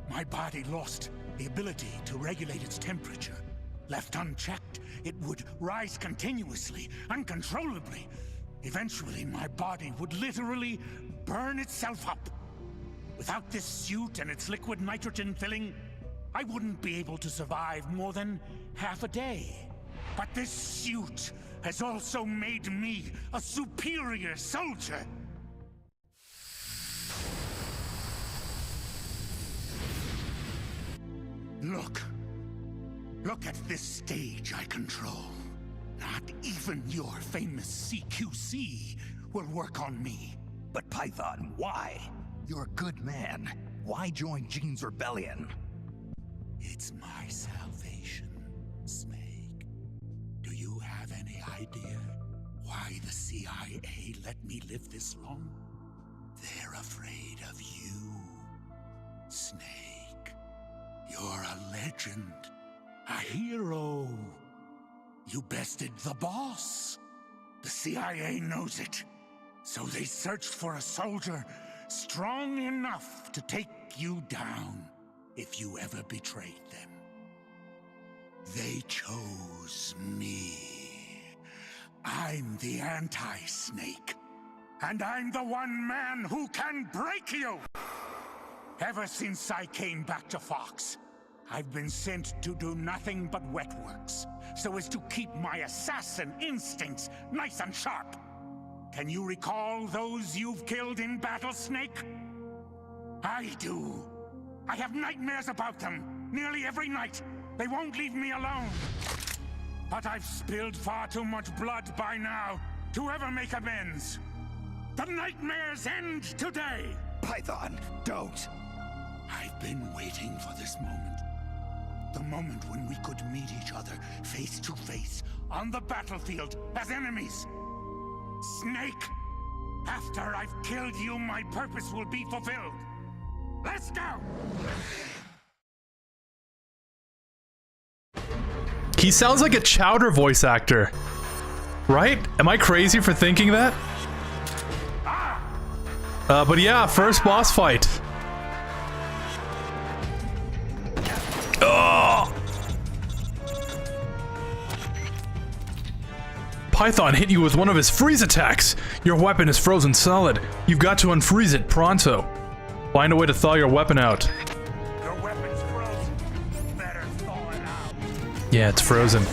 My body lost the ability to regulate its temperature. Left unchecked, it would rise continuously, uncontrollably. Eventually, my body would literally burn itself up. Without this suit and its liquid nitrogen filling, I wouldn't be able to survive more than half a day. But this suit has also made me a superior soldier. Look at this stage I control. Not even your famous CQC will work on me. But Python, why? You're a good man. Why join Gene's rebellion? It's my salvation, Snake. Do you have any idea why the CIA let me live this long? They're afraid of you, Snake. You're a legend, a hero. You bested the boss. The CIA knows it. So they searched for a soldier strong enough to take you down if you ever betrayed them. They chose me. I'm the anti-snake. And I'm the one man who can break you! Ever since I came back to Fox, I've been sent to do nothing but wet works, so as to keep my assassin instincts nice and sharp. Can you recall those you've killed in battle, Snake? I do. I have nightmares about them, nearly every night. They won't leave me alone. But I've spilled far too much blood by now to ever make amends. The nightmares end today! Python, don't! I've been waiting for this moment. The moment when we could meet each other face to face on the battlefield as enemies. Snake, after I've killed you, my purpose will be fulfilled. Let's go! He sounds like a Chowder voice actor. Right? Am I crazy for thinking that? But yeah, first boss fight. Oh! Python hit you with one of his freeze attacks. Your weapon is frozen solid. You've got to unfreeze it pronto. Find a way to thaw your weapon out. Your weapon's frozen. Better thaw it out. Yeah, it's frozen.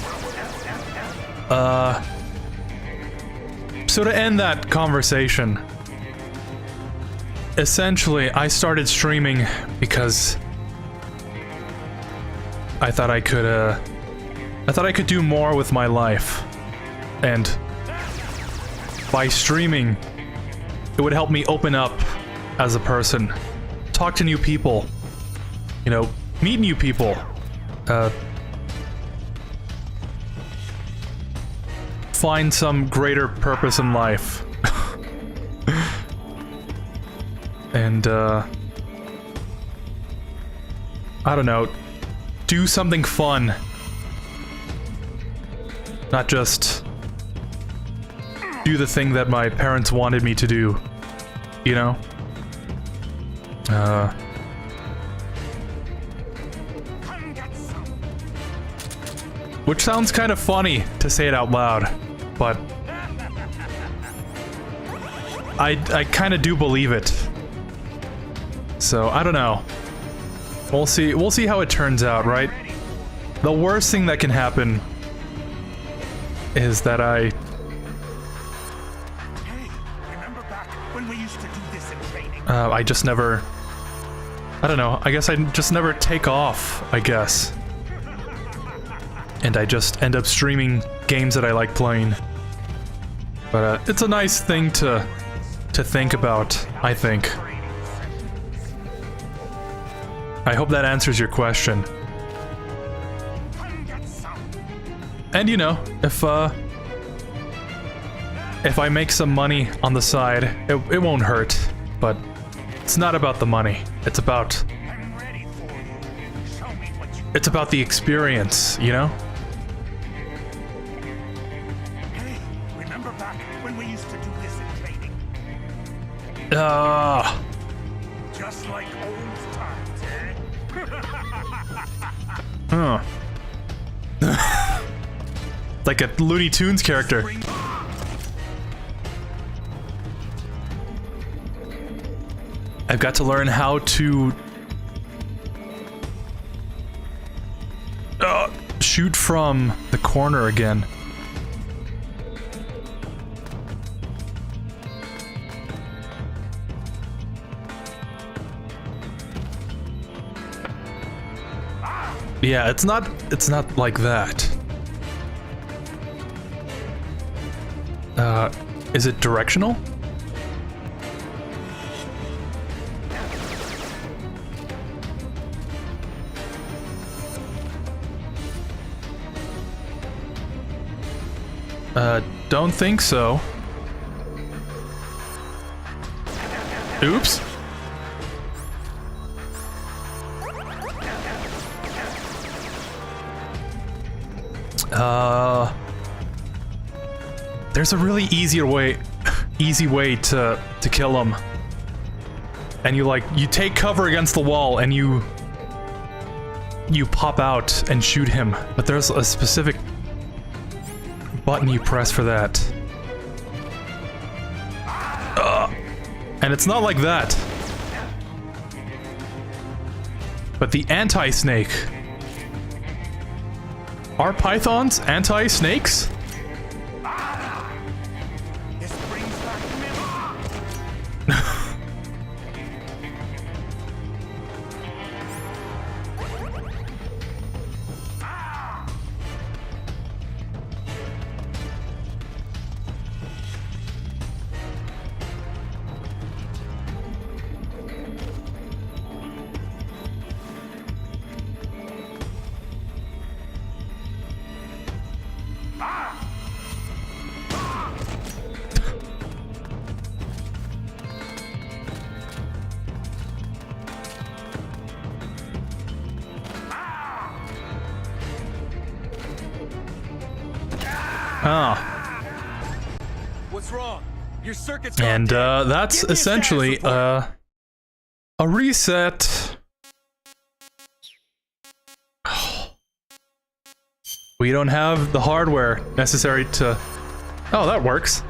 So to end that conversation, essentially, I started streaming because I thought I could do more with my life, and by streaming, it would help me open up as a person, talk to new people, you know, meet new people, find some greater purpose in life. And, I don't know, do something fun. Not just do the thing that my parents wanted me to do, you know? Which sounds kind of funny to say it out loud, but I kind of do believe it. So, I don't know. We'll see how it turns out, right? The worst thing that can happen is that Hey, remember back when we used to do this in training? I just never... I don't know, I guess I just never take off, I guess. And I just end up streaming games that I like playing. But, it's a nice thing to think about, I think. I hope that answers your question. And you know, if I make some money on the side, it won't hurt. But it's not about the money. It's about the experience, you know? Hey, remember back when we used to do this in training? Just like old times, eh? Huh. Like a Looney Tunes character. I've got to learn how to shoot from the corner again. Yeah, it's not like that. Is it directional? Don't think so. Oops. There's a really easy way to kill him. And you take cover against the wall and you pop out and shoot him. But there's a specific button you press for that? And it's not like that. But the anti-snake. Are pythons anti-snakes? What's wrong? Your circuit's And that's essentially a reset. We don't have the hardware necessary to... Oh, that works.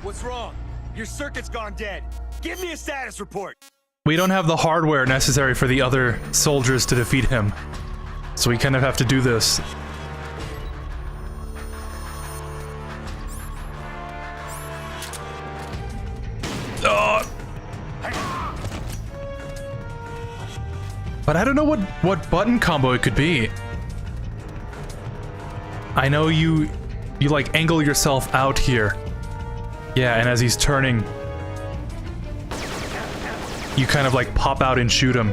What's wrong? Your circuit's gone dead. Give me a status report. We don't have the hardware necessary for the other soldiers to defeat him. So we kind of have to do this. But I don't know what button combo it could be. I know you like angle yourself out here. Yeah, and as he's turning, you kind of like pop out and shoot him.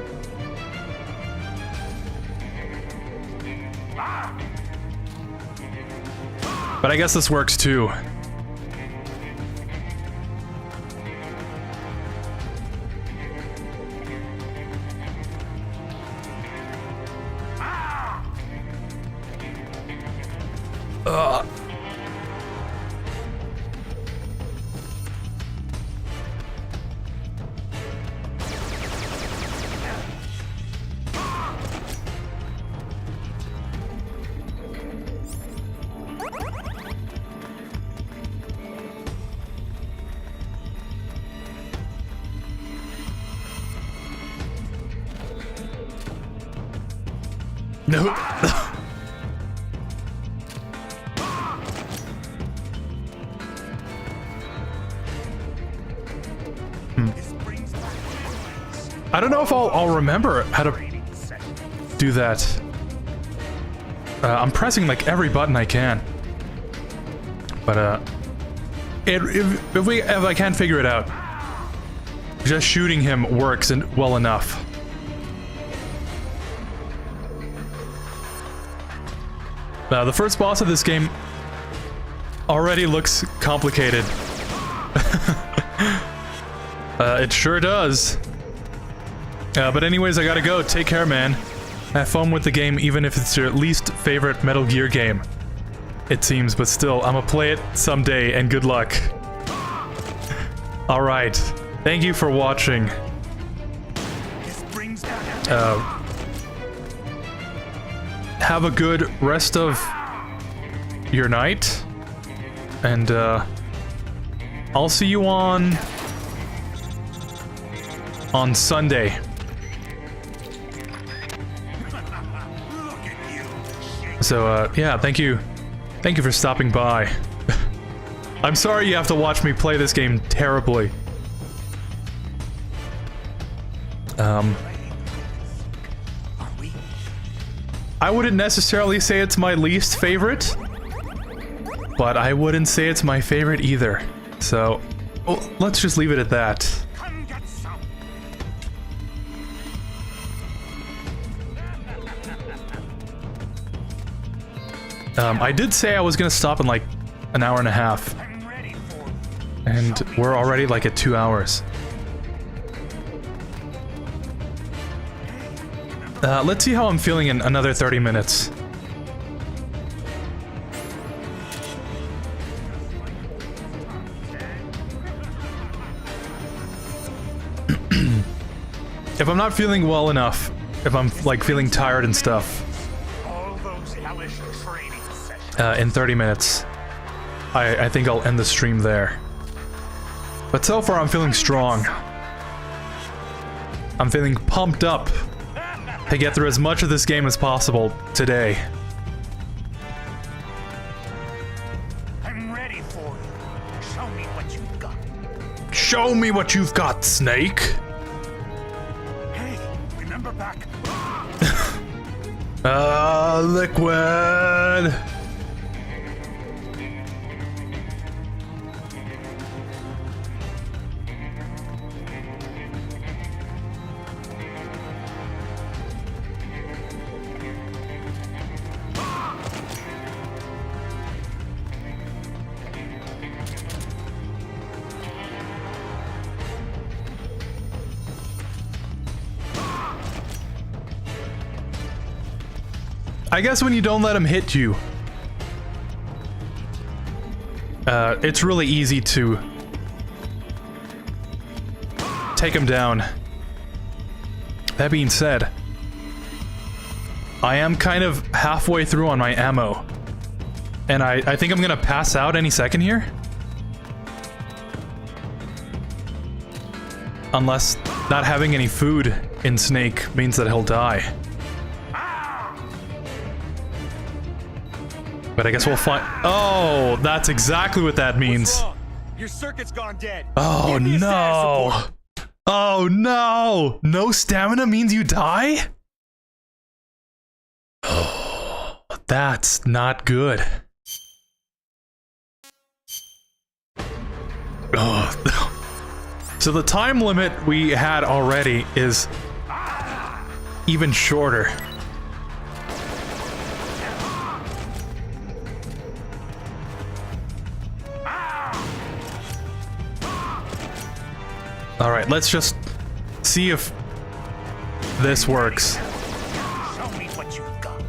But I guess this works too. No. I don't know if I'll remember how to do that. I'm pressing like every button I can. But if I can't figure it out, just shooting him works well enough. The first boss of this game already looks complicated. It sure does. But anyways, I gotta go. Take care, man. Have fun with the game, even if it's your least favorite Metal Gear game. It seems, but still, I'm gonna play it someday, and good luck. Alright. Thank you for watching. Have a good rest of your night, and I'll see you on Sunday. So yeah, thank you for stopping by. I'm sorry you have to watch me play this game terribly. I wouldn't necessarily say it's my least favorite, but I wouldn't say it's my favorite either. So, well, let's just leave it at that. I did say I was gonna stop in like an hour and a half, and we're already like at 2 hours. Let's see how I'm feeling in another 30 minutes. if I'm not feeling well enough, if I'm like feeling tired and stuff, in 30 minutes, I think I'll end the stream there. But so far I'm feeling strong. I'm feeling pumped up to get through as much of this game as possible today. I'm ready for you. Show me what you've got. Show me what you've got, Snake. Hey, remember back? Liquid. I guess when you don't let him hit you, it's really easy to take him down. That being said, I am kind of halfway through on my ammo, and I think I'm gonna pass out any second here. Unless not having any food in Snake means that he'll die. But I guess we'll find. Oh, that's exactly what that means. Your circuit's gone dead. Oh no! Oh no! No stamina means you die? Oh, that's not good. Oh. So the time limit we had already is even shorter. All right, let's just see if this works. Show me what you've got.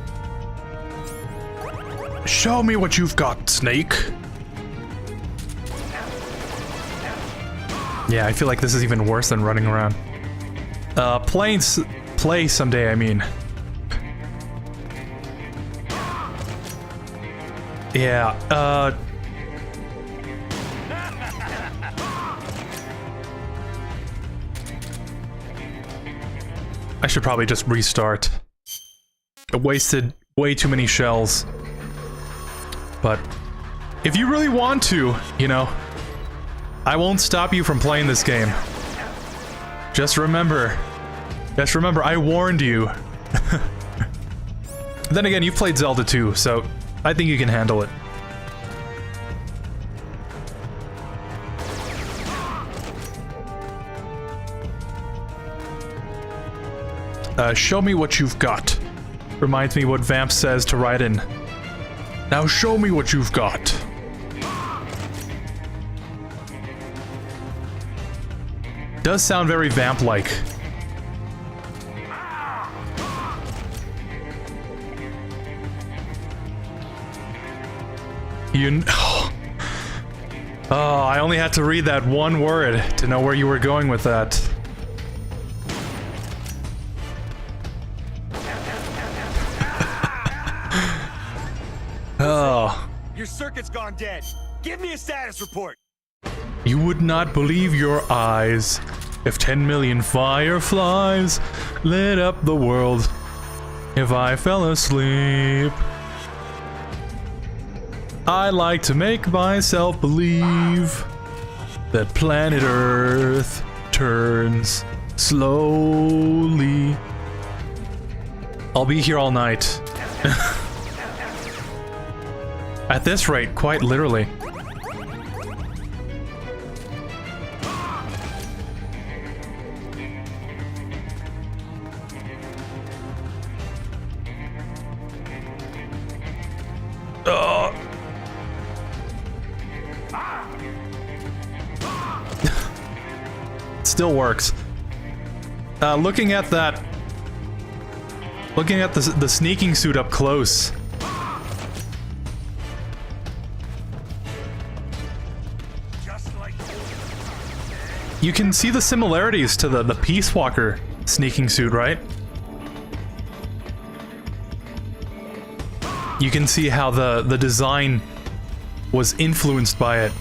Show me what you've got, Snake. Yeah, I feel like this is even worse than running around. Play someday, I mean. Yeah, I should probably just restart. I wasted way too many shells. But if you really want to, you know, I won't stop you from playing this game. Just remember, I warned you. Then again, you've played Zelda too, so I think you can handle it. Show me what you've got. Reminds me what Vamp says to Raiden. Now show me what you've got. Does sound very Vamp-like. Oh, I only had to read that one word to know where you were going with that. Oh. Your circuit's gone dead. Give me a status report. You would not believe your eyes if 10 million fireflies lit up the world if I fell asleep. I like to make myself believe that planet Earth turns slowly. I'll be here all night. At this rate, quite literally. Still works. Looking at that, the sneaking suit up close. You can see the similarities to the Peace Walker sneaking suit, right? You can see how the design was influenced by it.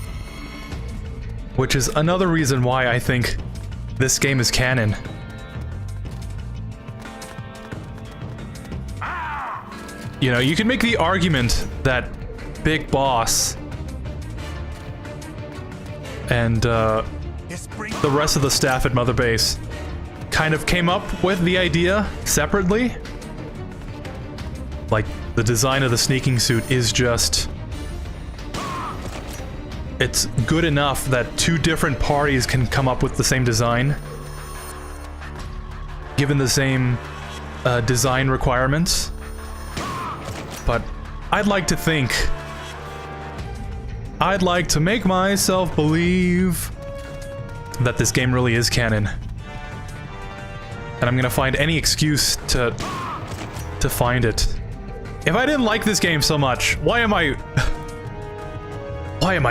Which is another reason why I think this game is canon. You know, you can make the argument that Big Boss and the rest of the staff at Mother Base kind of came up with the idea separately. Like, the design of the sneaking suit is just... it's good enough that two different parties can come up with the same design, given the same design requirements. But I'd like to think... I'd like to make myself believe that this game really is canon. And I'm gonna find any excuse to find it. If I didn't like this game so much, why am I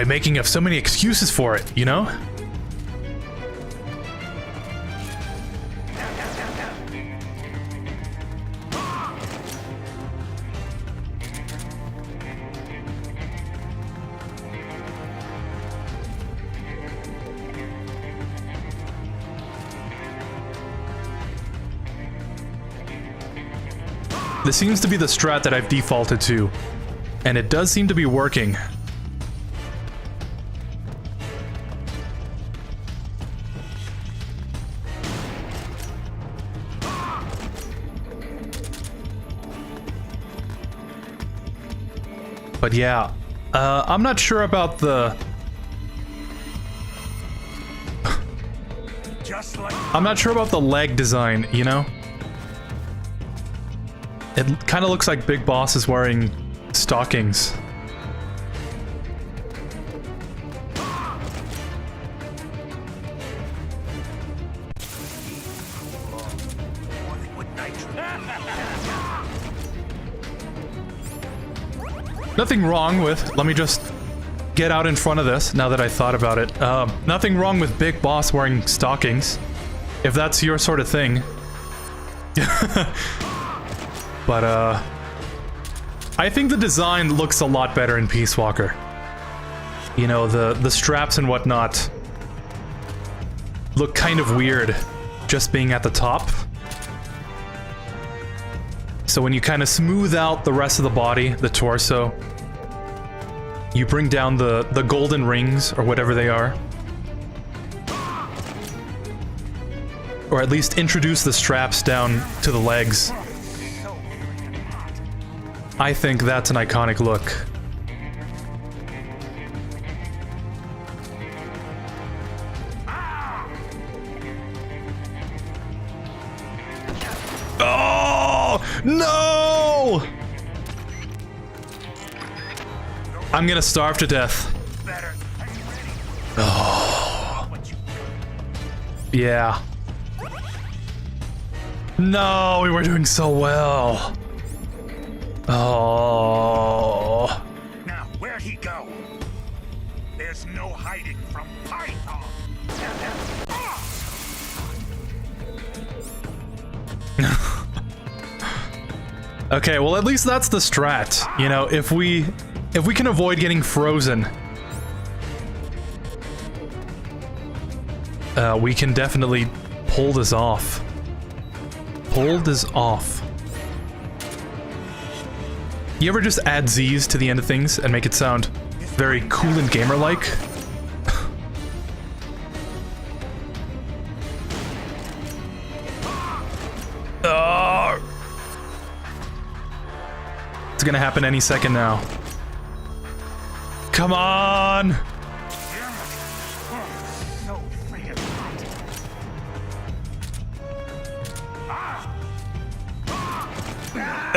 making up so many excuses for it, you know? This seems to be the strat that I've defaulted to, and it does seem to be working. But yeah, I'm not sure about the... I'm not sure about the leg design, you know? It kind of looks like Big Boss is wearing stockings. Nothing wrong with... let me just get out in front of this, now that I thought about it. Nothing wrong with Big Boss wearing stockings, if that's your sort of thing. But, I think the design looks a lot better in Peace Walker. You know, the straps and whatnot look kind of weird, just being at the top. So when you kind of smooth out the rest of the body, the torso, you bring down the golden rings, or whatever they are. Or at least introduce the straps down to the legs. I think that's an iconic look. Oh! No! I'm gonna starve to death. Oh. Yeah. No, we were doing so well. Oh. Now, where'd he go? There's no hiding from Python. Okay, well at least that's the strat. You know, if we can avoid getting frozen, we can definitely pull this off. Pull this off. You ever just add Z's to the end of things and make it sound very cool and gamer-like? It's gonna happen any second now. Come on!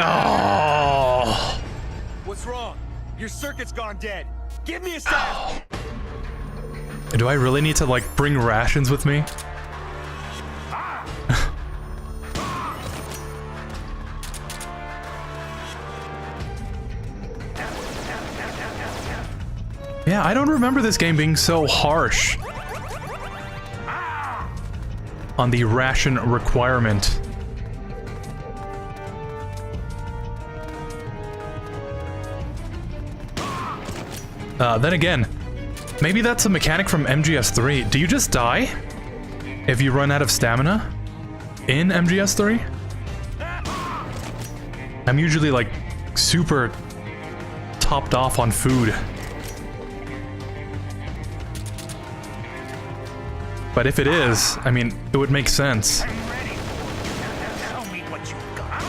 Oh! What's wrong? Your circuit's gone dead. Give me a sec. Do I really need to, like, bring rations with me? Yeah, I don't remember this game being so harsh. on the ration requirement. Then again, maybe that's a mechanic from MGS3. Do you just die if you run out of stamina in MGS3? I'm usually like super topped off on food. But if it is, I mean, it would make sense. Tell me what you got.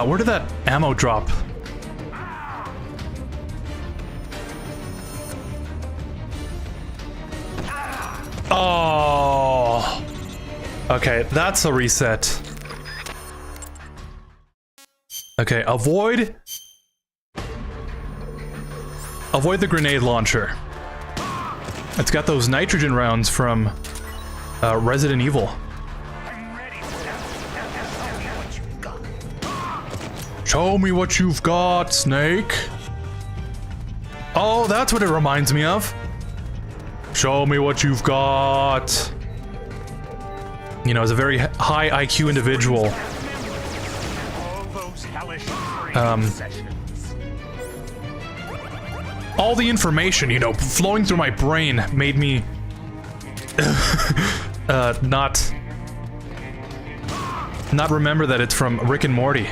Where did that ammo drop? Oh! Okay, that's a reset. Okay, avoid the grenade launcher. It's got those nitrogen rounds from Resident Evil. Show me what you've got, Snake. Oh, that's what it reminds me of. Show me what you've got. You know, as a very high IQ individual. All the information, you know, flowing through my brain made me not remember that it's from Rick and Morty.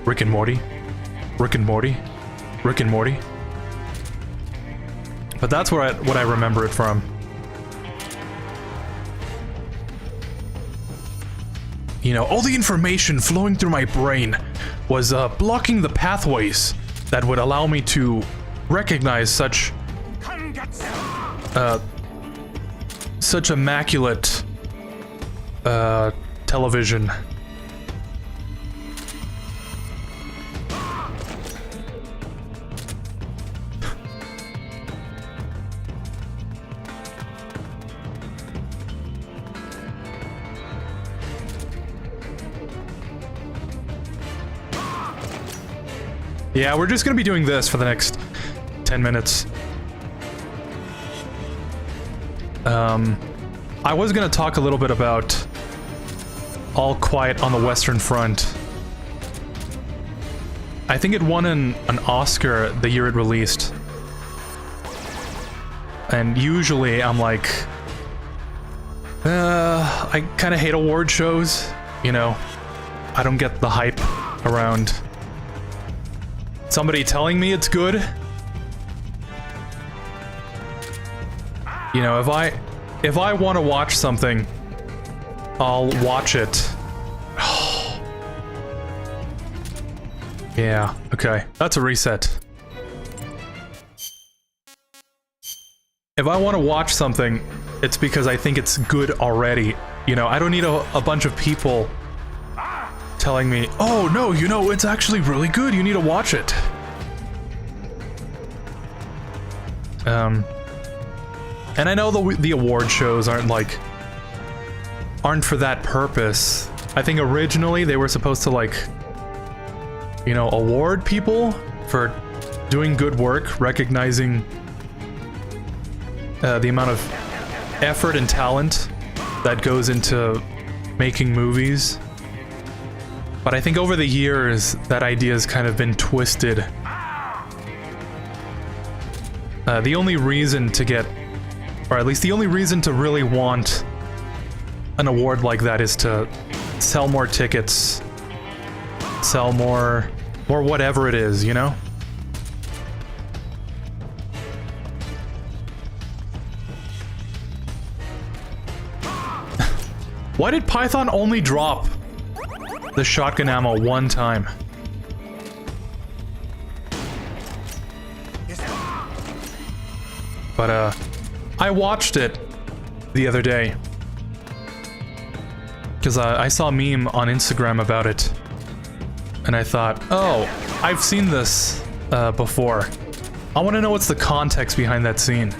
Rick and Morty. Rick and Morty. Rick and Morty. But that's what I remember it from. You know, all the information flowing through my brain was blocking the pathways that would allow me to recognize such immaculate television. Yeah, we're just gonna be doing this for the next 10 minutes. I was gonna talk a little bit about All Quiet on the Western Front. I think it won an Oscar the year it released. And usually I'm like, I kind of hate award shows, you know. I don't get the hype around somebody telling me it's good. You know, if I want to watch something, I'll watch it. Yeah, okay. That's a reset. If I want to watch something, it's because I think it's good already. You know, I don't need a bunch of people telling me, oh no, you know, it's actually really good, you need to watch it. And I know the award shows aren't for that purpose. I think originally they were supposed to, like, you know, award people for doing good work, recognizing the amount of effort and talent that goes into making movies. But I think over the years, that idea has kind of been twisted. The only reason to get, or at least the only reason to really want an award like that is to sell more tickets, sell more whatever it is, you know? Why did Python only drop the shotgun ammo one time. But, I watched it the other day. Because I saw a meme on Instagram about it. And I thought, oh, I've seen this before. I want to know what's the context behind that scene.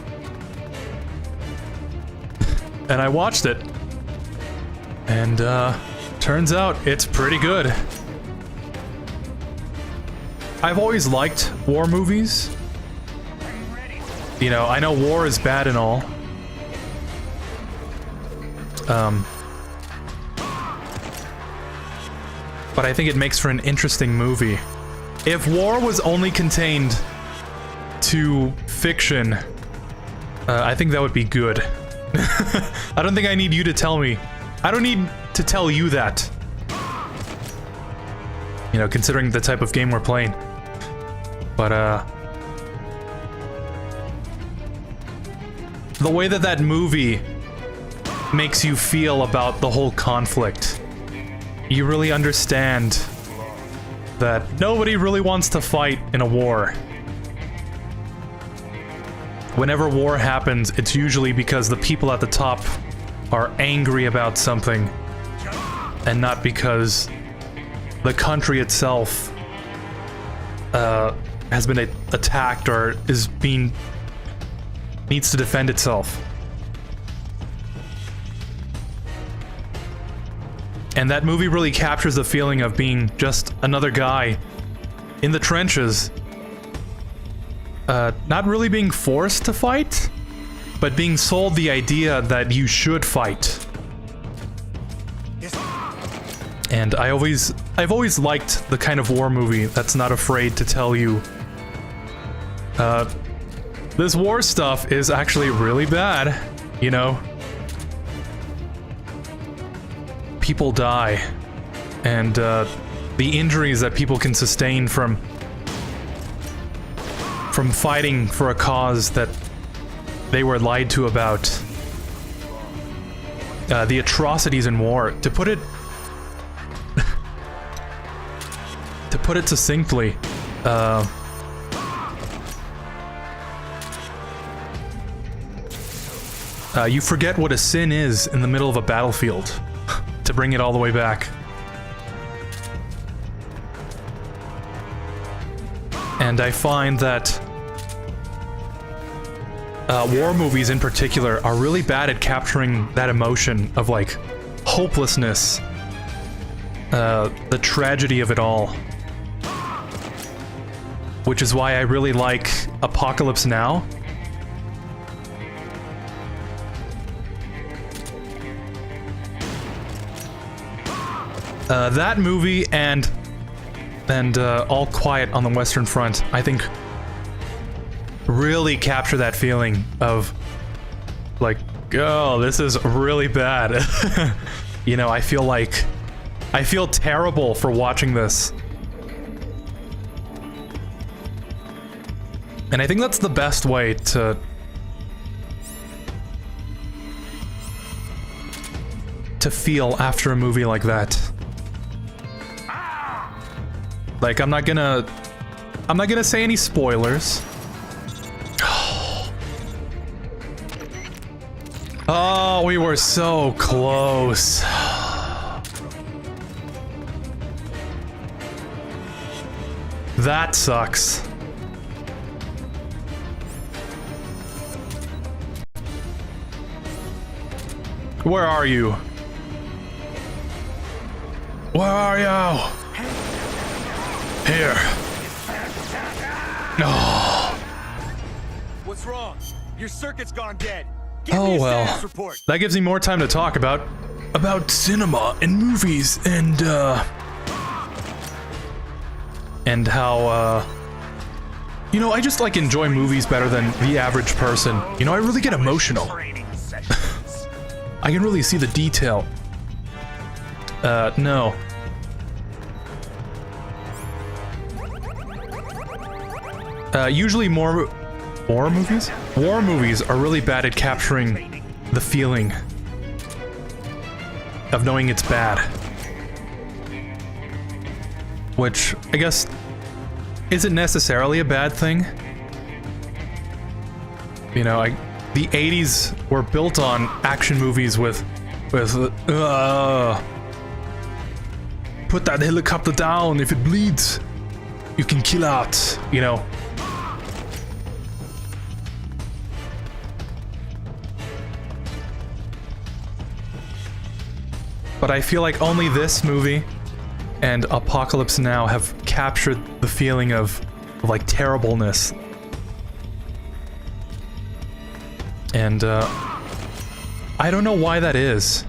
And I watched it. And, turns out it's pretty good. I've always liked war movies. You know, I know war is bad and all. But I think it makes for an interesting movie. If war was only contained to fiction, I think that would be good. I don't think I need you to tell me. I don't need to tell you that. You know, considering the type of game we're playing. But, the way that that movie makes you feel about the whole conflict, you really understand that nobody really wants to fight in a war. Whenever war happens, it's usually because the people at the top are angry about something, and not because the country itself has been attacked or needs to defend itself. And that movie really captures the feeling of being just another guy in the trenches, not really being forced to fight, but being sold the idea that you should fight. And I've always liked the kind of war movie that's not afraid to tell you, this war stuff is actually really bad, you know? People die, and the injuries that people can sustain from fighting for a cause that they were lied to about. The atrocities in war, to put it succinctly, you forget what a sin is in the middle of a battlefield, to bring it all the way back. And I find that war movies in particular are really bad at capturing that emotion of, like, hopelessness, the tragedy of it all. Which is why I really like Apocalypse Now. That movie and All Quiet on the Western Front, I think, really capture that feeling of, like, oh, this is really bad. You know, I feel terrible for watching this. And I think that's the best way to feel after a movie like that. Like, I'm not gonna say any spoilers. Oh, we were so close. That sucks. Where are you? Where are you? Here. No. What's wrong? Your circuit's gone dead. Oh well. That gives me more time to talk about cinema and movies and how you know, I just, like, enjoy movies better than the average person. You know, I really get emotional. I can really see the detail. No. Usually war movies? War movies are really bad at capturing the feeling of knowing it's bad. which I guess isn't necessarily a bad thing. You know, the 80s were built on action movies with put that helicopter down, if it bleeds, you can kill it, you know. But I feel like only this movie and Apocalypse Now have captured the feeling of like terribleness. And I don't know why that is.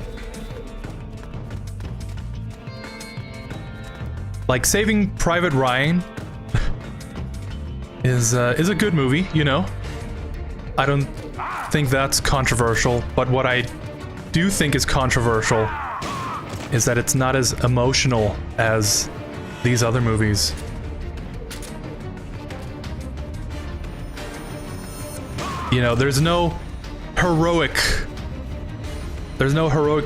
Like, Saving Private Ryan is a good movie, you know. I don't think that's controversial, but what I do think is controversial is that it's not as emotional as these other movies. You know, there's no heroic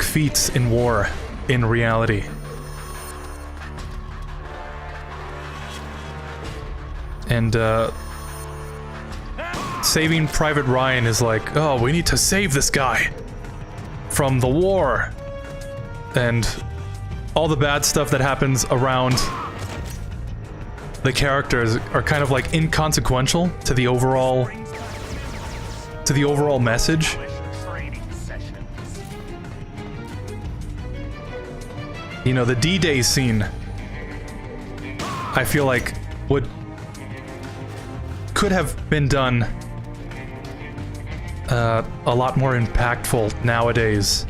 feats in war in reality. And Saving Private Ryan is like, oh, we need to save this guy from the war. And all the bad stuff that happens around the characters are kind of like inconsequential to the overall message. You know, the D-Day scene, I feel like could have been done a lot more impactful nowadays.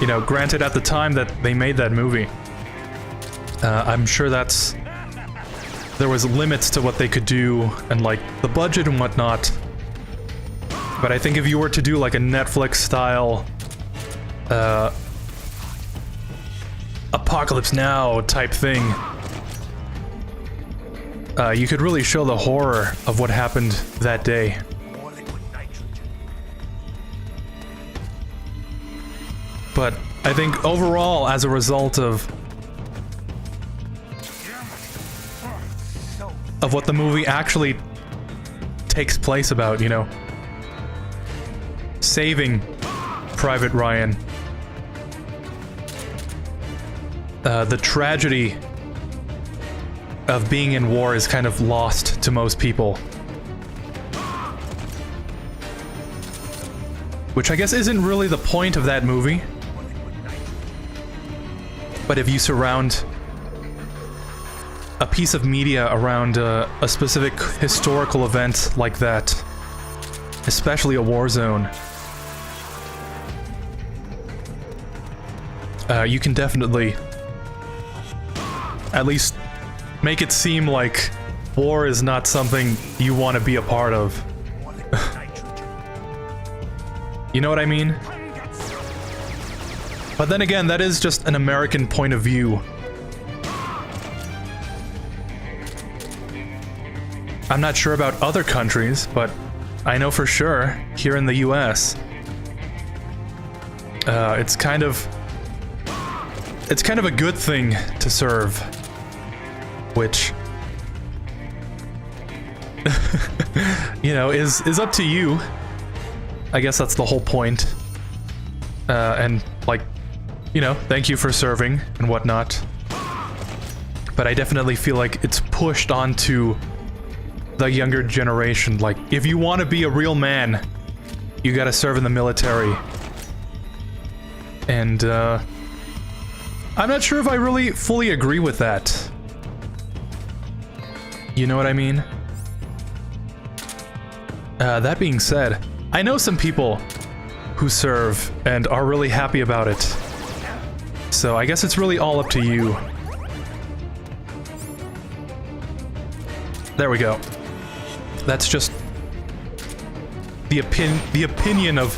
You know, granted, at the time that they made that movie, I'm sure there was limits to what they could do and like the budget and whatnot. But I think if you were to do like a Netflix style Apocalypse Now type thing, you could really show the horror of what happened that day. But I think overall, as a result of what the movie actually takes place about, you know, Saving Private Ryan, the tragedy of being in war is kind of lost to most people. Which I guess isn't really the point of that movie. But if you surround a piece of media around a specific historical event like that, especially a war zone, you can definitely at least make it seem like war is not something you want to be a part of. You know what I mean? But then again, that is just an American point of view. I'm not sure about other countries, but I know for sure here in the US, it's kind of a good thing to serve, which you know is up to you. I guess that's the whole point. And like, you know, thank you for serving and whatnot. But I definitely feel like it's pushed onto the younger generation. Like, if you want to be a real man, you gotta serve in the military. And I'm not sure if I really fully agree with that. You know what I mean? That being said, I know some people who serve and are really happy about it. So I guess it's really all up to you. There we go. That's just the opinion of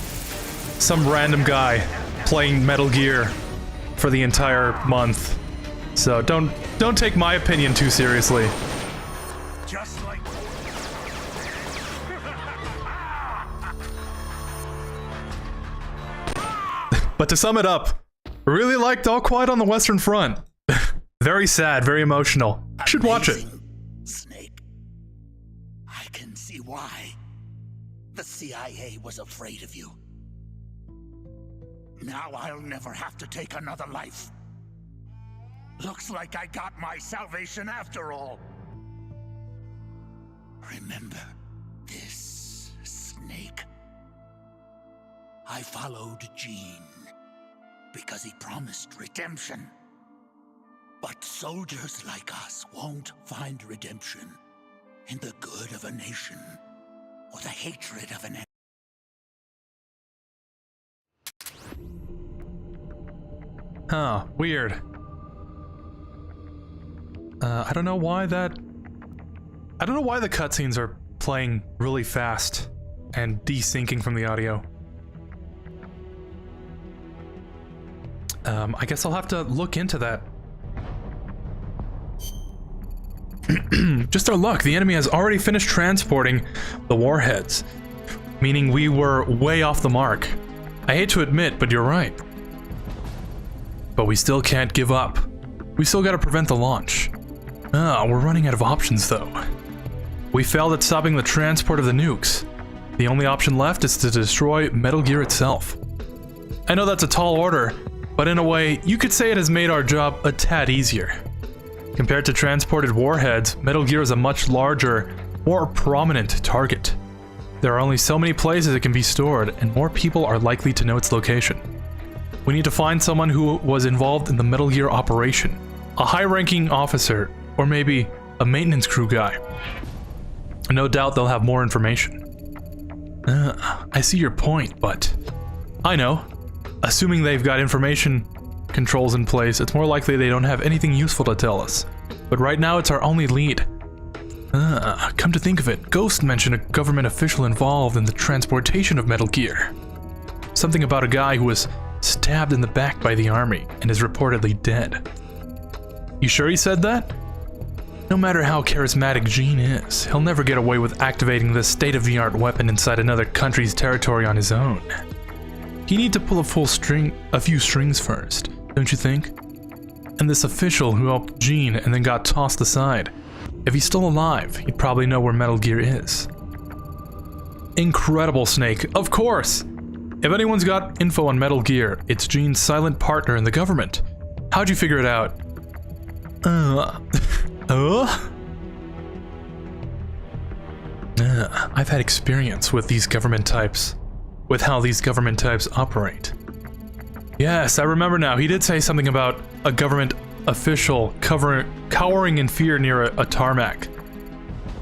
some random guy playing Metal Gear for the entire month. So don't take my opinion too seriously. Just like But to sum it up, really liked All Quiet on the Western Front. Very sad, very emotional. You should watch it. Snake. I can see why. The CIA was afraid of you. Now I'll never have to take another life. Looks like I got my salvation after all. Remember this, Snake? I followed Gene because he promised redemption. But soldiers like us won't find redemption in the good of a nation or the hatred of an enemy. Huh, weird. I don't know why the cutscenes are playing really fast and desyncing from the audio. I guess I'll have to look into that. Just our luck, the enemy has already finished transporting the warheads, meaning we were way off the mark. I hate to admit, but you're right. But we still can't give up. We still gotta prevent the launch. We're running out of options though. We failed at stopping the transport of the nukes. The only option left is to destroy Metal Gear itself. I know that's a tall order, but in a way, you could say it has made our job a tad easier. Compared to transported warheads, Metal Gear is a much larger, more prominent target. There are only so many places it can be stored, and more people are likely to know its location. We need to find someone who was involved in the Metal Gear operation. A high-ranking officer, or maybe a maintenance crew guy. No doubt they'll have more information. I see your point, but... I know. Assuming they've got information controls in place, it's more likely they don't have anything useful to tell us. But right now it's our only lead. Come to think of it, Ghost mentioned a government official involved in the transportation of Metal Gear. Something about a guy who was stabbed in the back by the army and is reportedly dead. You sure he said that? No matter how charismatic Gene is, he'll never get away with activating this state-of-the-art weapon inside another country's territory on his own. He'd need to pull a few strings first, don't you think? And this official who helped Gene and then got tossed aside, if he's still alive, he'd probably know where Metal Gear is. Incredible, Snake, of course! If anyone's got info on Metal Gear, it's Gene's silent partner in the government. How'd you figure it out? I've had experience with these government types. With how these government types operate. Yes, I remember now. He did say something about a government official cowering in fear near a tarmac.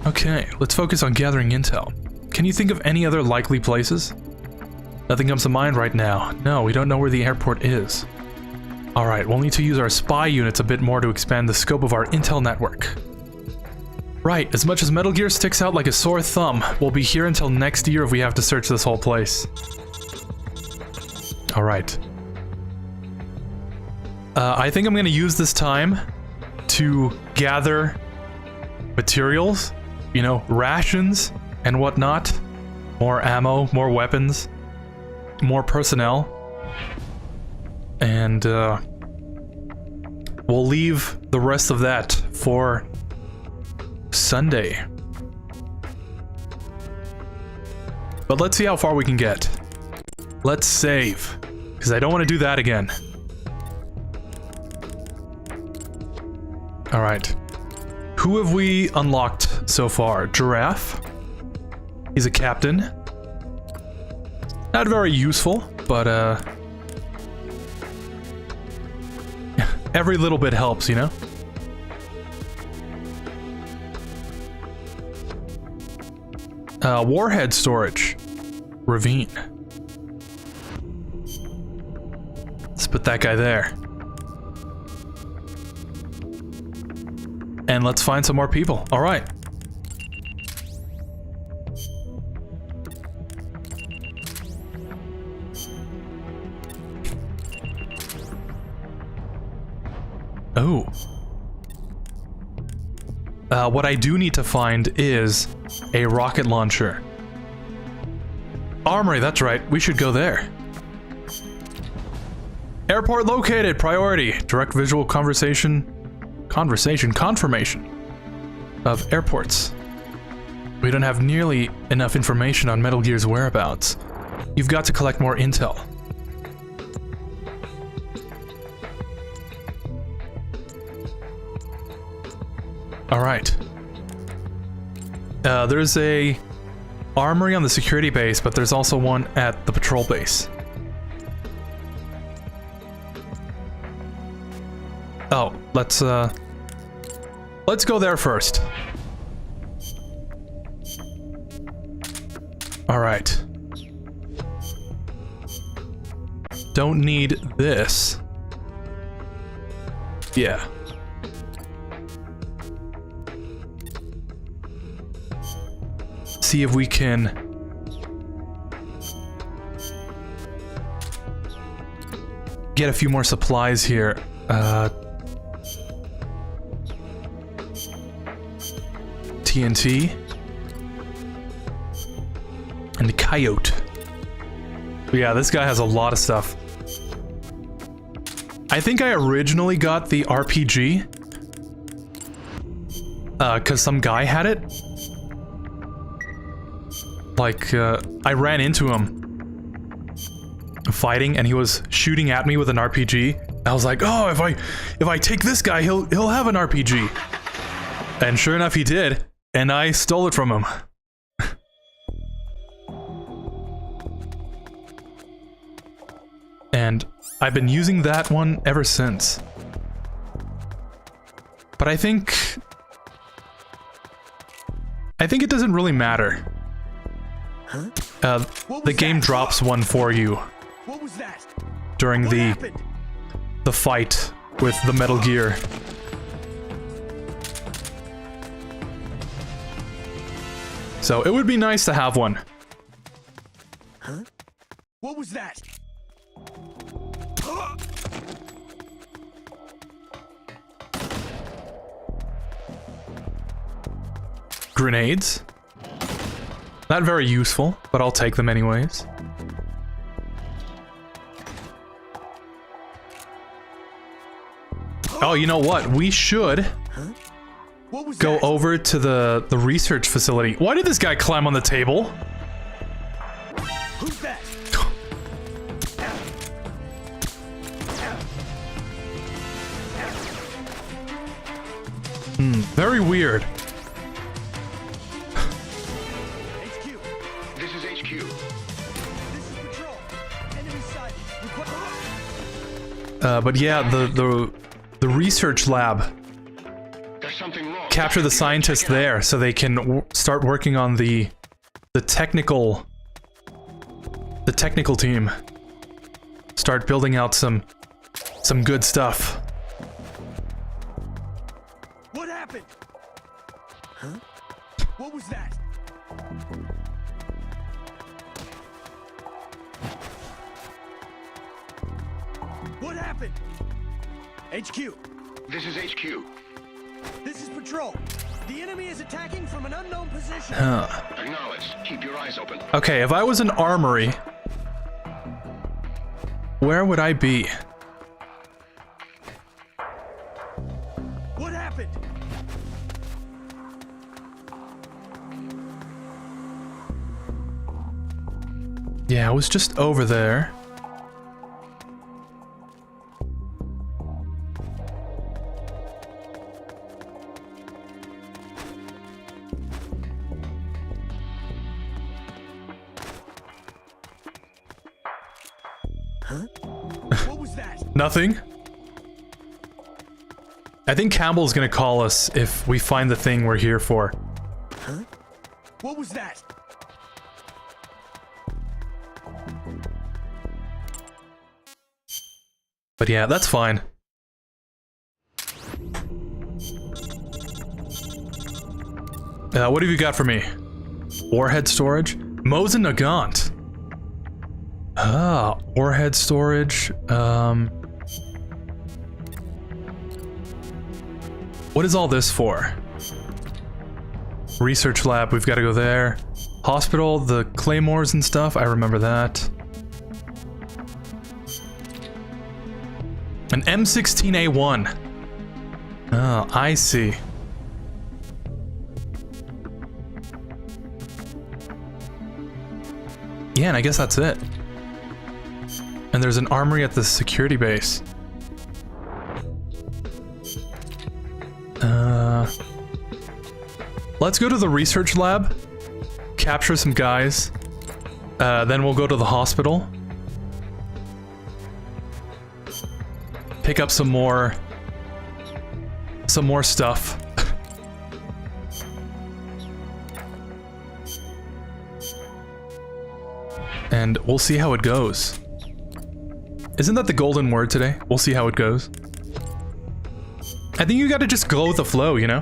Okay, let's focus on gathering intel. Can you think of any other likely places? Nothing comes to mind right now. No, we don't know where the airport is. Alright, we'll need to use our spy units a bit more to expand the scope of our intel network. Right, as much as Metal Gear sticks out like a sore thumb, we'll be here until next year if we have to search this whole place. Alright. I think I'm gonna use this time to gather materials, you know, rations and whatnot. More ammo, more weapons, more personnel. And we'll leave the rest of that for Sunday. But let's see how far we can get. Let's save, because I don't want to do that again. Alright. Who have we unlocked so far? Giraffe. He's a captain. Not very useful, but every little bit helps, you know? Warhead storage. Ravine. Let's put that guy there. And let's find some more people. All right. Oh. What I do need to find is a rocket launcher. Armory, that's right. We should go there. Airport located. Priority. Direct visual conversation confirmation of airports. We don't have nearly enough information on Metal Gear's whereabouts. You've got to collect more intel. Alright. There's a armory on the security base, but there's also one at the patrol base. Oh, let's go there first. Alright. Don't need this. Yeah. See if we can get a few more supplies here. TNT and the coyote. But yeah, this guy has a lot of stuff. I think I originally got the RPG because some guy had it. Like, I ran into him fighting, and he was shooting at me with an RPG. I was like, oh, if I take this guy, he'll have an RPG. And sure enough, he did, and I stole it from him. And I've been using that one ever since. But I think it doesn't really matter. The game drops one for you during the fight with the Metal Gear. So it would be nice to have one. Huh? What was that? Grenades. Not very useful, but I'll take them anyways. Oh, you know what? We should go over to the research facility. Why did this guy climb on the table? Who's that? Very weird. This is HQ. This is patrol. Enemy sighted. But yeah, the research lab. There's something wrong. Capture the scientists there so they can start working on the technical team. Start building out some good stuff. What happened? Huh? What was that? What happened? HQ. This is HQ. This is patrol. The enemy is attacking from an unknown position. Acknowledged. Keep your eyes open. Okay, if I was an armory, where would I be? What happened? Yeah, I was just over there. Huh? What was that? Nothing. I think Campbell's gonna call us if we find the thing we're here for. Huh? What was that? But yeah, that's fine. What have you got for me? Warhead storage? Mosin Nagant. Ah, warhead storage. What is all this for? Research lab, we've got to go there. Hospital, the claymores and stuff, I remember that. An M16A1. Oh, I see. Yeah, and I guess that's it. And there's an armory at the security base. Let's go to the research lab, capture some guys, then we'll go to the hospital. Pick up some more stuff. And we'll see how it goes. Isn't that the golden word today? We'll see how it goes. I think you gotta just go with the flow, you know?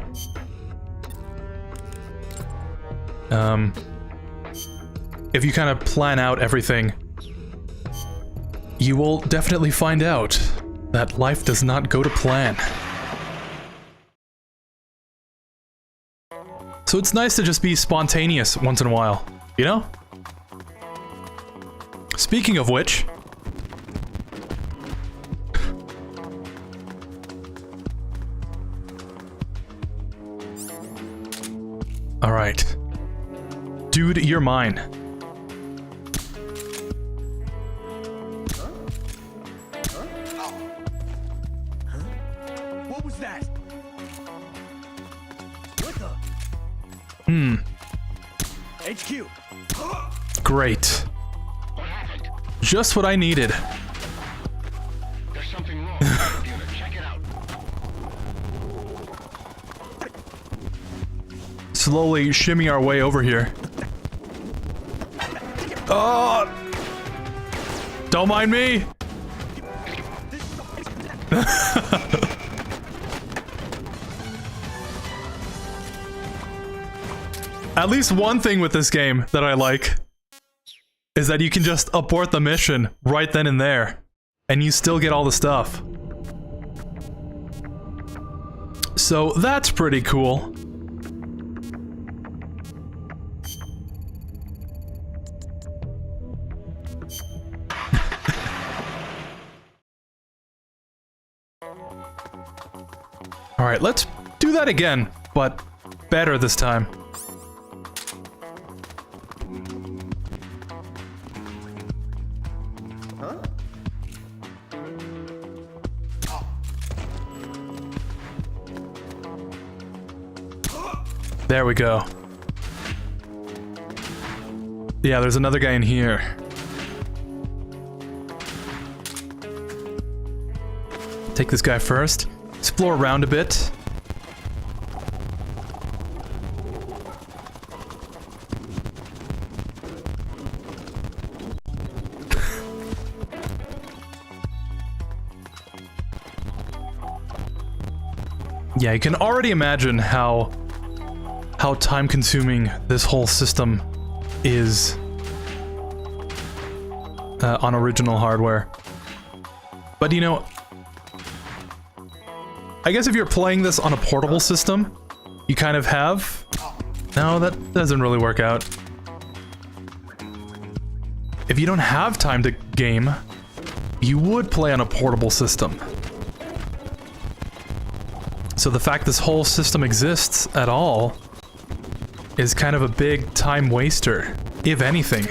If you kind of plan out everything, you will definitely find out that life does not go to plan. So it's nice to just be spontaneous once in a while, you know? Speaking of which... Alright. Dude, you're mine. What was that? What the? HQ. Great. Just what I needed. There's something wrong. Check it out. Slowly shimmy our way over here. Oh! Don't mind me! At least one thing with this game that I like is that you can just abort the mission right then and there, and you still get all the stuff. So that's pretty cool. Alright, let's do that again, but better this time. There we go. Yeah, there's another guy in here. Take this guy first. Explore around a bit. Yeah, you can already imagine how time-consuming this whole system is on original hardware. But you know, I guess if you're playing this on a portable system, you kind of have... No, that doesn't really work out. If you don't have time to game, you would play on a portable system. So the fact this whole system exists at all is kind of a big time waster, if anything.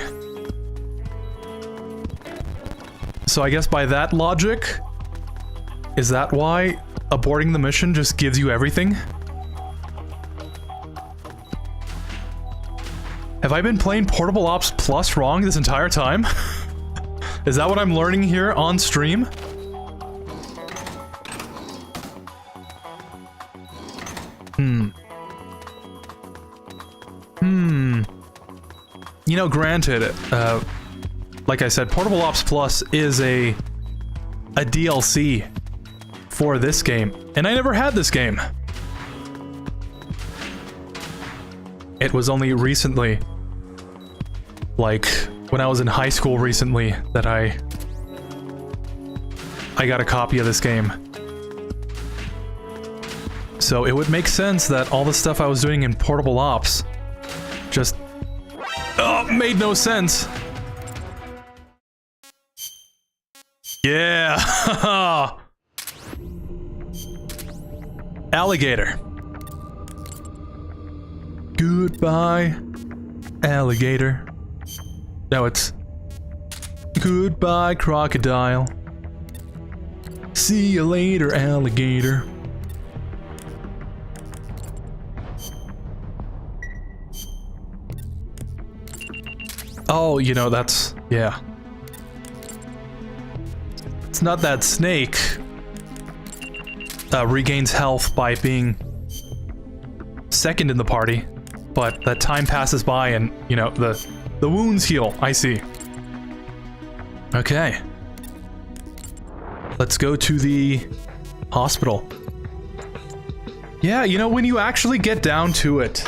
So I guess by that logic, is that why aborting the mission just gives you everything? Have I been playing Portable Ops Plus wrong this entire time? Is that what I'm learning here on stream? You know, granted, like I said, Portable Ops Plus is a DLC for this game, and I never had this game. It was only recently, like when I was in high school recently, that I got a copy of this game. So it would make sense that all the stuff I was doing in Portable Ops just made no sense. Yeah. Alligator. Goodbye, alligator. No, it's goodbye, crocodile. See you later, alligator. Oh, you know, that's... yeah. It's not that Snake regains health by being second in the party, but that time passes by and, you know, the wounds heal. I see. Okay. Let's go to the hospital. Yeah, you know, when you actually get down to it,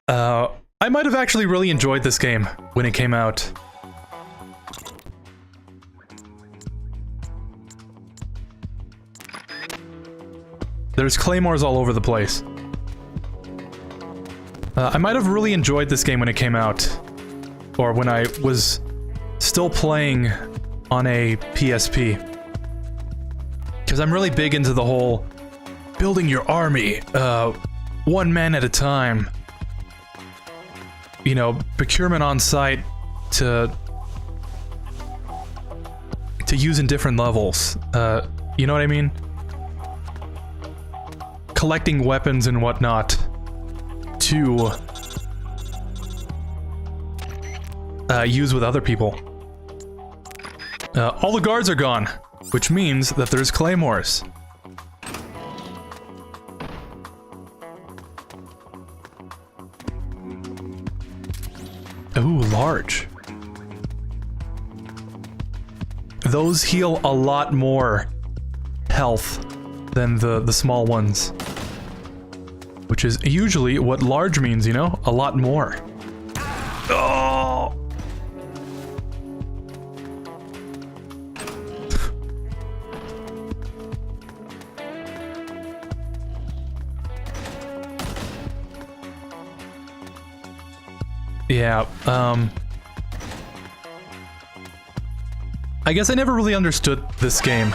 I might have actually really enjoyed this game when it came out. There's claymores all over the place. I might have really enjoyed this game when it came out, or when I was still playing on a PSP. Because I'm really big into the whole building your army, one man at a time. You know, procurement on site to use in different levels. You know what I mean? Collecting weapons and whatnot to use with other people. All the guards are gone, which means that there's claymores. Ooh, large. Those heal a lot more health than the small ones. Which is usually what large means, you know? A lot more. Oh! Yeah, I guess I never really understood this game.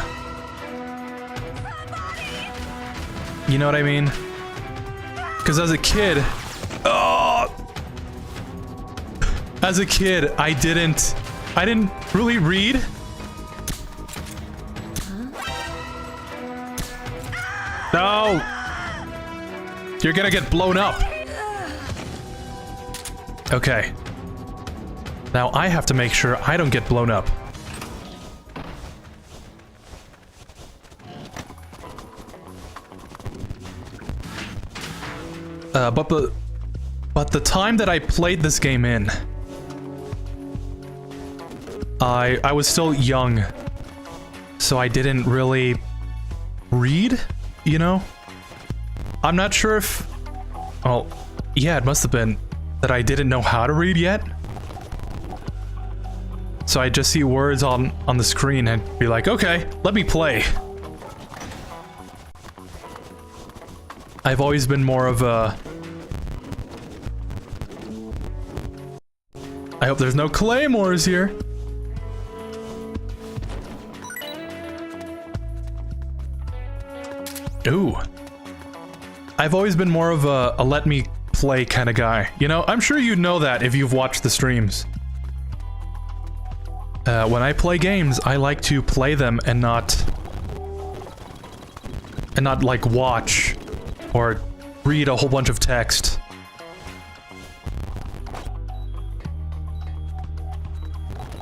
You know what I mean? Because as a kid... As a kid, I didn't really read. No! You're gonna get blown up. Okay. Now I have to make sure I don't get blown up. But the time that I played this game in, I was still young, so I didn't really read, you know? I'm not sure if... Oh, yeah, it must have been that I didn't know how to read yet. So I just see words on the screen and be like, okay, let me play. I've always been more of a... I hope there's no claymores here. Ooh. I've always been more of a let me play kind of guy. You know, I'm sure you know that if you've watched the streams. When I play games, I like to play them and not like watch or read a whole bunch of text.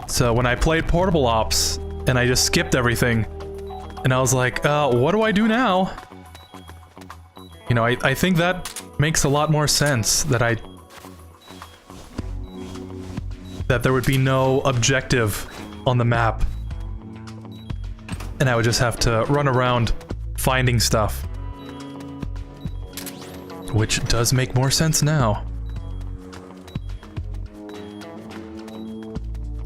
So when I played Portable Ops and I just skipped everything and I was like, what do I do now? You know, I think that makes a lot more sense that there would be no objective on the map. And I would just have to run around finding stuff. Which does make more sense now.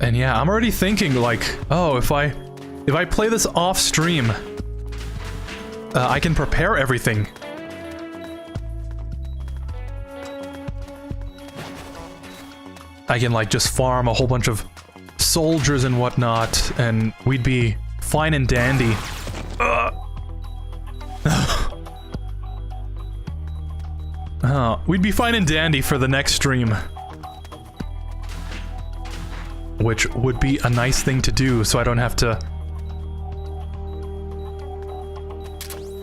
And yeah, I'm already thinking like, oh, if I play this off stream, I can prepare everything. I can like just farm a whole bunch of soldiers and whatnot, and we'd be fine and dandy. We'd be fine and dandy for the next stream. Which would be a nice thing to do, so I don't have to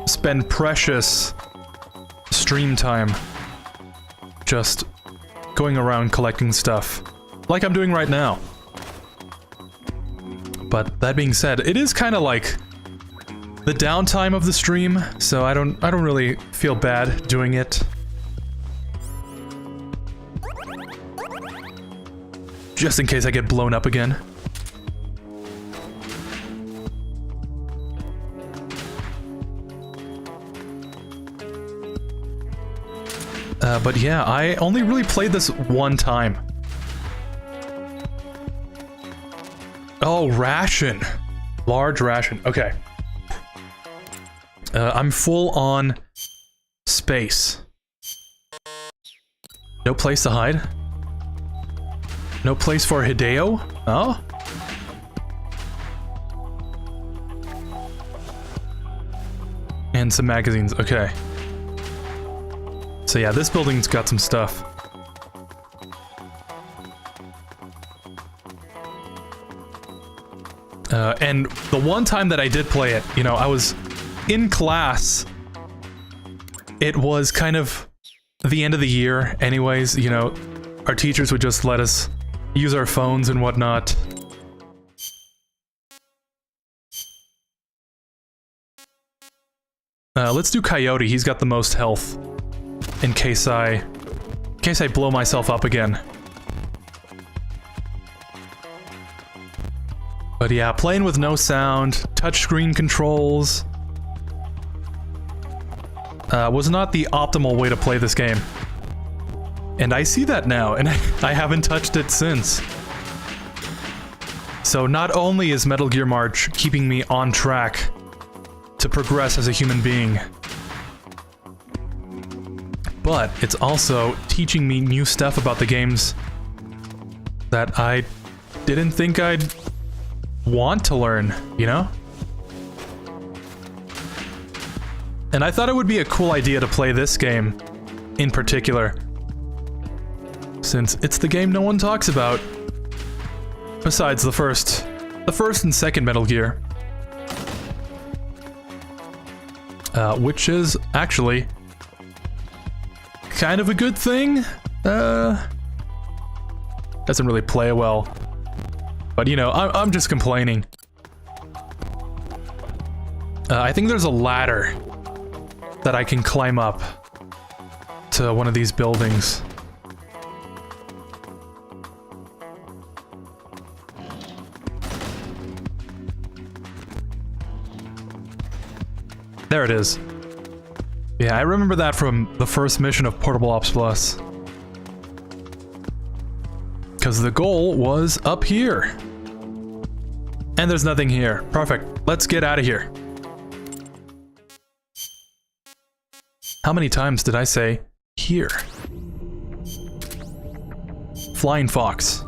spend precious stream time just going around collecting stuff, like I'm doing right now. But that being said, it is kind of like the downtime of the stream, so I don't really feel bad doing it. Just in case I get blown up again. But yeah, I only really played this one time. Oh, ration. Large ration. Okay. I'm full on space. No place to hide. No place for Hideo? Oh? And some magazines. Okay. So yeah, this building's got some stuff. And the one time that I did play it, you know, I was in class. It was kind of the end of the year anyways, you know, our teachers would just let us use our phones and whatnot. Let's do Coyote, he's got the most health. In case I blow myself up again. But yeah, playing with no sound, touchscreen controls, was not the optimal way to play this game. And I see that now, and I haven't touched it since. So not only is Metal Gear March keeping me on track to progress as a human being, but it's also teaching me new stuff about the games that I didn't think I'd want to learn, you know? And I thought it would be a cool idea to play this game in particular, since it's the game no one talks about besides the first and second Metal Gear, which is actually kind of a good thing. Doesn't really play well, but you know, I'm just complaining. I think there's a ladder that I can climb up to one of these buildings. There it is. Yeah, I remember that from the first mission of Portable Ops Plus. Because the goal was up here. And there's nothing here. Perfect. Let's get out of here. How many times did I say here? Flying Fox.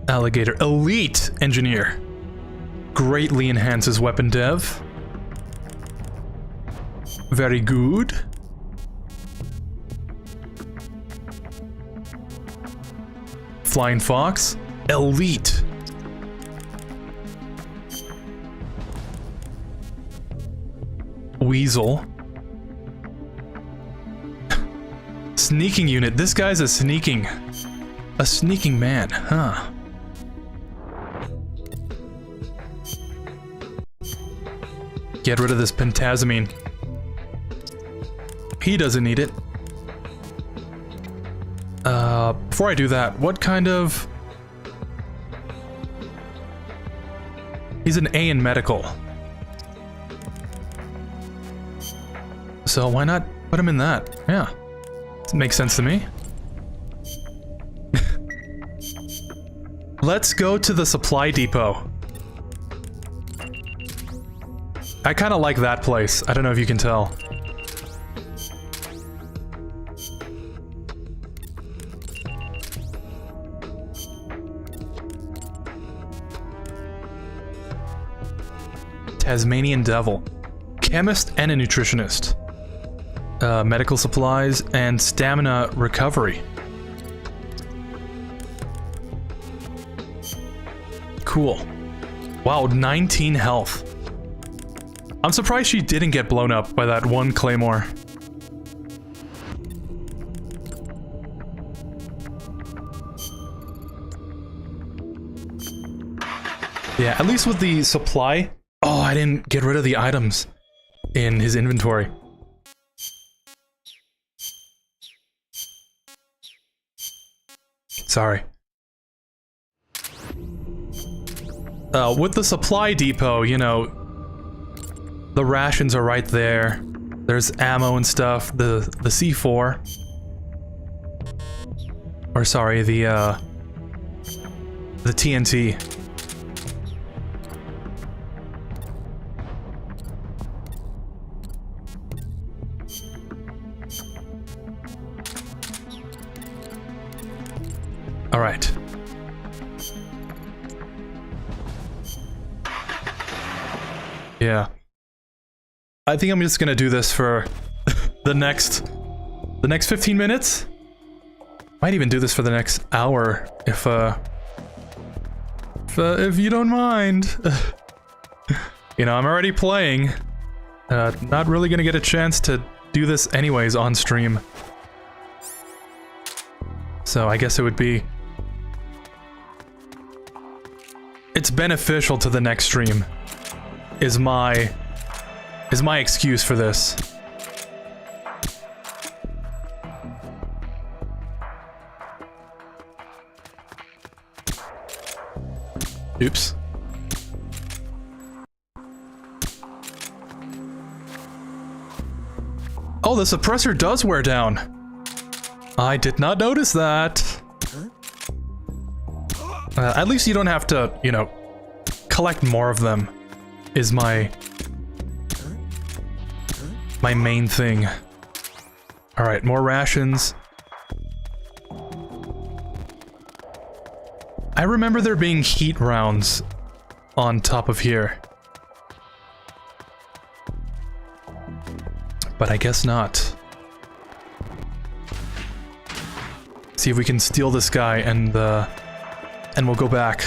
Alligator. Elite Engineer. Greatly enhances weapon dev. Very good. Flying Fox. Elite. Weasel. Sneaking unit. This guy's a sneaking man, huh? Get rid of this pentazamine. He doesn't need it. Before I do that, what kind of... He's an A in medical. So why not put him in that? Yeah. It makes sense to me. Let's go to the supply depot. I kind of like that place. I don't know if you can tell. Tasmanian Devil, chemist and a nutritionist, medical supplies, and stamina recovery. Cool. Wow, 19 health. I'm surprised she didn't get blown up by that one claymore. Yeah, at least with the supply. Oh, I didn't get rid of the items in his inventory. Sorry. With the supply depot, you know, the rations are right there. There's ammo and stuff. The C4. Or sorry, the TNT. All right. Yeah. I think I'm just gonna do this for the next 15 minutes. Might even do this for the next hour if you don't mind. You know, I'm already playing. Not really gonna get a chance to do this anyways on stream. So I guess it would be... It's beneficial to the next stream, is my excuse for this. Oops. Oh, the suppressor does wear down. I did not notice that. At least you don't have to, you know, collect more of them, is my main thing. Alright, more rations. I remember there being heat rounds on top of here. But I guess not. See if we can steal this guy and we'll go back.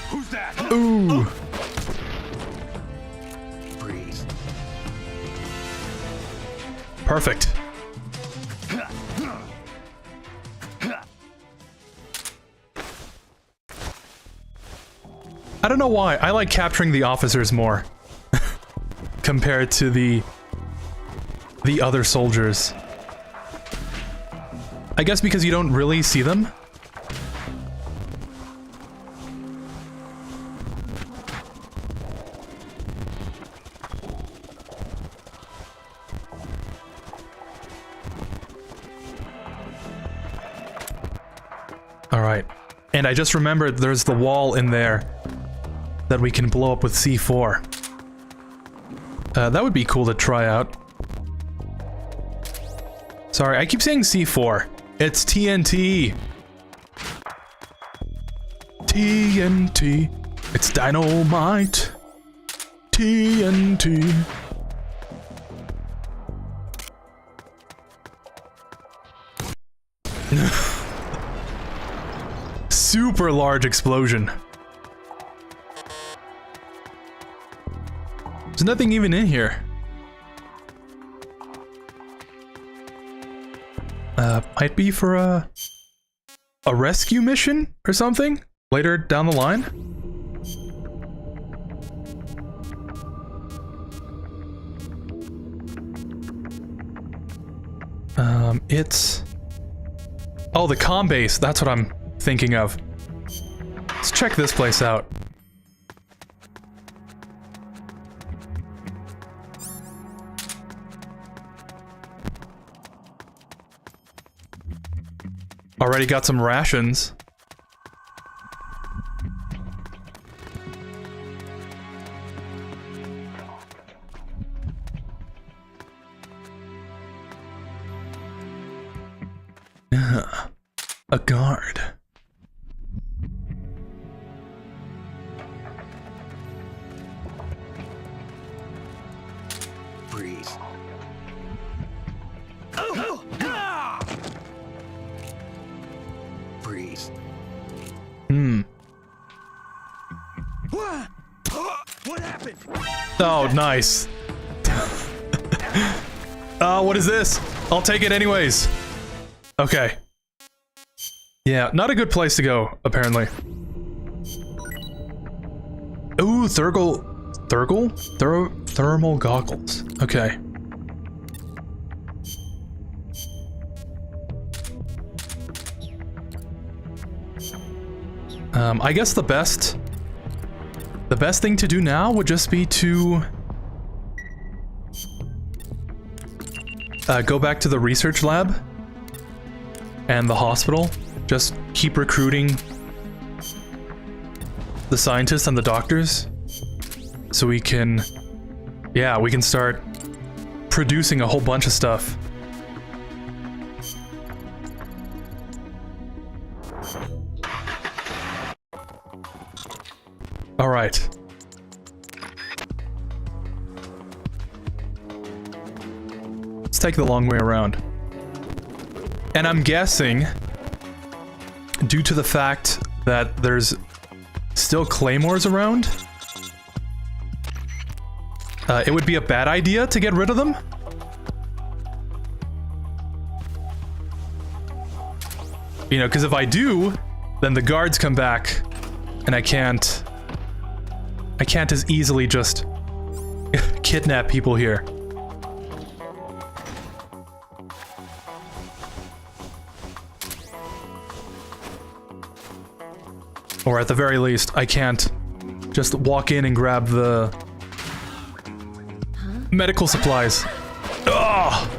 Who's that? Ooh. Freeze. Perfect. I don't know why. I like capturing the officers more compared to the other soldiers. I guess because you don't really see them. Alright. And I just remembered there's the wall in there that we can blow up with C4. That would be cool to try out. Sorry, I keep saying C4. It's TNT. TNT. It's dynamite. TNT. Super large explosion. There's nothing even in here. Might be for a rescue mission or something later down the line. It's... Oh, the comm base, that's what I'm thinking of. Let's check this place out. Already got some rations. A guard. breeze. Hmm. What happened? Oh, nice. What is this? I'll take it anyways. Okay. Yeah, not a good place to go, apparently. Ooh, thermal goggles. Okay. I guess the best thing to do now would just be to go back to the research lab and the hospital. Just keep recruiting the scientists and the doctors so we can, yeah, we can start producing a whole bunch of stuff. All right. Let's take the long way around. And I'm guessing, due to the fact that there's still claymores around, it would be a bad idea to get rid of them. You know, because if I do, then the guards come back, and I can't as easily just kidnap people here. Or at the very least, I can't just walk in and grab the medical supplies. Ugh.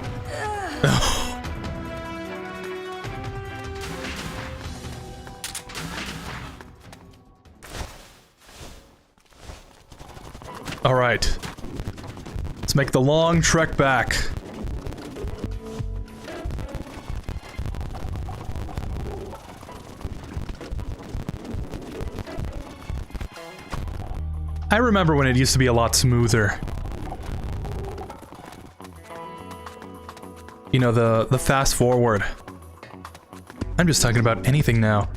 All right. Let's make the long trek back. I remember when it used to be a lot smoother. You know, the fast forward. I'm just talking about anything now.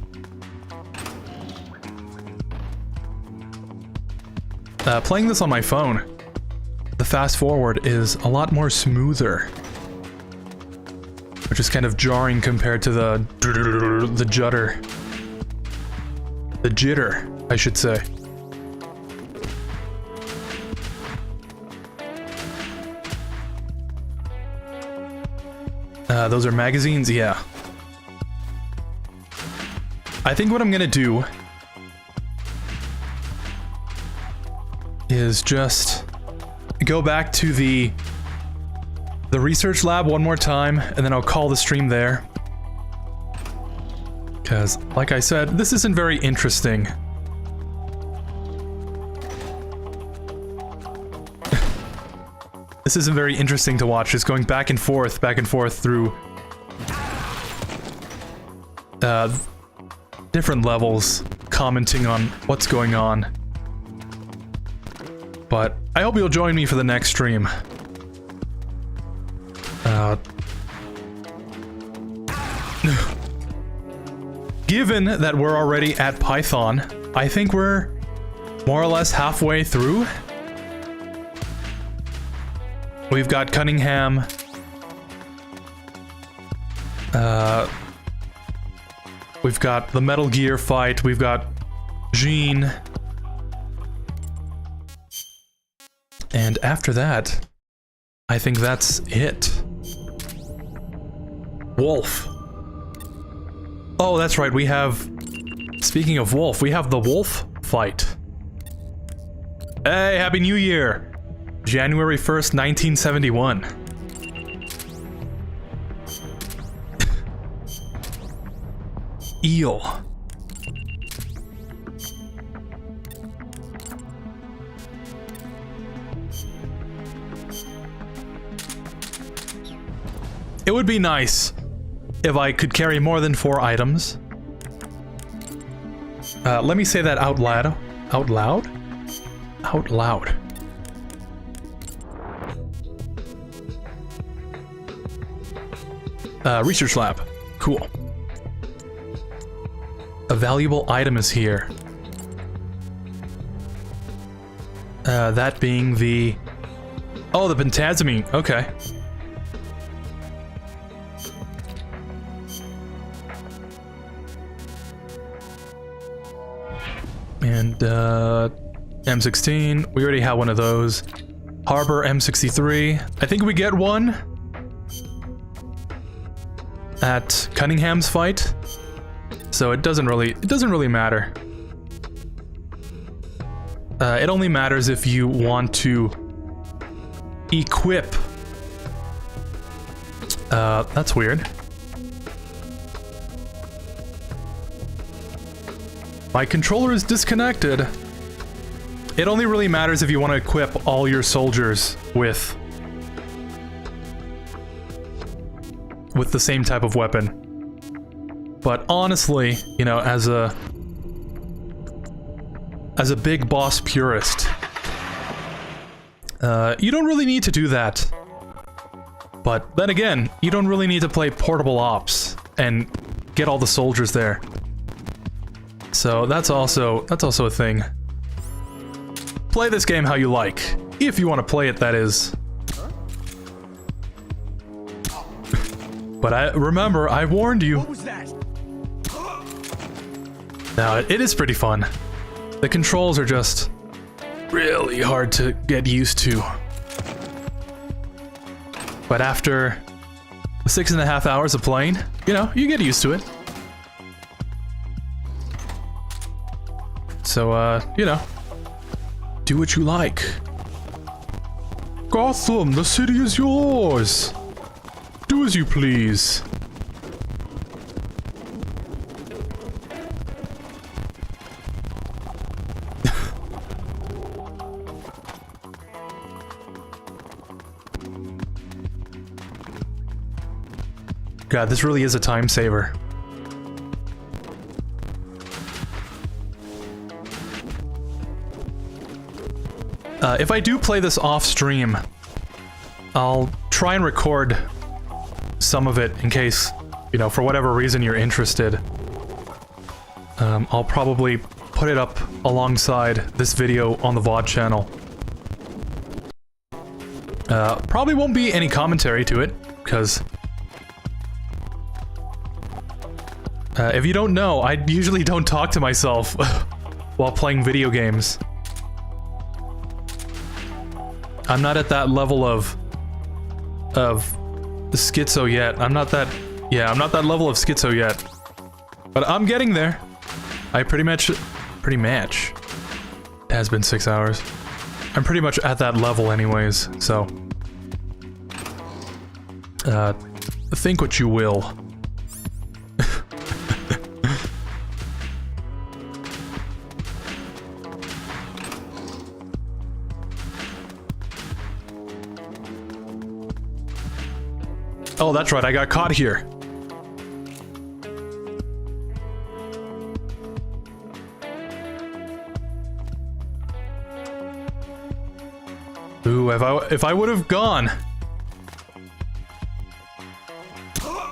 Playing this on my phone, the fast forward is a lot more smoother. Which is kind of jarring compared to the judder. The jitter, I should say. Those are magazines? Yeah. I think what I'm gonna do is just go back to the research lab one more time, and then I'll call the stream there. Because, like I said, this isn't very interesting. This isn't very interesting to watch, just going back and forth through different levels, commenting on what's going on. But I hope you'll join me for the next stream. Given that we're already at Python, I think we're more or less halfway through. We've got Cunningham. We've got the Metal Gear fight. We've got Jean. And after that, I think that's it. Wolf. Oh, that's right, we have... Speaking of Wolf, we have the Wolf fight. Hey, Happy New Year! January 1st, 1971. Eel. It would be nice if I could carry more than 4 items. Let me say that out loud. Out loud? Out loud. Research lab. Cool. A valuable item is here. That being the... Oh, the pentazamine. Okay. And, M16. We already have one of those. Harbor M63. I think we get one at Cunningham's fight. So it doesn't really matter. It only matters if you want to equip. That's weird. My controller is disconnected. It only really matters if you want to equip all your soldiers with the same type of weapon. But honestly, you know, as a big boss purist, you don't really need to do that. But then again, you don't really need to play portable ops and get all the soldiers there. So that's also a thing. Play this game how you like. If you want to play it, that is. But remember, I warned you. What was that? Now, it is pretty fun. The controls are just really hard to get used to. But after 6.5 hours of playing, you know, you get used to it. So, you know, do what you like. Gotham, the city is yours. Do as you please. God, this really is a time saver. If I do play this off stream, I'll try and record some of it in case, you know, for whatever reason you're interested. I'll probably put it up alongside this video on the VOD channel. Probably won't be any commentary to it, because if you don't know, I usually don't talk to myself while playing video games. I'm not at that level of schizo yet. I'm not that level of schizo yet. But I'm getting there. I pretty much, it has been 6 hours. I'm pretty much at that level anyways, so. Think what you will. Oh, that's right, I got caught here. Ooh, if I would have gone,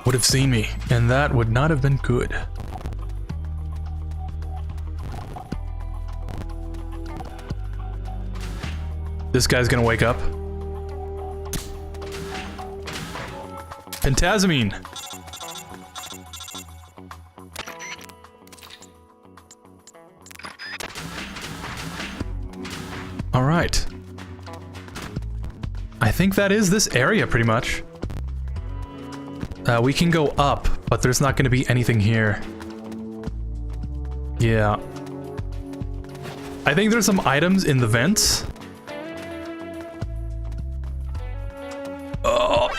would have seen me, and that would not have been good. This guy's gonna wake up. Pentazamine. All right. I think that is this area pretty much. We can go up, but there's not going to be anything here. Yeah. I think there's some items in the vents. Oh.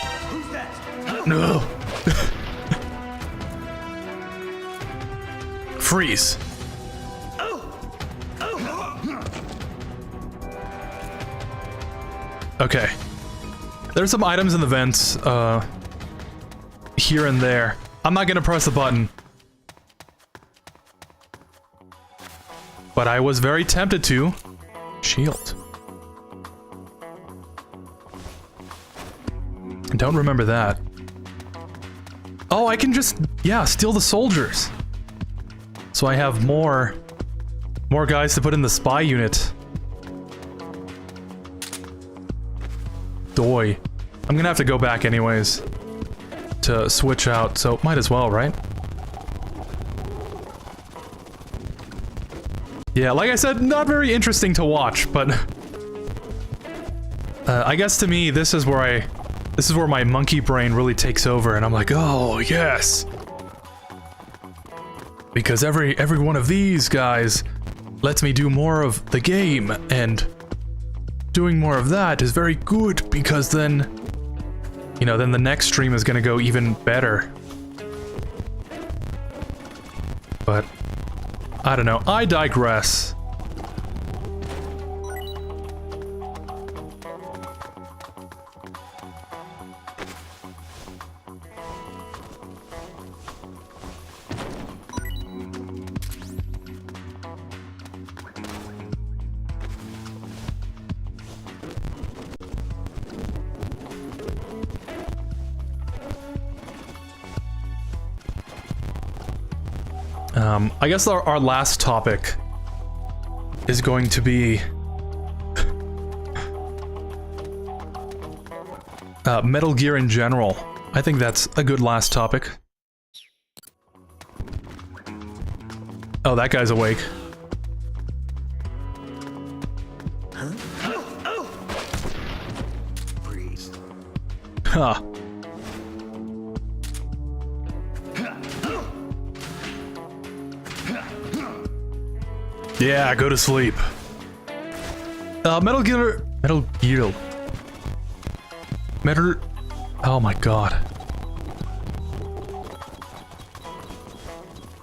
No. Freeze. Okay. There's some items in the vents, here and there. I'm not gonna press the button. But I was very tempted to. Shield. Don't remember that. Oh, I can just, yeah, steal the soldiers. So I have more guys to put in the spy unit. Doi. I'm gonna have to go back anyways to switch out, so might as well, right? Yeah, like I said, not very interesting to watch, but I guess to me, this is where my monkey brain really takes over, and I'm like, oh yes, because every one of these guys lets me do more of the game, and doing more of that is very good because then, you know, then the next stream is gonna go even better. But I don't know, I digress. I guess our last topic is going to be Metal Gear in general. I think that's a good last topic. Oh, that guy's awake. Freeze. Huh. Yeah, go to sleep. Metal Gear... Oh my god.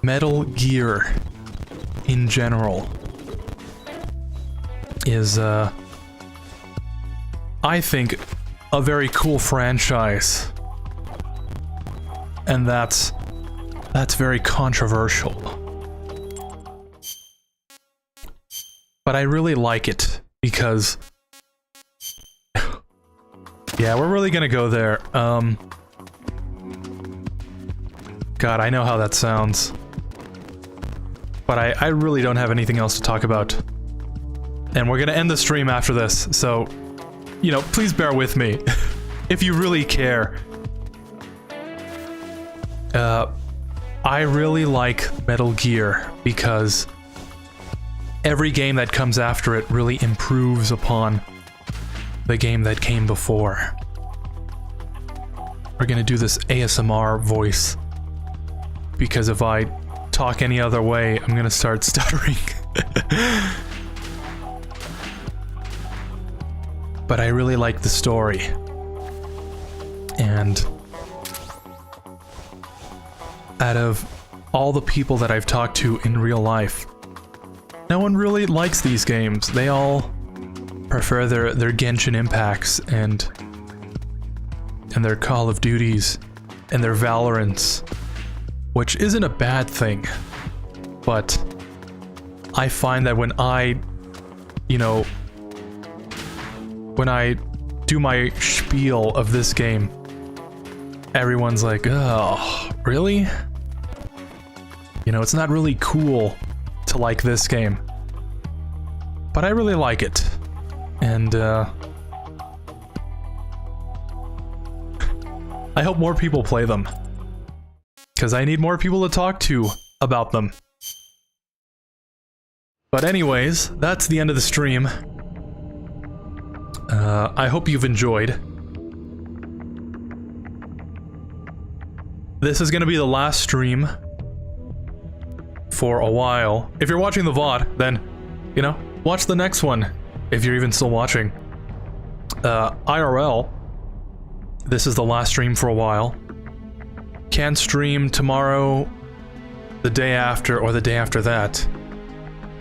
Metal Gear in general is, I think, a very cool franchise. And that's very controversial. But I really like it, because... yeah, we're really gonna go there. God, I know how that sounds. But I really don't have anything else to talk about. And we're gonna end the stream after this, so... you know, please bear with me. If you really care. I really like Metal Gear, because... every game that comes after it really improves upon the game that came before. We're gonna do this ASMR voice, because if I talk any other way, I'm gonna start stuttering. But I really like the story. And out of all the people that I've talked to in real life, no one really likes these games. They all prefer their Genshin Impacts and their Call of Duties and their Valorants, which isn't a bad thing. But I find that when I, you know, when I do my spiel of this game, everyone's like, oh, really? You know, it's not really cool to like this game. But I really like it. And, I hope more people play them. Because I need more people to talk to about them. But anyways, that's the end of the stream. I hope you've enjoyed. This is gonna be the last stream for a while. If you're watching the VOD, then, you know, watch the next one, if you're even still watching. IRL, this is the last stream for a while. Can stream tomorrow, the day after, or the day after that,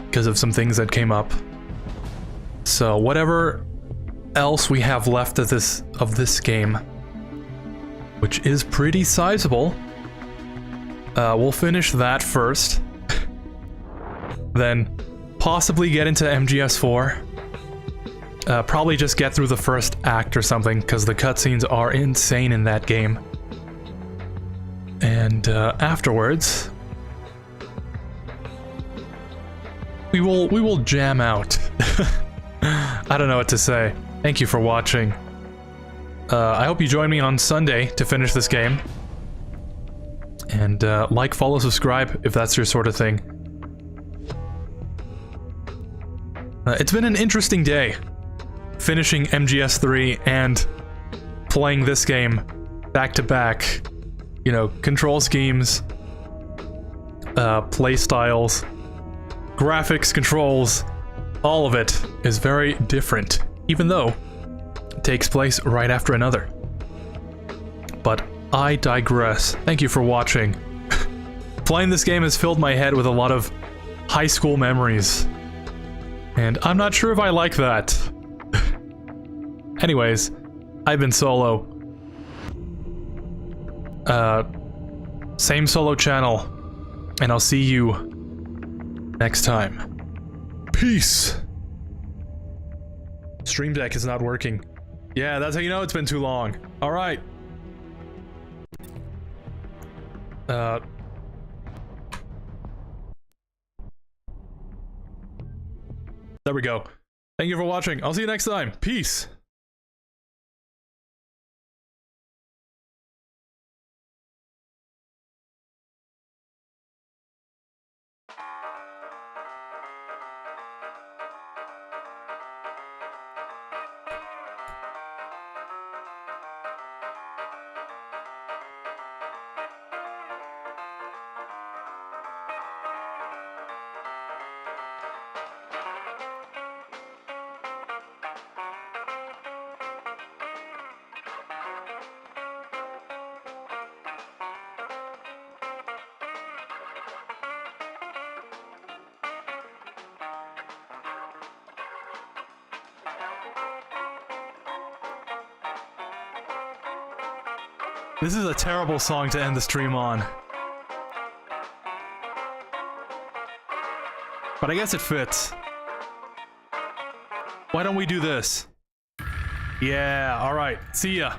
because of some things that came up. So whatever else we have left of this game, which is pretty sizable, we'll finish that first. Then possibly get into MGS4. Probably just get through the first act or something, because the cutscenes are insane in that game. And afterwards, we will jam out. I don't know what to say. Thank you for watching. I hope you join me on Sunday to finish this game. And like, follow, subscribe if that's your sort of thing. It's been an interesting day, finishing MGS3 and playing this game back to back. You know, control schemes, play styles, graphics, controls, all of it is very different, even though it takes place right after another. But I digress. Thank you for watching. Playing this game has filled my head with a lot of high school memories. And I'm not sure if I like that. Anyways, I've been Solo. Same Solo channel. And I'll see you next time. Peace! Stream Deck is not working. Yeah, that's how you know it's been too long. Alright. There we go. Thank you for watching. I'll see you next time. Peace. This is a terrible song to end the stream on. But I guess it fits. Why don't we do this? Yeah, alright. See ya.